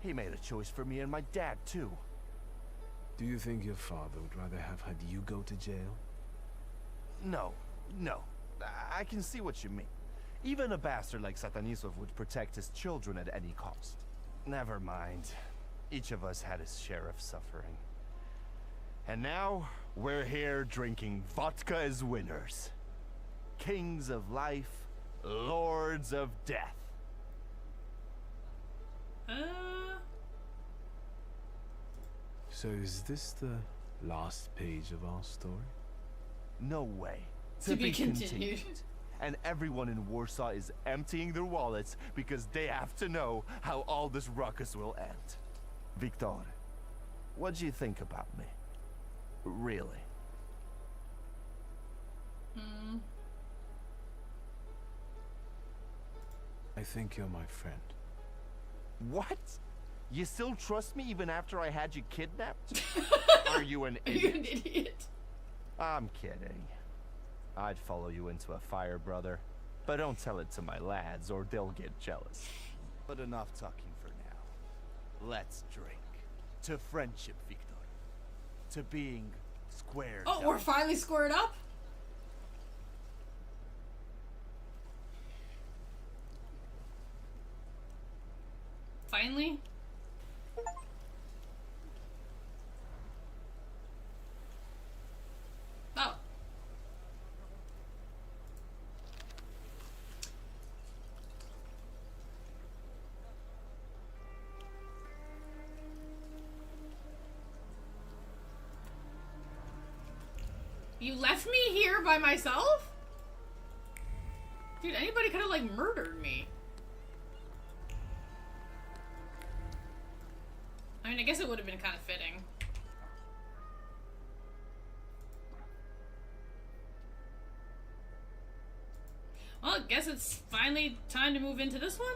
He made a choice for me and my dad, too. Do you think your father would rather have had you go to jail? No. I can see what you mean. Even a bastard like Satanisław would protect his children at any cost. Never mind. Each of us had his share of suffering. And now, we're here drinking vodka as winners. Kings of life, lords of death. So is this the last page of our story? No way. To be continued. And everyone in Warsaw is emptying their wallets because they have to know how all this ruckus will end. Victor, what do you think about me? Really? I think you're my friend. What? You still trust me even after I had you kidnapped? Are you an idiot? Are you an idiot? I'm kidding. I'd follow you into a fire, brother. But don't tell it to my lads or they'll get jealous. But enough talking for now. Let's drink. To friendship, Victor. To being squared Oh, up. we're finally squared up? Finally? Oh. You left me here by myself? Dude, anybody could have, like, murdered me. I mean, I guess it would have been kind of fitting. Well, I guess it's finally time to move into this one.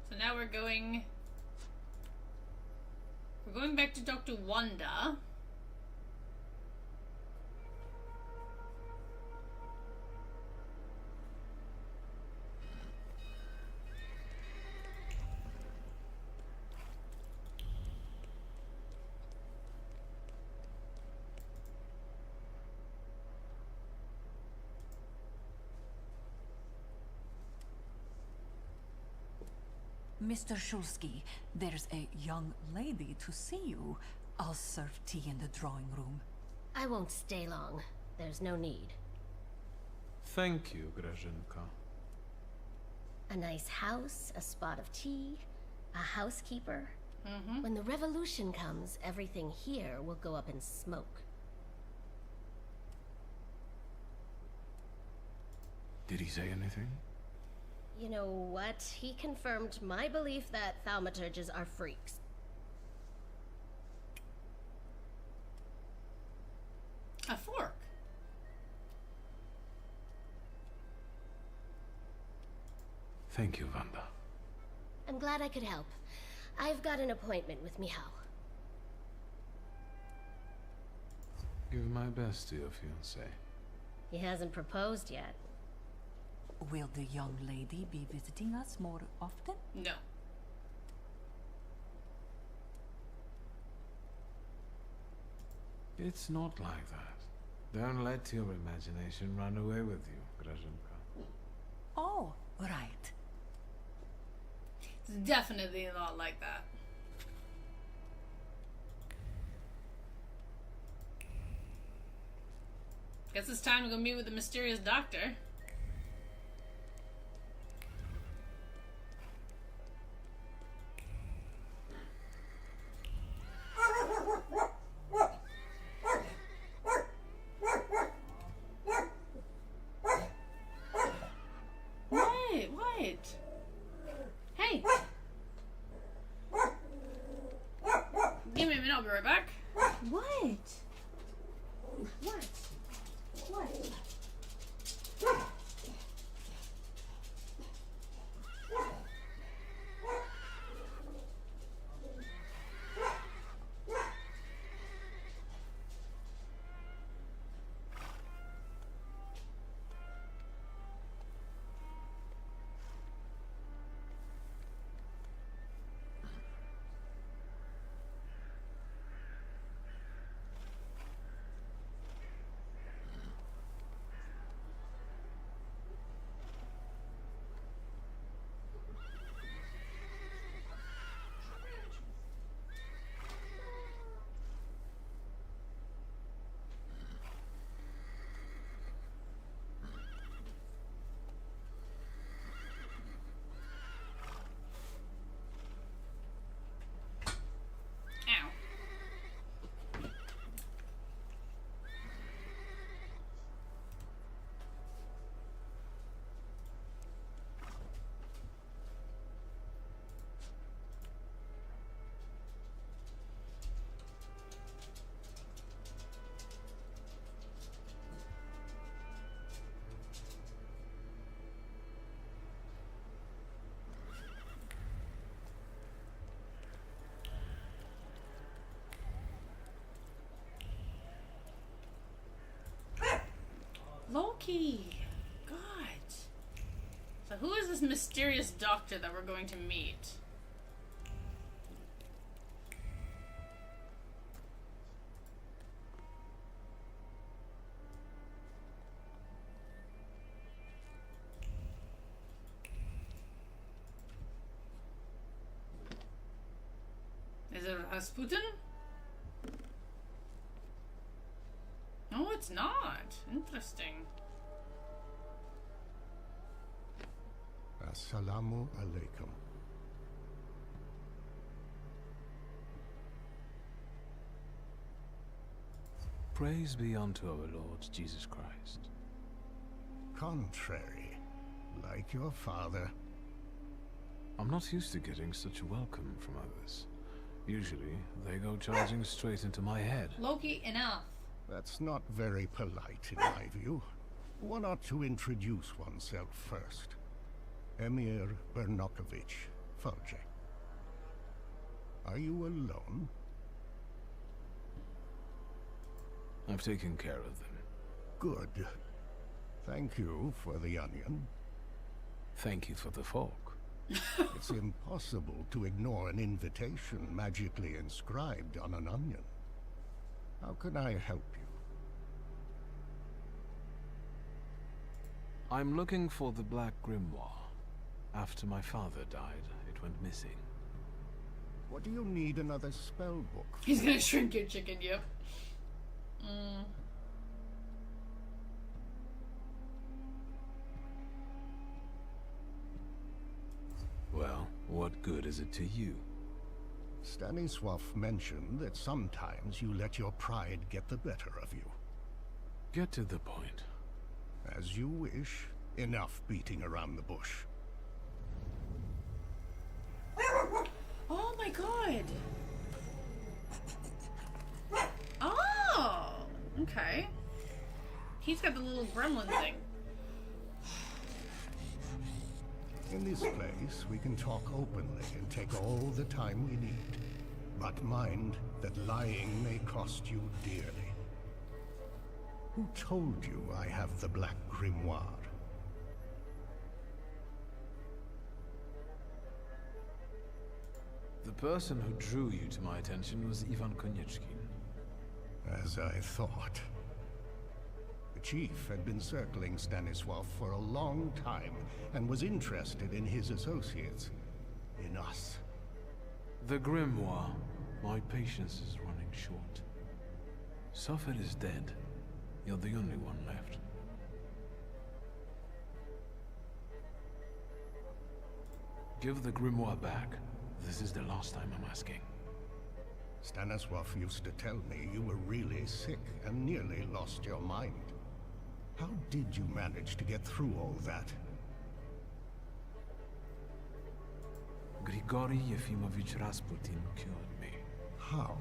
So now we're going back to Dr. Wanda. Mr. Shulsky, there's a young lady to see you. I'll serve tea in the drawing room. I won't stay long. There's no need. Thank you, Grażynka. A nice house, a spot of tea, a housekeeper. When the revolution comes, everything here will go up in smoke. Did he say anything? You know what? He confirmed my belief that thaumaturges are freaks. A fork. Thank you, Wanda. I'm glad I could help. I've got an appointment with Michał. Give my best to your fiancé. He hasn't proposed yet. Will the young lady be visiting us more often? No. It's not like that. Don't let your imagination run away with you, Grażynka. Oh, right. It's definitely not like that. Guess it's time to go meet with the mysterious doctor. What? Hey! Give me a minute, I'll be right back. What? What? What? Loki! God. So who is this mysterious doctor that we're going to meet? Is it Rasputin? No, it's not. Interesting. Assalamu alaikum. Praise be unto our Lord Jesus Christ. Contrary, like your father. I'm not used to getting such a welcome from others. Usually, they go charging straight into my head. Loki, enough. That's not very polite in my view. One ought to introduce oneself first. Emir Bernakovich, Folje. Are you alone? I've taken care of them. Good. Thank you for the onion. Thank you for the fork. It's impossible to ignore an invitation magically inscribed on an onion. How can I help you? I'm looking for the Black Grimoire. After my father died, it went missing. What do you need another spell book for? He's gonna shrink your chicken, yep. Well, what good is it to you? Stanisław mentioned that sometimes you let your pride get the better of you. Get to the point. As you wish. Enough beating around the bush. Oh my god. Oh, okay. He's got the little gremlin thing. In this place, we can talk openly and take all the time we need. But mind that lying may cost you dearly. Who told you I have the Black Grimoire? The person who drew you to my attention was Ivan Konieczkin. As I thought. The chief had been circling Stanisław for a long time and was interested in his associates. In us. The Grimoire. My patience is running short. Suffolk is dead. You're the only one left. Give the Grimoire back. This is the last time I'm asking. Stanisław used to tell me you were really sick and nearly lost your mind. How did you manage to get through all that? Grigory Yefimovich Rasputin cured me. How?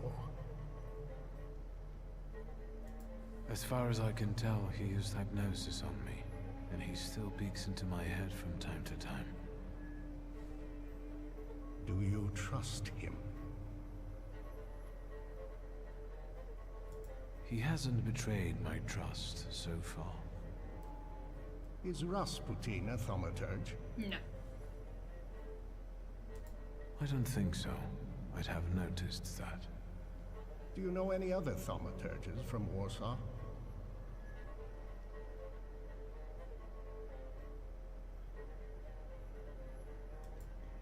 As far as I can tell, he used hypnosis on me, and he still peeks into my head from time to time. Do you trust him? He hasn't betrayed my trust so far. Is Rasputin a thaumaturge? No. I don't think so. I'd have noticed that. Do you know any other thaumaturges from Warsaw?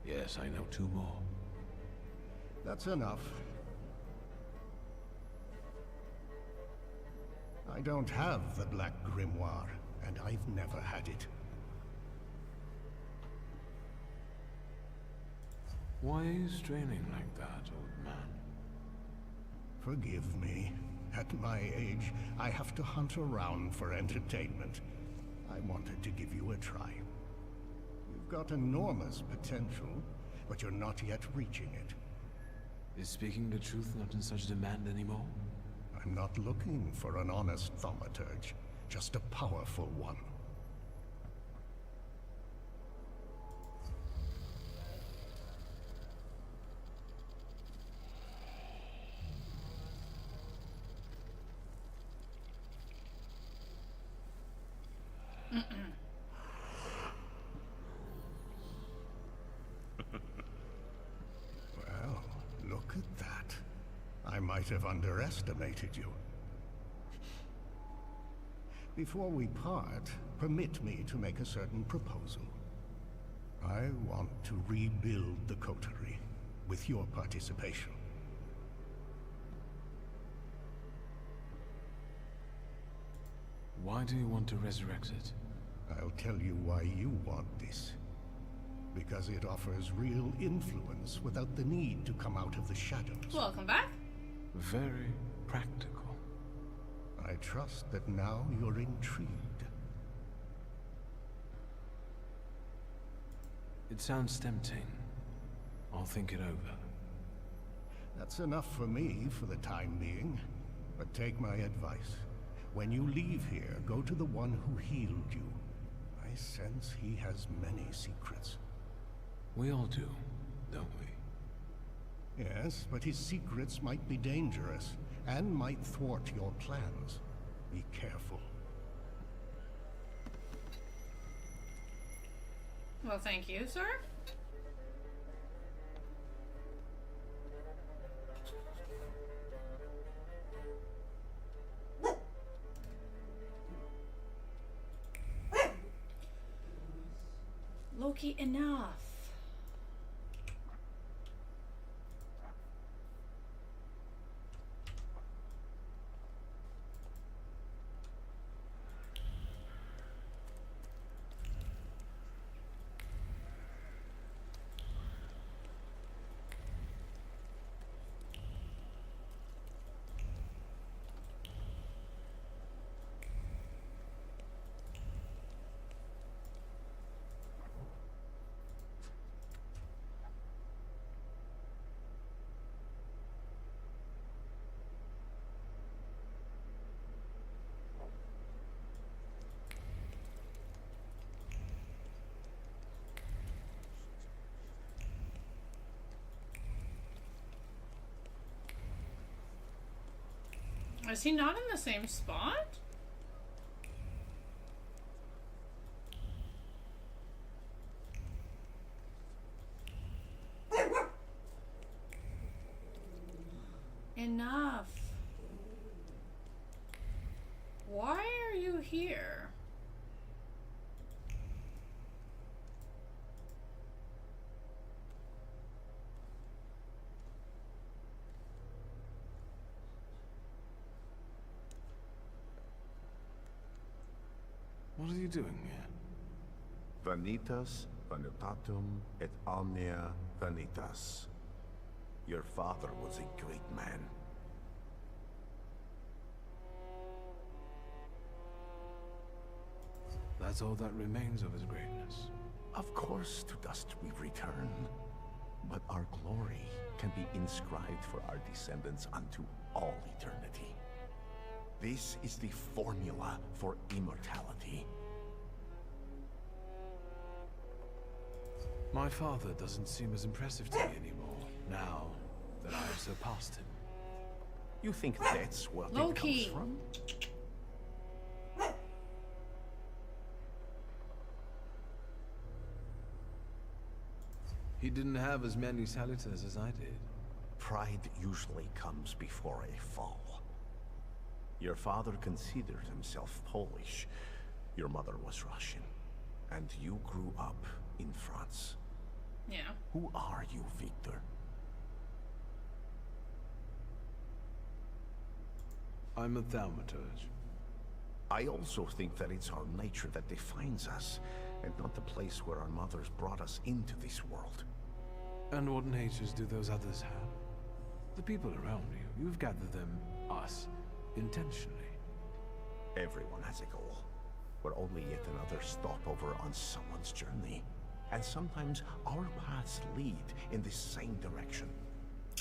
Yes, I know 2 more. That's enough. I don't have the Black Grimoire, and I've never had it. Why are you straining like that, old man? Forgive me. At my age, I have to hunt around for entertainment. I wanted to give you a try. You've got enormous potential, but you're not yet reaching it. Is speaking the truth not in such demand anymore? I'm not looking for an honest thaumaturge, just a powerful one. Well, look at that. I might have underestimated you. Before we part, permit me to make a certain proposal. I want to rebuild the coterie, with your participation. Why do you want to resurrect it? I'll tell you why you want this. Because it offers real influence without the need to come out of the shadows. Welcome back. Very practical. I trust that now you're intrigued. It sounds tempting. I'll think it over. That's enough for me for the time being. But take my advice. When you leave here, go to the one who healed you. I sense he has many secrets. We all do, don't we? Yes, but his secrets might be dangerous, and might thwart your plans. Be careful. Well, thank you, sir. Loki, enough. Is he not in the same spot? Enough. Why are you here? What are you doing here? Vanitas, vanitatum, et omnia vanitas. Your father was a great man. That's all that remains of his greatness. Of course, to dust we return. But our glory can be inscribed for our descendants unto all eternity. This is the formula for immortality. My father doesn't seem as impressive to me anymore, now that I have surpassed him. You think that's where it comes from? He didn't have as many salutars as I did. Pride usually comes before a fall. Your father considered himself Polish. Your mother was Russian. And you grew up in France. Yeah. Who are you, Victor? I'm a thaumaturge. I also think that it's our nature that defines us, and not the place where our mothers brought us into this world. And what natures do those others have? The people around you, you've gathered them, us, intentionally. Everyone has a goal. We're only yet another stopover on someone's journey. And sometimes our paths lead in the same direction.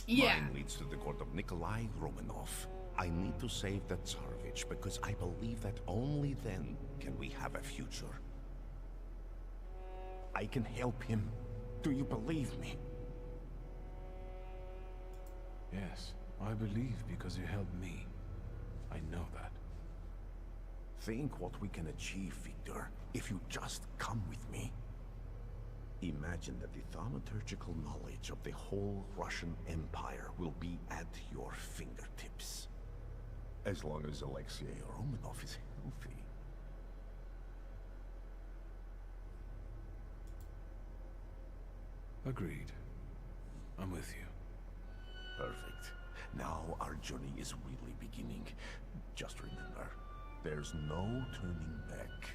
Yeah. Mine leads to the court of Nikolai Romanov. I need to save the Tsarevich because I believe that only then can we have a future. I can help him. Do you believe me? Yes, I believe because you helped me. I know that. Think what we can achieve, Victor, if you just come with me. Imagine that the thaumaturgical knowledge of the whole Russian Empire will be at your fingertips. As long as Alexei Romanov is healthy. Agreed. I'm with you. Perfect. Now our journey is really beginning. Just remember, there's no turning back.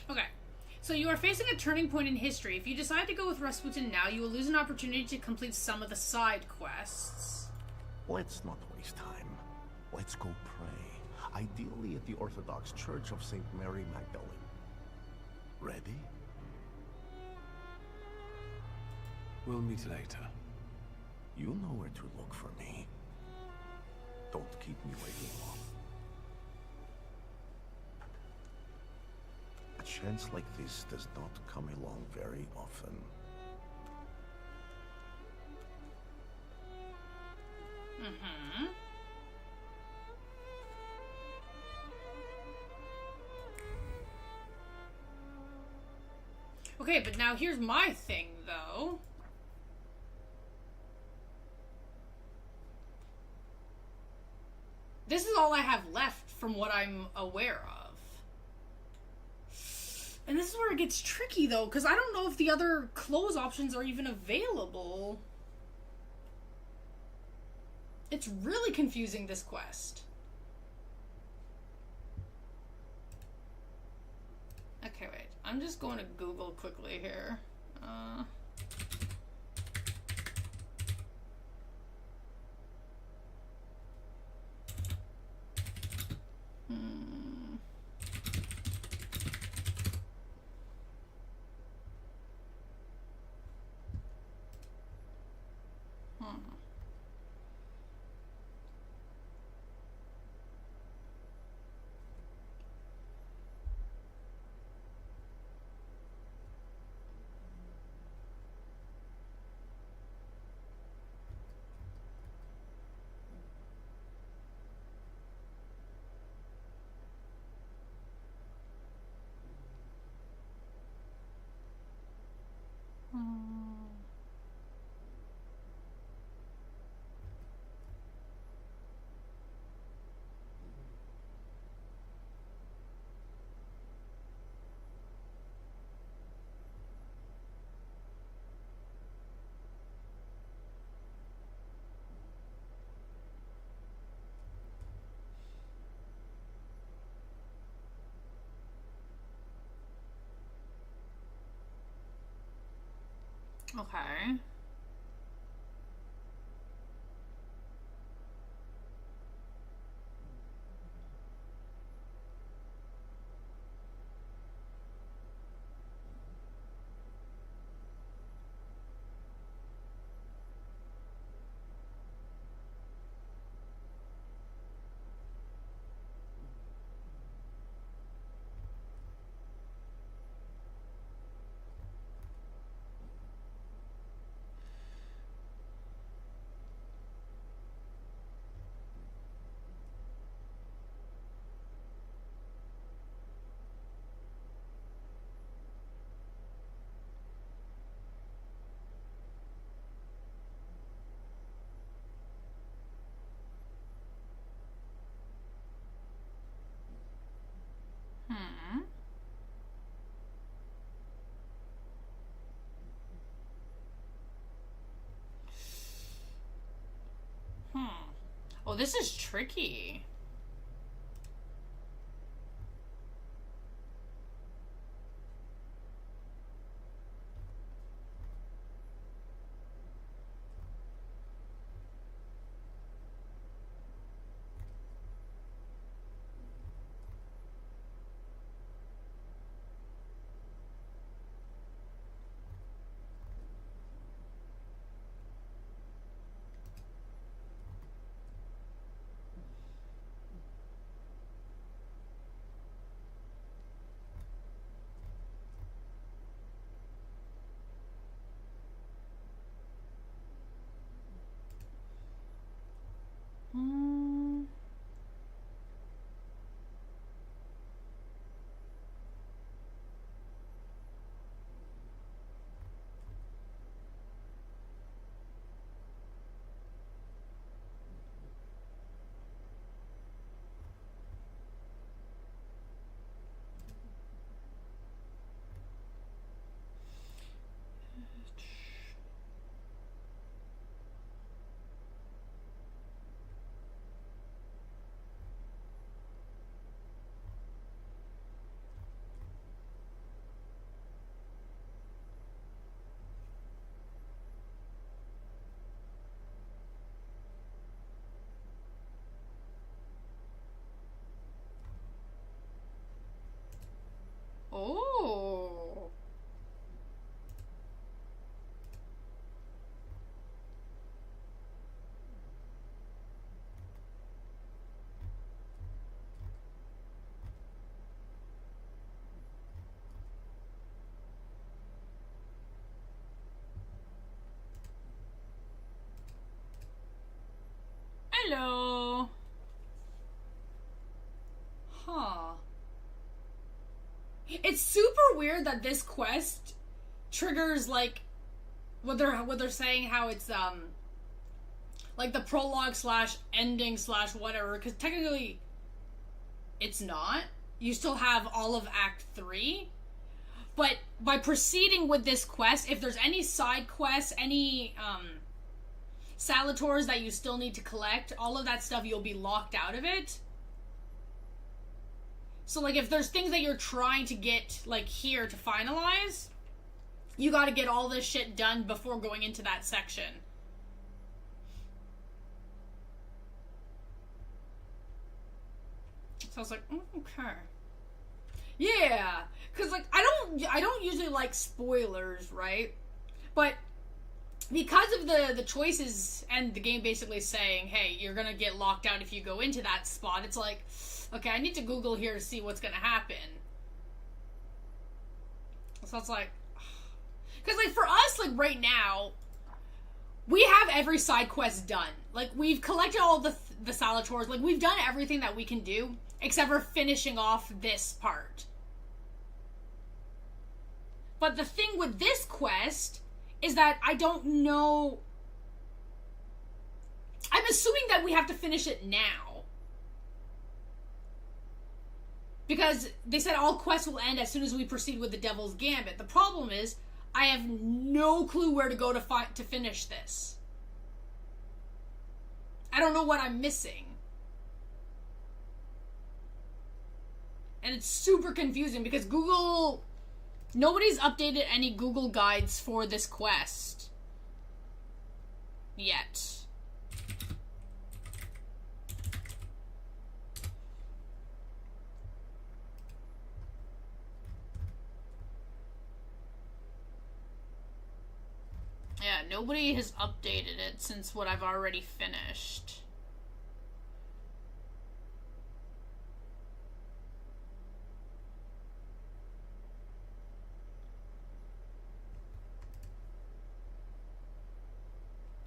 Okay. So you are facing a turning point in history. If you decide to go with Rasputin now, you will lose an opportunity to complete some of the side quests. Let's not waste time. Let's go pray. Ideally at the Orthodox Church of St. Mary Magdalene. Ready? We'll meet later. You know where to look for me. Don't keep me waiting long. A chance like this does not come along very often. Mm-hmm. Okay, but now here's my thing, though. This is all I have left from what I'm aware of. And this is where it gets tricky, though, because I don't know if the other close options are even available. It's really confusing, this quest. Okay, wait. I'm just going to Google quickly here. Okay. Oh, this is tricky. Oh. Hello. Huh. It's super weird that this quest triggers like what they're saying, how it's like the prologue slash ending slash whatever, because technically it's not. You still have all of Act 3. But by proceeding with this quest, if there's any side quests, any Salators that you still need to collect, all of that stuff, you'll be locked out of it. So, like, if there's things that you're trying to get, like, here to finalize, you gotta get all this shit done before going into that section. So I was like, okay. Yeah, because, like, I don't usually like spoilers, right? But because of the choices and the game basically saying, hey, you're gonna get locked out if you go into that spot, it's like, okay, I need to Google here to see what's gonna happen. So it's like, because, like, for us, like, right now, we have every side quest done. Like, we've collected all the Salators, like, we've done everything that we can do, except for finishing off this part. But the thing with this quest is that I don't know... I'm assuming that we have to finish it now. Because they said all quests will end as soon as we proceed with the Devil's Gambit. The problem is, I have no clue where to go to finish this. I don't know what I'm missing. And it's super confusing because Google... Nobody's updated any Google guides for this quest. Yet. Yeah, nobody has updated it since what I've already finished.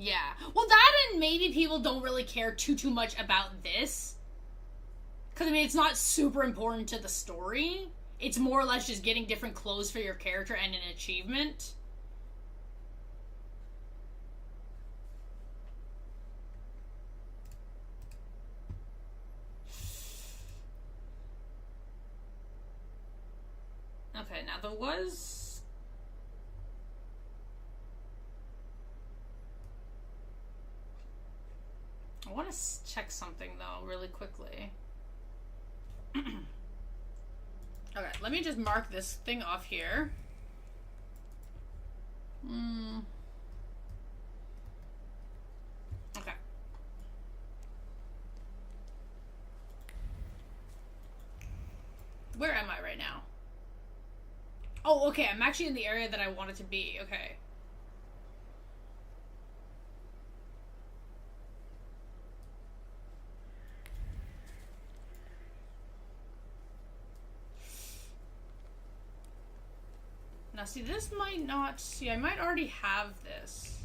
Yeah. Well, that and maybe people don't really care too much about this. Because, I mean, it's not super important to the story. It's more or less just getting different clothes for your character and an achievement. Okay, now there was... I want to check something, though, really quickly. Okay, let me just mark this thing off here. Okay. Where am I right now? Oh, okay, I'm actually in the area that I wanted to be. Okay. Now, see, this might not... See, I might already have this.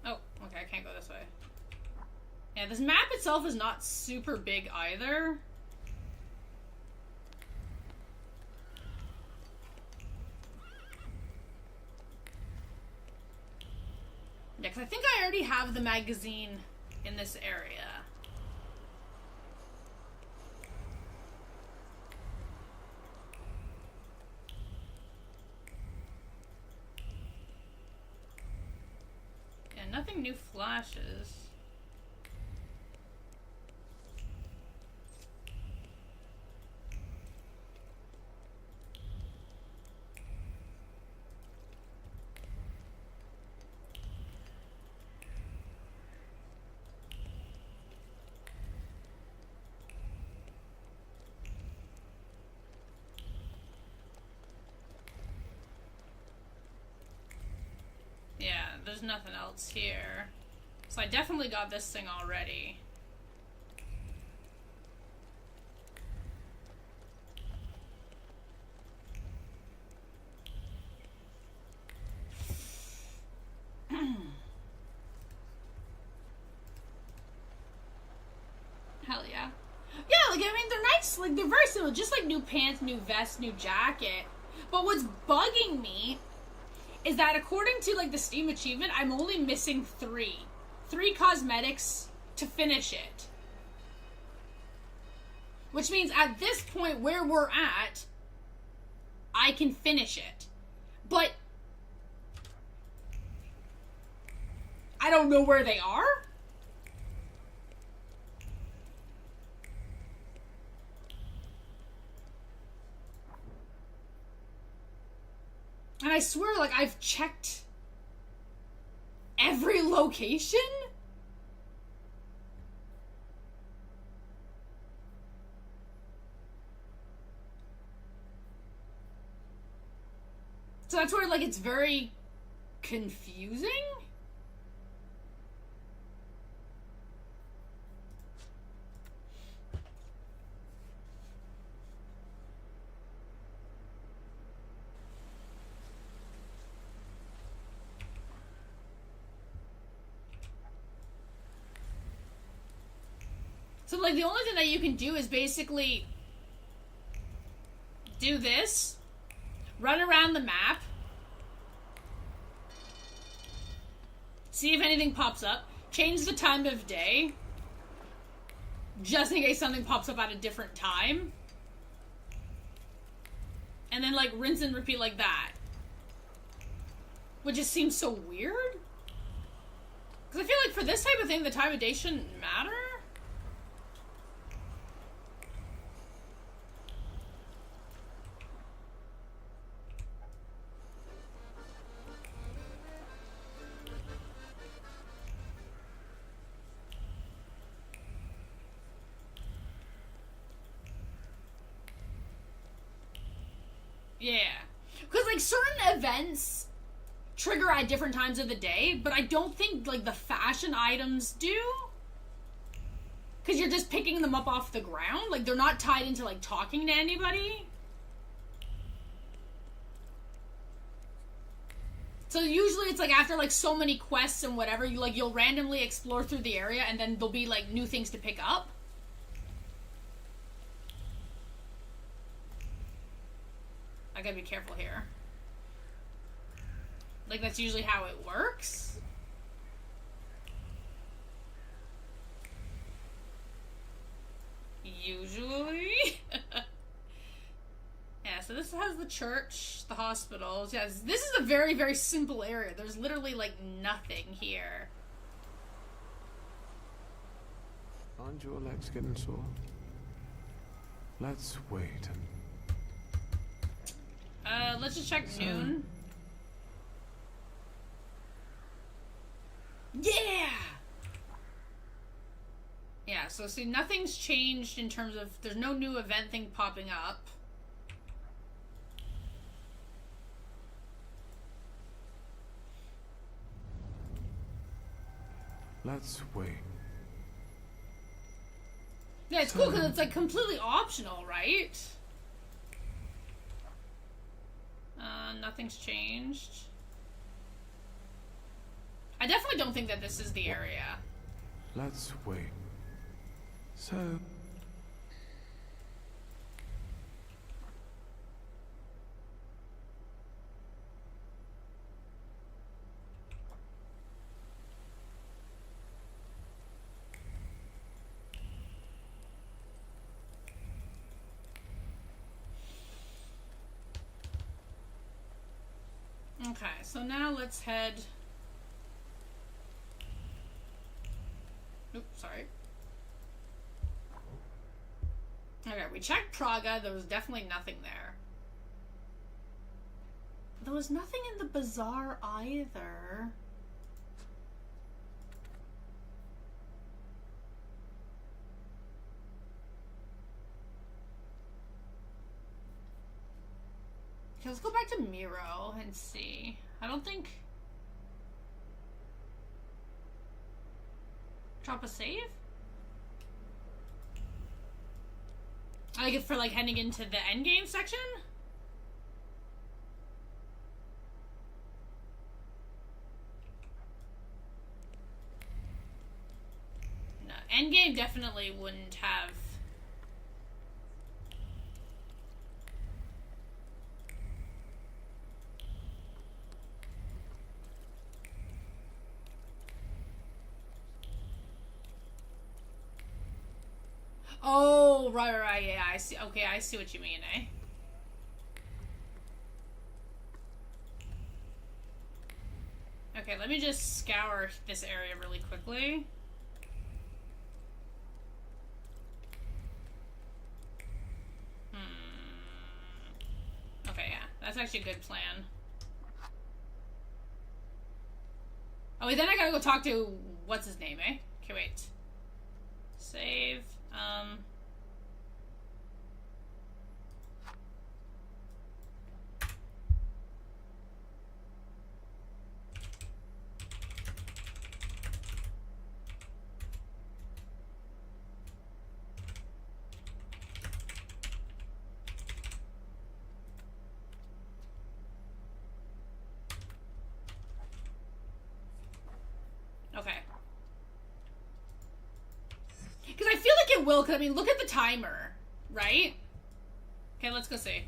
Oh, okay, I can't go this way. Yeah, this map itself is not super big either. Yeah, because I think I already have the magazine in this area. Yeah, nothing new flashes. Yeah, there's nothing else here. So I definitely got this thing already. Hell yeah. Yeah, like, I mean, they're nice. Like, they're very similar. Just like new pants, new vest, new jacket. But what's bugging me is that according to, like, the Steam achievement, I'm only missing 3. 3 cosmetics to finish it. Which means at this point where we're at, I can finish it. But I don't know where they are. And I swear, like, I've checked every location. So that's where, like, it's very confusing. So, like, the only thing that you can do is basically do this, run around the map, see if anything pops up, change the time of day, just in case something pops up at a different time, and then, like, rinse and repeat like that. Which just seems so weird. Because I feel like for this type of thing, the time of day shouldn't matter. Yeah. Because, like, certain events trigger at different times of the day, but I don't think, like, the fashion items do. Because you're just picking them up off the ground. Like, they're not tied into, like, talking to anybody. So usually it's, like, after, like, so many quests and whatever, you, like, you'll randomly explore through the area and then there'll be, like, new things to pick up. I gotta be careful here. Like, that's usually how it works. Usually. Yeah, so this has the church, the hospitals. Yes, this is a very, very simple area. There's literally, like, nothing here. Aren't your legs getting sore? Let's wait and... Let's just check noon. Yeah! Yeah, so see, nothing's changed in terms of... There's no new event thing popping up. Let's wait. Yeah, it's cool because it's, like, completely optional, right? Nothing's changed. I definitely don't think that this is the area. Let's wait. So... Okay, so now let's head... Oops, sorry. Okay, we checked Praga. There was definitely nothing there. There was nothing in the bazaar either. Okay, let's go back to Miro and see. I don't think... Drop a save? Like, for, like, heading into the endgame section? No, endgame definitely wouldn't have Oh, right, yeah, I see. Okay, I see what you mean, eh? Okay, let me just scour this area really quickly. Okay, yeah, that's actually a good plan. Oh, wait, then I gotta go talk to what's his name, eh? Okay, wait. Save. Okay. Because I feel like it will, because, I mean, look at the timer, right? Okay, let's go see.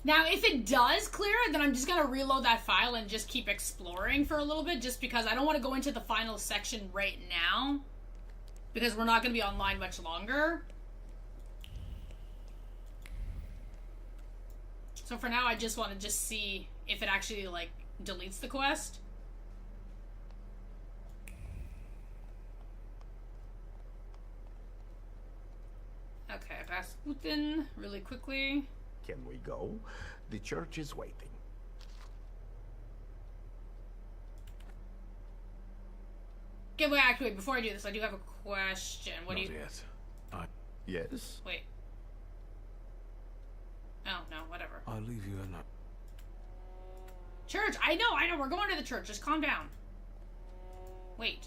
Now, if it does clear, then I'm just gonna reload that file and just keep exploring for a little bit, just because I don't want to go into the final section right now, because we're not gonna be online much longer. So for now, I just want to just see if it actually, like, deletes the quest. Okay, Rasputin, really quickly. Can we go? The church is waiting. Okay, wait, actually, before I do this, I do have a question. What do you... Not yet. Yes? Wait. Oh, no, whatever. I'll leave you a note. Church! I know, we're going to the church. Just calm down. Wait.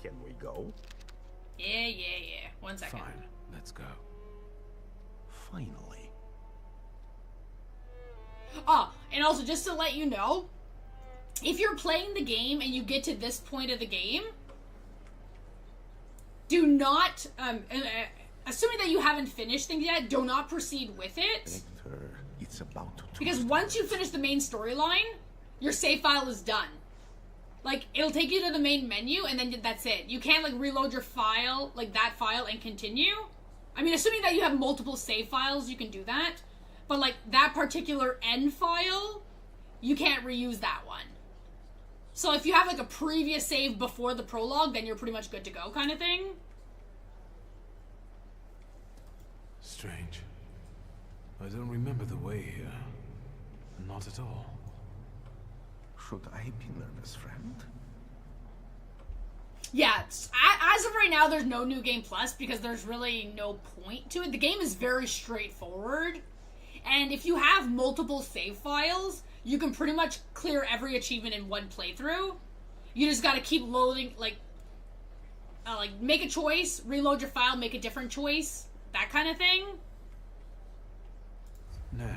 Can we go? Yeah. 1 second. Fine, let's go. Finally. Oh, and also, just to let you know, if you're playing the game and you get to this point of the game, do not, assuming that you haven't finished things yet, do not proceed with it. Victor, it's about to... Because once you finish the main storyline, your save file is done. Like, it'll take you to the main menu, and then that's it. You can't, like, reload your file, like, that file, and continue. I mean, assuming that you have multiple save files, you can do that. But, like, that particular end file, you can't reuse that one. So if you have, like, a previous save before the prologue, then you're pretty much good to go, kind of thing. Strange. I don't remember the way here. Not at all. Should I be nervous, friend? Yeah, as of right now, there's no New Game Plus because there's really no point to it. The game is very straightforward. And if you have multiple save files, you can pretty much clear every achievement in one playthrough. You just gotta keep loading, like make a choice, reload your file, make a different choice, that kind of thing. No,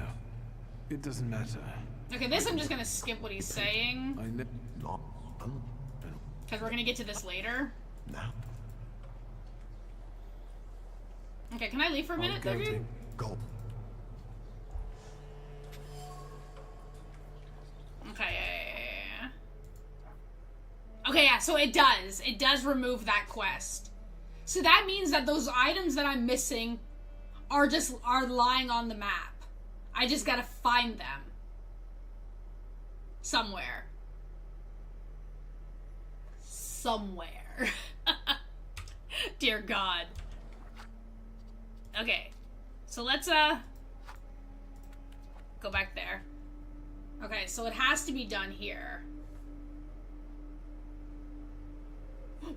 it doesn't matter. Okay, this I'm just gonna skip what he's saying. Because we're gonna get to this later. No. Okay, can I leave for a minute, Dougie? Go. Okay, yeah. Okay, yeah, so it does. It does remove that quest. So that means that those items that I'm missing are lying on the map. I just gotta find them. Somewhere. Dear God. Okay. So let's, go back there. Okay, so it has to be done here.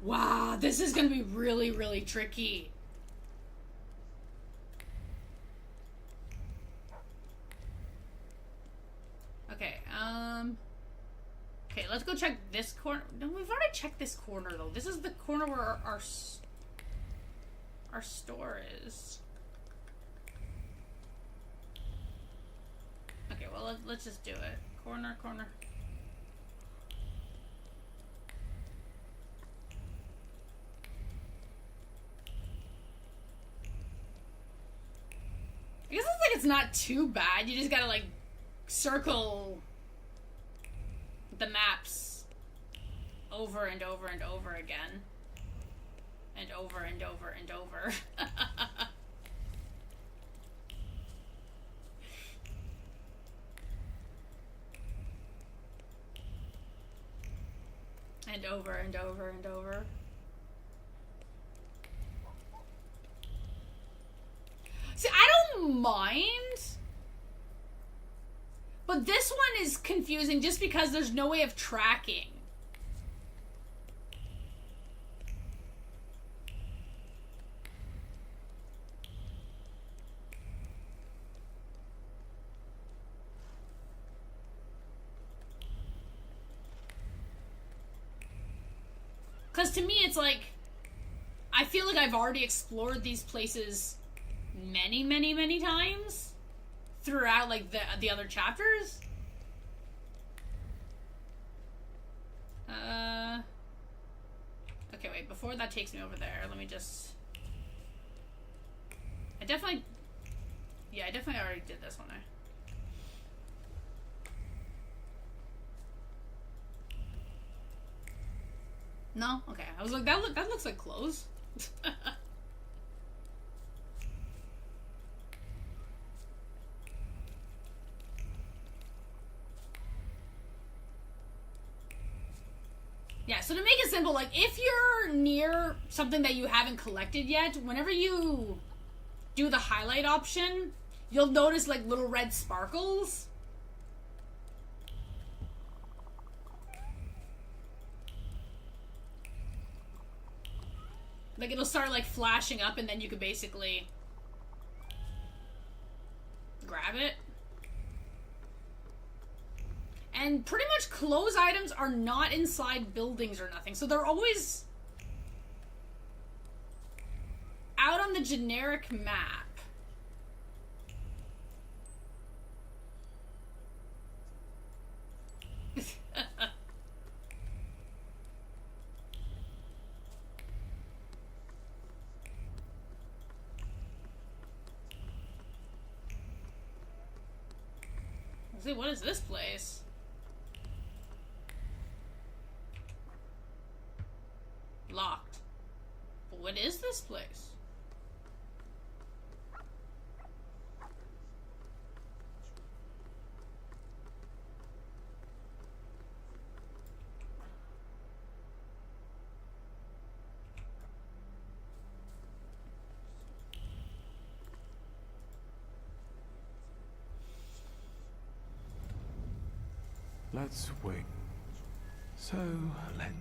Wow, this is gonna be really, really tricky. Okay, okay, let's go check this corner. No, we've already checked this corner, though. This is the corner where our store is. Okay, well, let's just do it. Corner. like it's not too bad. You just gotta like circle the maps over and over and over again. And over and over and over. And over and over and over. See, I don't mind. But this one is confusing just because there's no way of tracking. Because to me, it's like, I feel like I've already explored these places many, many, many times throughout, like, the other chapters. Okay, wait, before that takes me over there, let me just... I definitely already did this one there. No? Okay. I was like, that looks like clothes. Yeah, so to make it simple, like, if you're near something that you haven't collected yet, whenever you do the highlight option, you'll notice, like, little red sparkles. Like, it'll start, like, flashing up, and then you could basically grab it. And pretty much clothes items are not inside buildings or nothing, so they're always out on the generic map. Let's see, what is this place? Locked. But what is this place? Let's wait. So, let...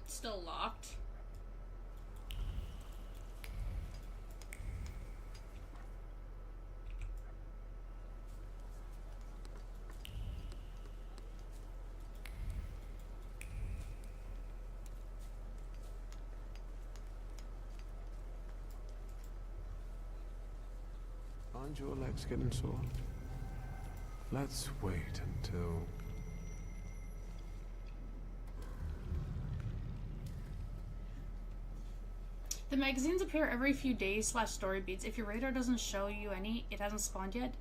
Still locked. Aren't your legs getting sore? Let's wait until... The magazines appear every few days / story beats. If your radar doesn't show you any, it hasn't spawned yet.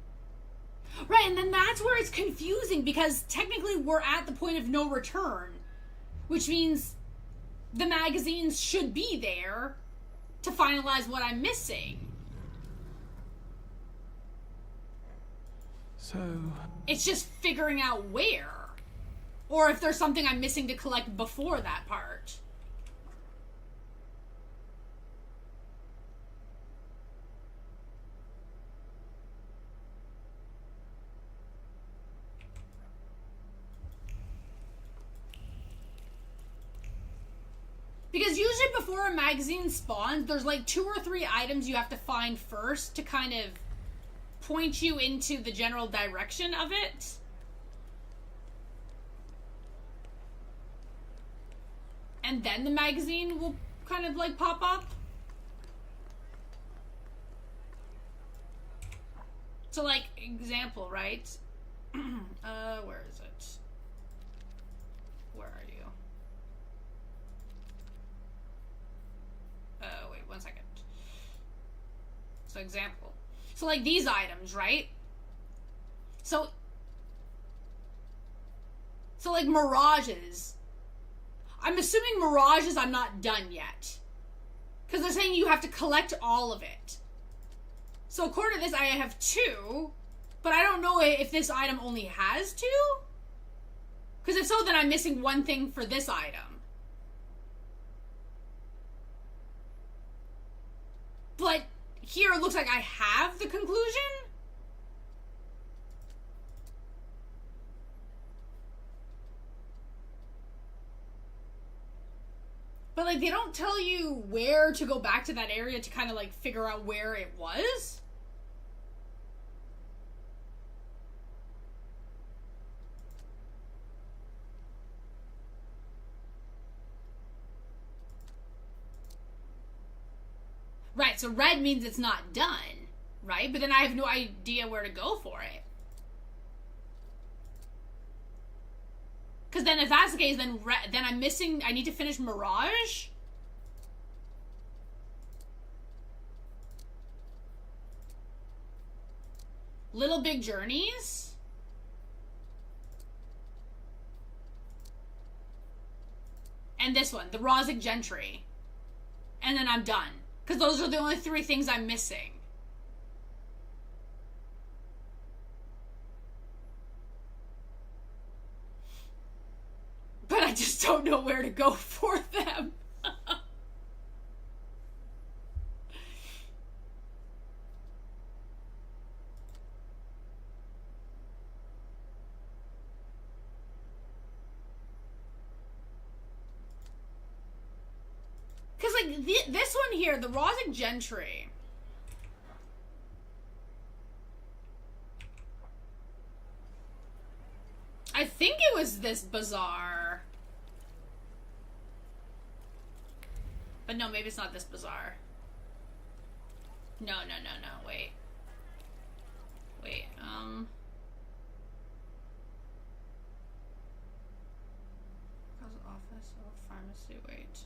Right, and then that's where it's confusing, because technically we're at the point of no return. Which means the magazines should be there to finalize what I'm missing. So... It's just figuring out where. Or if there's something I'm missing to collect before that part. Because usually before a magazine spawns, there's like 2 or 3 items you have to find first to kind of point you into the general direction of it. And then the magazine will kind of like pop up. So like, example, right? Where is it? Where are you? wait, 1 second. So example. So like these items, right? So like mirages. I'm assuming mirages I'm not done yet. Because they're saying you have to collect all of it. So according to this, I have 2. But I don't know if this item only has 2. Because if so, then I'm missing 1 thing for this item. But here it looks like I have the conclusion. But, like, they don't tell you where to go back to that area to kind of, like, figure out where it was. Right, so red means it's not done, right? But then I have no idea where to go for it. Because then if that's the case, then I'm missing... I need to finish Mirage? Little Big Journeys? And this one, the Rosic Gentry. And then I'm done. Because those are the only 3 things I'm missing. But I just don't know where to go for them. Because, like, this one here, the Rosic Gentry. I think it was this bazaar. But no, maybe it's not this bazaar. No, wait. Wait, office or pharmacy, wait.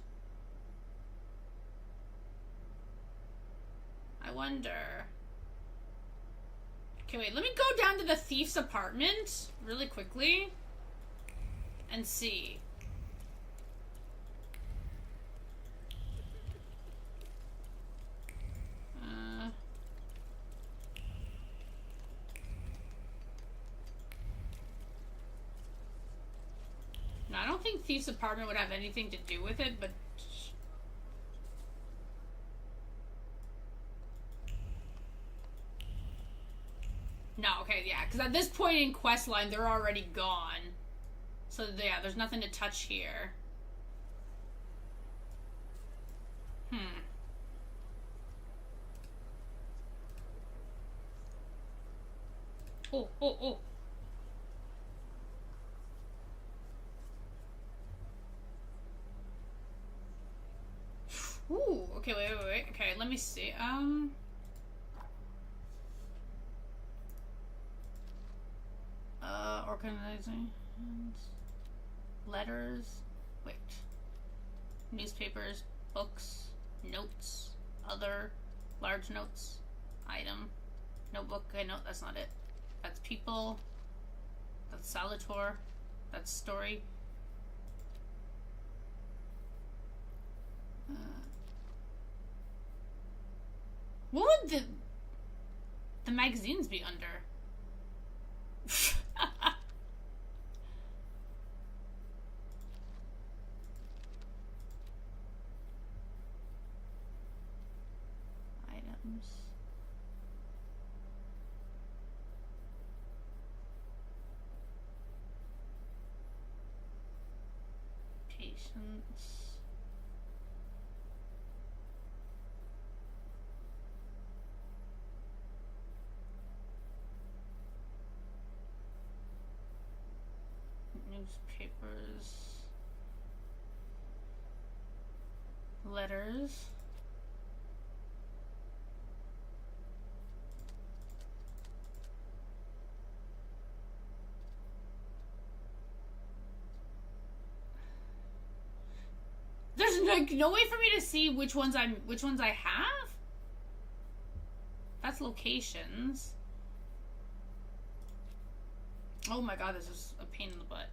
I wonder. Okay, wait, let me go down to the thief's apartment really quickly and see. No, I don't think thief's apartment would have anything to do with it, but... No, okay, yeah, because at this point in questline, they're already gone. So, yeah, there's nothing to touch here. Oh. Ooh, okay, wait. Okay, let me see. Organizing letters. Wait. Newspapers, books, notes, other, large notes, item, notebook. Okay, no, that's not it. That's people. That's Salator. That's story. What would the magazines be under? Items. Patience. Newspapers, letters, There's like no way for me to see which ones I have. That's locations. Oh my god, this is a pain in the butt.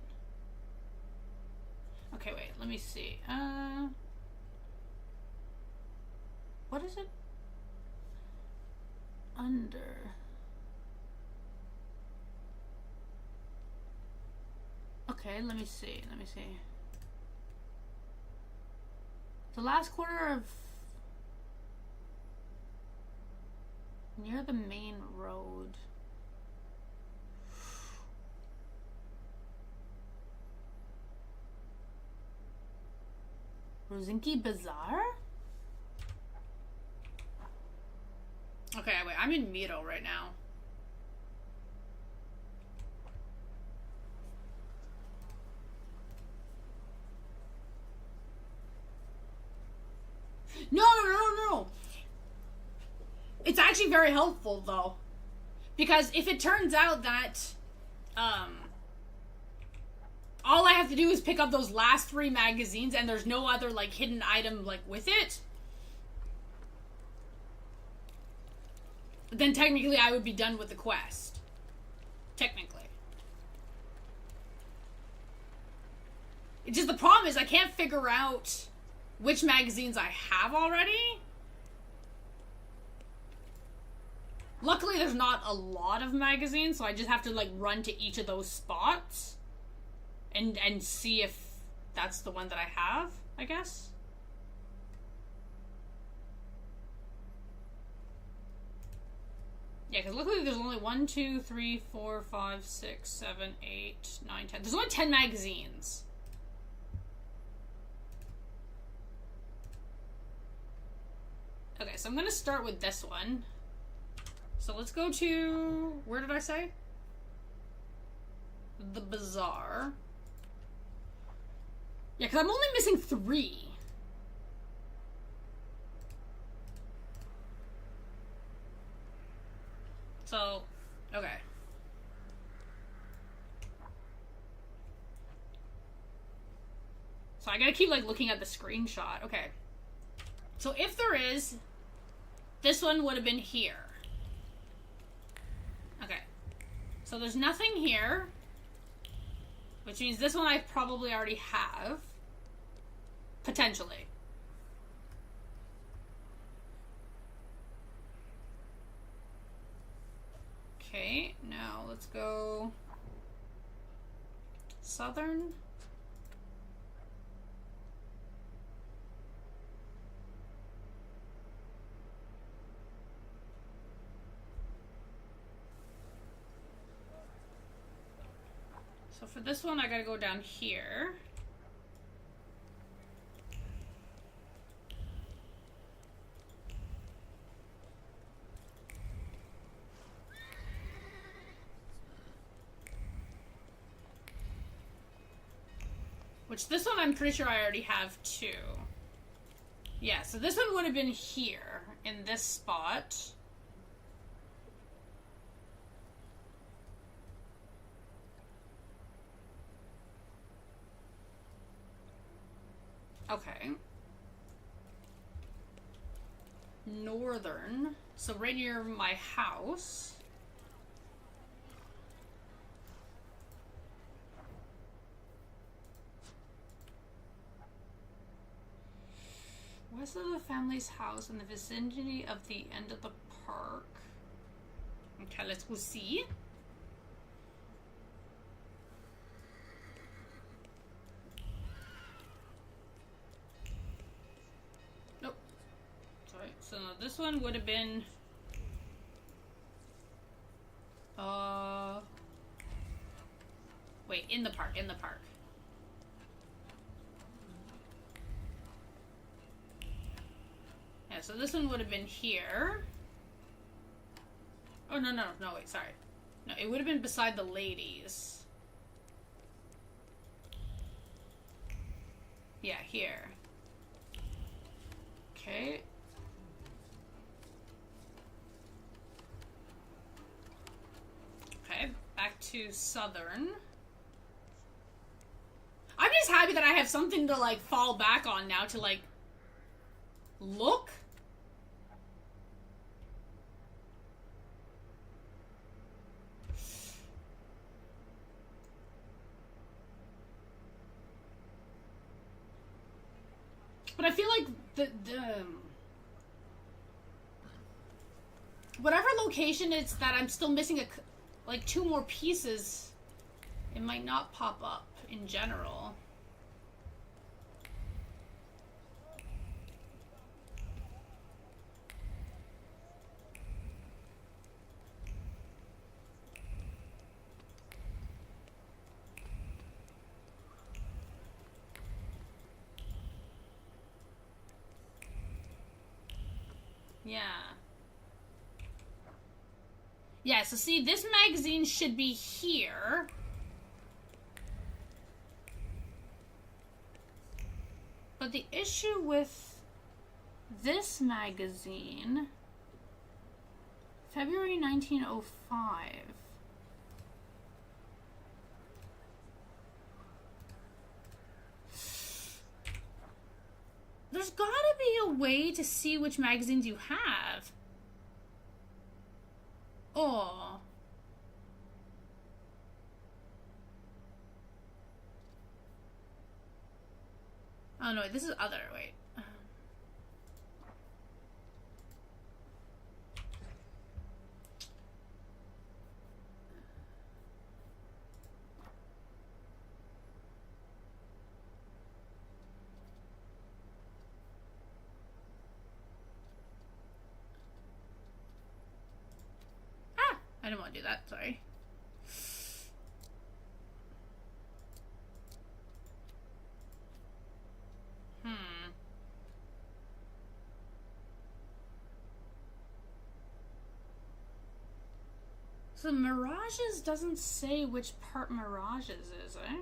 Okay, wait, let me see. What is it? Under. Okay, let me see. The last quarter of near the main road. Rosinki Bazaar? Okay, wait, I'm in Miro right now. No. It's actually very helpful, though. Because if it turns out that, all I have to do is pick up those last 3 magazines and there's no other, like, hidden item, like, with it, then technically I would be done with the quest. Technically. It's just the problem is I can't figure out which magazines I have already. Luckily there's not a lot of magazines, so I just have to like run to each of those spots and see if that's the one that I have, I guess. Yeah, because luckily there's only 1, 2, 3, 4, 5, 6, 7, 8, 9, 10. There's only 10 magazines. Okay, so I'm gonna start with this one. So let's go to... where did I say? The bazaar. Yeah, because I'm only missing 3. So, okay. So I gotta keep, like, looking at the screenshot. Okay. So if there is, this one would have been here. Okay. So there's nothing here, which means this one I probably already have. Potentially. Okay, now let's go southern. So for this one, I gotta go down here. Which this one I'm pretty sure I already have too. Yeah, so this one would have been here, in this spot. Okay. Northern. So right near my house. West of the family's house in the vicinity of the end of the park. Okay, let's go see. Nope. Sorry. So this one would have been wait, in the park, in the park. Yeah, so this one would have been here. Oh, no, wait, sorry. No, it would have been beside the ladies. Yeah, here. Okay. Okay, back to southern. I'm just happy that I have something to, like, fall back on now to, like, look. But I feel like the whatever location it's that I'm still missing like 2 more pieces, it might not pop up in general. Yeah. Yeah, so see, this magazine should be here. But the issue with this magazine, February 1905. There's gotta be a way to see which magazines you have. Oh. Oh no, this is other, wait. I didn't want to do that, sorry. So Mirages doesn't say which part Mirages is, eh?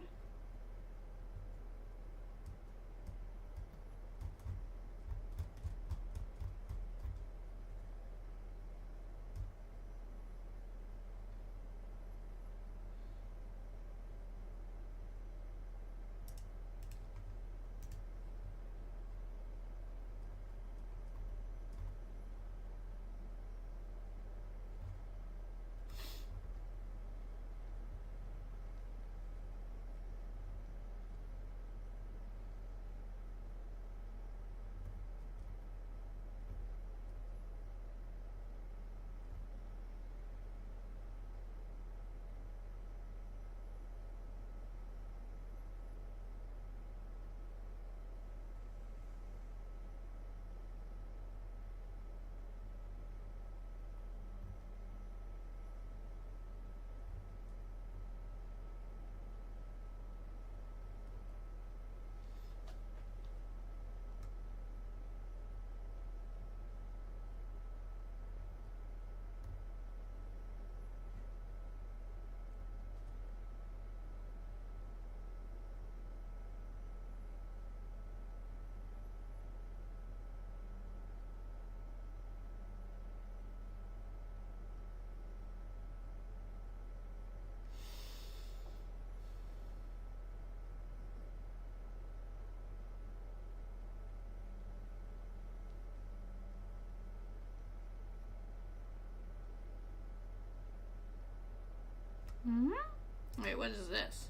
Wait, what is this?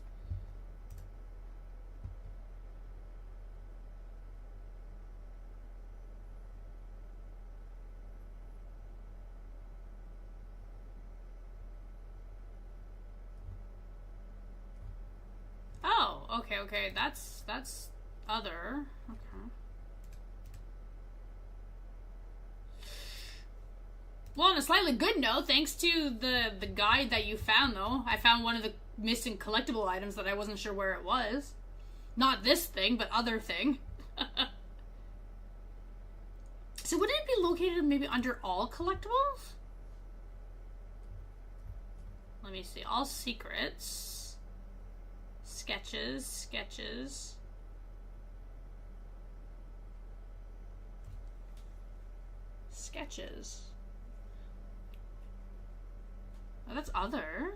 Oh, okay, that's other. Okay. Well, on a slightly good note, thanks to the guide that you found, though, I found one of the missing collectible items that I wasn't sure where it was. Not this thing, but other thing. So wouldn't it be located maybe under all collectibles? Let me see. All secrets. Sketches. Oh, that's other.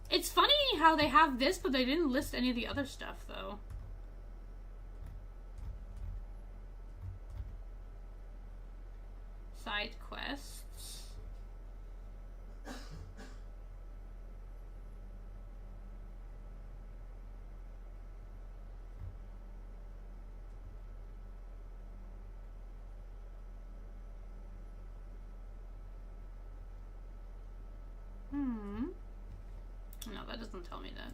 It's funny funny how they have this, but they didn't list any of the other stuff, though. Side quests. No, that doesn't tell me that.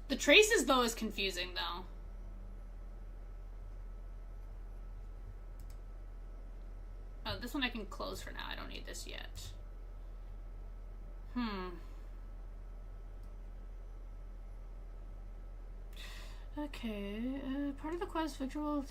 The traces, though, is confusing, though. Oh, this one I can close for now. I don't need this yet. Okay, part of the quest, Victor will...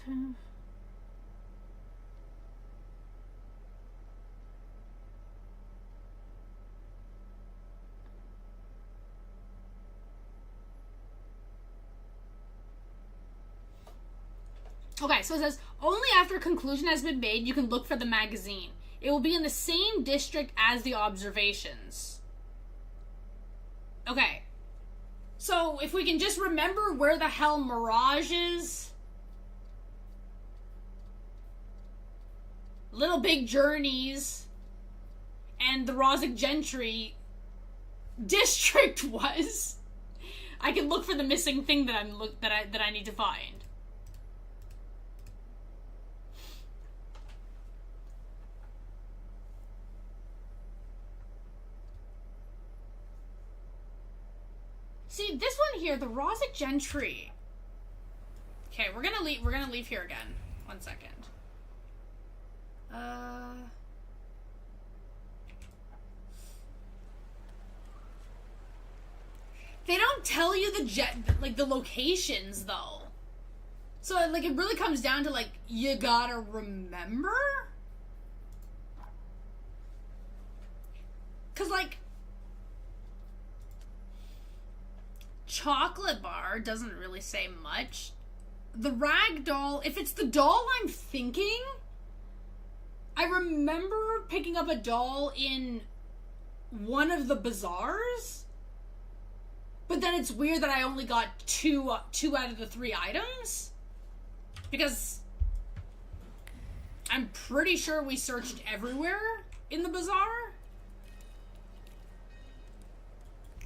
Okay, so it says, only after conclusion has been made, you can look for the magazine. It will be in the same district as the observations. Okay. So, if we can just remember where the hell Mirage is. Little Big Journeys. And the Rosic Gentry district was. I can look for the missing thing that I need to find. See, this one here, the Rosic Gentry. Okay, we're gonna leave here again. 1 second. They don't tell you the locations, though. So, like, it really comes down to, like, you gotta remember? 'Cause, like, Chocolate Bar doesn't really say much. The rag doll, if it's the doll I'm thinking, I remember picking up a doll in one of the bazaars, but then it's weird that I only got two out of the 3 items, because I'm pretty sure we searched everywhere in the bazaar.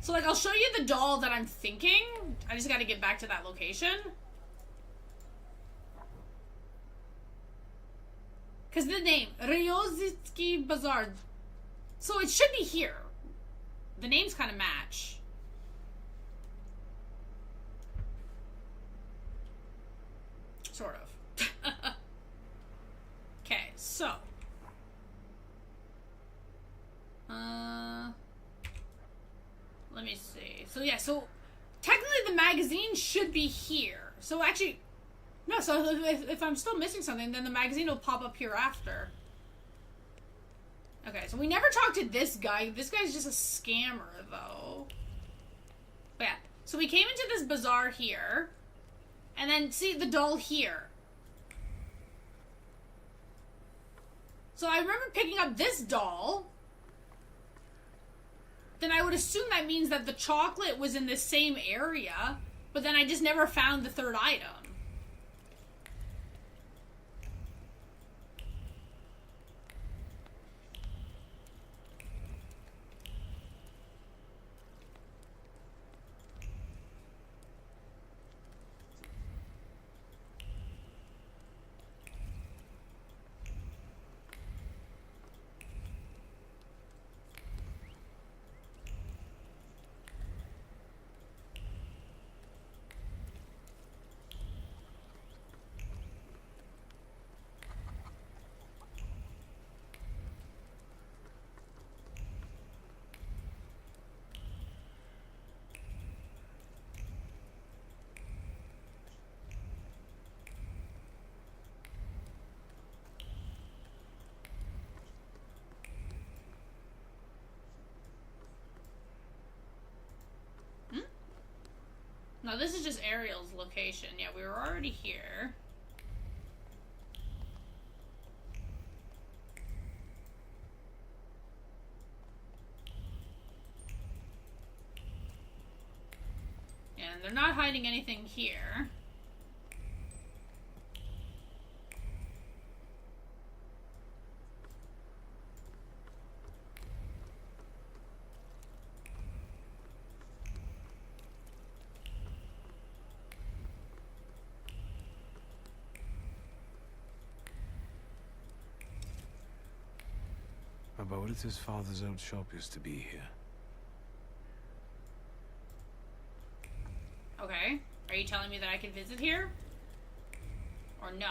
So, like, I'll show you the doll that I'm thinking. I just gotta get back to that location. Because the name, Ryozitsky Bazaar. So it should be here. The names kind of match. Sort of. Okay, so. Let me see. So yeah, so technically the magazine should be here. So actually, no, so if I'm still missing something, then the magazine will pop up here after. Okay, so we never talked to this guy. This guy's just a scammer, though. But yeah, so we came into this bazaar here, and then see the doll here. So I remember picking up this doll. Then I would assume that means that the chocolate was in the same area, but then I just never found the 3rd item. No, this is just Ariel's location. Yeah, we were already here. And they're not hiding anything here. Abolita's father's old shop used to be here. Okay. Are you telling me that I can visit here? Or no?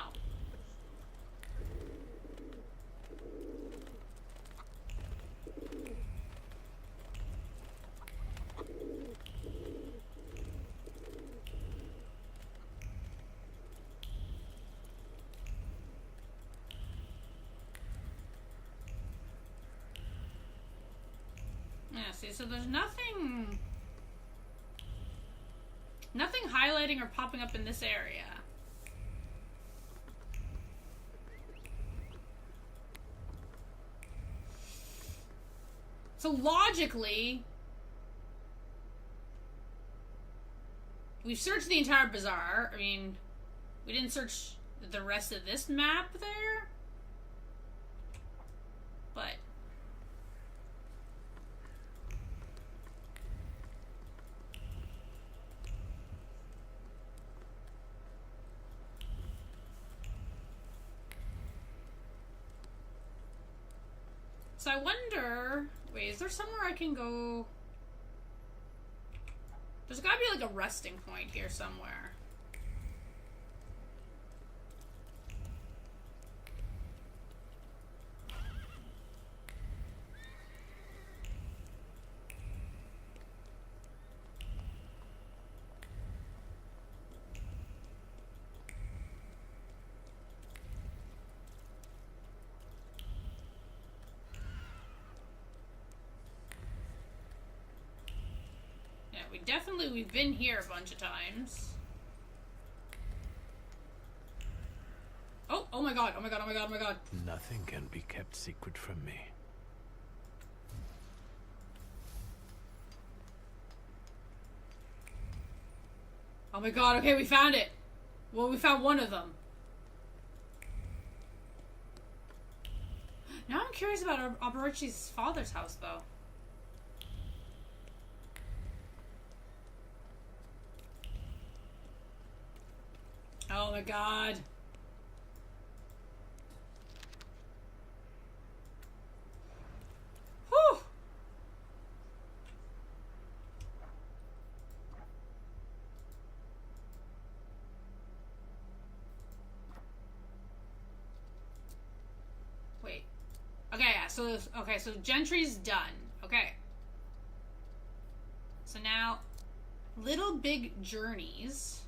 Yeah, see, so there's nothing highlighting or popping up in this area. So logically, we've searched the entire bazaar. I mean, we didn't search the rest of this map there. But so I wonder, wait, is there somewhere I can go? There's gotta be like a resting point here somewhere. We've been here a bunch of times. Oh my god, oh my god, oh my god, oh my god. Nothing can be kept secret from me. Oh my god, okay, we found it. Well, we found one of them. Now I'm curious about Alberichi's father's house, though. Oh my god. Whew. Wait. Okay, yeah, so Gentry's done. Okay. So now Little Big Journeys.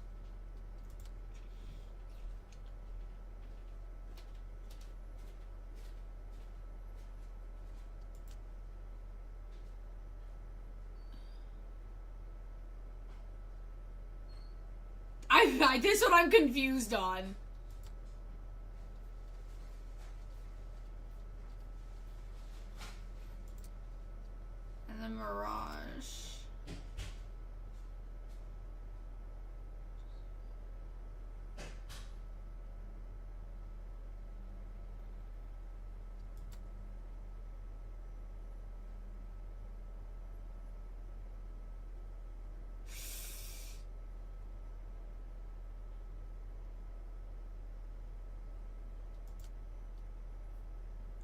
This is what I'm confused on. And then Mirage.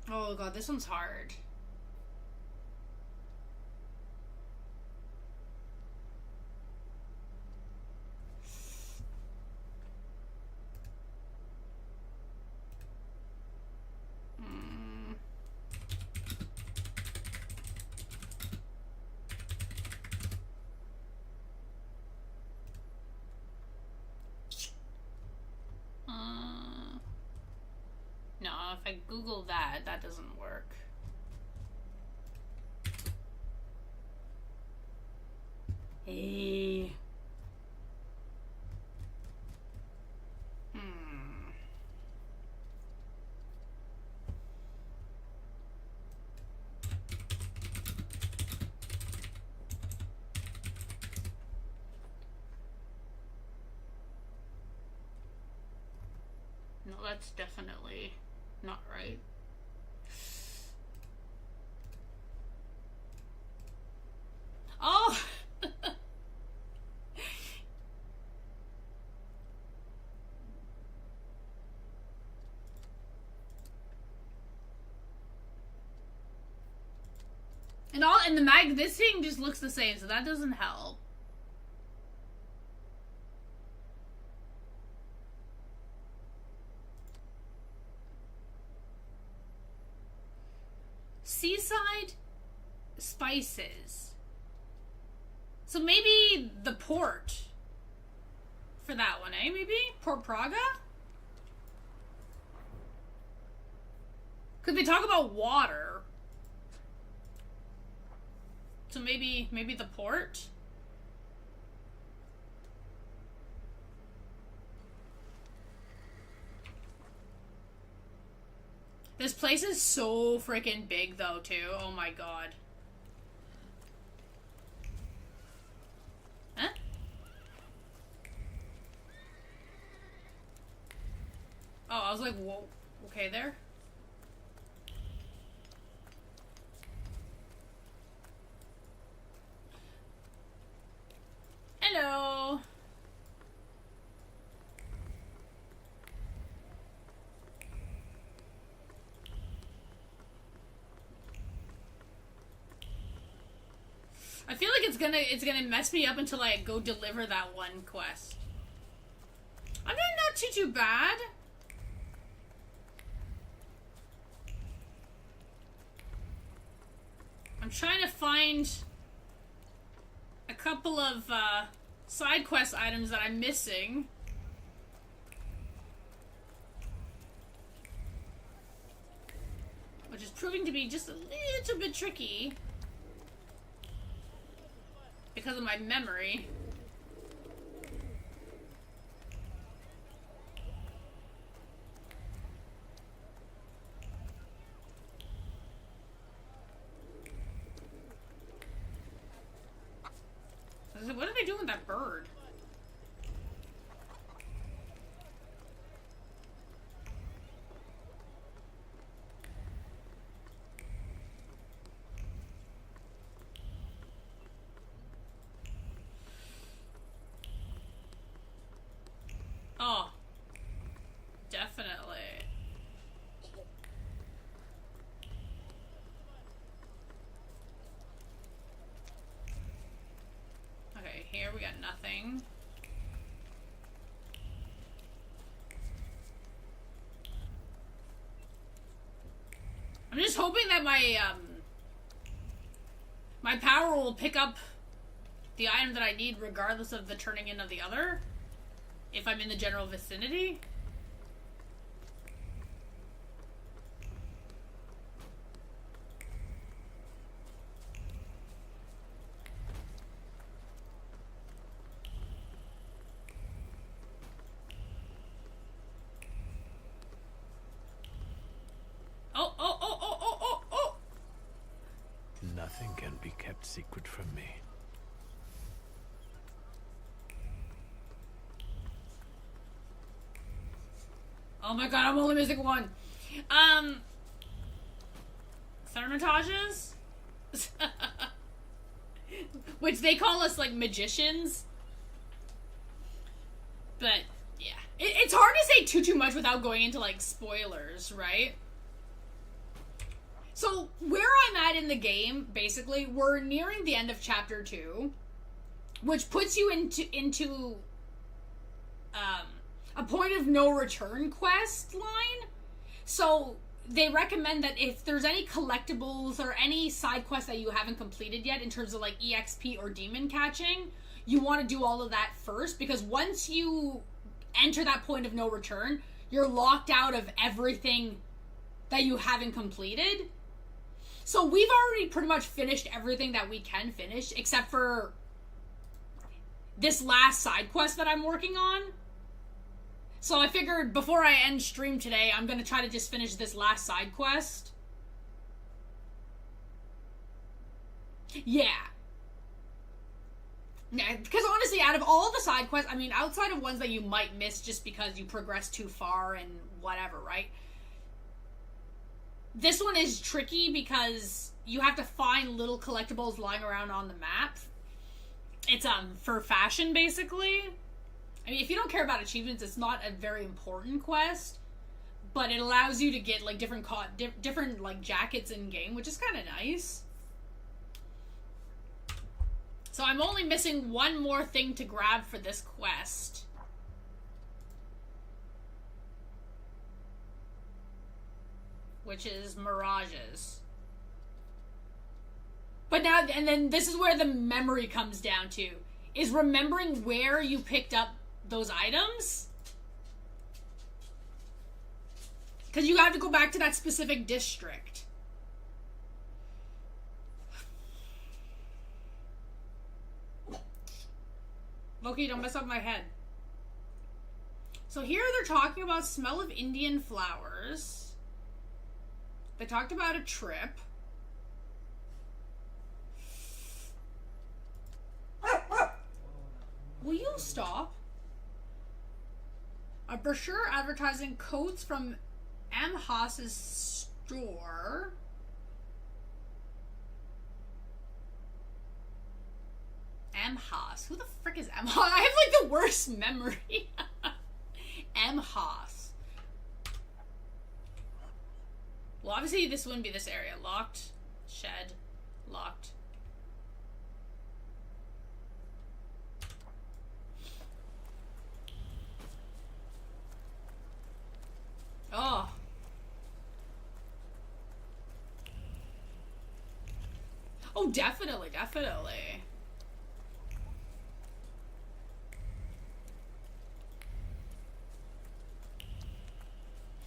Oh god, this one's hard. No, if I Google that, that doesn't work. Hey. No, that's definitely not right. Oh! And the mag, this thing just looks the same, so that doesn't help. Seaside spices. So maybe the port for that one, eh? Maybe? Port Praga? Could they talk about water? So maybe the port? This place is so freaking big though too. Oh my god. Huh? Oh, I was like, whoa, okay there. Hello. I feel like it's gonna mess me up until I go deliver that one quest. I'm doing not too bad. I'm trying to find a couple of side quest items that I'm missing. Which is proving to be just a little bit tricky. Because of my memory. What are they doing with that bird? Oh, definitely. Okay, here we got nothing. I'm just hoping that my power will pick up the item that I need regardless of the turning in of the other. If I'm in the general vicinity. Oh! Nothing can be kept secret from me. Oh my god, I'm only missing one. Thermitages? Which they call us, like, magicians. But, yeah. It's hard to say too much without going into, like, spoilers, right? So, where I'm at in the game, basically, we're nearing the end of Chapter 2. Which puts you into a point of no return quest line. So they recommend that if there's any collectibles or any side quests that you haven't completed yet in terms of like EXP or demon catching, you want to do all of that first, because once you enter that point of no return, you're locked out of everything that you haven't completed. So we've already pretty much finished everything that we can finish except for this last side quest that I'm working on. So I figured before I end stream today, I'm going to try to just finish this last side quest. Yeah. Yeah, because honestly, out of all the side quests, I mean, outside of ones that you might miss just because you progress too far and whatever, right? This one is tricky because you have to find little collectibles lying around on the map. It's, for fashion, basically. I mean, if you don't care about achievements, it's not a very important quest. But it allows you to get, like, different, like, jackets in-game, which is kind of nice. So I'm only missing one more thing to grab for this quest. Which is Mirages. But now, and then this is where the memory comes down to. Is remembering where you picked up those items. Because you have to go back to that specific district. Loki, don't mess up my head. So here they're talking about smell of Indian flowers. They talked about a trip. Will you stop? A brochure advertising codes from M. Haas's store. M. Haas. Who the frick is M. Haas? I have like the worst memory. M. Haas. Well, obviously this wouldn't be this area. Locked. Shed. Locked. Oh. Oh, definitely, definitely.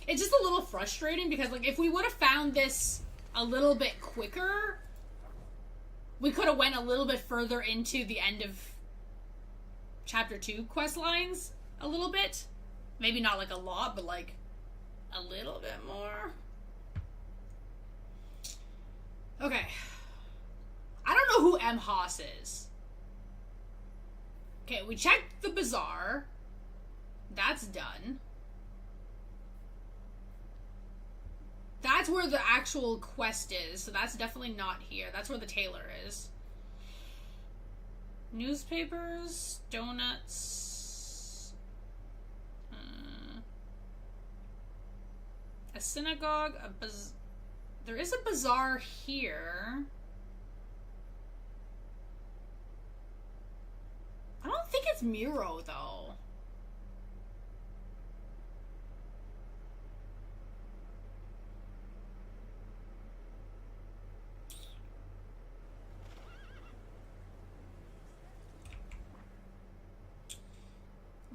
It's just a little frustrating because, like, if we would have found this a little bit quicker, we could have went a little bit further into the end of Chapter 2 quest lines a little bit. Maybe not, like, a lot, but, like, a little bit more. Okay. I don't know who M. Haas is. Okay, we checked the bazaar. That's done. That's where the actual quest is, so that's definitely not here. That's where the tailor is. Newspapers, donuts, a synagogue, there is a bazaar here. I don't think it's Miro, though.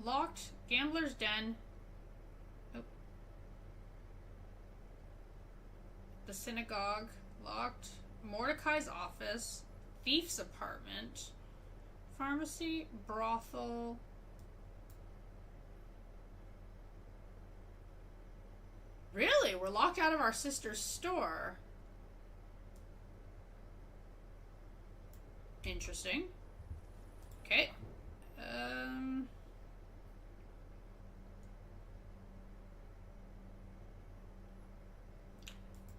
Locked. Gambler's Den. Oh. The synagogue. Locked. Mordecai's office. Thief's apartment. Pharmacy. Brothel. Really? We're locked out of our sister's store. Interesting. Okay.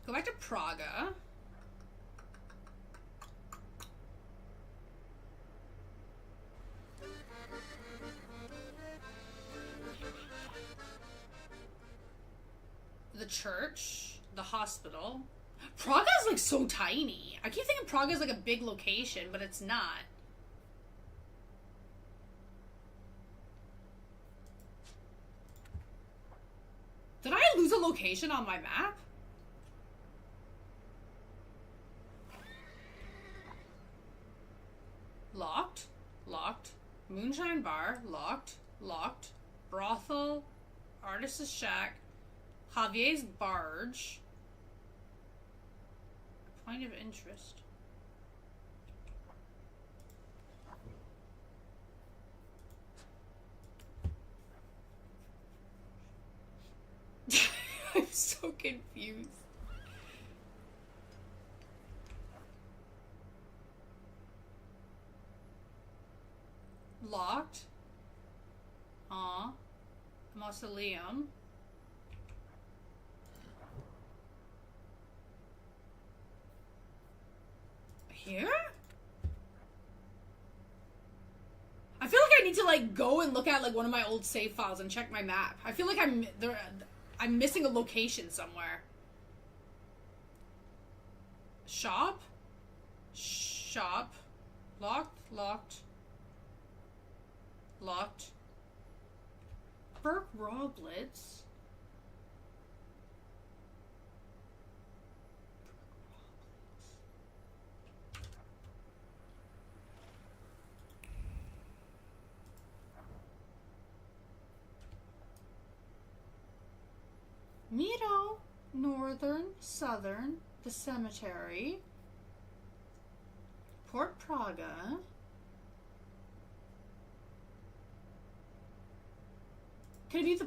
Go back to Praga. The church. The hospital. Praga's like so tiny. I keep thinking Praga's like a big location, but it's not. Did I lose a location on my map? Locked. Locked. Moonshine Bar. Locked. Locked. Brothel. Artist's Shack. Javier's Barge. Point of interest. I'm so confused. Mausoleum. Here? I feel like I need to like go and look at like one of my old save files and check my map. I feel like I'm missing a location somewhere. Shop? Shop. Locked, locked. Locked. Burke Roblitz. Miro, northern, southern, the cemetery, Port Praga, could it be the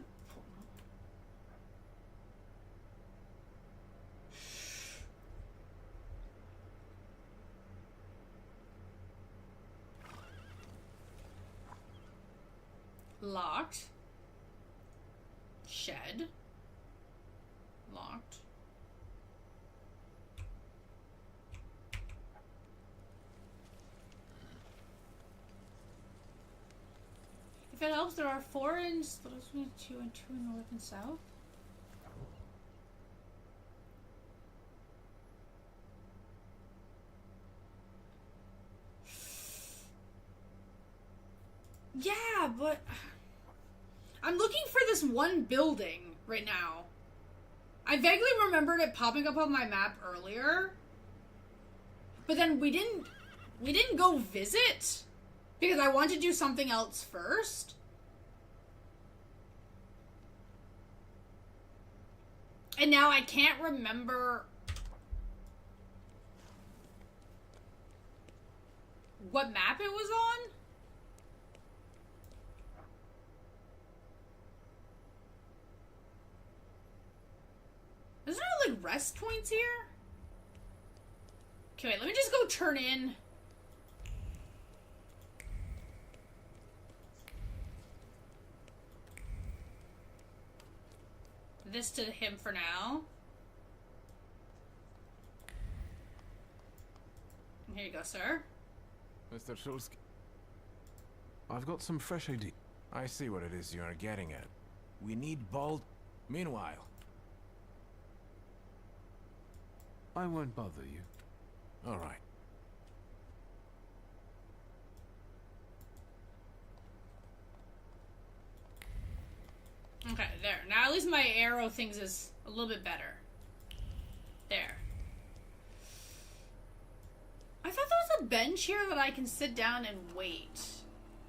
locked, shed, locked. If it helps, there are 4 in 2 and 2 in north and south. Yeah, but I'm looking for this one building right now. I vaguely remembered it popping up on my map earlier, but then we didn't go visit because I wanted to do something else first. And now I can't remember what map it was on. Isn't there like rest points here? Okay, wait, let me just go turn in. This to him for now. Here you go, sir. Mr. Shulsky. I've got some fresh ID. I see what it is you are getting at. We need bold. Meanwhile, I won't bother you. all right. Okay, there. Now at least my arrow things is a little bit better. There. I thought there was a bench here that I can sit down and wait.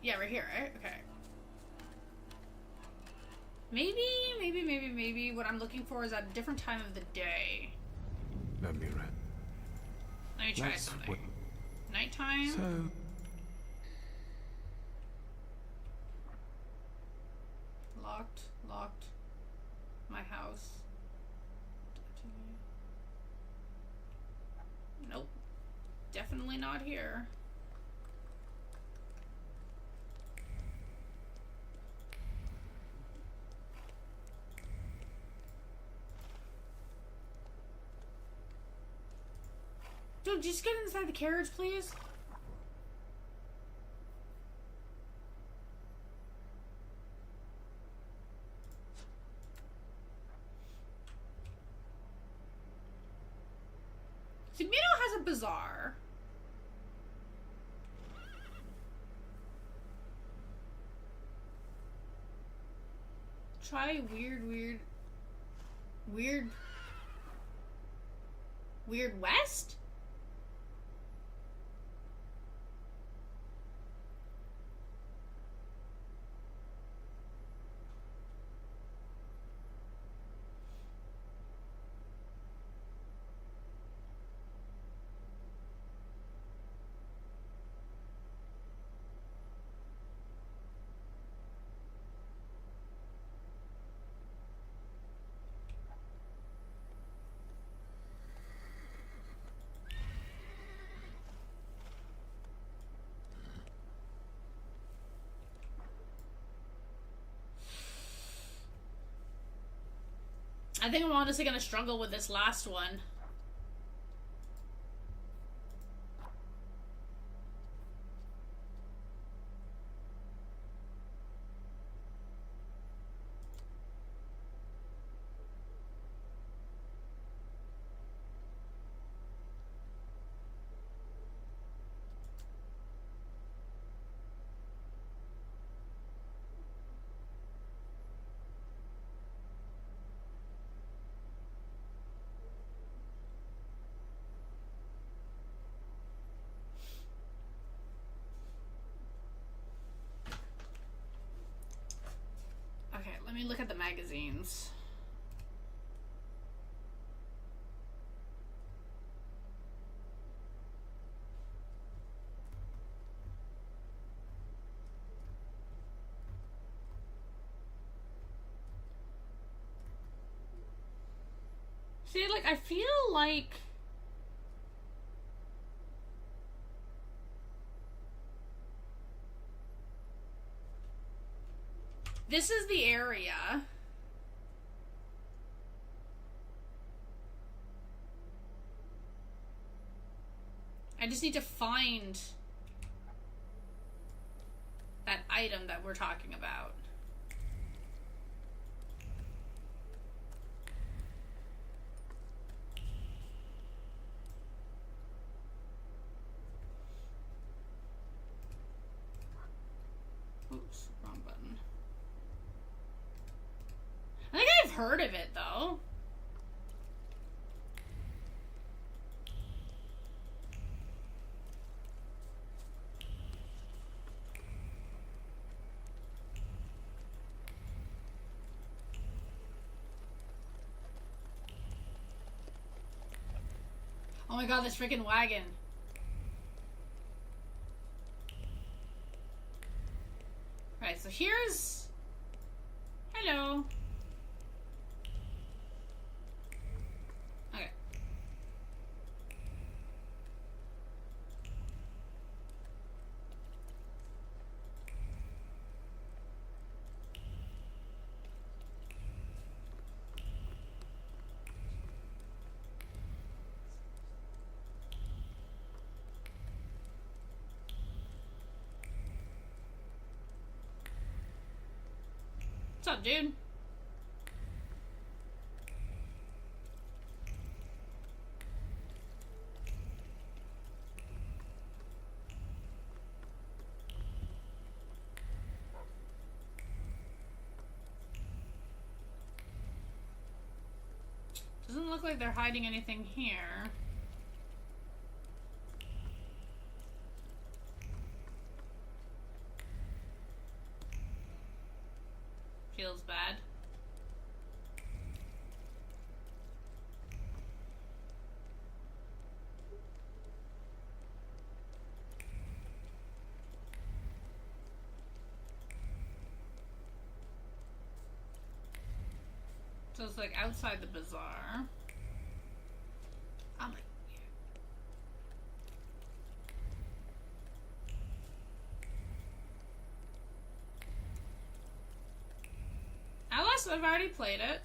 Yeah, right here, right? Okay. Maybe what I'm looking for is at a different time of the day. Let me read. Let me try something. Nighttime? So... Locked. My house. Nope. Definitely not here. Dude, just get inside the carriage, please. Miro has a bazaar. Try Weird West? I think I'm honestly gonna struggle with this last one. Okay, let me look at the magazines. See, like, I feel like... this is the area. I just need to find that item that we're talking about. Oops, wrong button. I think I've heard of it, though. Oh my god, this freaking wagon. Right, so here's... hello. Okay. What's up, dude? Doesn't look like they're hiding anything here. Feels bad. So it's like outside the bazaar. I'm like, Alice, I've already played it.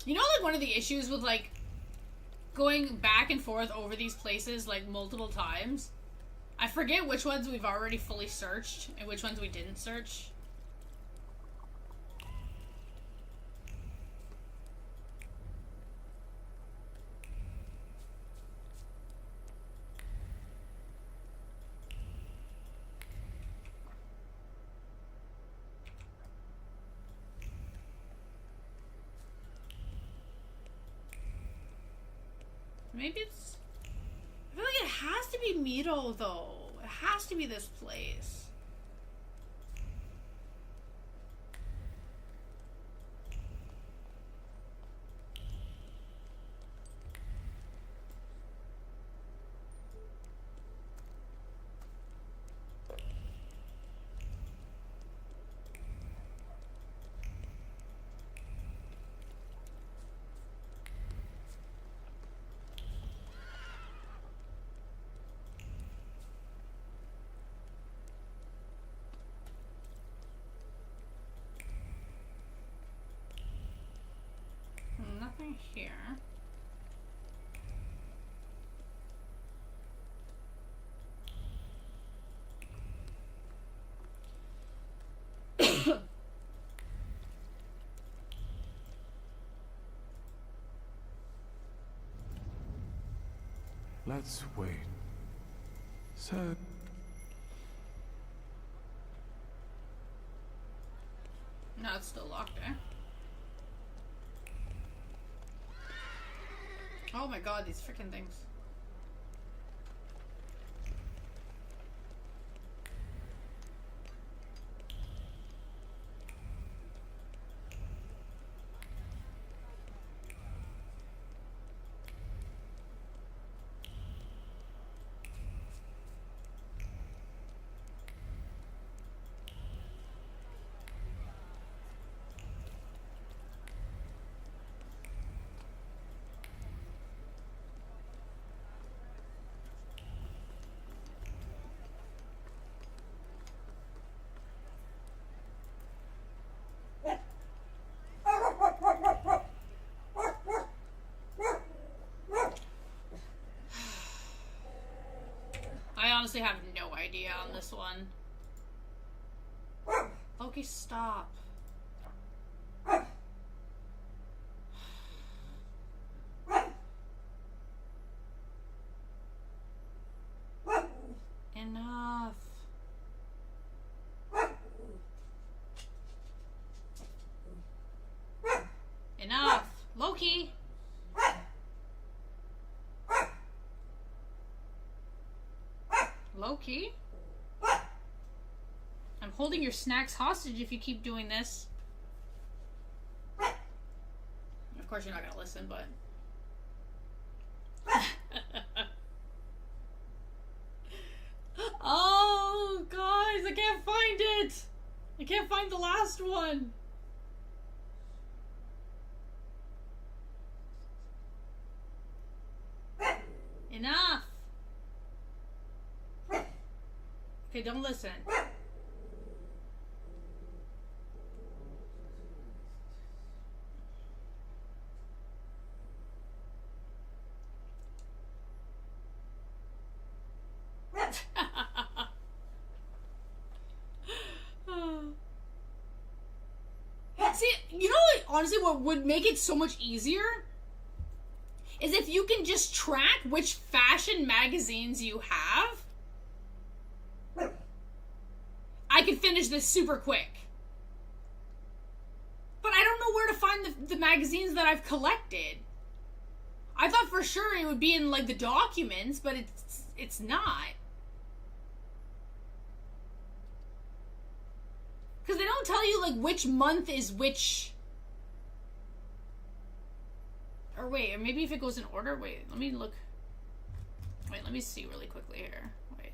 You know, like, one of the issues with, like, going back and forth over these places, like, multiple times? I forget which ones we've already fully searched and which ones we didn't search. Maybe it's... I feel like it has to be Mito, though. It has to be this place. Nothing here. Let's wait. So... No, it's still locked, eh? Oh my god, these freaking things. I honestly have no idea on this one. Loki, stop. Enough. Enough. Loki. Loki? I'm holding your snacks hostage if you keep doing this. Of course you're not gonna listen, but... Oh, guys, I can't find it! I can't find the last one! Enough! Okay, don't listen. See, you know what, honestly, what would make it so much easier is if you can just track which fashion magazines you have. I could finish this super quick. But I don't know where to find the magazines that I've collected. I thought for sure it would be in, like, the documents, but it's not. Because they don't tell you, like, which month is which... Or wait, or maybe if it goes in order? Wait, let me look... Wait, let me see really quickly here. Wait.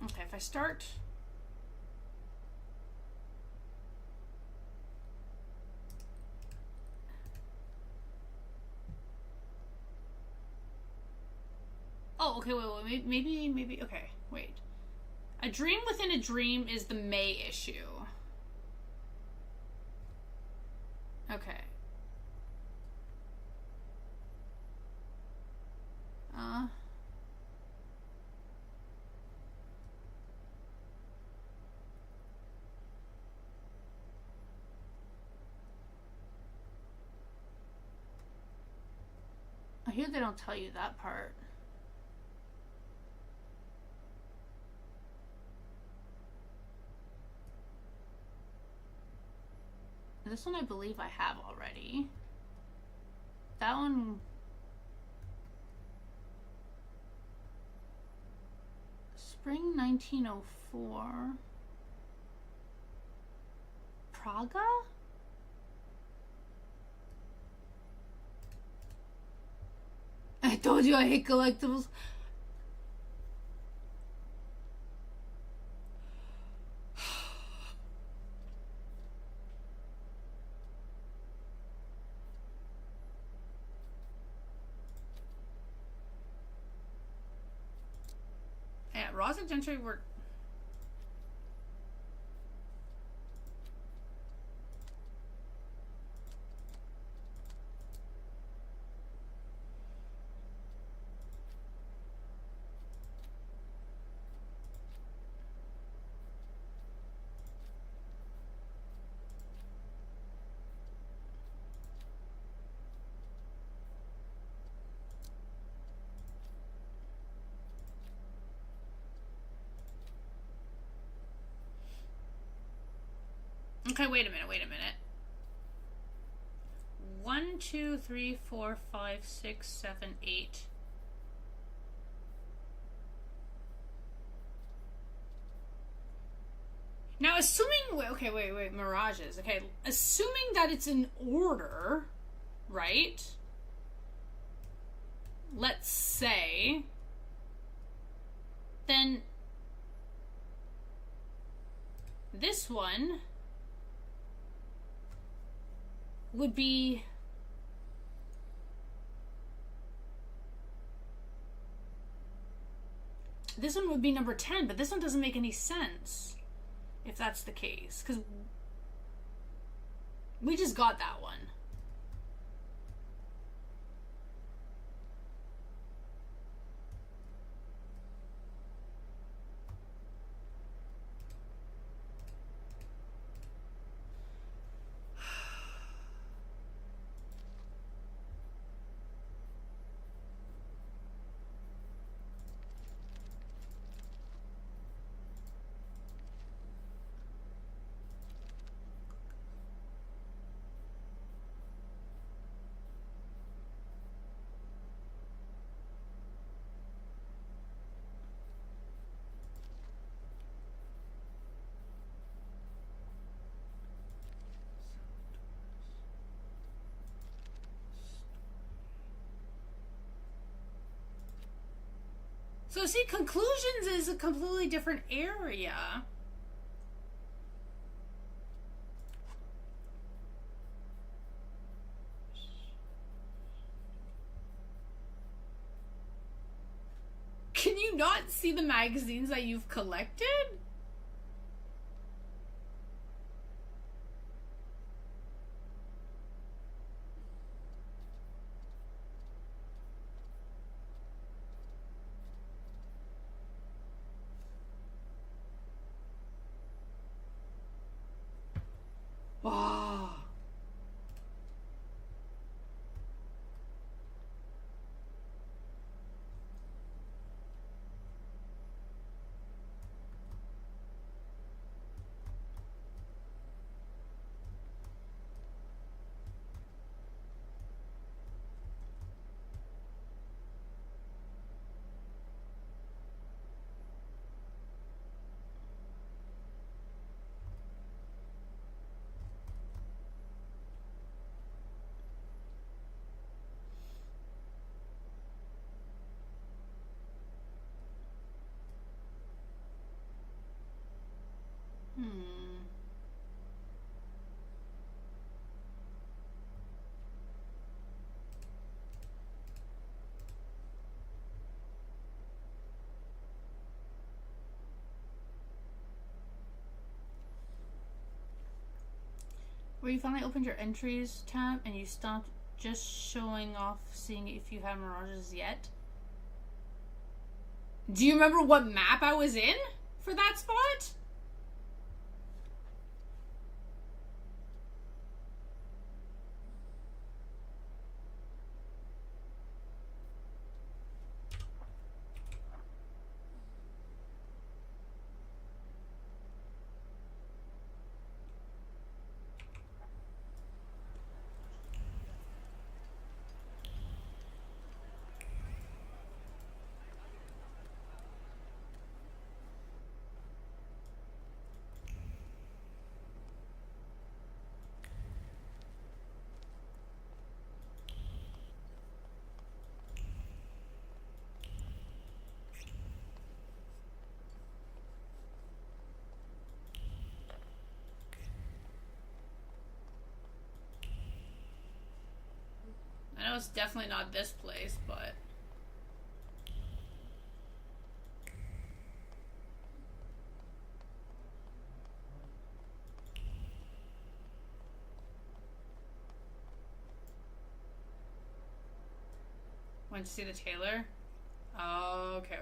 Okay, if I start... Oh, okay, wait, maybe, okay, wait. A Dream Within a Dream is the May issue. Okay. I hear they don't tell you that part. This one I believe I have already. That one... Spring 1904. Praga? I told you I hate collectibles. Yeah, Ross and Gentry were... Okay, wait a minute. 1, 2, 3, 4, 5, 6, 7, 8. Now, assuming... Okay, wait. Mirages. Okay, assuming that it's in order, right? Let's say... Then... This one... would be... This one would be number 10, but this one doesn't make any sense if that's the case, because we just got that one. So see, conclusions is a completely different area. Can you not see the magazines that you've collected? Wow. Where you finally opened your entries tab and you stopped just showing off seeing if you had mirages yet. Do you remember what map I was in for that spot? I know it's definitely not this place, but... Went to see the tailor? Oh, okay.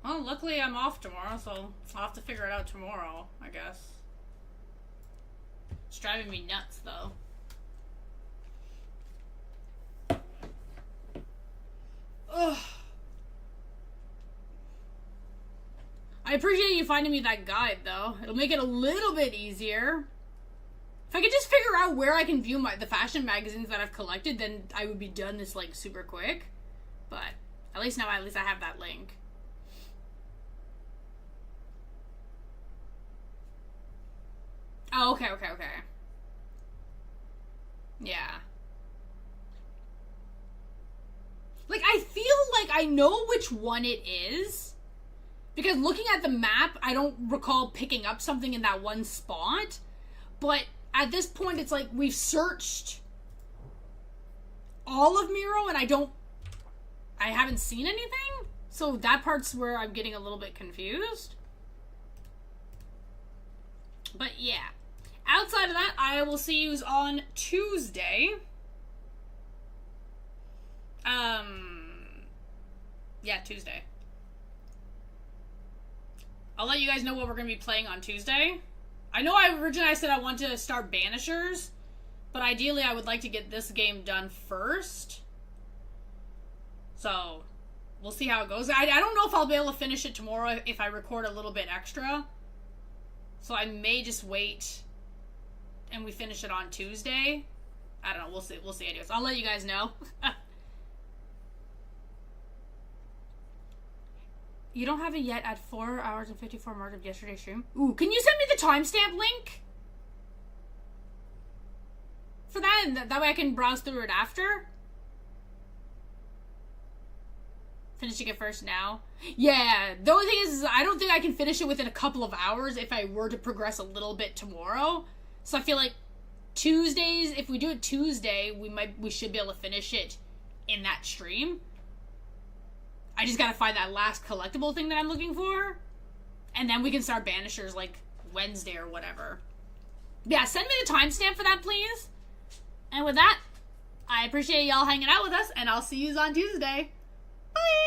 Well, luckily I'm off tomorrow, so I'll have to figure it out tomorrow, I guess. It's driving me nuts, though. Ugh. I appreciate you finding me that guide, though. It'll make it a little bit easier. If I could just figure out where I can view the fashion magazines that I've collected, then I would be done this, like, super quick. But at least now, I have that link. Oh, okay. Yeah. Like, I feel like I know which one it is. Because looking at the map, I don't recall picking up something in that one spot. But at this point, it's like we've searched all of Miro and I haven't seen anything. So that part's where I'm getting a little bit confused. But yeah. Outside of that, I will see you on Tuesday. Yeah, Tuesday. I'll let you guys know what we're going to be playing on Tuesday. I know I said I want to start Banishers, but ideally I would like to get this game done first. So, we'll see how it goes. I don't know if I'll be able to finish it tomorrow if I record a little bit extra. So I may just wait and we finish it on Tuesday. I don't know. We'll see. We'll see anyways. I'll let you guys know. You don't have it yet at 4 hours and 54 mark of yesterday's stream? Ooh, can you send me the timestamp link? For that, and that way I can browse through it after? Finishing it first now? Yeah, the only thing is I don't think I can finish it within a couple of hours if I were to progress a little bit tomorrow. So I feel like Tuesdays, if we do it Tuesday, we should be able to finish it in that stream. I just gotta find that last collectible thing that I'm looking for. And then we can start Banishers like Wednesday or whatever. Yeah, send me the timestamp for that, please. And with that, I appreciate y'all hanging out with us, and I'll see you on Tuesday. Bye!